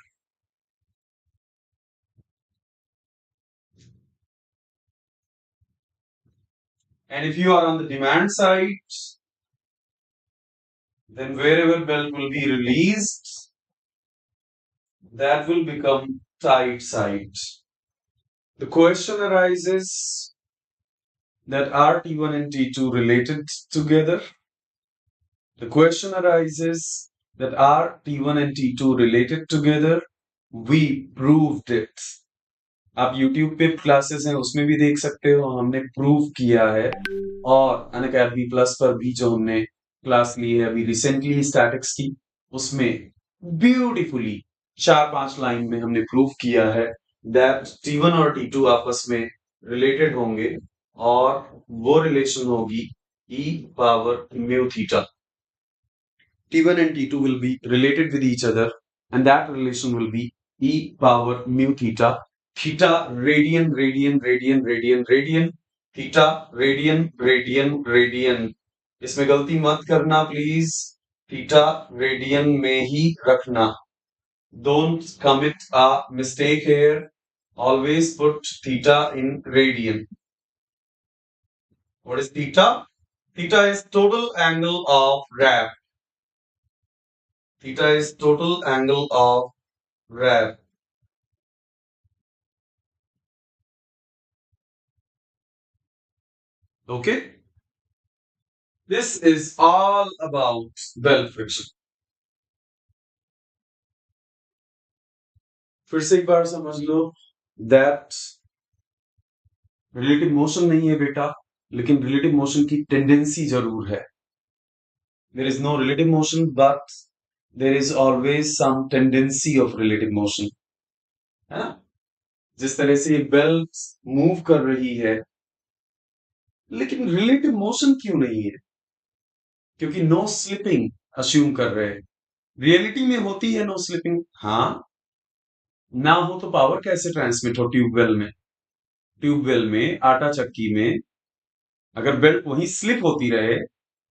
And if you are on the demand side, then wherever belt will be released, that will become tight side. The question arises that are T1 and T2 related together? The question arises that are T1 and T2 related together? We proved it. आप YouTube पे classes हैं उसमें भी देख सकते हो हमने prove किया है और अनअकैडमी प्लस पर भी जो हमने क्लास ली है अभी रिसेंटली स्टैटिक्स की उसमें ब्यूटीफुली 4-5 लाइन में हमने प्रूव किया है दैट T1 और T2 आपस में रिलेटेड होंगे और वो रिलेशन होगी e power mu theta T1 and T2 will be related with each other, and that relation will be e power mu theta. Theta radian, radian, radian, radian, radian. Theta radian, radian, radian. इसमें गलती मत करना please theta radian में ही रखना don't commit a mistake here always put theta in radian what is theta is total angle of wrap theta is total angle of wrap. Okay? This is all about belt friction. फिर से एक बार समझ लो that relative motion नहीं है बेटा लेकिन relative motion की tendency जरूर है. There is no relative motion but there is always some tendency of relative motion. है ना? जिस तरह से ये बेल्ट मूव कर रही है लेकिन रिलेटिव मोशन क्यों नहीं है क्योंकि नो स्लिपिंग अश्यूम कर रहे हैं रियलिटी में होती है नो स्लिपिंग हाँ ना हो तो पावर कैसे ट्रांसमिट हो ट्यूबवेल में आटा चक्की में अगर बेल्ट वहीं स्लिप होती रहे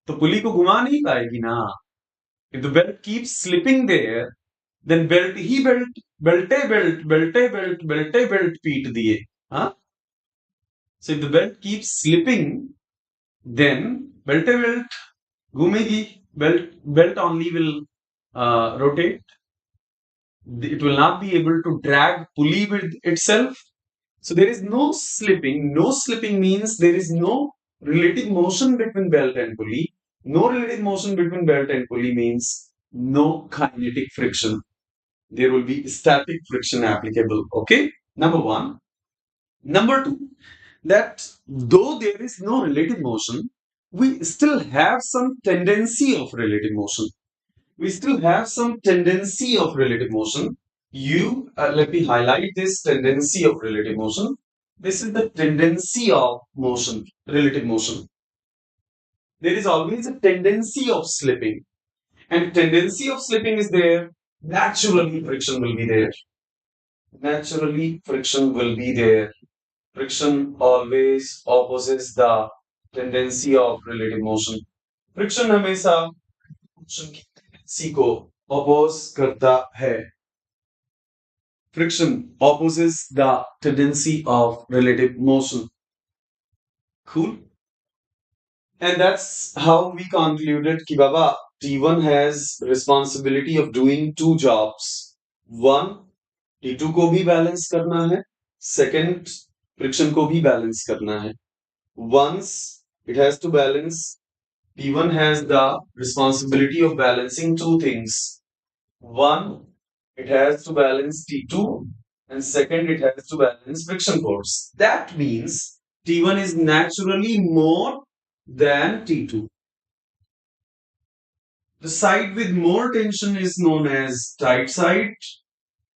तो पुली को घुमा नहीं पाएगी ना if the belt keep slipping there then belt ही बेल्टे बेल्ट पीट दिए हाँ so if the belt keep slipping then बेल्टे बेल्ट घूमेगी belt only will rotate it will not be able to drag pulley with itself. So there is no slipping. No slipping means there is no relative motion between belt and pulley. No relative motion between belt and pulley means no kinetic friction. There will be static friction applicable. Okay, number one. Number two, that though there is no relative motion, we still have some tendency of relative motion. We still have some tendency of relative motion. Let me highlight this tendency of relative motion. This is the tendency of motion, relative motion. There is always a tendency of slipping, and tendency of slipping is there. Naturally, friction will be there. Naturally, friction will be there. Friction always opposes the tendency of relative motion. Friction हमेशा motion की tendency को oppose करता है. Friction opposes the tendency of relative motion. Cool? And that's how we concluded कि बाबा T1 has responsibility of doing two jobs. One, T2 को भी balance करना है. Second, friction को भी balance करना है. Once it has to balance, T1 has the responsibility of balancing two things. One, it has to balance T2 and second, it has to balance friction force. That means T1 is naturally more than T2. The side with more tension is known as tight side,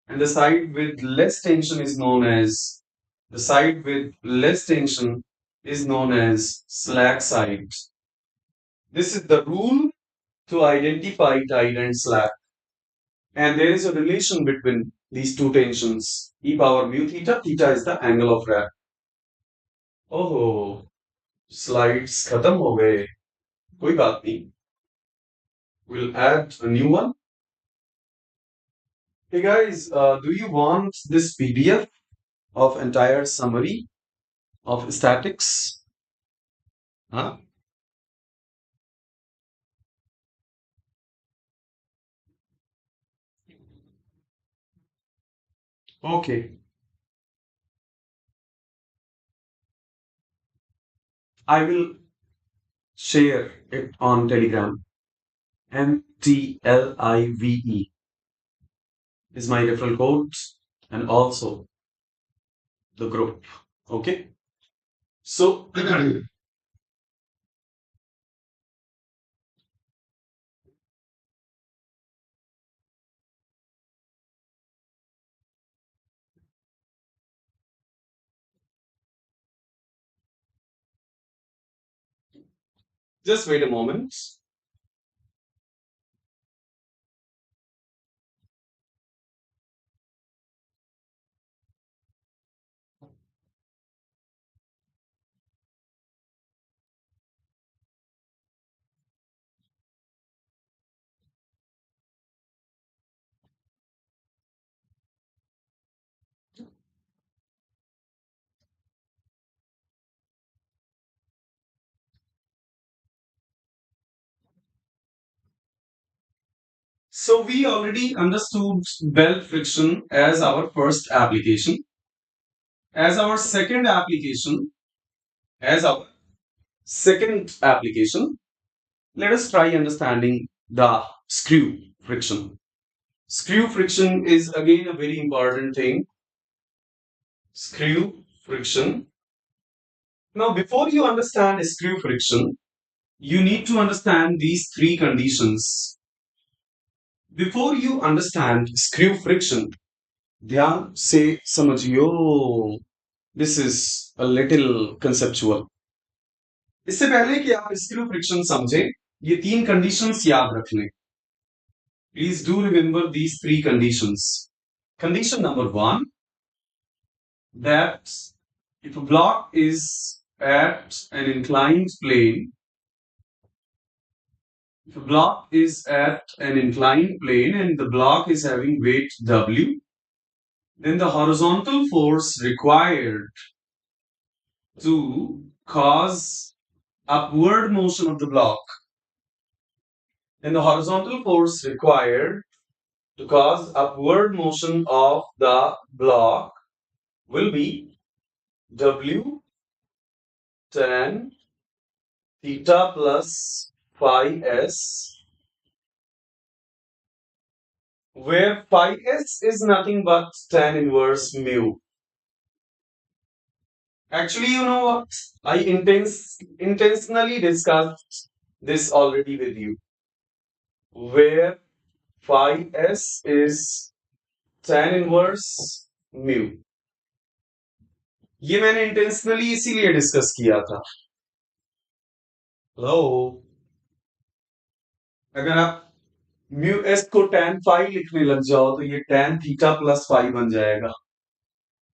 and the side with less tension is known as slack side. This is the rule to identify tight and slack. And there is a relation between these two tensions. E power mu theta, theta is the angle of wrap. Oh, slides खत्म हो गए. कोई बात नहीं. We'll add a new one. Hey guys, do you want this PDF of entire summary of statics? Huh? Okay. I will share it on Telegram. MTLIVE is my referral code and also the group. Okay. So just wait a moment. So we already understood belt friction as our first application. As our second application, as our second application, let us try understanding the screw friction. Screw friction is again a very important thing. Screw friction. Now, before you understand screw friction, you need to understand these three conditions. Before you understand screw friction, ध्यान से समझियो. This is a little conceptual. इससे पहले कि आप screw friction समझें, ये तीन conditions याद रख लें. Please do remember these three conditions. Condition number one, that if a block is at an inclined plane, if a block is at an inclined plane and the block is having weight W, then the horizontal force required to cause upward motion of the block, then the horizontal force required to cause upward motion of the block will be W tan theta plus phi s, where phi s is nothing but tan inverse mu. Actually, you know what? I intentionally discussed this already with you, where phi s is tan inverse mu. ये मैंने intentionally इसीलिए discuss किया था. Hello. अगर आप mu S को tan phi लिखने लग जाओ तो ये tan थीटा प्लस फाई बन जाएगा.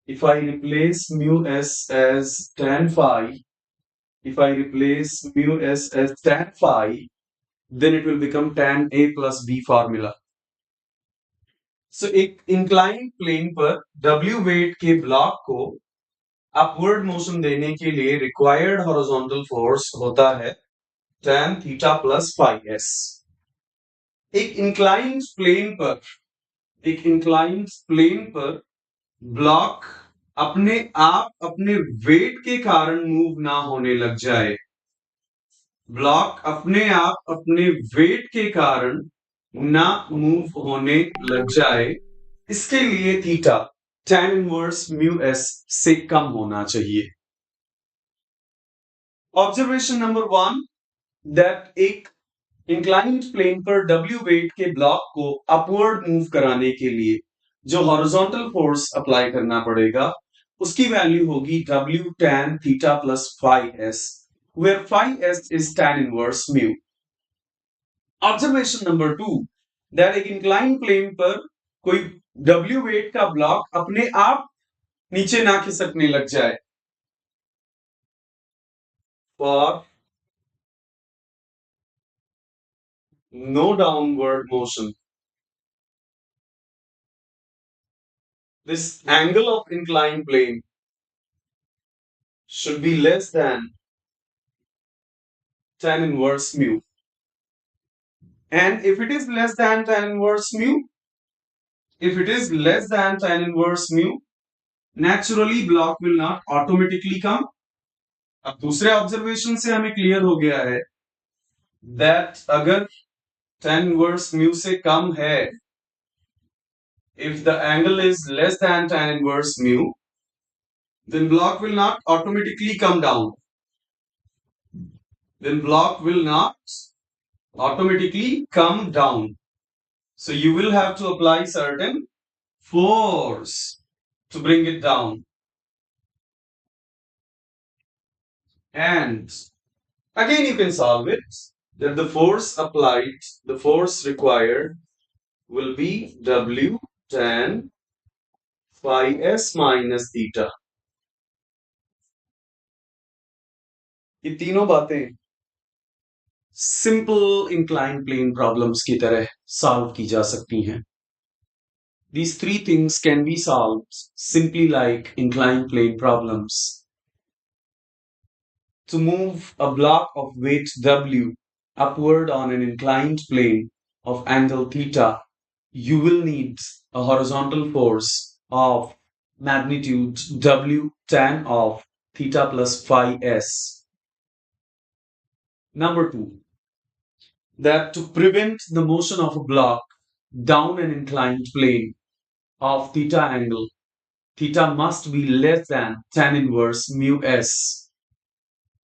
If I replace mu s as tan phi, if I replace mu s as tan phi, then it will become tan a plus b formula. So एक inclined plane पर W weight के block को upward motion देने के लिए required horizontal force होता है tan theta plus phi s. एक इंक्लाइंड प्लेन पर एक इंक्लाइंड प्लेन पर ब्लॉक अपने आप अपने वेट के कारण मूव ना होने लग जाए. ब्लॉक अपने आप अपने वेट के कारण ना मूव होने लग जाए, इसके लिए theta tan inverse mu S से कम होना चाहिए। ऑब्जर्वेशन नंबर 1 दैट एक इंक्लाइंड प्लेन पर W वेट के ब्लॉक को अपवर्ड मूव कराने के लिए जो हॉरिजॉन्टल फोर्स अप्लाई करना पड़ेगा उसकी वैल्यू होगी W tan theta plus phi S, where phi S is tan inverse mu. Observation number 2 that एक इंक्लाइंड प्लेन पर कोई W वेट का ब्लॉक अपने आप नीचे ना खिसकने लग जाए। For no downward motion, this angle of inclined plane should be less than tan inverse mu. And if it is less than tan inverse mu, if it is less than tan inverse mu, naturally block will not automatically come. अब दूसरे observation से हमें clear हो गया है that अगर tan inverse mu से कम है, if the angle is less than tan inverse mu, then block will not automatically come down. Then block will not automatically come down. So you will have to apply certain force to bring it down. And again you can solve it that the force applied, the force required will be W tan phi s minus theta. ये तीनों बातें simple incline plane problems की तरह solve की जा सकती हैं। These three things can be solved simply like inclined plane problems. To move a block of weight W upward on an inclined plane of angle theta, you will need a horizontal force of magnitude W tan of theta plus phi s. Number 2, that to prevent the motion of a block down an inclined plane of theta angle, theta must be less than tan inverse mu s.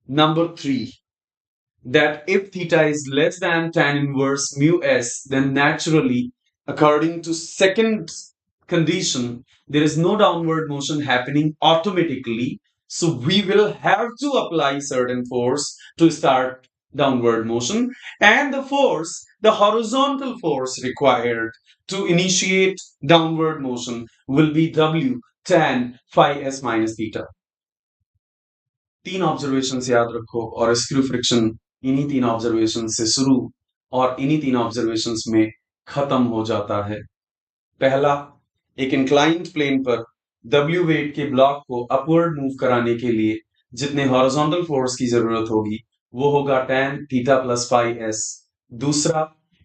Number 3, that if theta is less than tan inverse mu s, then naturally, according to second condition, there is no downward motion happening automatically. So we will have to apply certain force to start downward motion, and the force, the horizontal force required to initiate downward motion will be W tan phi s minus theta. तीन observation याद रखो और screw friction इन्हीं तीन observation से शुरू और इन्हीं तीन ऑब्जर्वेशन में खत्म हो जाता है। पहला, एक इंक्लाइंड प्लेन पर W वेट के ब्लॉक को अपवर्ड मूव कराने के लिए जितने हॉरिजॉन्टल फोर्स की जरूरत होगी वो होगा tan theta plus phi s। दूसरा,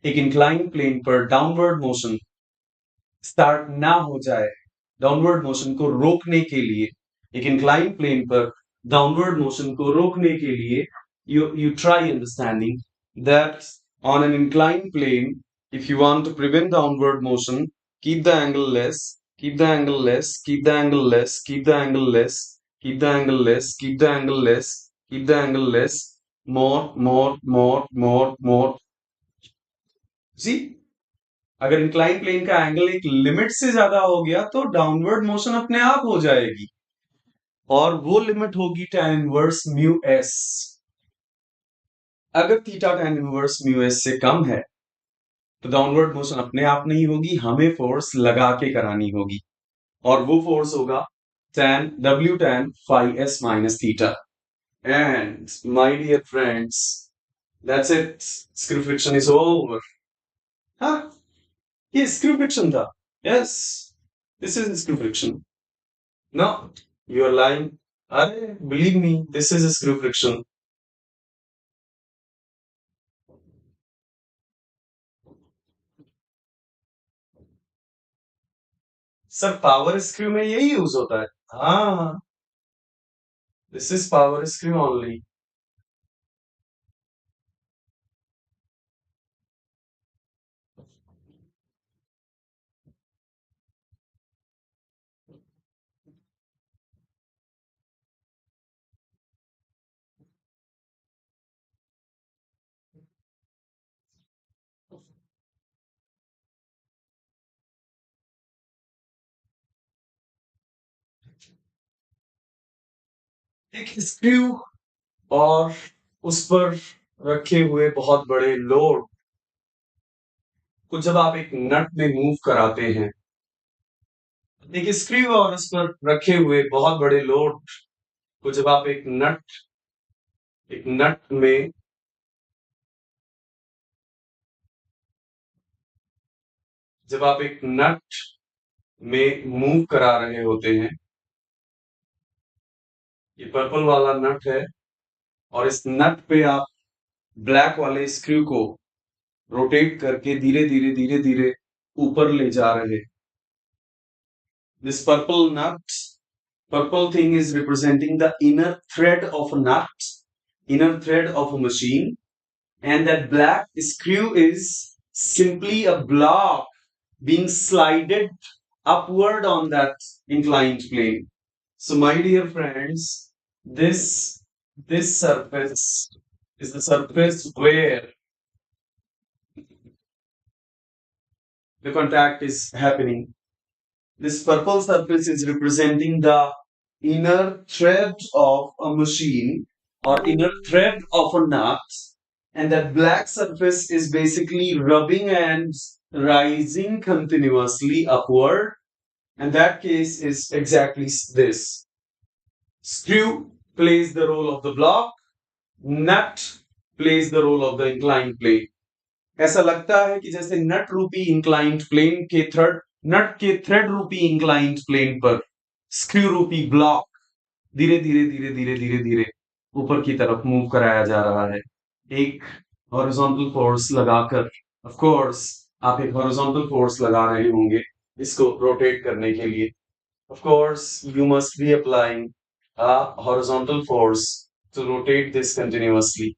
एक इंक्लाइंड प्लेन पर डाउनवर्ड मोशन स्टार्ट ना हो जाए, डाउनवर्ड मोशन को रोकने के लिए, एक इंक्लाइंड प्लेन पर डाउनवर्ड मोशन को रोकने के लिए you try understanding that on an inclined plane, if you want to prevent downward motion, keep the angle less, keep the angle less, keep the angle less, keep the angle less, keep the angle less, keep the angle less, keep the angle less, more. See, अगर incline plane का angle एक limit से ज्यादा हो गया तो downward motion अपने आप हो जाएगी और वो लिमिट होगी tan इनवर्स म्यू एस। अगर theta tan inverse mu S से कम है तो डाउनवर्ड मोशन अपने आप नहीं होगी, हमें फोर्स लगा के करानी होगी और वो फोर्स होगा tan W tan phi s minus theta. And my dear friends, that's it. Screw friction is over. Huh? ये screw friction था. Yes, this is screw friction. No, you are lying. अरे, believe me, this is screw friction. Sir power screw में यही use होता है। हाँ, this is power screw only. एक screw और उस पर रखे हुए बहुत बड़े लोड को जब आप एक नट में मूव कराते हैं, एक स्क्रू और उस पर रखे हुए बहुत बड़े लोड को जब आप एक नट में जब आप एक नट में मूव करा रहे होते हैं, ये पर्पल वाला नट है और इस नट पे आप ब्लैक वाले स्क्रू को रोटेट करके धीरे धीरे धीरे धीरे ऊपर ले जा रहे। This purple thing is representing the inner thread of a nut, inner thread of a machine, and that black screw is simply a block being slided upward on that inclined plane. So, my dear friends, this surface is the surface where the contact is happening. This purple surface is representing the inner thread of a machine or inner thread of a nut, and that black surface is basically rubbing and rising continuously upward, and that case is exactly this. Screw plays the role of the block, nut plays the role of the inclined plane. ऐसा लगता है कि जैसे नट के thread रूपी inclined plane पर screw रूपी block धीरे धीरे धीरे धीरे धीरे धीरे ऊपर की तरफ मूव कराया जा रहा है एक हॉरिजॉन्टल फोर्स लगाकर। ऑफ कोर्स आप एक हॉरिजॉन्टल फोर्स लगा रहे होंगे इसको रोटेट करने के लिए। Of course you must be applying a horizontal force to rotate this continuously.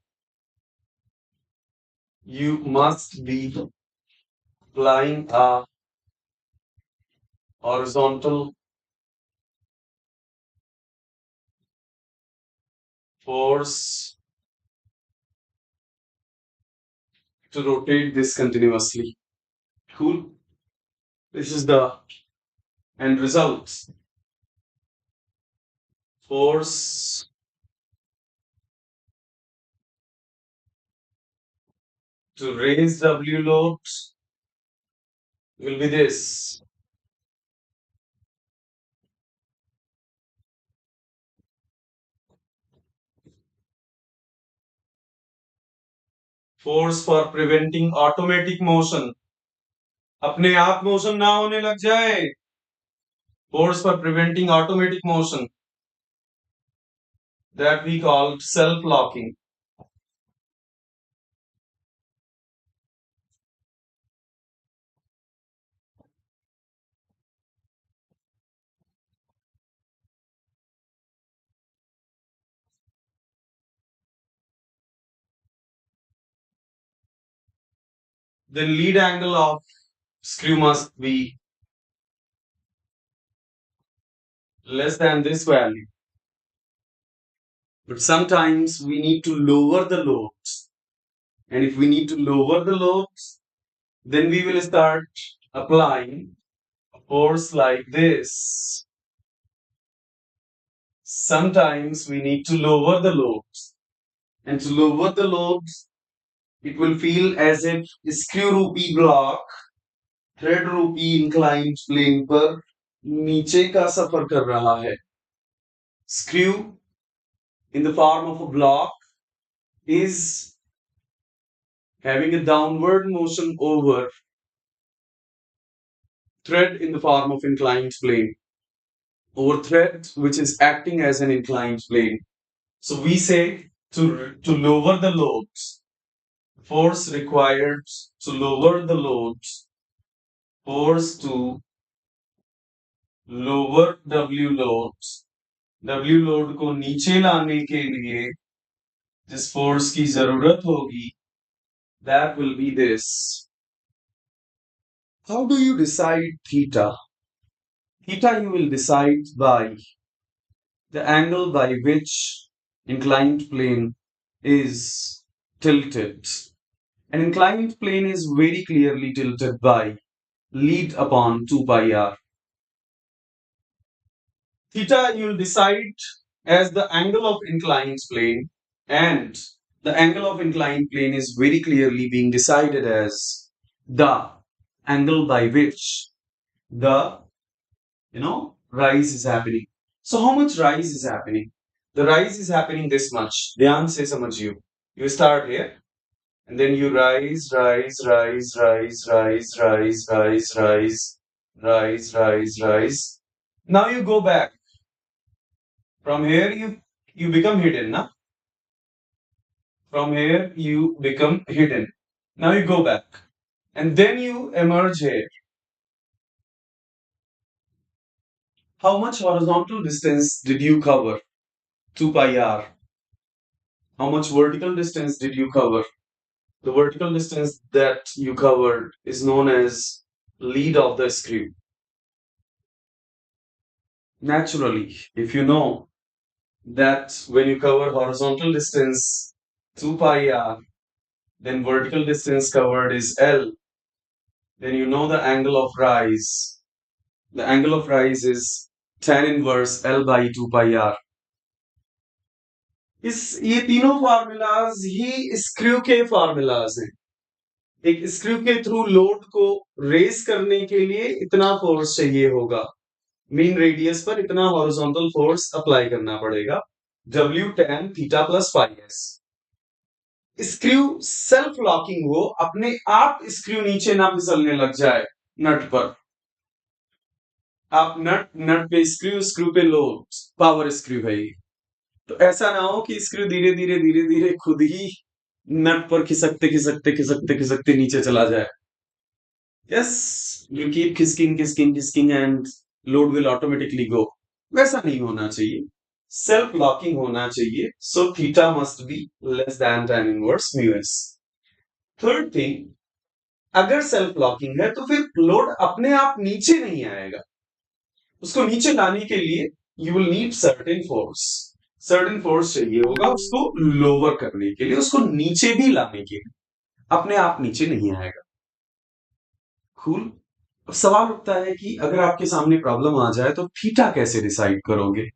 You must be applying a horizontal force to rotate this continuously. Cool. This is the end result. Force to raise W load will be this. Force for preventing automatic motion. अपने आप motion ना होने लग जाए. Force for preventing automatic motion. That we called self-locking. The lead angle of screw must be less than this value. But sometimes we need to lower the loads. And if we need to lower the loads, then we will start applying a force like this. Sometimes we need to lower the loads. And to lower the loads, it will feel as if screw रूपी block thread रूपी inclined plane पर नीचे का सफर कर रहा है. Screw in the form of a block is having a downward motion over thread in the form of inclined plane, over thread which is acting as an inclined plane. So we say to lower the loads, force required to lower the loads, force to lower W loads, W load को नीचे लाने के लिए जिस force की जरूरत होगी, that will be this. How do you decide theta? Theta you will decide by the angle by which inclined plane is tilted. An inclined plane is very clearly tilted by lead upon 2 pi r. Theta you will decide as the angle of inclined plane, and the angle of inclined plane is very clearly being decided as the angle by which the rise is happening. So how much rise is happening? The rise is happening this much. Dhyan se samajhiyo. You start here and then you rise, rise, rise, rise, rise, rise, rise, rise, rise, rise, rise. Now you go back. From here you become hidden, na? From here you become hidden. Now you go back. And then you emerge here. How much horizontal distance did you cover? 2 pi r. How much vertical distance did you cover? The vertical distance that you covered is known as lead of the screw. Naturally, if you know that when you cover horizontal distance 2 pi r, then vertical distance covered is L, then you know the angle of rise. The angle of rise is tan inverse L by 2 pi r. ये तीनों formulas ही screw के formulas हैं. एक screw के through load को race करने के लिए इतना फोर्स चाहिए होगा, मीन रेडियस पर इतना हॉरिजॉन्टल फोर्स अप्लाई करना पड़ेगा, W tan theta plus pi S. Screw self locking हो, अपने आप स्क्रू नीचे ना फिसलने लग जाए नट पर. आप नट पे स्क्रू, स्क्रू पे लोड, पावर स्क्रू है ये. तो ऐसा ना हो कि स्क्रू धीरे धीरे धीरे धीरे खुद ही नट पर खिसकते खिसकते खिसकते खिसकते नीचे चला जाए. Yes, you keep खिसकिंग and load will automatically go. वैसा नहीं होना चाहिए. सेल्फ लॉकिंग होना चाहिए. So theta must be less than tan inverse mu s. Third thing, अगर सेल्फ लॉकिंग है तो फिर लोड अपने आप नीचे नहीं आएगा. उसको नीचे लाने के लिए you will need certain force. Certain force चाहिए होगा उसको लोअर करने के लिए, उसको नीचे भी लाने के लिए. अपने आप नीचे नहीं आएगा. कूल. अब सवाल उठता है कि अगर आपके सामने प्रॉब्लम आ जाए तो थीटा कैसे डिसाइड करोगे?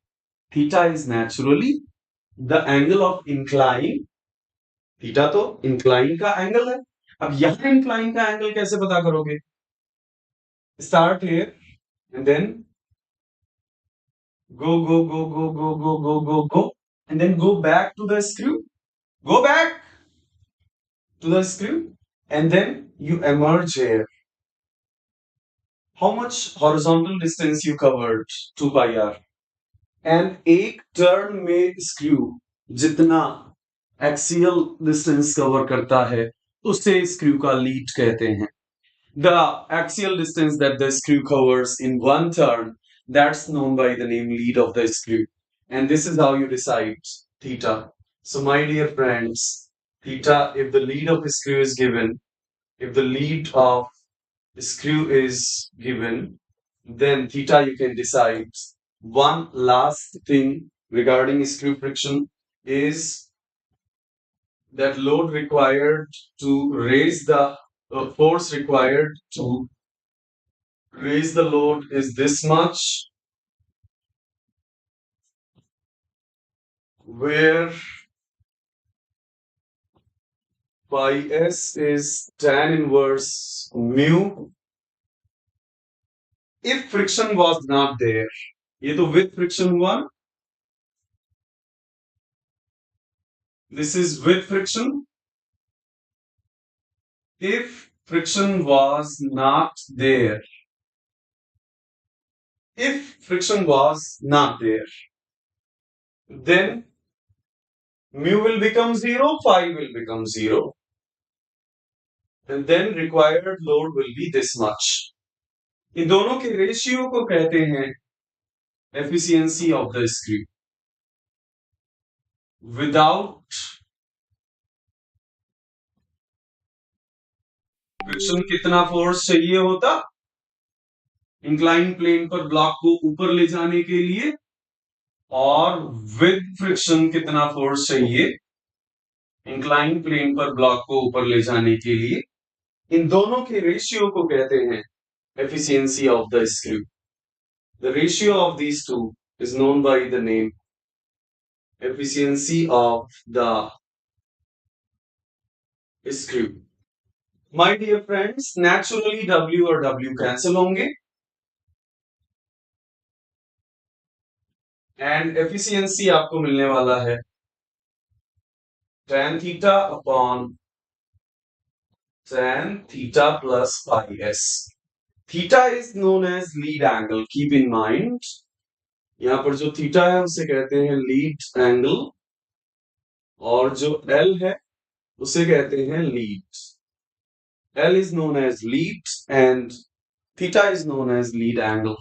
Theta is naturally the angle of incline. Theta तो इंक्लाइन का एंगल है. अब यहां इंक्लाइन का एंगल कैसे पता करोगे? Start here and then go, and then go back to the screw. Go back to the screw, and then you emerge here. How much horizontal distance you covered? 2 pi r. And एक turn में screw जितना axial distance cover करता है उसे screw का lead कहते हैं. The axial distance that the screw covers in one turn, that's known by the name lead of the screw. And this is how you decide theta. So my dear friends, theta, if the lead of the screw is given, if the lead of the screw is given, then theta you can decide. One last thing regarding screw friction is that load required to raise the force required to raise the load is this much, where pi s is tan inverse mu. If friction was not there, ये तो with friction हुआ. This is with friction. If friction was not there, if friction was not there, then mu will become 0, phi will become 0, and then required load will be this much. इन दोनों के ratio को कहते हैं efficiency of the screw. Without friction कितना force चाहिए होता incline plane पर block को ऊपर ले जाने के लिए, और विद फ्रिक्शन कितना फोर्स चाहिए इंक्लाइन प्लेन पर ब्लॉक को ऊपर ले जाने के लिए. इन दोनों के रेशियो को कहते हैं efficiency of the screw. The ratio of these two is known by the name efficiency of the screw. My dear friends, naturally W और W cancel होंगे and efficiency आपको मिलने वाला है tan theta upon tan theta plus pi s. Theta is known as lead angle. Keep in mind, यहाँ पर जो theta है उसे कहते हैं लीड एंगल और जो L है उसे कहते हैं lead. L is known as lead and theta is known as lead angle.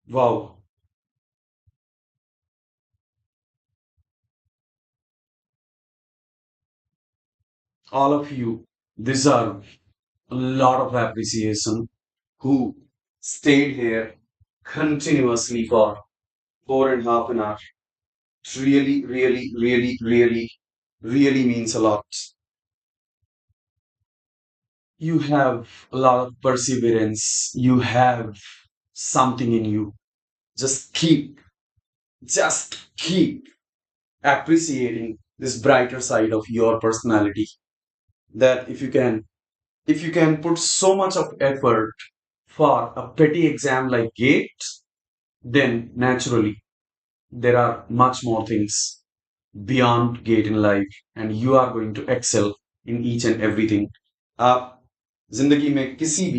Wow. All of you deserve a lot of appreciation who stayed here continuously for 4.5 an hour. It really, really, really, really, really means a lot. You have a lot of perseverance. You have something in you. Just keep, just keep appreciating this brighter side of your personality. That if you can put so much of effort for a petty exam like GATE, then naturally there are much more things beyond GATE in life, and you are going to excel in each and everything. आप जिंदगी में किसी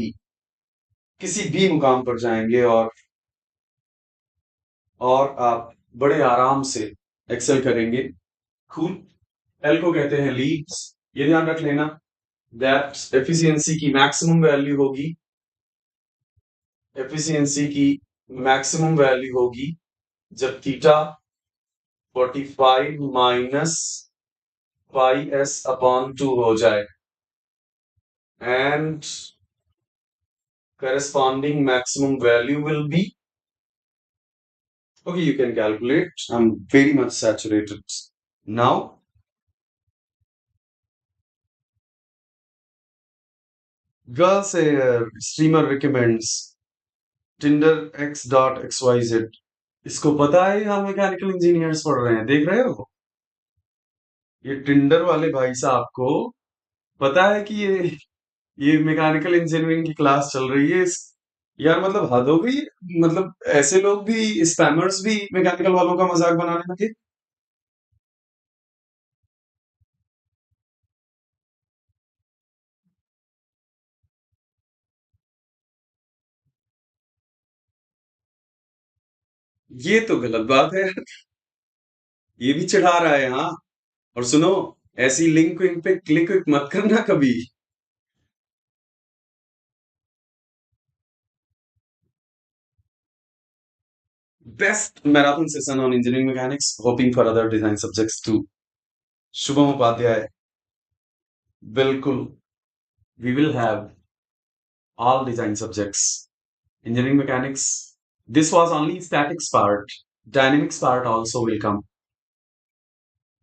भी मुकाम पर जाएंगे और आप बड़े आराम से एक्सेल करेंगे. खूल. एल को कहते हैं लीड्स. ये ध्यान रख लेना दैट एफिशिएंसी की मैक्सिमम वैल्यू होगी. एफिशिएंसी की मैक्सिमम वैल्यू होगी जब theta 45 minus pi S upon 2 हो जाए and corresponding maximum value will be, okay, you can calculate. I'm very much saturated now. Girls streamer recommends tinder x.xyz. इसको पता है हम मैकेनिकल इंजीनियर्स पढ़ रहे हैं, देख रहे हो? ये टिंडर वाले भाई साहब को पता है कि ये मैकेनिकल इंजीनियरिंग की क्लास चल रही है. यार मतलब हद हो गई. मतलब ऐसे लोग भी, स्पैमर्स भी मैकेनिकल वालों का मजाक बनाने लगे. ये तो गलत बात है. ये भी चिढ़ा रहा है. हाँ. और सुनो, ऐसी लिंक विंक पे क्लिक विक मत करना कभी. Best marathon session on engineering mechanics, hoping for other design subjects too. Shubham Upadhyay. बिल्कुल. We will have all design subjects. Engineering mechanics. This was only statics part. Dynamics part also will come.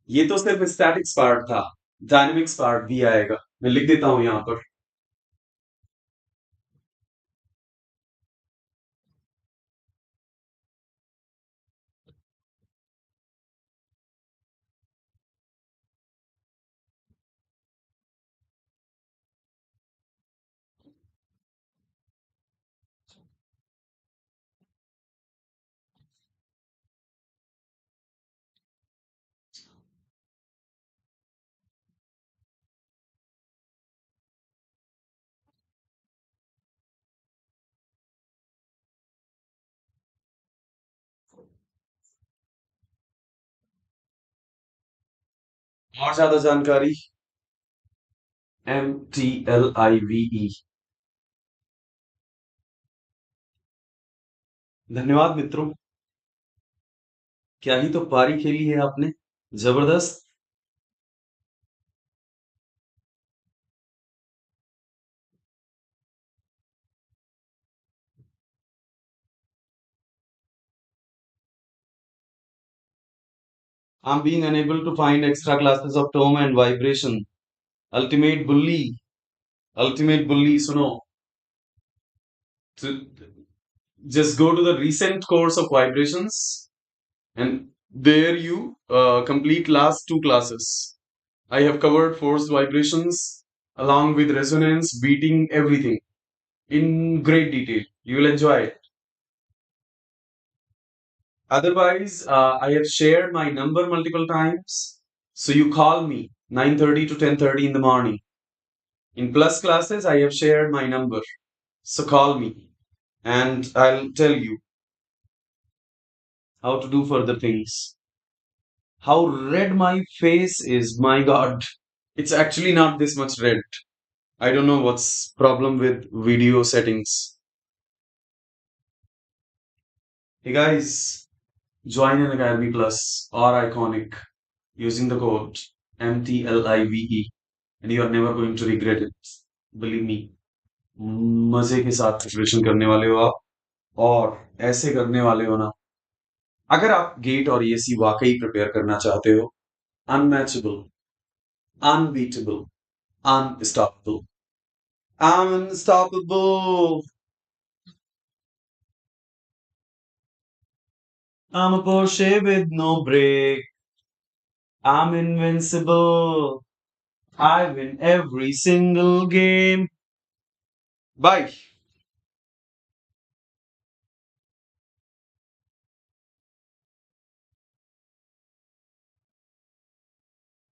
ये तो सिर्फ statics part था. Dynamics part भी आएगा. मैं लिख देता हूं यहां पर. और ज्यादा जानकारी MTLIVE. धन्यवाद मित्रों. क्या ही तो पारी खेली है आपने. जबरदस्त. I'm being unable to find extra classes of tone and vibration. Ultimate bully. Ultimate bully. सुनो. To just go to the recent course of vibrations and There you complete last two classes. I have covered force vibrations along with resonance, beating, everything in great detail. You will enjoy it. Otherwise, I have shared my number multiple times. So you call me 9:30 to 10:30 in the morning. In plus classes, I have shared my number. So call me and I'll tell you how to do further things. How red my face is, my God. It's actually not this much red. I don't know what's problem with video settings. Hey guys, join an Academy Plus or Iconic using the code MTLIVE and you are never going to regret it. Believe me. मजे के साथ preparation करने वाले हो आप और ऐसे करने वाले हो ना अगर आप गेट और ईएससी वाकई प्रिपेयर करना चाहते हो unmatchable unbeatable unstoppable unstoppable. I'm a Porsche with no brake. I'm invincible. I win every single game. Bye.